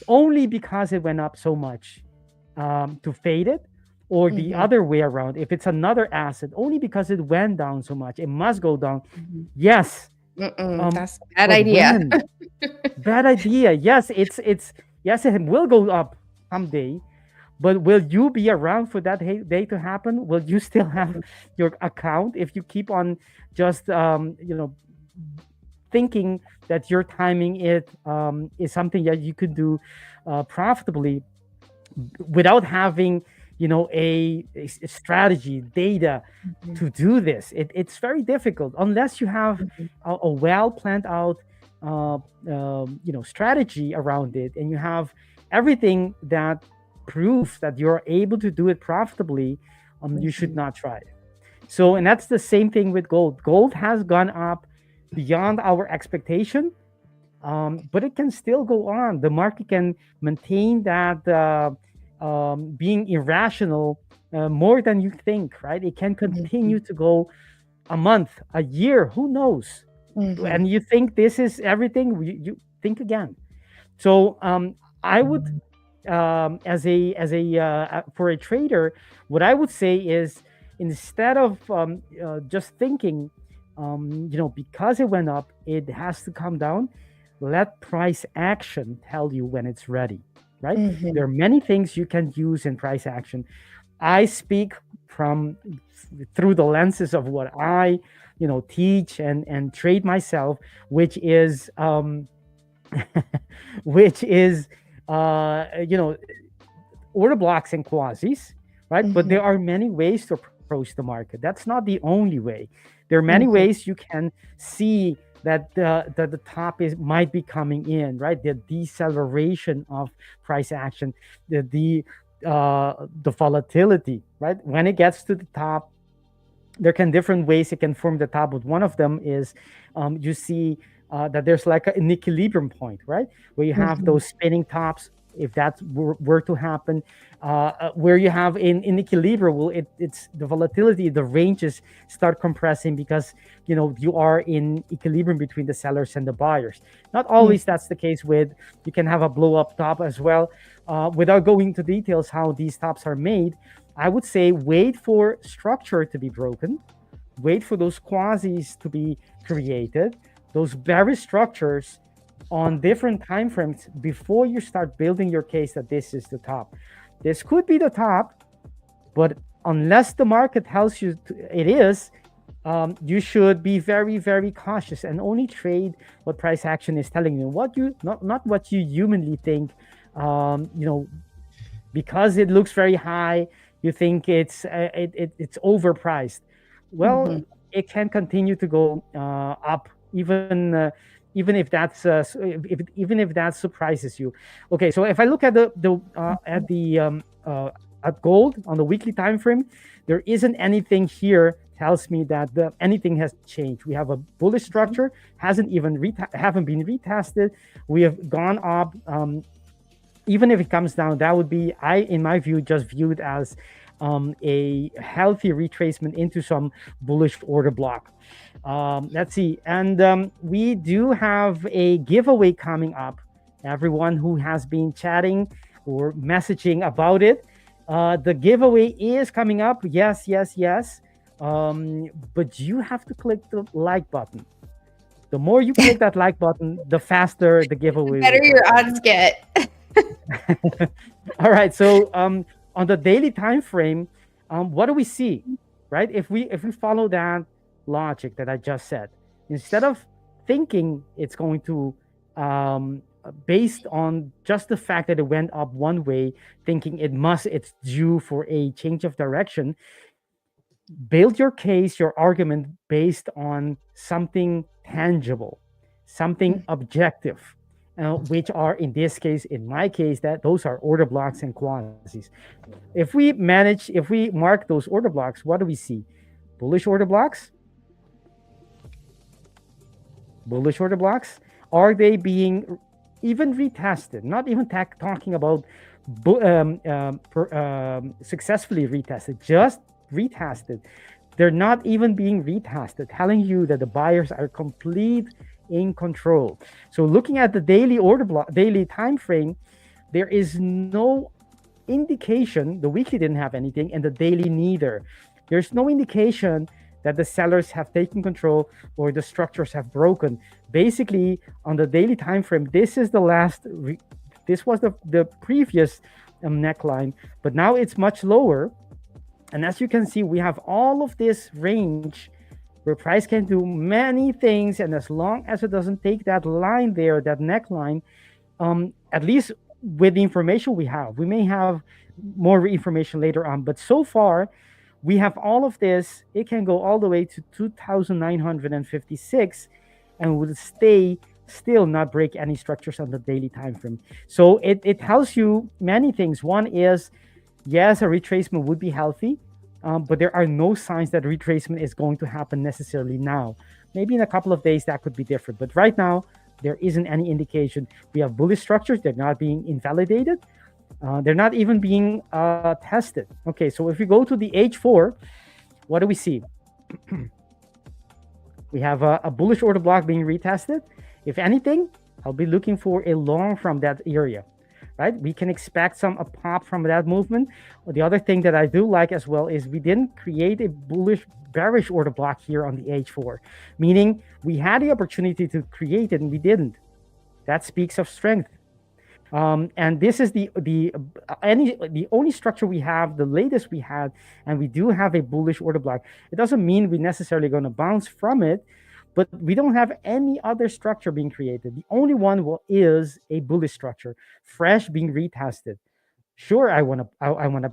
only because it went up so much, to fade it, or the other way around, if it's another asset, only because it went down so much it must go down. Yes, that's a bad idea. Bad idea. Yes, yes, it will go up someday, but will you be around for that day to happen? Will you still have your account if you keep on just thinking that your timing it is something that you could do profitably without having a strategy, data to do this? It's very difficult unless you have a well planned out strategy around it, and you have everything that proves that you're able to do it profitably. You should not try it. So, and that's the same thing with gold. Gold has gone up beyond our expectation, but it can still go on. The market can maintain that being irrational more than you think, right? It can continue to go a month, a year, who knows? And you think this is everything, you think again. So I would, as a for a trader, what I would say is, instead of just thinking, because it went up, it has to come down, let price action tell you when it's ready, right? There are many things you can use in price action. I speak through the lenses of what I teach and trade myself, which is order blocks and quasis, right? But there are many ways to approach the market. That's not the only way. There are many ways you can see that the top might be coming in, right? The deceleration of price action, the volatility, right? When it gets to the top, there can different ways it can form the top, but one of them is you see that there's like an equilibrium point, right? Where you have those spinning tops, if that were to happen, where you have in equilibrium, it's the volatility, the ranges start compressing because you are in equilibrium between the sellers and the buyers. Not always that's the case you can have a blow up top as well. Without going into details how these tops are made, I would say wait for structure to be broken, wait for those quasis to be created, those bearish structures on different time frames before you start building your case that this is the top. This could be the top, but unless the market tells you it is, you should be very, very cautious and only trade what price action is telling you. Not what you humanly think. Because it looks very high, you think it's overpriced. Well, it can continue to go up, even if that surprises you. Okay, so if I look at at gold on the weekly time frame, there isn't anything here tells me that anything has changed. We have a bullish structure, haven't been retested. We have gone up. Even if it comes down, that would be, in my view, just viewed as a healthy retracement into some bullish order block. Let's see. And we do have a giveaway coming up. Everyone who has been chatting or messaging about it, the giveaway is coming up. Yes. But you have to click the like button. The more you click that like button, the faster the giveaway. Better will your happen. odds get. All right. So on the daily time frame, what do we see? Right? If we follow that logic that I just said, instead of thinking it's going to based on just the fact that it went up one way, thinking it's due for a change of direction, build your case, your argument based on something tangible, something objective, which are in my case, that those are order blocks and quantities. If we mark those order blocks, what do we see? Bullish order blocks. Bullish order blocks. Are they being even retested? Not even talking about successfully retested, just retested. They're not even being retested, telling you that the buyers are complete in control. So looking at the daily order block, daily time frame, there is no indication. The weekly didn't have anything, and the daily neither. There's no indication that the sellers have taken control or the structures have broken. Basically, on the daily time frame, this is the last. This was the previous neckline, but now it's much lower. And as you can see, we have all of this range where price can do many things. And as long as it doesn't take that line there, that neckline, at least with the information we have, we may have more information later on. But so far, we have all of this. It can go all the way to 2,956 and will still not break any structures on the daily time frame. So it tells you many things. One is, yes, a retracement would be healthy, but there are no signs that retracement is going to happen necessarily now. Maybe in a couple of days that could be different, but right now there isn't any indication. We have bullish structures. They're not being invalidated. They're not even being tested. Okay, so if we go to the H4, what do we see? We have a bullish order block being retested. If anything, I'll be looking for a long from that area, right? We can expect a pop from that movement. The other thing that I do like as well is we didn't create a bearish order block here on the H4, meaning we had the opportunity to create it and we didn't. That speaks of strength. And this is the only structure we have, the latest we had, and we do have a bullish order block. It doesn't mean we're necessarily going to bounce from it, but we don't have any other structure being created. The only one is a bullish structure, fresh, being retested. Sure, I want to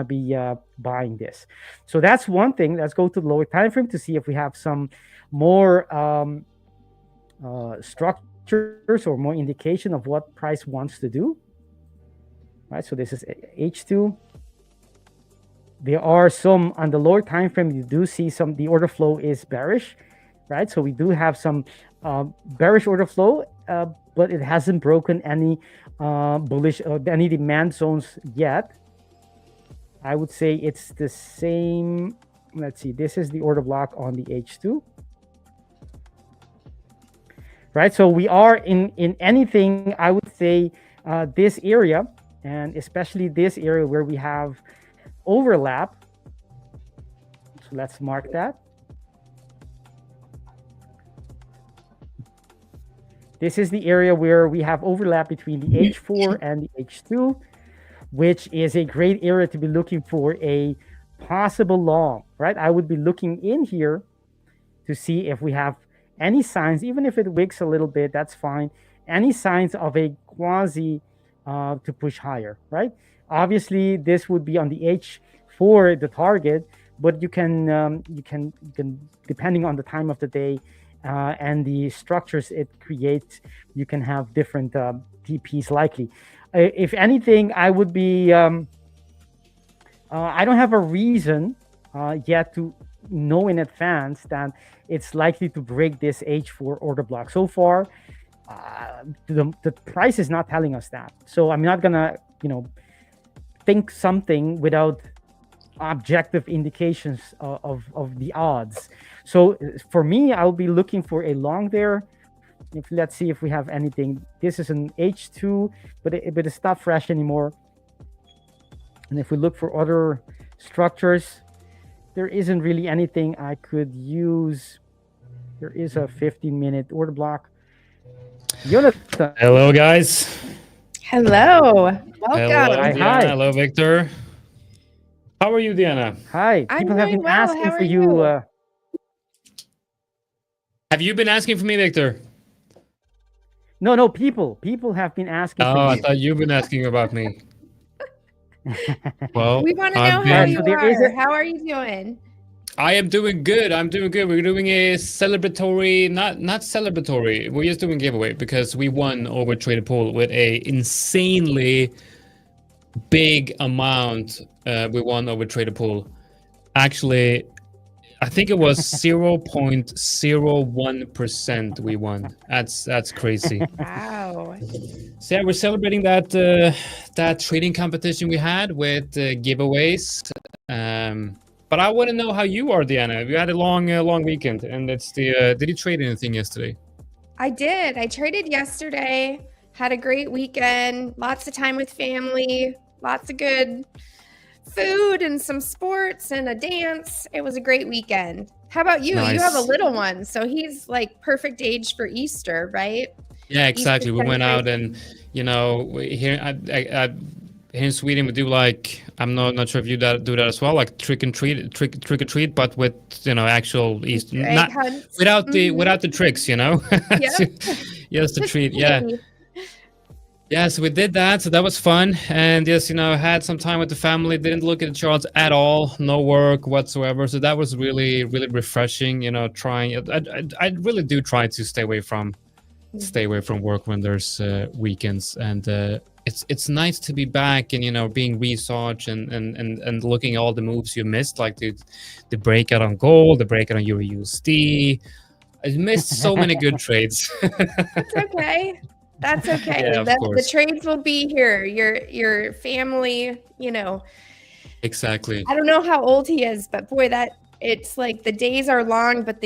be buying this. So that's one thing. Let's go to the lower time frame to see if we have some more structures or more indication of what price wants to do. Right. So this is H2. There are some on the lower time frame. You do see the order flow is bearish. Right, so we do have some bearish order flow, but it hasn't broken any bullish or any demand zones yet. I would say it's the same. Let's see, this is the order block on the H2. Right, so we are in anything, I would say this area, and especially this area where we have overlap. So let's mark that. This is the area where we have overlap between the H4 and the H2, which is a great area to be looking for a possible long, right? I would be looking in here to see if we have any signs, even if it wicks a little bit, that's fine. Any signs of a quasi to push higher, right? Obviously, this would be on the H4, the target, but you can depending on the time of the day, and the structures it creates, you can have different TPs likely. If anything, I would be, I don't have a reason yet to know in advance that it's likely to break this H4 order block. So far, the price is not telling us that. So I'm not gonna, think something without objective indications of the odds. So for me, I'll be looking for a long there. Let's see if we have anything. This is an H2, but it's not fresh anymore. And if we look for other structures, there isn't really anything I could use There is a 15-minute order block. Jonatan. Hello, guys. Hello. Welcome. Hello, Hi, Deanna. hi. Hello, Victor. How are you, Deanna? Hi. I'm People have doing been well. asking How for are you. you? Have you been asking for me, Victor? No. People have been asking Oh, for I you. thought you've been asking about me. Well, We want to I've know how been- you there is are. a- How are you doing? I am doing good. I'm doing good. We're doing a celebratory, not celebratory. We're just doing a giveaway because we won over Trader Pool with a insanely big amount. We won over Trader Pool. Actually, I think it was 0.01% we won. That's crazy. Wow. So yeah, we're celebrating that that trading competition we had with giveaways. But I want to know how you are, Deanna. You had a long weekend, and it's the. Did you trade anything yesterday? I did. I traded yesterday. Had a great weekend. Lots of time with family. Lots of good food and some sports and a dance. It was a great weekend. How about you? You have a Nice. little one, so he's like perfect age for Easter, right? Yeah, exactly. We went out celebration. and here in Sweden we do like I'm not sure if you do that as well, like trick or treat, but with actual Easter, Easter egg not hunts. without the Mhm. without the tricks, Yep. Just the Just treat. Yeah. candy. Yeah, so we did that. So that was fun. And just, had some time with the family. Didn't look at the charts at all. No work whatsoever. So that was really, really refreshing. Trying. I really do try to stay away from work when there's weekends. And it's nice to be back and being researched and looking at all the moves you missed, like the breakout on gold, the breakout on Euro USD. I missed so many good trades. That's okay. That's okay. Yeah, of The course. trades will be here. Your family, Exactly. I don't know how old he is, but boy, it's like the days are long, but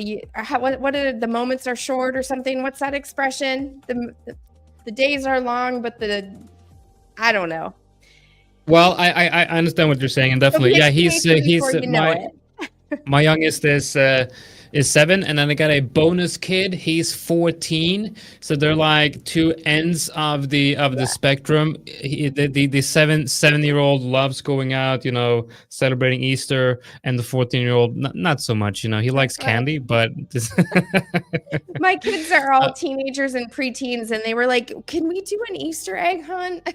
what are the moments are short or something? What's that expression? The days are long, but I don't know. Well, I understand what you're saying, and definitely, yeah, he's my youngest is 7, and then I got a bonus kid. He's 14, so they're like two ends of the spectrum. The 7-year-old loves going out, celebrating Easter, and the 14-year-old not so much. He likes candy, but My kids are all teenagers and preteens, and they were like, "Can we do an Easter egg hunt?"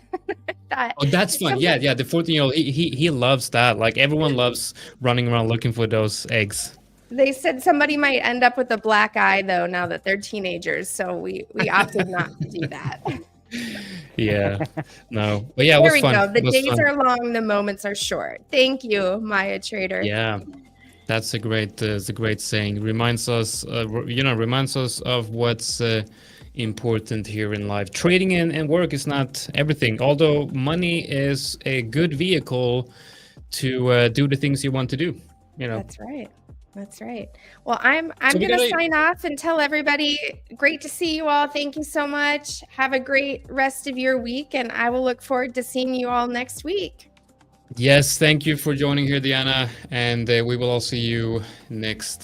Oh, that's fun. Yeah. The 14-year-old, he loves that. Like everyone loves running around looking for those eggs. They said somebody might end up with a black eye though now that they're teenagers, so we opted not to do that. Yeah, no, but yeah, it There was we fun. go. The It was days fun. are long, the moments are short. Thank you, Maya Trader. Yeah, that's a great saying. It reminds us of what's important here in life. Trading and work is not everything. Although money is a good vehicle to do the things you want to do. That's right. Well, I'm So we gonna gotta- sign off and tell everybody, great to see you all. Thank you so much. Have a great rest of your week, and I will look forward to seeing you all next week. Yes, thank you for joining here, Deanna, and we will all see you next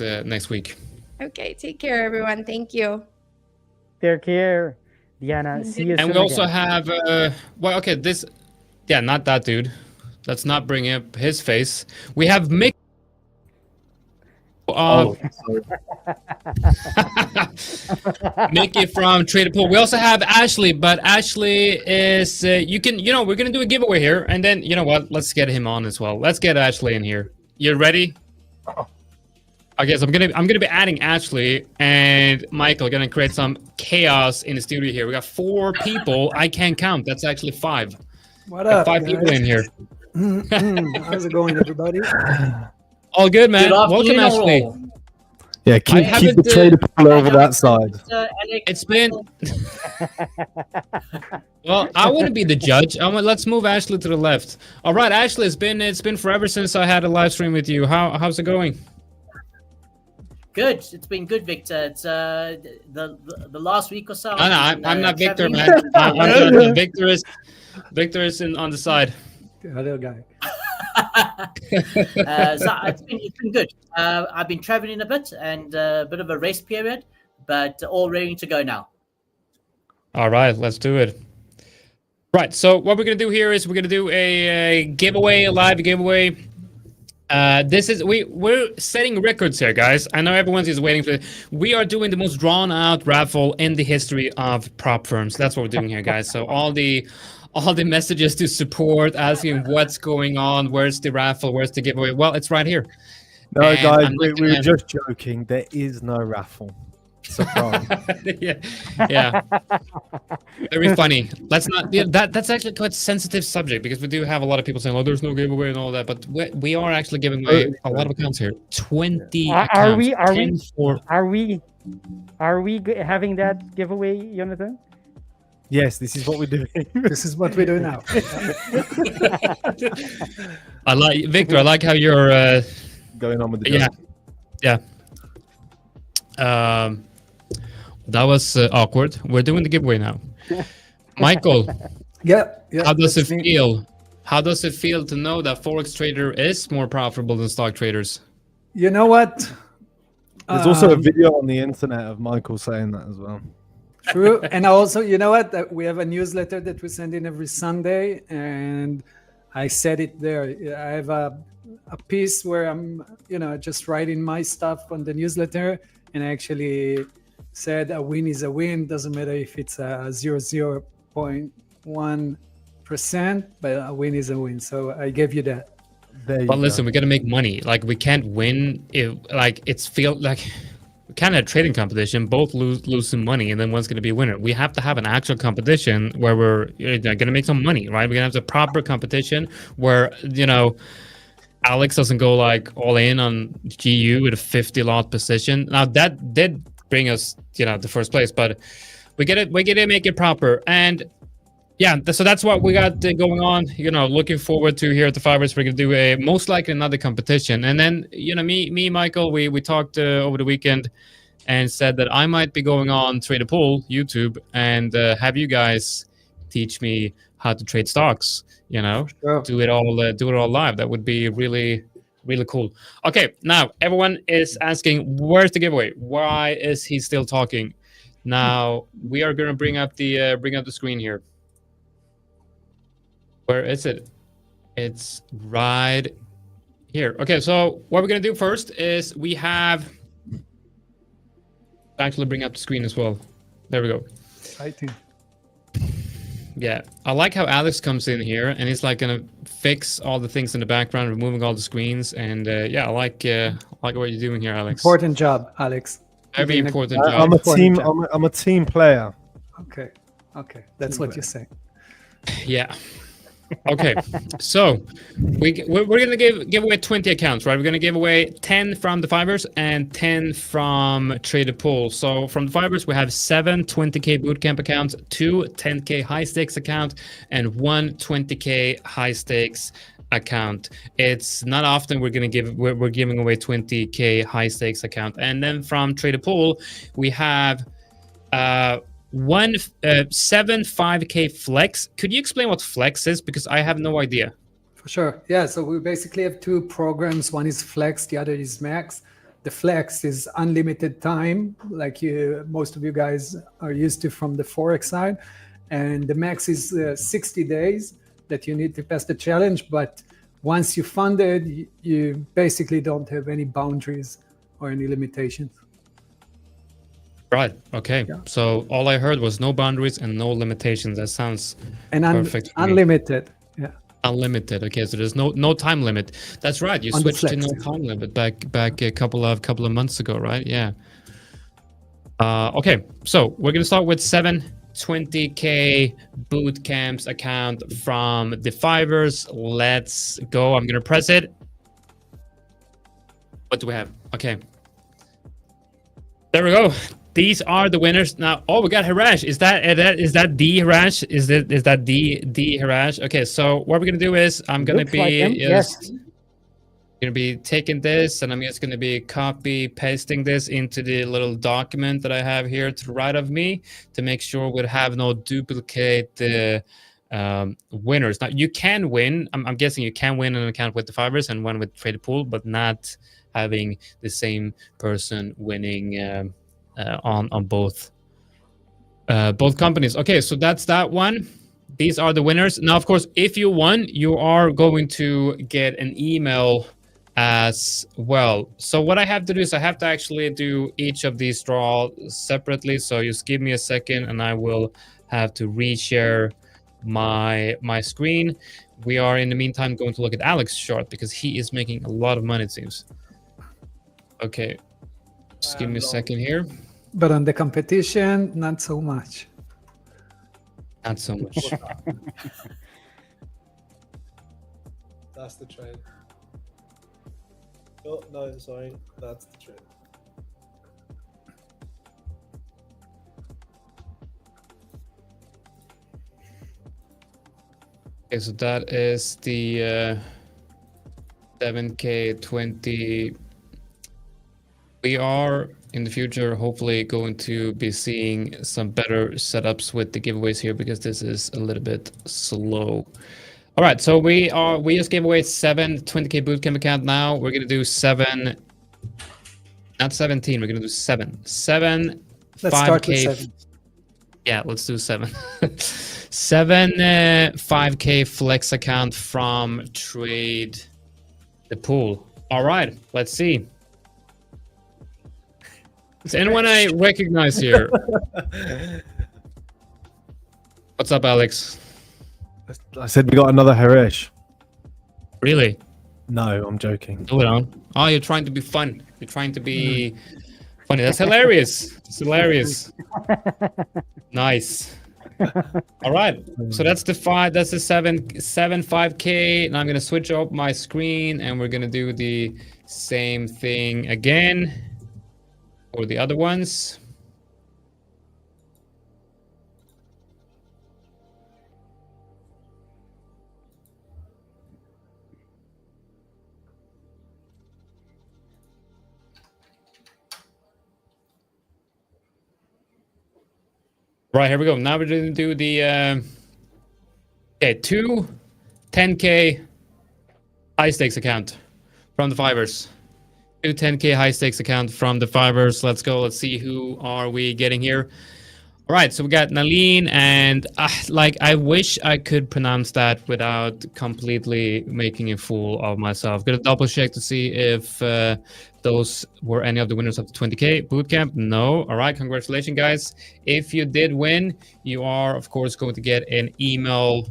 week. Okay, take care, everyone. Thank you. Take care, Deanna. See you And soon we also again. have not that dude. Let's not bring up his face. We have Mick. Mickey from Trader Pool. We also have Ashley, but Ashley is we're gonna do a giveaway here, and then you know what? Let's get him on as well. Let's get Ashley in here. You ready? I guess I'm gonna be adding Ashley and Michael. Gonna create some chaos in the studio here. We got 4 people. I can't count. That's actually 5. What up, 5 people in here. How's it going, everybody? All good, man. Welcome, Ashley. Yeah, keep the haven't, trader pool over that side. It's been. Well, I wouldn't be the judge. Let's move Ashley to the left. All right, Ashley, it's been forever since I had a live stream with you. How's it going? Good. It's been good, Victor. It's the last week or so. No, I'm not Victor, traveling. man. Victor is on the side. Little guy. So it's been good. I've been traveling a bit and a bit of a rest period, but all ready to go now. All right, let's do it. Right, so what we're gonna do here is we're gonna do a giveaway, a live giveaway. This is we're setting records here, guys. I know everyone's just waiting for it. We are doing the most drawn out raffle in the history of prop firms. That's what we're doing here, guys. So all the messages to support, asking what's going on, where's the raffle, where's the giveaway? Well, it's right here. No, And guys, I'm we not were gonna- just joking. There is no raffle. Surprise. yeah. Very funny. Let's not. Yeah, that's actually quite a sensitive subject because we do have a lot of people saying, "Oh, there's no giveaway and all that." But we are actually giving away a lot of accounts here. 20 Are accounts. we- are we- 10 for- Are we having that giveaway, Jonatan? Yes, this is what we're doing. This is what we do now. I like Victor. I like how you're. Going on with the Yeah. joke. Yeah. That was awkward. We're doing the giveaway now. Michael, Yeah. how does it that's me. feel? How does it feel to know that Forex trader is more profitable than stock traders? You know what? There's also a Um, video on the internet of Michael saying that as well. True. And also, you know what? We have a newsletter that we send in every Sunday, and I said it there. I have a piece where I'm, just writing my stuff on the newsletter, and I actually said a win is a win. Doesn't matter if it's a 0.1%, but a win is a win. So I gave you that. There you But go. listen, we gotta make money. Like we can't win if it's feel like we can't have a trading competition. Both lose some money, and then one's gonna be a winner. We have to have an actual competition where we're gonna make some money, right? We're gonna have the proper competition where Alex doesn't go like all in on GU with a 50 lot position. Now that did bring us, the first place, but we get to make it proper. And yeah, so that's what we got going on. Looking forward to here at the 5ers. We're gonna do most likely another competition, and then me, Michael, we talked over the weekend and said that I might be going on Trade a Pool YouTube and have you guys teach me how to trade stocks. Sure. Do it all live. That would be really, really cool. Okay, now everyone is asking, where's the giveaway? Why is he still talking? Now we are gonna bring up the screen here. Where is it? It's right here. Okay, so what we're gonna do first is we have actually bring up the screen as well. There we go. Exciting. Yeah, I like how Alex comes in here and he's like gonna fix all the things in the background, removing all the screens, and yeah, I like what you're doing here, Alex. Important job, Alex. Very You're doing a- important I'm job. a Important team. job. I'm a team player. Okay. That's what you say. Yeah. Okay, so we're gonna give away 20 accounts, right? We're gonna give away 10 from the 5ers and 10 from Trade a Pool. So from the 5ers, we have 7 20K bootcamp accounts, 2 10K high stakes account, and 1 20K high stakes account. It's not often we're giving away 20K high stakes account. And then from Trade a Pool, we have 7 5K flex. Could you explain what flex is? Because I have no idea. For sure. Yeah. So we basically have two programs. One is Flex, the other is Max. The Flex is unlimited time, like most of you guys are used to from the Forex side. And the Max is 60 days that you need to pass the challenge. But once you fund it, you basically don't have any boundaries or any limitations. Right. Okay. Yeah. So all I heard was no boundaries and no limitations. That sounds And perfect for me. unlimited. Yeah. Unlimited. Okay. So there's no time limit. That's right. You On the switched to no Flex. time limit back a couple of months ago, right? Yeah. Okay. So we're gonna start with 7 20K boot camps account from the 5ers. Let's go. I'm gonna press it. What do we have? Okay. There we go. These are the winners. Now, oh, we got Harash. Is that D Harash? Is that D Harash? Okay, so what we're gonna do is I'm gonna Looks like him, be yes. gonna be taking this and I'm just gonna be copy pasting this into the little document that I have here to the right of me to make sure we have no duplicate winners. Now you can win. I'm guessing you can win an account with the 5ers and one with Traded Pool, but not having the same person winning on both companies. Okay, so that's that one. These are the winners. Now, of course, if you won, you are going to get an email as well. So what I have to do is I have to actually do each of these draws separately. So just give me a second and I will have to reshare my screen. We are in the meantime going to look at Alex's chart because he is making a lot of money, it seems. Okay, just give me a second here. But on the competition, not so much. Not so much. That's the trade. Oh, no, sorry. That's the trade. Okay, so that is the 7K20. We are in the future hopefully going to be seeing some better setups with the giveaways here because this is a little bit slow. All right, so we just gave away 7 20K bootcamp account. Now we're gonna do 7, not 17. We're gonna do 7 Let's start with 5K. 7. Yeah, let's do 7. 7 5K flex account from Trade the Pool. All right, let's see. Is anyone I recognize here? What's up, Alex? I said we got another Harish. Really? No, I'm joking. Hold on. Oh, you're trying to be fun. You're trying to be funny. That's hilarious. It's hilarious. Nice. All right. So that's the 5. That's the 7 5K. Now I'm gonna switch up my screen and we're gonna do the same thing again for the other ones. Right, here we go. Now we're going to do the 2 10K high stakes account from the 5ers. 2 10K high stakes account from the 5ers. Let's go. Let's see who are we getting here. All right, so we got Nalin, and I wish I could pronounce that without completely making a fool of myself. Gonna double check to see if those were any of the winners of the 20K bootcamp. No. All right, congratulations, guys. If you did win, you are, of course, going to get an email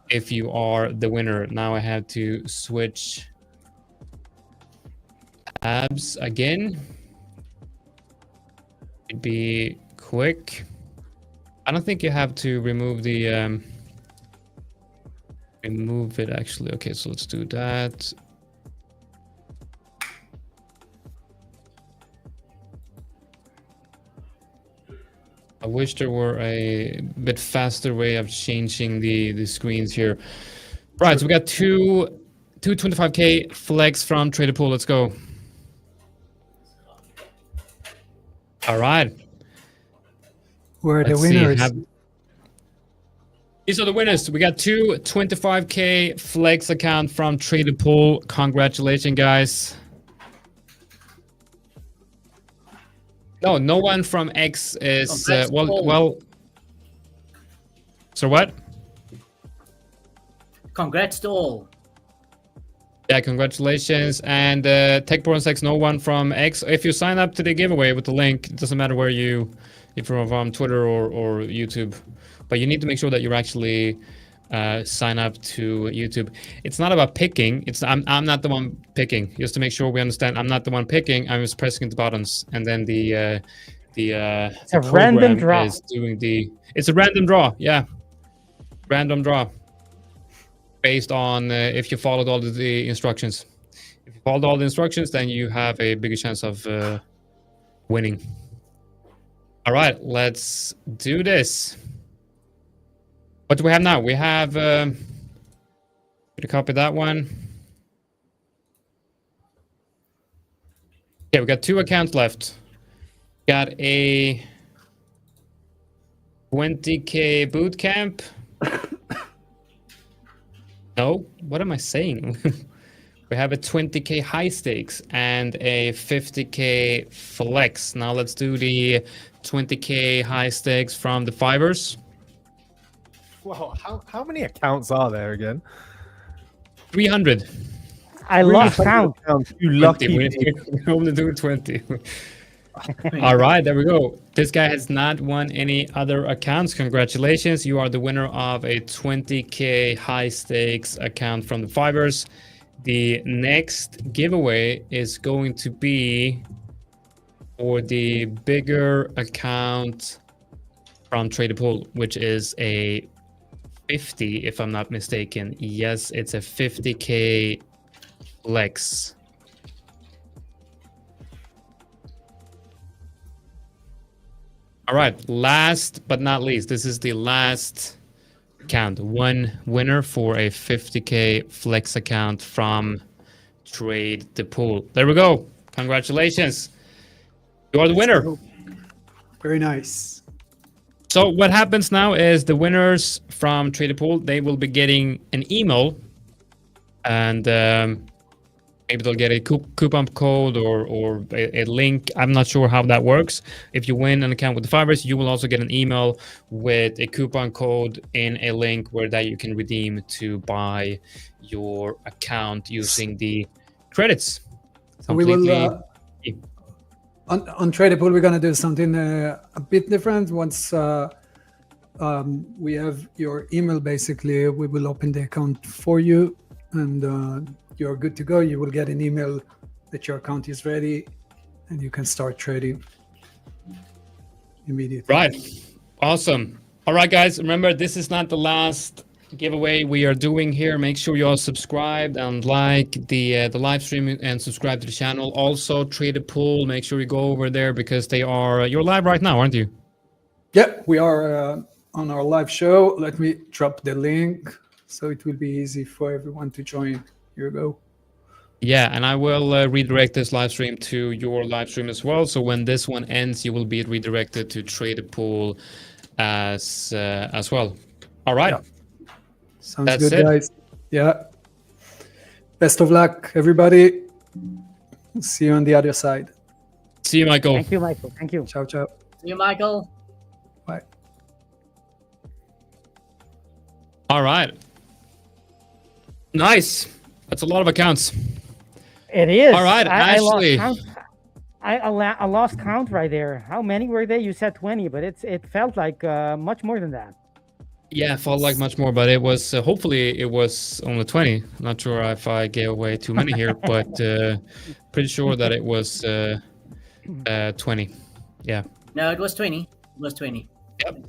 if you are the winner. Now I have to switch tabs again. It'd be quick. I don't think you have to remove the remove it actually. Okay, so let's do that. I wish there were a bit faster way of changing the screens here. Right, so we got two 25K flex from Trader Pool. Let's go. All right. Where are the Let's see, winners? These are the winners. We got 2 25K flex account from Trader Pool. Congratulations, guys. No one from X is well. So what? Congrats to all. Yeah, congratulations. And Tech Porn Sex, no one from X. If you sign up to the giveaway with the link, it doesn't matter where if you're from Twitter or YouTube, but you need to make sure that you're actually sign up to YouTube. It's not about picking. I'm not the one picking. Just to make sure we understand, I'm not the one picking. I'm just pressing the buttons, and then it's a random draw. Is doing it's a random draw. Yeah, random draw based on if you followed all the instructions. If you followed all the instructions, then you have a bigger chance of winning. All right, let's do this. What do we have now? We have, to copy that one. Okay, we got 2 accounts left. Got a 20K bootcamp No, what am I saying? We have a 20K high stakes and a 50K flex. Now let's do the 20K high stakes from the 5ers. Well, how many accounts are there again? 300. I lost 300 count. accounts, you 20. lucky. We're only doing 20. All right, there we go. This guy has not won any other accounts. Congratulations. You are the winner of a 20K high stakes account from the 5ers. The next giveaway is going to be for the bigger account from Trader Pool, which is a 50, if I'm not mistaken. Yes, it's a 50K flex. All right, last but not least, this is the last account. One winner for a 50K flex account from Trade the Pool. There we go. Congratulations. You are the winner. Very nice. So what happens now is the winners from Trade the Pool, they will be getting an email, and maybe they'll get a coupon code or a link. I'm not sure how that works. If you win an account with the 5ers, you will also get an email with a coupon code in a link where that you can redeem to buy your account using the credits. We will on Tradable, we're gonna do something a bit different. Once we have your email, basically, we will open the account for you, and you're good to go. You will get an email that your account is ready, and you can start trading immediately. Right. Awesome. All right, guys. Remember, this is not the last giveaway we are doing here. Make sure you all subscribe and like the live stream and subscribe to the channel. Also, Trade the Pool. Make sure you go over there because they are you're live right now, aren't you? Yeah, we are on our live show. Let me drop the link so it will be easy for everyone to join. Here we go. Yeah, and I will redirect this live stream to your live stream as well. So when this one ends, you will be redirected to Trade the Pool as well. All right. Yeah. Sounds That's good, it. guys. Yeah. Best of luck, everybody. See you on the other side. See you, Michael. Thank you, Michael. Thank you. Ciao, ciao. See you, Michael. Bye. All right. Nice. That's a lot of accounts. It is. All right, I Ashley. lost count. I lost count right there. How many were there? You said 20, but it felt like much more than that. Yeah, felt like much more, but it was hopefully it was only 20. Not sure if I gave away too many here, but pretty sure that it was 20. Yeah. No, it was 20. It was 20. Yep.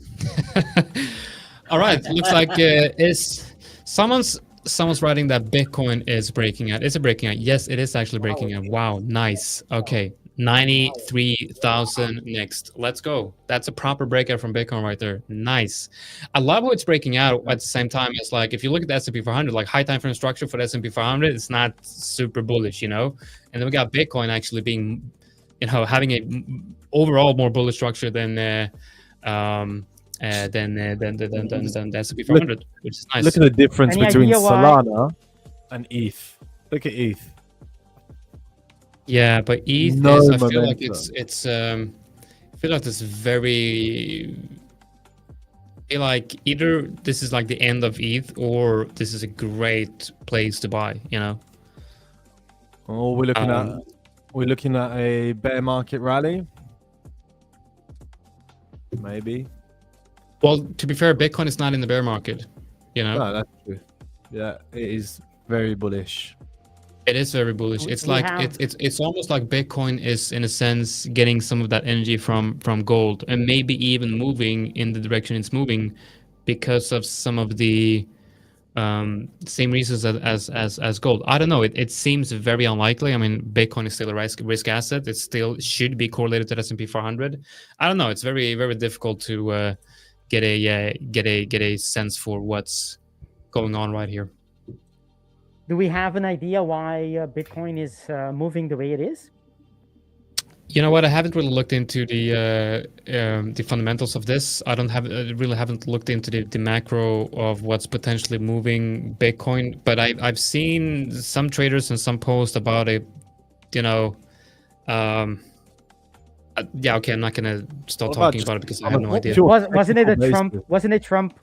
All right. Looks like is someone's writing that Bitcoin is breaking out. Is it breaking out? Yes, it is actually breaking out. Wow, nice. Okay. 93,000 next. Let's go. That's a proper breakout from Bitcoin right there. Nice. I love how it's breaking out at the same time. It's like if you look at the S&P 500, like high time frame structure for the S&P 500, it's not super bullish, you know. And then we got Bitcoin actually being, you know, having a overall more bullish structure than the S&P 500, which is nice. Look at the difference Any between idea why? Solana and ETH. Look at ETH. Yeah, but ETH No is, I feel like momentum. it's I feel like it's very I feel like either this is like the end of ETH or this is a great place to buy, you know. Oh, we're looking at a bear market rally. Maybe. Well, to be fair, Bitcoin is not in the bear market, you know. No, that's true. Yeah, it is very bullish. It is very bullish. It's We like have- it's almost like Bitcoin is in a sense getting some of that energy from gold and maybe even moving in the direction it's moving because of some of the same reasons as gold. I don't know. It seems very unlikely. I mean, Bitcoin is still a risk asset. It still should be correlated to the S&P 500. I don't know. It's very very difficult to get a sense for what's going on right here. Do we have an idea why Bitcoin is moving the way it is? You know what? I haven't really looked into the fundamentals of this. I really haven't looked into the macro of what's potentially moving Bitcoin. But I've seen some traders and some posts about it. You know, yeah. Okay, I'm not gonna start What about talking just about it because I have no what's idea. your Wasn't it a technical Trump? basis? Wasn't it Trump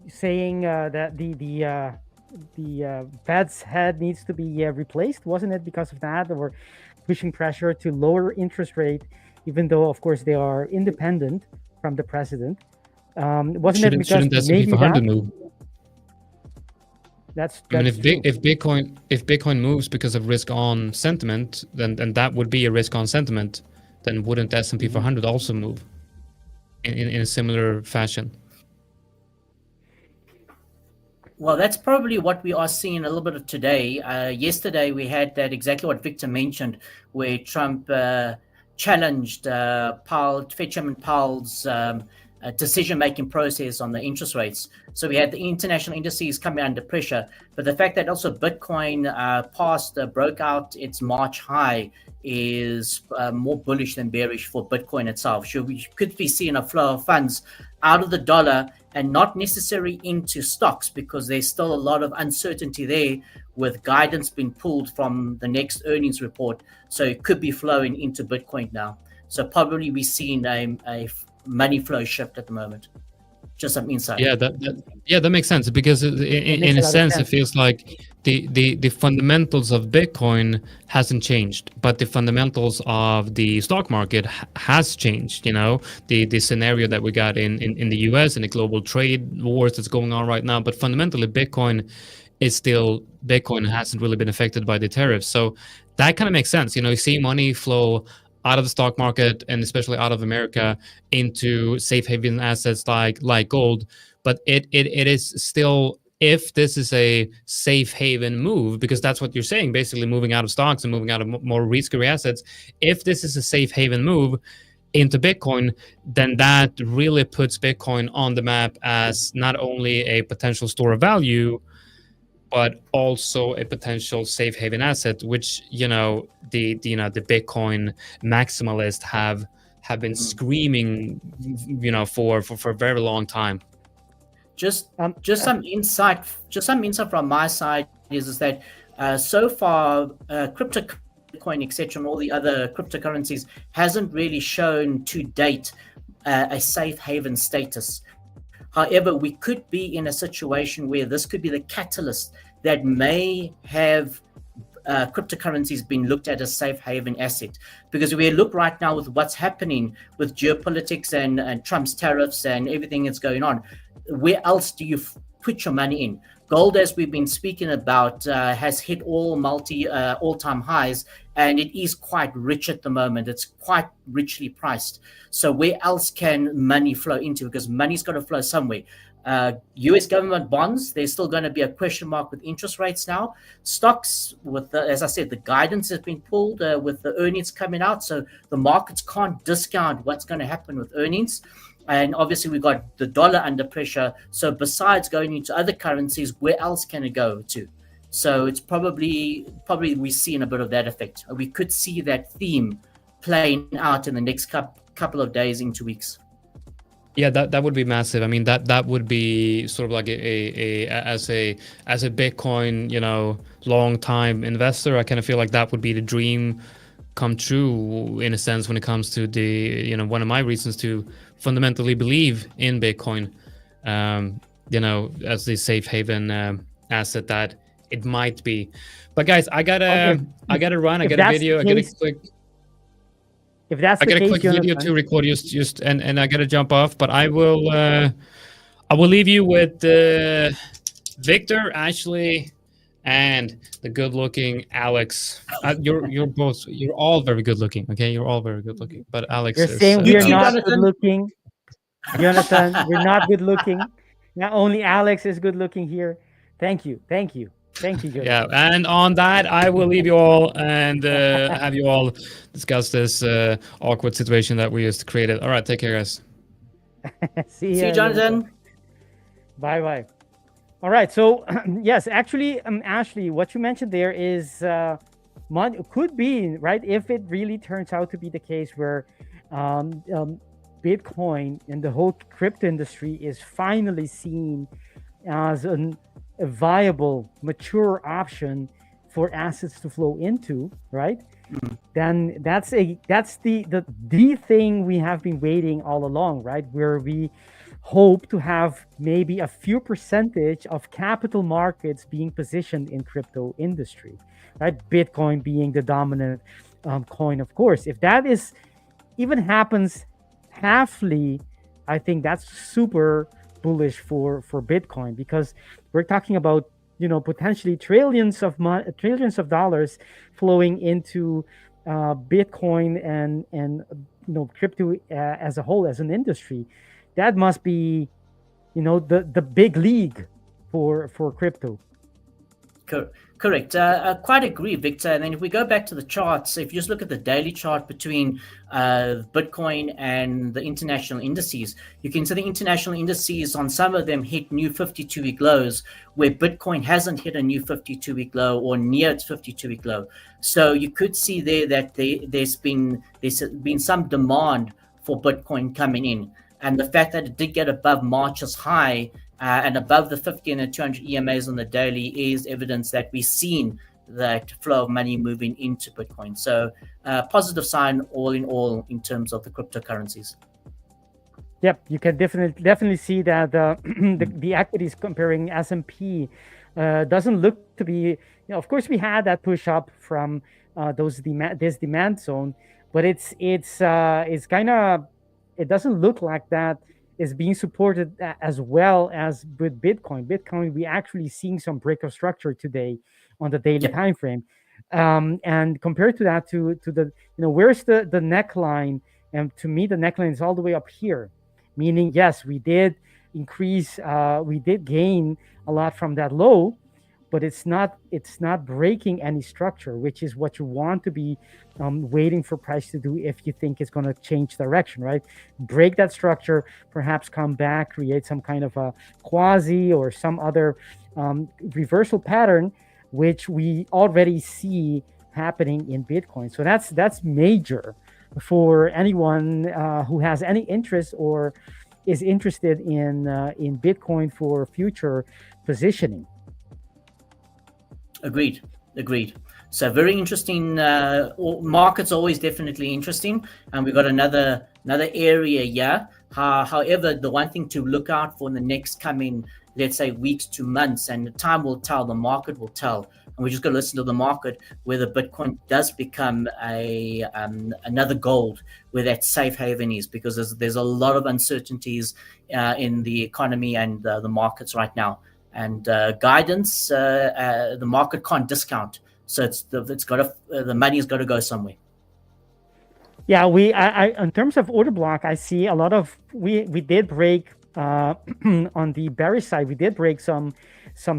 saying that the Fed's head needs to be replaced? Wasn't it because of that, or pushing pressure to lower interest rate, even though of course they are independent from the president? Wasn't it because Shouldn't S&P maybe 500 that? move? That's I mean, true. if Bitcoin moves because of risk on sentiment, then that would be a risk on sentiment. Then wouldn't S&P 500 also move in a similar fashion? Well, that's probably what we are seeing a little bit of today. Yesterday, we had that exactly what Victor mentioned, where Trump challenged Fed Chairman Powell's decision-making process on the interest rates. So we had the international indices coming under pressure, but the fact that also Bitcoin broke out its March high is more bullish than bearish for Bitcoin itself. So we could be seeing a flow of funds out of the dollar and not necessarily into stocks, because there's still a lot of uncertainty there with guidance being pulled from the next earnings report. So it could be flowing into Bitcoin now. So probably we're seeing a money flow shift at the moment. Just some insight. Yeah, that makes sense, because in a sense, it feels like the fundamentals of Bitcoin hasn't changed, but the fundamentals of the stock market has changed. You know, the scenario that we got in the US and the global trade wars that's going on right now. But fundamentally, Bitcoin hasn't really been affected by the tariffs. So that kind of makes sense. You know, you see money flow out of the stock market, and especially out of America, into safe haven assets like gold. But it is still, if this is a safe haven move, because that's what you're saying, basically moving out of stocks and moving out of more risky assets, if this is a safe haven move into Bitcoin, then that really puts Bitcoin on the map as not only a potential store of value, but also a potential safe haven asset, which the Bitcoin maximalists have been screaming, for a very long time. Just some insight from my side is that so far crypto Bitcoin, etc., and all the other cryptocurrencies hasn't really shown to date a safe haven status. However, we could be in a situation where this could be the catalyst that may have cryptocurrencies being looked at as safe haven asset. Because we look right now with what's happening with geopolitics and Trump's tariffs and everything that's going on, where else do you put your money in? Gold, as we've been speaking about, has hit all-time highs, and it is quite rich at the moment. It's quite richly priced. So where else can money flow into? Because money's got to flow somewhere. US government bonds, there's still going to be a question mark with interest rates now. Stocks, as I said, the guidance has been pulled with the earnings coming out. So the markets can't discount what's going to happen with earnings. And obviously, we've got the dollar under pressure. So besides going into other currencies, where else can it go to? So it's probably we're seeing a bit of that effect. We could see that theme playing out in the next couple of days into weeks. Yeah, that would be massive. I mean, that would be sort of like as a Bitcoin, long time investor, I kind of feel like that would be the dream come true in a sense when it comes to the, one of my reasons to fundamentally believe in Bitcoin, as the safe haven asset that it might be. But guys, I gotta run. I got a video. I got a quick. If that's I got a quick video to record just and I gotta jump off. But I will leave you with Victor, Ashley, and the good-looking Alex. You're all very good-looking. Okay, you're all very good-looking. But Alex, you're saying we're not good-looking. Jonatan, we're not good-looking. Not only Alex is good-looking here. Thank you, Jonatan. Yeah, and on that, I will leave you all and have you all discuss this awkward situation that we just created. All right, take care, guys. See you, Jonatan. Bye. All right, so yes, actually, Ashley, what you mentioned there is could be, right, if it really turns out to be the case where Bitcoin and the whole crypto industry is finally seen as a viable, mature option for assets to flow into, right? Then that's the thing we have been waiting all along, right? Where we hope to have maybe a few percentage of capital markets being positioned in crypto industry, right? Bitcoin being the dominant coin, of course. If that is even happens halfly, I think that's super bullish for Bitcoin, because we're talking about, you know, potentially trillions of dollars flowing into Bitcoin and you know, crypto as a whole, as an industry. That must be, you know, the big league for crypto. Correct. I quite agree, Victor. And then if we go back to the charts, if you just look at the daily chart between Bitcoin and the international indices, you can see the international indices on some of them hit new 52-week lows, where Bitcoin hasn't hit a new 52-week low or near its 52-week low. So you could see there that there's been some demand for Bitcoin coming in. And the fact that it did get above March's high and above the 50 and the 200 EMAs on the daily is evidence that we've seen that flow of money moving into Bitcoin. So positive sign all in all in terms of the cryptocurrencies. Yep, you can definitely see that the equities comparing S&P doesn't look to be, you know, of course we had that push up from this demand zone, but it's kind of, it doesn't look like that is being supported as well as with Bitcoin. Bitcoin, we actually seeing some break of structure today on the daily time frame, and compared to that, to the, you know, where's the neckline? And to me, the neckline is all the way up here, meaning yes, we did increase, we did gain a lot from that low, but it's not breaking any structure, which is what you want to be waiting for price to do if you think it's going to change direction, right? Break that structure, perhaps come back, create some kind of a quasi or some other reversal pattern, which we already see happening in Bitcoin. So that's major for anyone who has any interest or is interested in Bitcoin for future positioning. Agreed. So very interesting. Markets always definitely interesting, and we've got another area here. However, the one thing to look out for in the next coming, let's say, weeks to months, and the time will tell, the market will tell, and we just got to listen to the market, whether Bitcoin does become another gold, where that safe haven is, because there's a lot of uncertainties in the economy and the markets right now. And guidance, the market can't discount. So the money's got to go somewhere. Yeah, I in terms of order block, I see a lot of, we did break on the bearish side. We did break some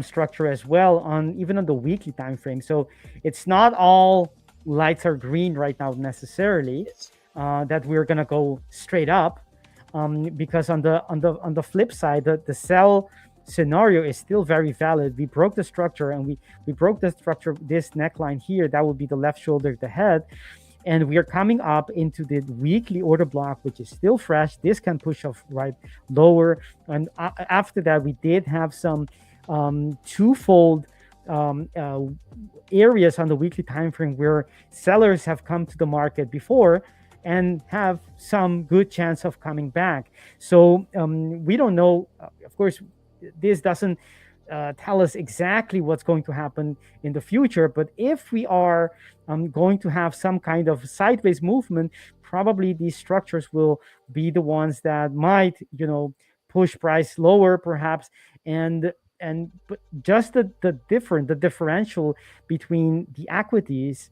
structure as well even on the weekly time frame. So it's not all lights are green right now necessarily, that we're gonna go straight up, because on the flip side, the sell scenario is still very valid. We broke the structure, and we broke the structure, this neckline here, that would be the left shoulder, the head, and we are coming up into the weekly order block, which is still fresh. This can push off right lower, and after that we did have some twofold areas on the weekly time frame where sellers have come to the market before and have some good chance of coming back. So we don't know, of course, this doesn't tell us exactly what's going to happen in the future, but if we are going to have some kind of sideways movement, probably these structures will be the ones that might, you know, push price lower perhaps, but just the differential between the equities,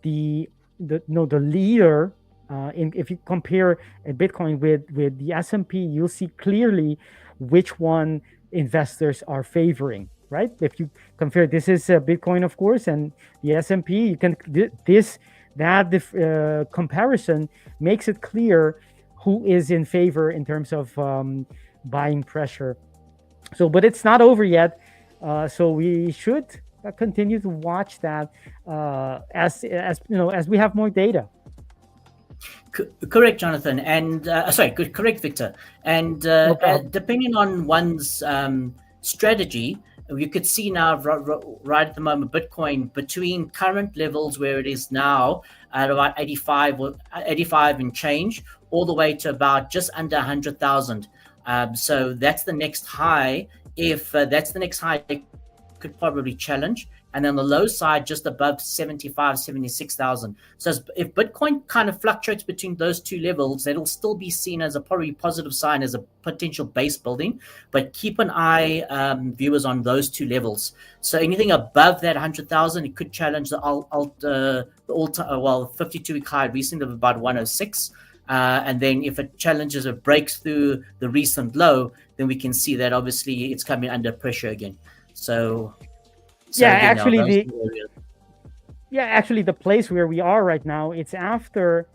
the leader, if you compare a Bitcoin with the S&P, you'll see clearly which one investors are favoring, right? If you compare, this is Bitcoin, of course, and the S&P, you can comparison makes it clear who is in favor in terms of buying pressure. So, but it's not over yet. So we should continue to watch that as we have more data. Correct, Jonathan, and correct, Victor. And depending on one's strategy, you could see now right at the moment Bitcoin between current levels where it is now at about 85 and change, all the way to about just under 100,000. So that's the next high. If that's the next high, it could probably challenge. And on the low side, just above 75, 76,000. So if Bitcoin kind of fluctuates between those two levels, that'll still be seen as a probably positive sign, as a potential base building. But keep an eye, viewers, on those two levels. So anything above that 100,000, it could challenge the 52-week high recently of about 106. And then if it challenges or breaks through the recent low, then we can see that obviously it's coming under pressure again. So actually the place where we are right now, it's after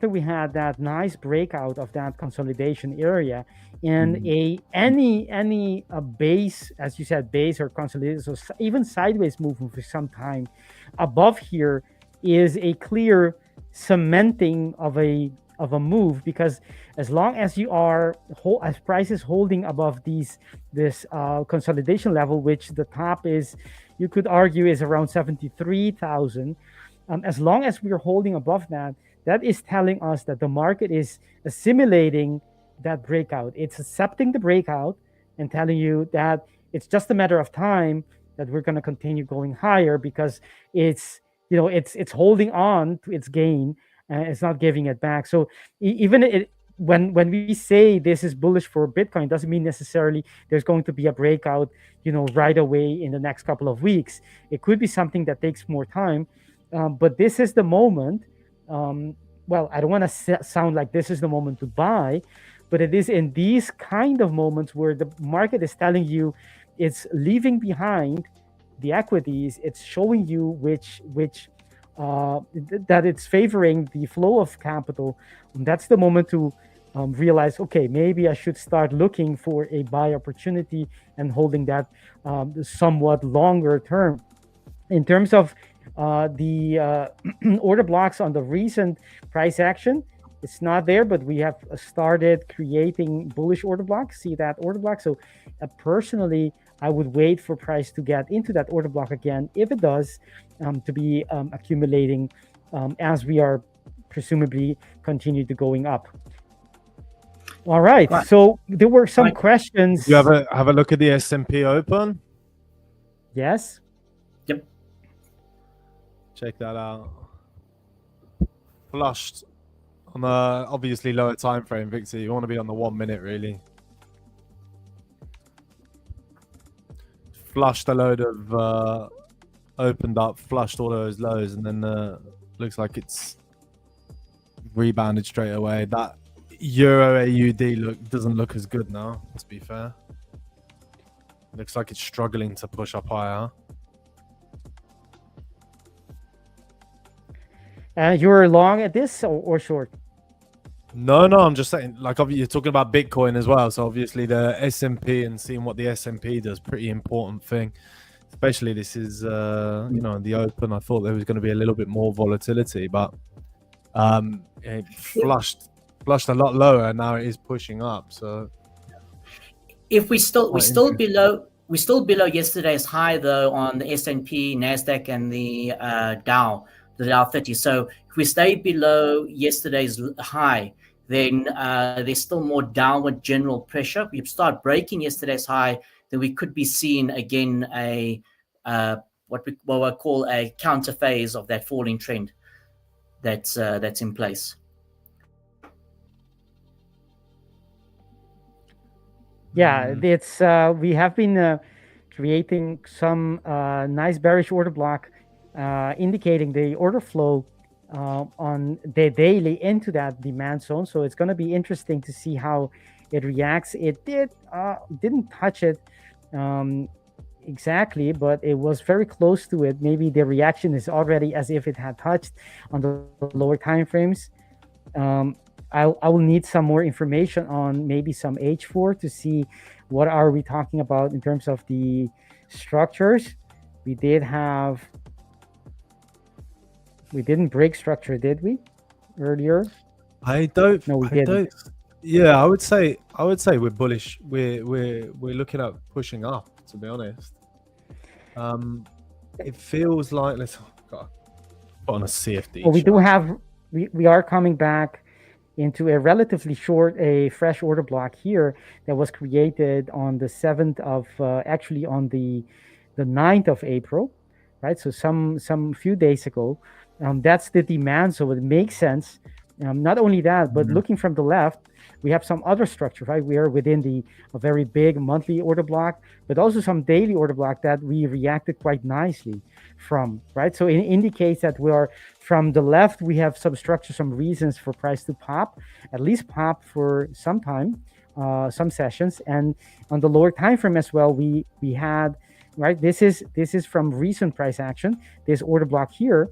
we had that nice breakout of that consolidation area, and any base, as you said, base or consolidation, so even sideways movement for some time above here is a clear cementing of a move, because as long as you are as price is holding above this consolidation level, which the top is, you could argue, is around 73,000. As long as we are holding above that, that is telling us that the market is assimilating that breakout. It's accepting the breakout and telling you that it's just a matter of time that we're going to continue going higher, because it's holding on to its gain. It's not giving it back. So even when we say this is bullish for Bitcoin, doesn't mean necessarily there's going to be a breakout, right away in the next couple of weeks. It could be something that takes more time. But this is the moment. Well, I don't want to sound like this is the moment to buy, but it is in these kind of moments where the market is telling you it's leaving behind the equities. It's showing you that it's favoring the flow of capital. And that's the moment to realize, okay, maybe I should start looking for a buy opportunity and holding that somewhat longer term. In terms of the order blocks on the recent price action, it's not there, but we have started creating bullish order blocks. See that order block? So personally, I would wait for price to get into that order block again. If it does, to be accumulating as we are presumably continue to going up. All right. So there were some questions. You have a look at the S&P Open? Yes. Yep. Check that out. Flushed on the obviously lower time frame, Victor. You want to be on the 1 minute, really. Flushed a load of opened up, flushed all those lows, and then looks like it's rebounded straight away. That Euro AUD doesn't look as good now, to be fair. Looks like it's struggling to push up higher. You're long at this or short? No, I'm just saying, like, you're talking about Bitcoin as well. So obviously the S&P and seeing what the S&P does, pretty important thing. Especially this is, in the open, I thought there was going to be a little bit more volatility, but it flushed a lot lower, and now it is pushing up. So if we're still below yesterday's high though on the S&P, NASDAQ, and the Dow 30. So if we stay below yesterday's high, then there's still more downward general pressure. If we start breaking yesterday's high, then we could be seeing again a what we call a counter phase of that falling trend that's in place. Yeah, it's we have been creating some nice bearish order block, indicating the order flow on the daily into that demand zone. So it's going to be interesting to see how it reacts. It didn't touch it exactly, but it was very close to it. Maybe the reaction is already as if it had touched on the lower time frames. I will need some more information on maybe some H4 to see what are we talking about in terms of the structures. we didn't break structure, did we? Earlier? I don't. No, we I didn't. don't. Yeah, I would say we're bullish. We're looking at pushing up. To be honest, it feels like let's put on a CFD. Well, we chart. do have. We are coming back into a relatively short, a fresh order block here that was created on the 7th of, actually on the 9th of April, right? So some few days ago. That's the demand, so it makes sense. Not only that, but looking from the left, we have some other structure, right? We are within a very big monthly order block, but also some daily order block that we reacted quite nicely from, right? So it indicates that we are from the left, we have some structure, some reasons for price to pop, at least pop for some time, some sessions. And on the lower time frame as well, we had, right? This is from recent price action, this order block here.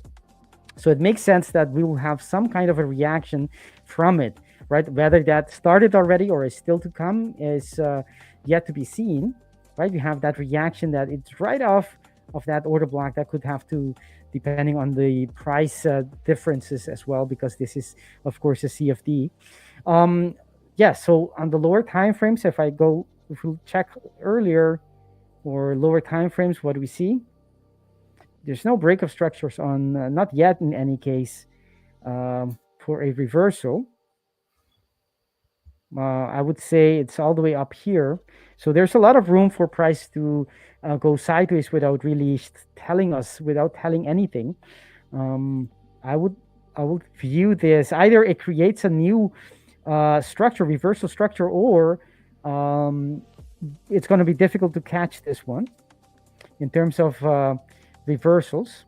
So it makes sense that we will have some kind of a reaction from it, right? Whether that started already or is still to come is yet to be seen, right? We have that reaction that it's right off of that order block that could have to, depending on the price differences as well, because this is, of course, a CFD. Yeah, so on the lower time frames, if we check earlier or lower time frames, what do we see? There's no breakup structures on, not yet in any case, for a reversal. I would say it's all the way up here. So there's a lot of room for price to go sideways without really without telling anything. I would view this, either it creates a new structure, reversal structure, or it's going to be difficult to catch this one in terms of reversals.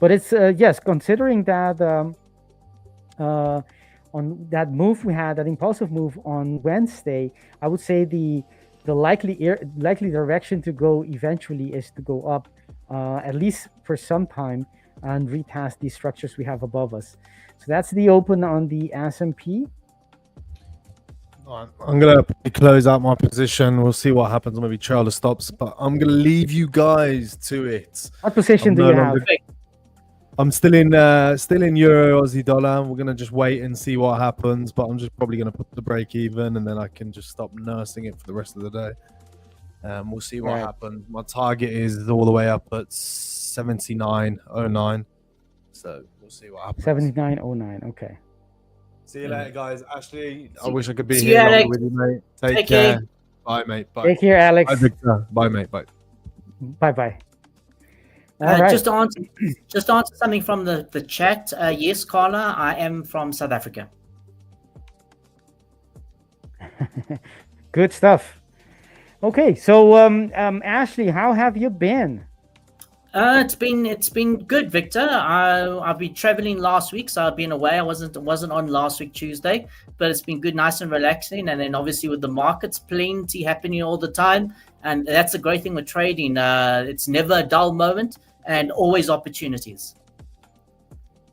But it's yes, considering that on that move we had, that impulsive move on Wednesday, I would say the likely direction to go eventually is to go up, at least for some time, and retest these structures we have above us. So that's the open on the S&P. I'm gonna close out my position. We'll see what happens. Maybe trailer stops, but I'm gonna leave you guys to it. What position do you have? I'm still in Euro Aussie dollar. We're gonna just wait and see what happens, but I'm just probably gonna put the break even, and then I can just stop nursing it for the rest of the day. We'll see what happens. My target is all the way up at 79.09, so we'll see what happens. 79.09. Okay. See you later, guys. Ashley, I wish I could be See here you, longer Alex. with you, mate. Take care. care. Bye, mate. Bye. Take care, Alex. Bye, Victor. Bye, mate. Bye. Bye. All right. Just to answer something from the chat. Yes, Carla, I am from South Africa. Good stuff. Okay, so Ashley, how have you been? It's been good, Victor. I've been traveling last week, so I've been away. I wasn't on last week Tuesday, but it's been good, nice and relaxing. And then obviously with the markets plenty happening all the time, and that's the great thing with trading. It's never a dull moment, and always opportunities.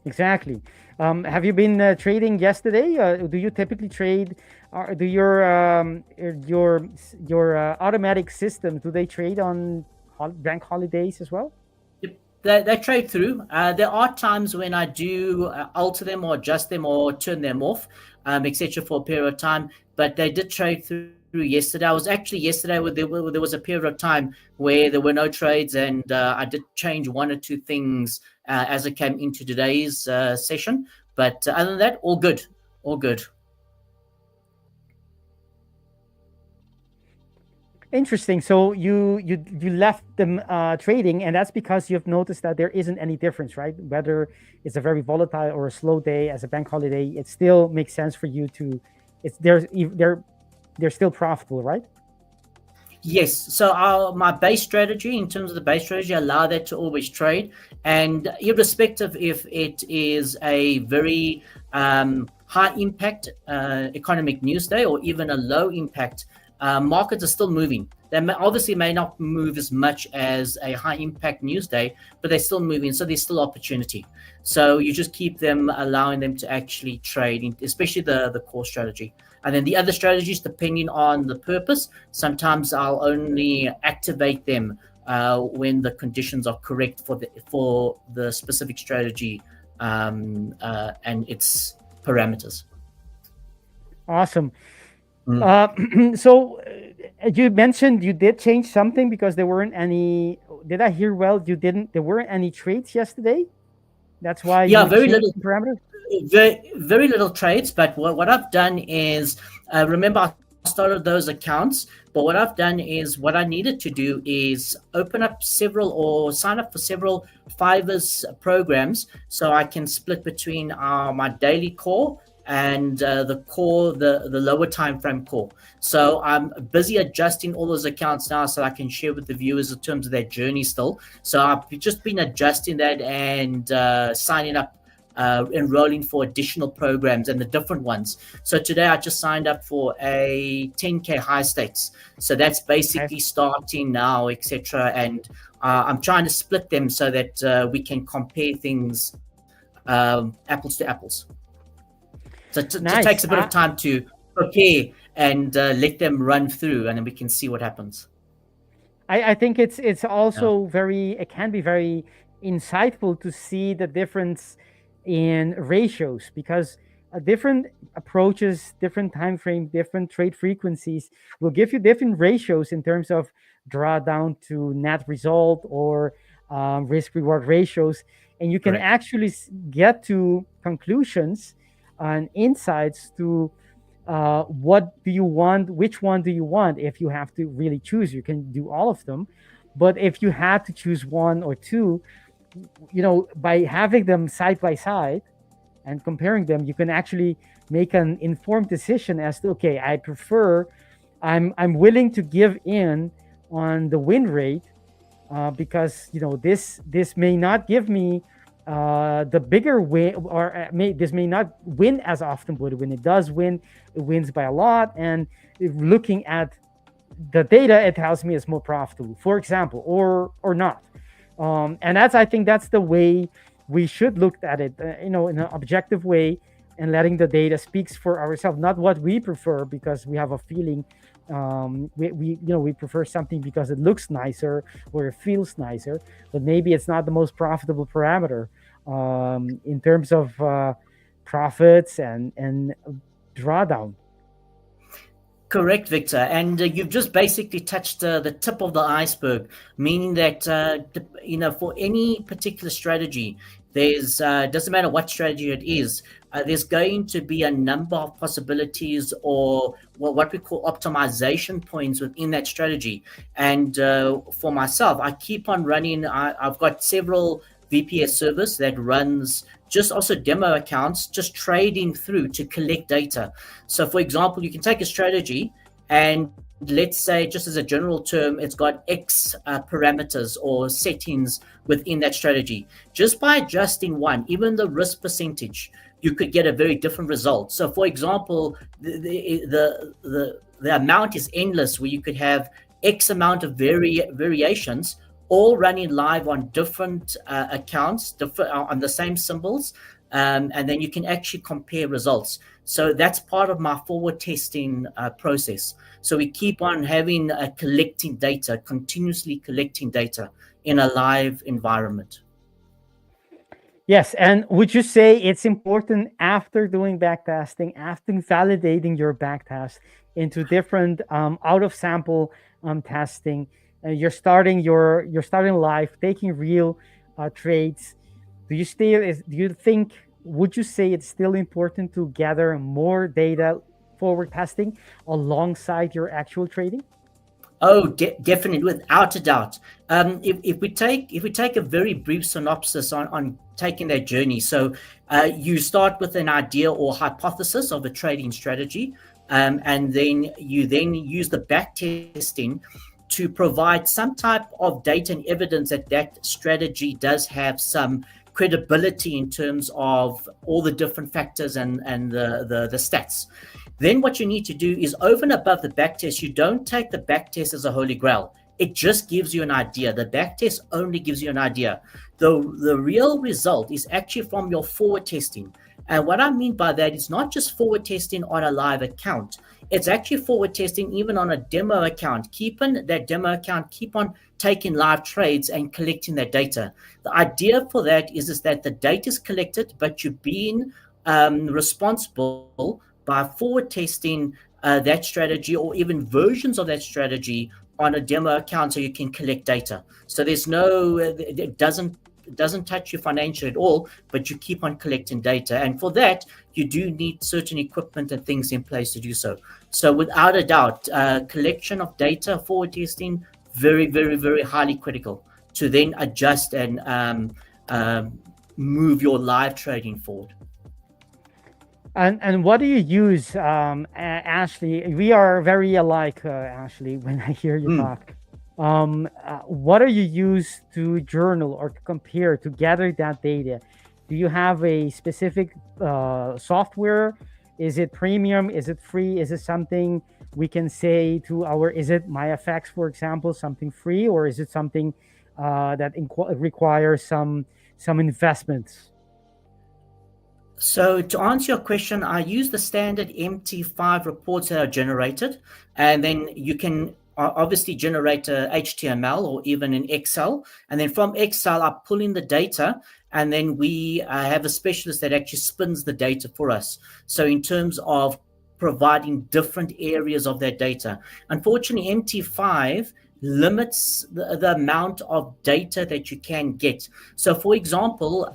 Exactly. Have you been trading yesterday? Do you typically trade? Do your automatic systems, do they trade on bank holidays as well? They trade through. There are times when I do alter them or adjust them or turn them off, etc. for a period of time. But they did trade through yesterday. I was actually yesterday where there was a period of time where there were no trades, and I did change one or two things as it came into today's session. But other than that, all good. All good. Interesting. So you left them trading, and that's because you've noticed that there isn't any difference, right? Whether it's a very volatile or a slow day as a bank holiday, it still makes sense for you to. They're still profitable, right? Yes. So my base strategy, in terms of the base strategy, allow that to always trade, and irrespective if it is a very high impact economic news day or even a low impact. Markets are still moving. They obviously may not move as much as a high impact news day, but they're still moving. So there's still opportunity. So you just keep them, allowing them to actually trade, especially the core strategy. And then the other strategies, depending on the purpose, sometimes I'll only activate them when the conditions are correct for the specific strategy and its parameters. Awesome. So you mentioned you did change something because there weren't any. Did I hear well? There weren't any trades yesterday. That's why. Yeah, you very changed little the parameter. Very little trades. But what I've done is, remember I started those accounts. But what I've done is, what I needed to do is open up several or sign up for several 5ers programs, so I can split between my daily core and the lower time frame core. So I'm busy adjusting all those accounts now so I can share with the viewers in terms of their journey still. So I've just been adjusting that and signing up, enrolling for additional programs and the different ones. So today I just signed up for a 10K high stakes. So that's basically starting now, etc. And I'm trying to split them so that we can compare things apples to apples. So it takes a bit of time to prepare and let them run through, and then we can see what happens. I think it's also it can be very insightful to see the difference in ratios, because different approaches, different time frame, different trade frequencies will give you different ratios in terms of drawdown to net result or risk reward ratios, and you can actually get to conclusions and insights to what do you want, which one do you want. If you have to really choose, you can do all of them, but if you had to choose one or two, by having them side by side and comparing them, you can actually make an informed decision as to, okay, I'm willing to give in on the win rate because this may not give me the bigger win, or this may not win as often, but when it does win, it wins by a lot. And looking at the data, it tells me it's more profitable, for example, or not. And I think that's the way we should look at it, in an objective way, and letting the data speaks for ourselves, not what we prefer because we have a feeling. We prefer something because it looks nicer or it feels nicer, but maybe it's not the most profitable parameter in terms of profits and drawdown. Correct, Victor. And you've just basically touched the tip of the iceberg, meaning that, for any particular strategy, there's doesn't matter what strategy it is, there's going to be a number of possibilities or what we call optimization points within that strategy. And for myself, I keep on running. I've got several VPS servers that runs just also demo accounts, just trading through to collect data. So for example, you can take a strategy and let's say, just as a general term, it's got X parameters or settings within that strategy. Just by adjusting one, even the risk percentage, you could get a very different result. So for example, the amount is endless, where you could have X amount of variations all running live on different accounts, on the same symbols, and then you can actually compare results. So that's part of my forward testing process. So we keep on having collecting data, continuously collecting data in a live environment. Yes, and would you say it's important after doing backtesting, after validating your backtest into different out of sample testing, you're starting live, taking real trades. Would you say it's still important to gather more data forward testing alongside your actual trading? Oh, definitely, without a doubt. If we take a very brief synopsis on taking that journey, so you start with an idea or hypothesis of a trading strategy, and then you use the back testing to provide some type of data and evidence that strategy does have some credibility in terms of all the different factors and the stats. Then what you need to do is, over and above the backtest, you don't take the backtest as a holy grail. It just gives you an idea. The backtest only gives you an idea. The real result is actually from your forward testing. And what I mean by that is not just forward testing on a live account. it's actually forward testing even on a demo account. Keep on taking live trades and collecting that data. The idea for that is that the data is collected, but you're being responsible by forward testing that strategy or even versions of that strategy on a demo account so you can collect data. So there's no, it doesn't touch your financial at all, but you keep on collecting data. And for that, you do need certain equipment and things in place to do so. So without a doubt, collection of data, forward testing, very, very, very highly critical to then adjust and move your live trading forward. And what do you use, Ashley? We are very alike, Ashley, when I hear you talk. What do you use to journal or to compare, to gather that data? Do you have a specific software? Is it premium? Is it free? Is it something we can say to our, is it MyFX, for example, something free, or is it something that requires some investments? So to answer your question, I use the standard MT5 reports that are generated, and then you can obviously generate a HTML or even an Excel. And then from Excel, I pull in the data, and then we have a specialist that actually spins the data for us. So in terms of providing different areas of that data, unfortunately, MT5 limits the amount of data that you can get. So for example,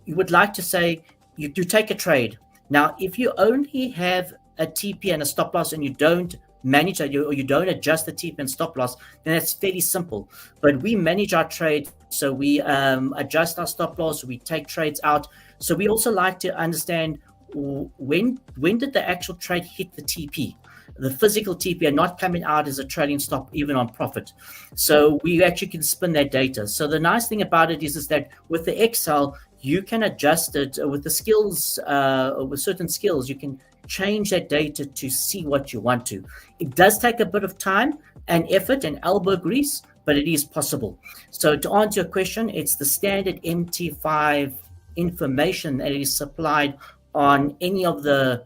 you would like to say you take a trade. Now, if you only have a TP and a stop loss and you don't manage that, or you don't adjust the TP and stop loss, then it's fairly simple. But we manage our trade, so we adjust our stop loss, we take trades out. So we also like to understand when did the actual trade hit the TP, the physical TP, and not coming out as a trading stop even on profit. So we actually can spin that data. So the nice thing about it is that with the Excel, you can adjust it with the skills, with certain skills, you can change that data to see what you want to. It does take a bit of time and effort and elbow grease, but it is possible. So to answer your question, it's the standard MT5 information that is supplied on any of the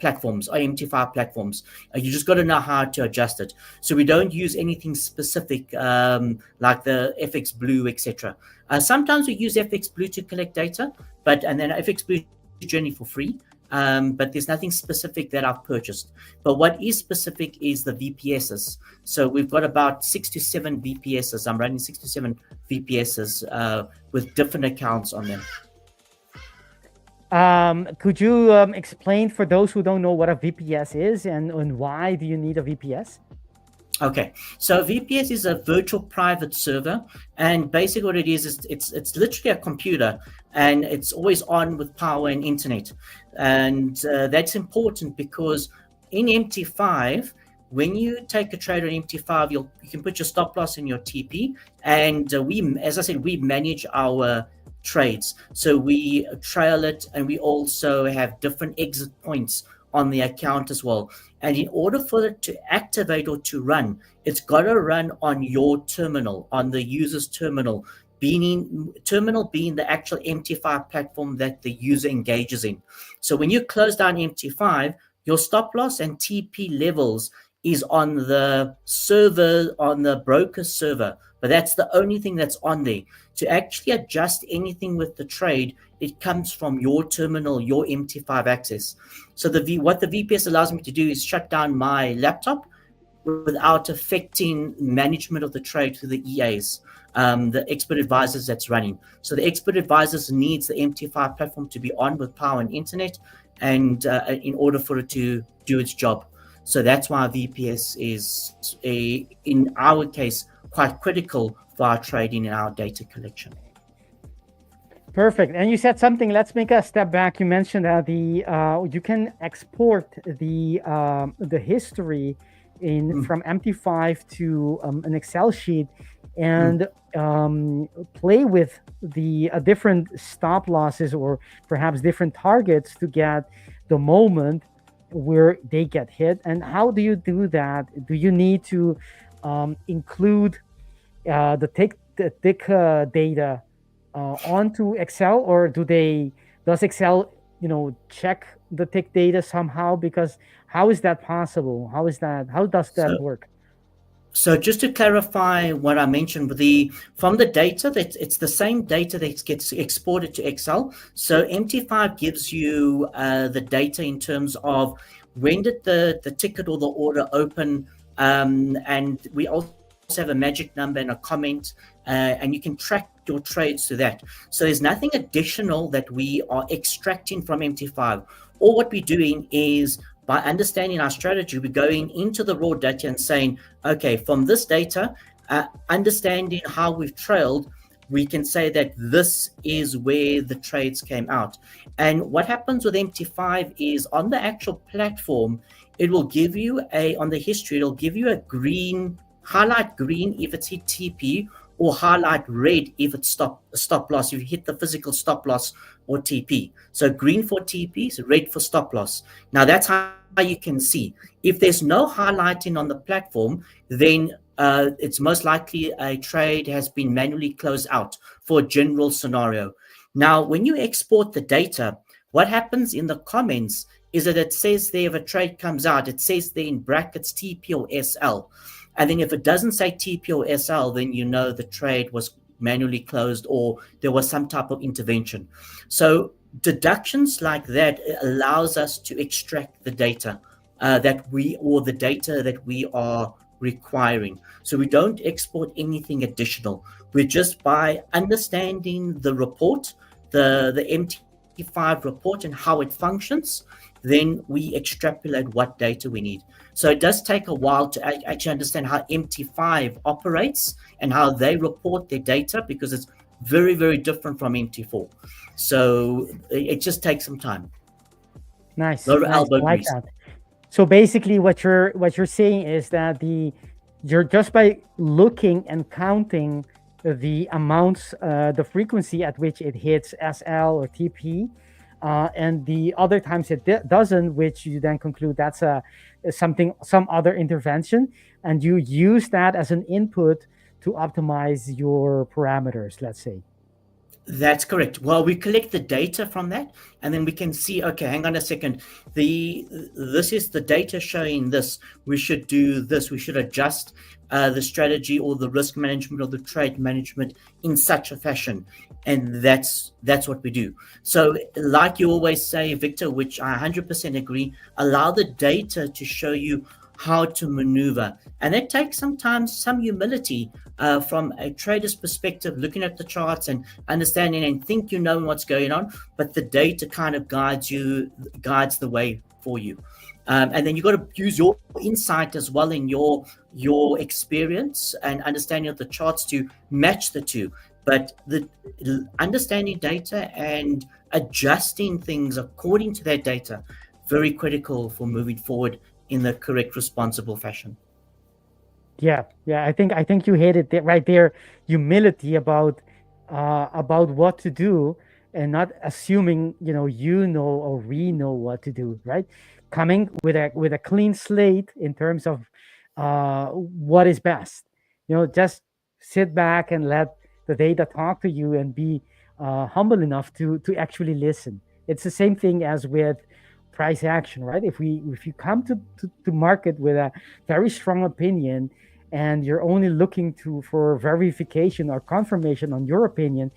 platforms, or MT5 platforms. You just got to know how to adjust it. So we don't use anything specific like the FX Blue, etc. Sometimes we use FX Blue to collect data, and then FX Blue is generally for free. But there's nothing specific that I've purchased. But what is specific is the VPSs. So we've got about 6 to 7 VPSs. I'm running 6 to 7 VPSs with different accounts on them. Could you explain for those who don't know what a VPS is and why do you need a VPS? Okay, so VPS is a virtual private server, and basically what it is it's literally a computer, and it's always on with power and internet. And that's important because in MT5, when you take a trade on MT5, you can put your stop loss in your TP, and as I said, we manage our trades. So we trail it, and we also have different exit points on the account as well. And in order for it to activate or to run, it's got to run on your terminal, on the user's terminal, being the actual MT5 platform that the user engages in. So when you close down MT5, your stop loss and TP levels is on the server, on the broker server, but that's the only thing that's on there. To actually adjust anything with the trade, it comes from your terminal, your MT5 access. So what the VPS allows me to do is shut down my laptop without affecting management of the trade through the EAs, the expert advisors that's running. So the expert advisors needs the MT5 platform to be on with power and internet, and in order for it to do its job. So that's why VPS is in our case, quite critical for our trading and our data collection. Perfect. And you said something. Let's make a step back. You mentioned that you can export the history from MT5 to an Excel sheet and play with the different stop losses or perhaps different targets to get the moment where they get hit. And how do you do that? Do you need to include the tick data onto Excel, or does Excel check the tick data somehow? Because how is that possible? How does that work? So just to clarify what I mentioned, from the data, that it's the same data that gets exported to Excel. So MT5 gives you the data in terms of when did the ticket or the order open, and we also have a magic number and a comment, and you can track your trades to that. So there's nothing additional that we are extracting from MT5. All what we're doing is, by understanding our strategy, we're going into the raw data and saying, okay, from this data, understanding how we've trailed, we can say that this is where the trades came out. And what happens with MT5 is, on the actual platform, it will give you on the history, it'll give you a highlight green if it's hit TP, or highlight red if it's stop loss, if you hit the physical stop loss or TP. So green for TPs, red for stop loss. Now that's how you can see. If there's no highlighting on the platform, then it's most likely a trade has been manually closed out for a general scenario. Now, when you export the data, what happens in the comments is that it says there, if a trade comes out, it says there in brackets TP or SL. And then if it doesn't say TP or SL, then you know the trade was manually closed or there was some type of intervention. So deductions like that allows us to extract the data the data that we are requiring. So we don't export anything additional. We're just, by understanding the report, the MT5 report and how it functions, then we extrapolate what data we need. So it does take a while to actually understand how MT5 operates and how they report their data, because it's very, very different from MT4. So it just takes some time. Nice. I like that. So basically what you're saying is that you're just by looking and counting the amounts, the frequency at which it hits SL or TP, and the other times it doesn't, which you then conclude that's some other intervention, and you use that as an input to optimize your parameters, let's say. That's correct. Well, we collect the data from that, and then we can see, okay, hang on a second. This is the data showing this. We should do this. We should adjust the strategy or the risk management or the trade management in such a fashion. And that's what we do. So like you always say, Victor, which I 100% agree, allow the data to show you how to maneuver. And it takes sometimes some humility from a trader's perspective, looking at the charts and understanding and think you know what's going on, but the data kind of guides the way for you. And then you've got to use your insight as well in your experience and understanding of the charts to match the two. But the understanding data and adjusting things according to that data, very critical for moving forward in the correct, responsible fashion. Yeah. I think you hit it right there. Humility about what to do, and not assuming or we know what to do. Right, coming with a clean slate in terms of what is best. Just sit back and let the data talk to you, and be humble enough to actually listen. It's the same thing as with price action, right? If you come to market with a very strong opinion, and you're only looking for verification or confirmation on your opinion,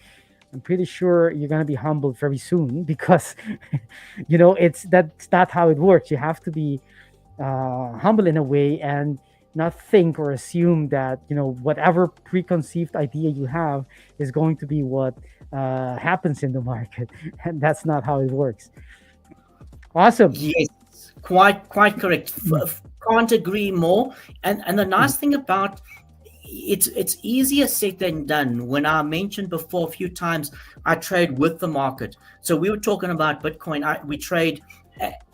I'm pretty sure you're going to be humbled very soon, because that's not how it works. You have to be humble in a way, and not think or assume that whatever preconceived idea you have is going to be what happens in the market, and that's not how it works. Awesome. Yes, quite correct. Can't agree more. And the nice thing about it's easier said than done. When I mentioned before a few times, I trade with the market. So we were talking about Bitcoin. We trade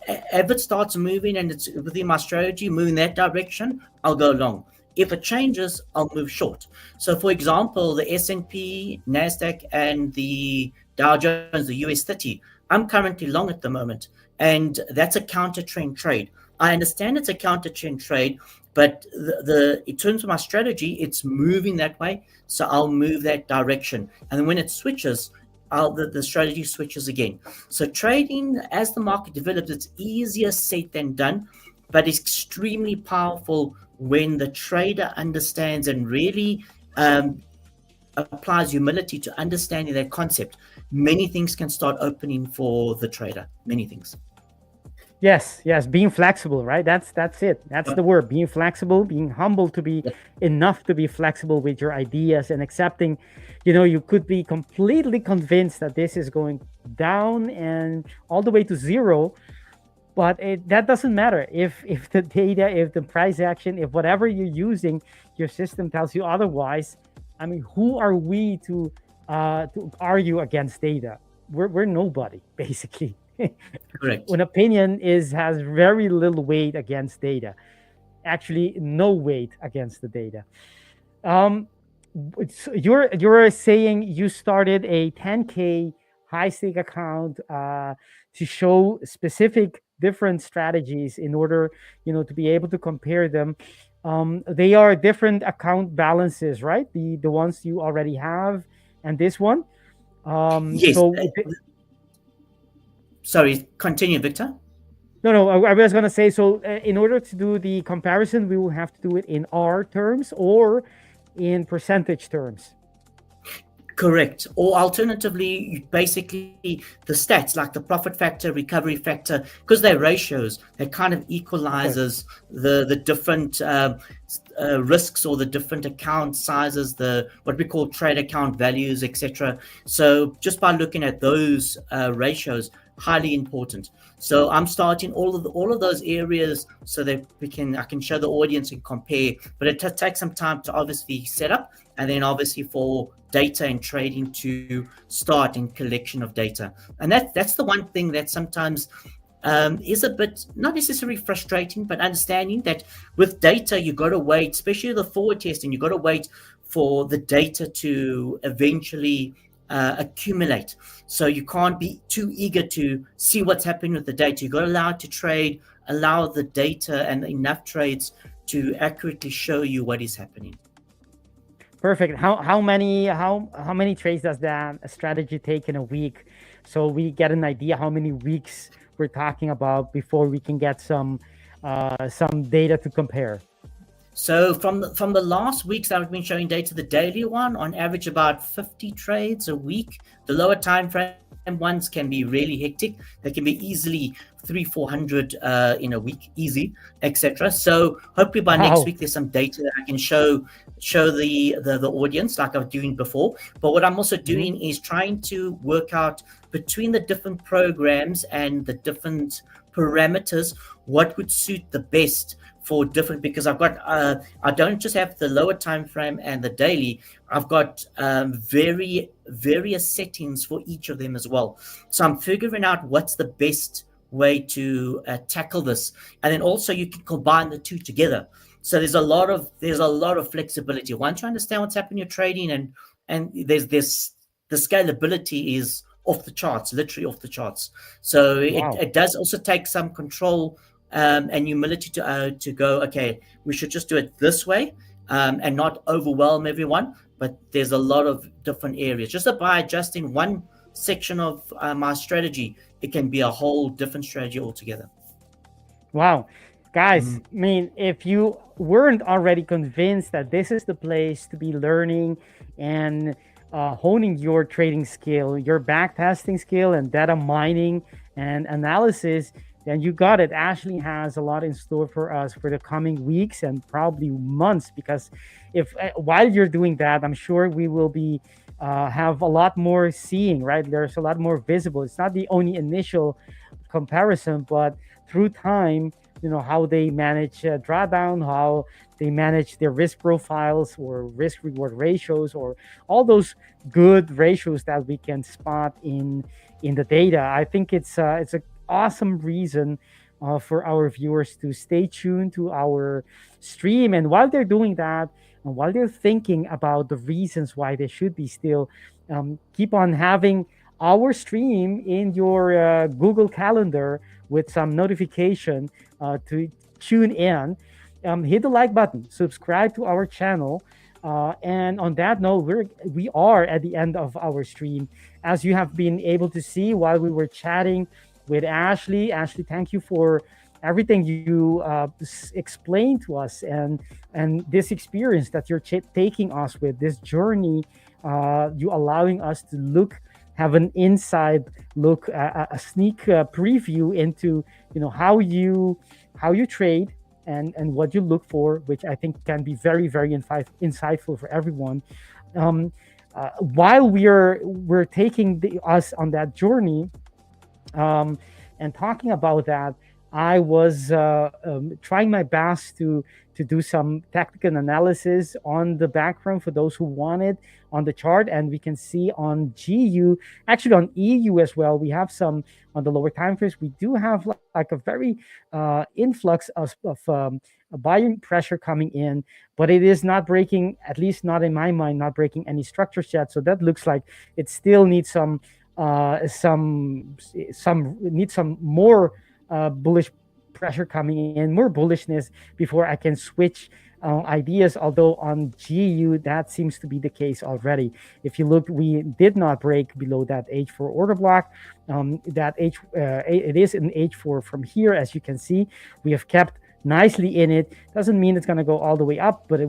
if it starts moving and it's within my strategy, moving that direction, I'll go long. If it changes, I'll move short. So for example, the S&P, NASDAQ, and the Dow Jones, the US 30, I'm currently long at the moment. And that's a counter trend trade. I understand it's a counter trend trade, but in terms of my strategy, it's moving that way. So I'll move that direction. And then when it switches, the strategy switches again. So trading, as the market develops, it's easier said than done, but it's extremely powerful when the trader understands and really applies humility to understanding that concept. Many things can start opening for the trader. Many things. Yes, being flexible, right? That's it. That's the word. Being flexible, being humble to be enough to be flexible with your ideas and accepting, you could be completely convinced that this is going down and all the way to zero, but that doesn't matter. If the data, if the price action, if whatever you're using, your system tells you otherwise, I mean, who are we to argue against data? We're nobody, basically. Correct. An opinion has very little weight against data. Actually, no weight against the data. You're saying you started a 10K high stake account to show specific different strategies in order, to be able to compare them. They are different account balances, right? The ones you already have and this one. Yes. So sorry, continue, Victor. No, I was going to say, so in order to do the comparison, we will have to do it in R terms or in percentage terms. Correct. Or alternatively, basically the stats like the profit factor, recovery factor, because they're ratios, that kind of equalizes the different risks or the different account sizes, what we call trade account values, etc. So just by looking at those ratios, highly important. So I'm starting all of those areas so that I can show the audience and compare, but it takes some time to obviously set up, and then obviously for data and trading to start in collection of data. And that's the one thing that sometimes is a bit not necessarily frustrating, but understanding that with data you got to wait, especially the forward testing, you got to wait for the data to eventually accumulate. So you can't be too eager to see what's happening with the data. You got to allow it to trade, allow the data and enough trades to accurately show you what is happening. Perfect. How many trades does that strategy take in a week? So we get an idea how many weeks we're talking about before we can get some data to compare. So from the last weeks that I've been showing data, the daily one on average about 50 trades a week. The lower time frame ones can be really hectic. They can be easily 300-400 in a week, easy, etc. So hopefully by next week there's some data that I can show the audience like I was doing before. But what I'm also doing is trying to work out between the different programs and the different parameters what would suit the best for different, because I've got I don't just have the lower time frame and the daily. I've got various settings for each of them as well. So I'm figuring out what's the best way to tackle this, and then also you can combine the two together. So there's a lot of flexibility once you understand what's happening in your trading, and there's the scalability is off the charts, literally off the charts. So it does also take some control and humility to go, okay, we should just do it this way and not overwhelm everyone. But there's a lot of different areas. Just by adjusting one section of my strategy, it can be a whole different strategy altogether. Wow. Guys, I mean, if you weren't already convinced that this is the place to be learning and honing your trading skill, your backtesting skill and data mining and analysis, then you got it. Ashley has a lot in store for us for the coming weeks and probably months, because if while you're doing that, I'm sure we will be have a lot more seeing, right? There's a lot more visible. It's not the only initial comparison, but through time, how they manage drawdown, how they manage their risk profiles or risk reward ratios, or all those good ratios that we can spot in the data. I think it's an awesome reason for our viewers to stay tuned to our stream. And while they're doing that, and while they're thinking about the reasons why they should be still, keep on having our stream in your Google Calendar with some notification to tune in. Hit the like button, subscribe to our channel, And on that note, we are at the end of our stream. As you have been able to see while we were chatting with Ashley. Ashley, thank you for everything you explained to us, and this experience that you're taking us with, this journey, you allowing us to have an inside look, a sneak preview into how you trade and what you look for, which I think can be very, very insightful for everyone. While we're taking us on that journey, and talking about that, I was trying my best to do some technical analysis on the background for those who wanted on the chart, and we can see on GU, actually on EU as well, we have some on the lower time frames. We do have like a very influx of buying pressure coming in, but it is not breaking, at least not in my mind, not breaking any structures yet. So that looks like it still needs some more bullish pressure coming in, more bullishness before I can switch ideas. Although on GU that seems to be the case already. If you look, we did not break below that H4 order block. It is an H4 from here, as you can see. We have kept nicely in it. Doesn't mean it's going to go all the way up, but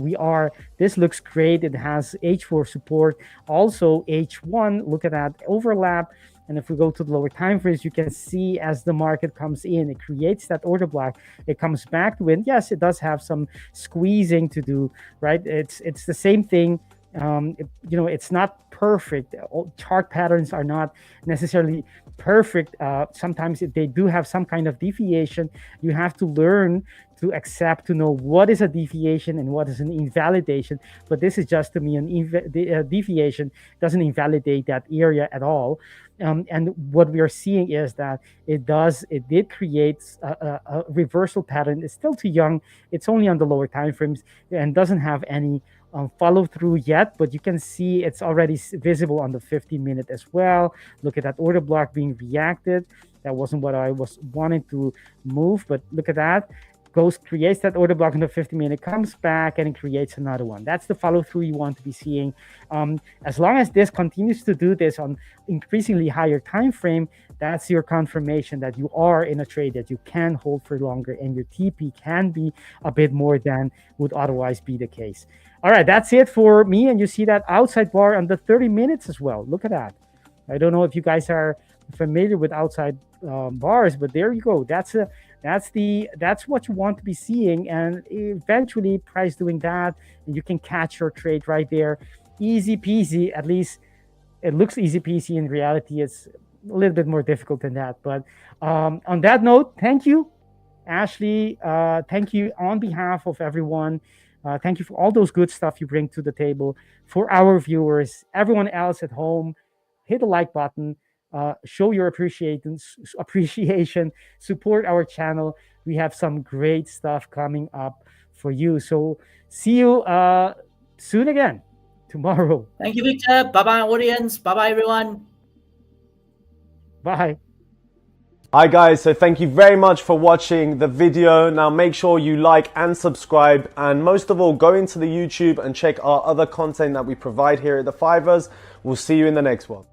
this looks great. It has H4 support, also H1. Look at that overlap. And if we go to the lower time frames, you can see as the market comes in, it creates that order block. It comes back to it. Yes, it does have some squeezing to do, right? It's the same thing. It's not perfect. Chart patterns are not necessarily perfect. Sometimes they do have some kind of deviation. You have to learn to accept, to know what is a deviation and what is an invalidation. But this is just, to me, a deviation. Doesn't invalidate that area at all. And what we are seeing is that it did create a reversal pattern. It's still too young. It's only on the lower time frames and doesn't have any follow through yet, but you can see it's already visible on the 50-minute as well. Look at that order block being reacted. That wasn't what I was wanting to move, but look at that. Creates that order block in the 50-minute, comes back, and it creates another one. That's the follow through you want to be seeing. As long as this continues to do this on increasingly higher time frame, that's your confirmation that you are in a trade that you can hold for longer, and your TP can be a bit more than would otherwise be the case. All right, that's it for me. And you see that outside bar on the 30 minutes as well. Look at that. I don't know if you guys are familiar with outside bars, but there you go. That's what you want to be seeing, and eventually price doing that, and you can catch your trade right there. Easy peasy. At least it looks easy peasy. In reality, it's a little bit more difficult than that. But on that note, thank you, Ashley. Thank you on behalf of everyone. Thank you for all those good stuff you bring to the table. For our viewers, everyone else at home, hit the like button. Show your appreciation, support our channel. We have some great stuff coming up for you. So see you soon again tomorrow. Thank you, Victor. Bye-bye, audience. Bye-bye, everyone. Bye. Hi guys, so thank you very much for watching the video. Now make sure you like and subscribe, and most of all, go into the YouTube and check our other content that we provide here at The 5ers. We'll see you in the next one.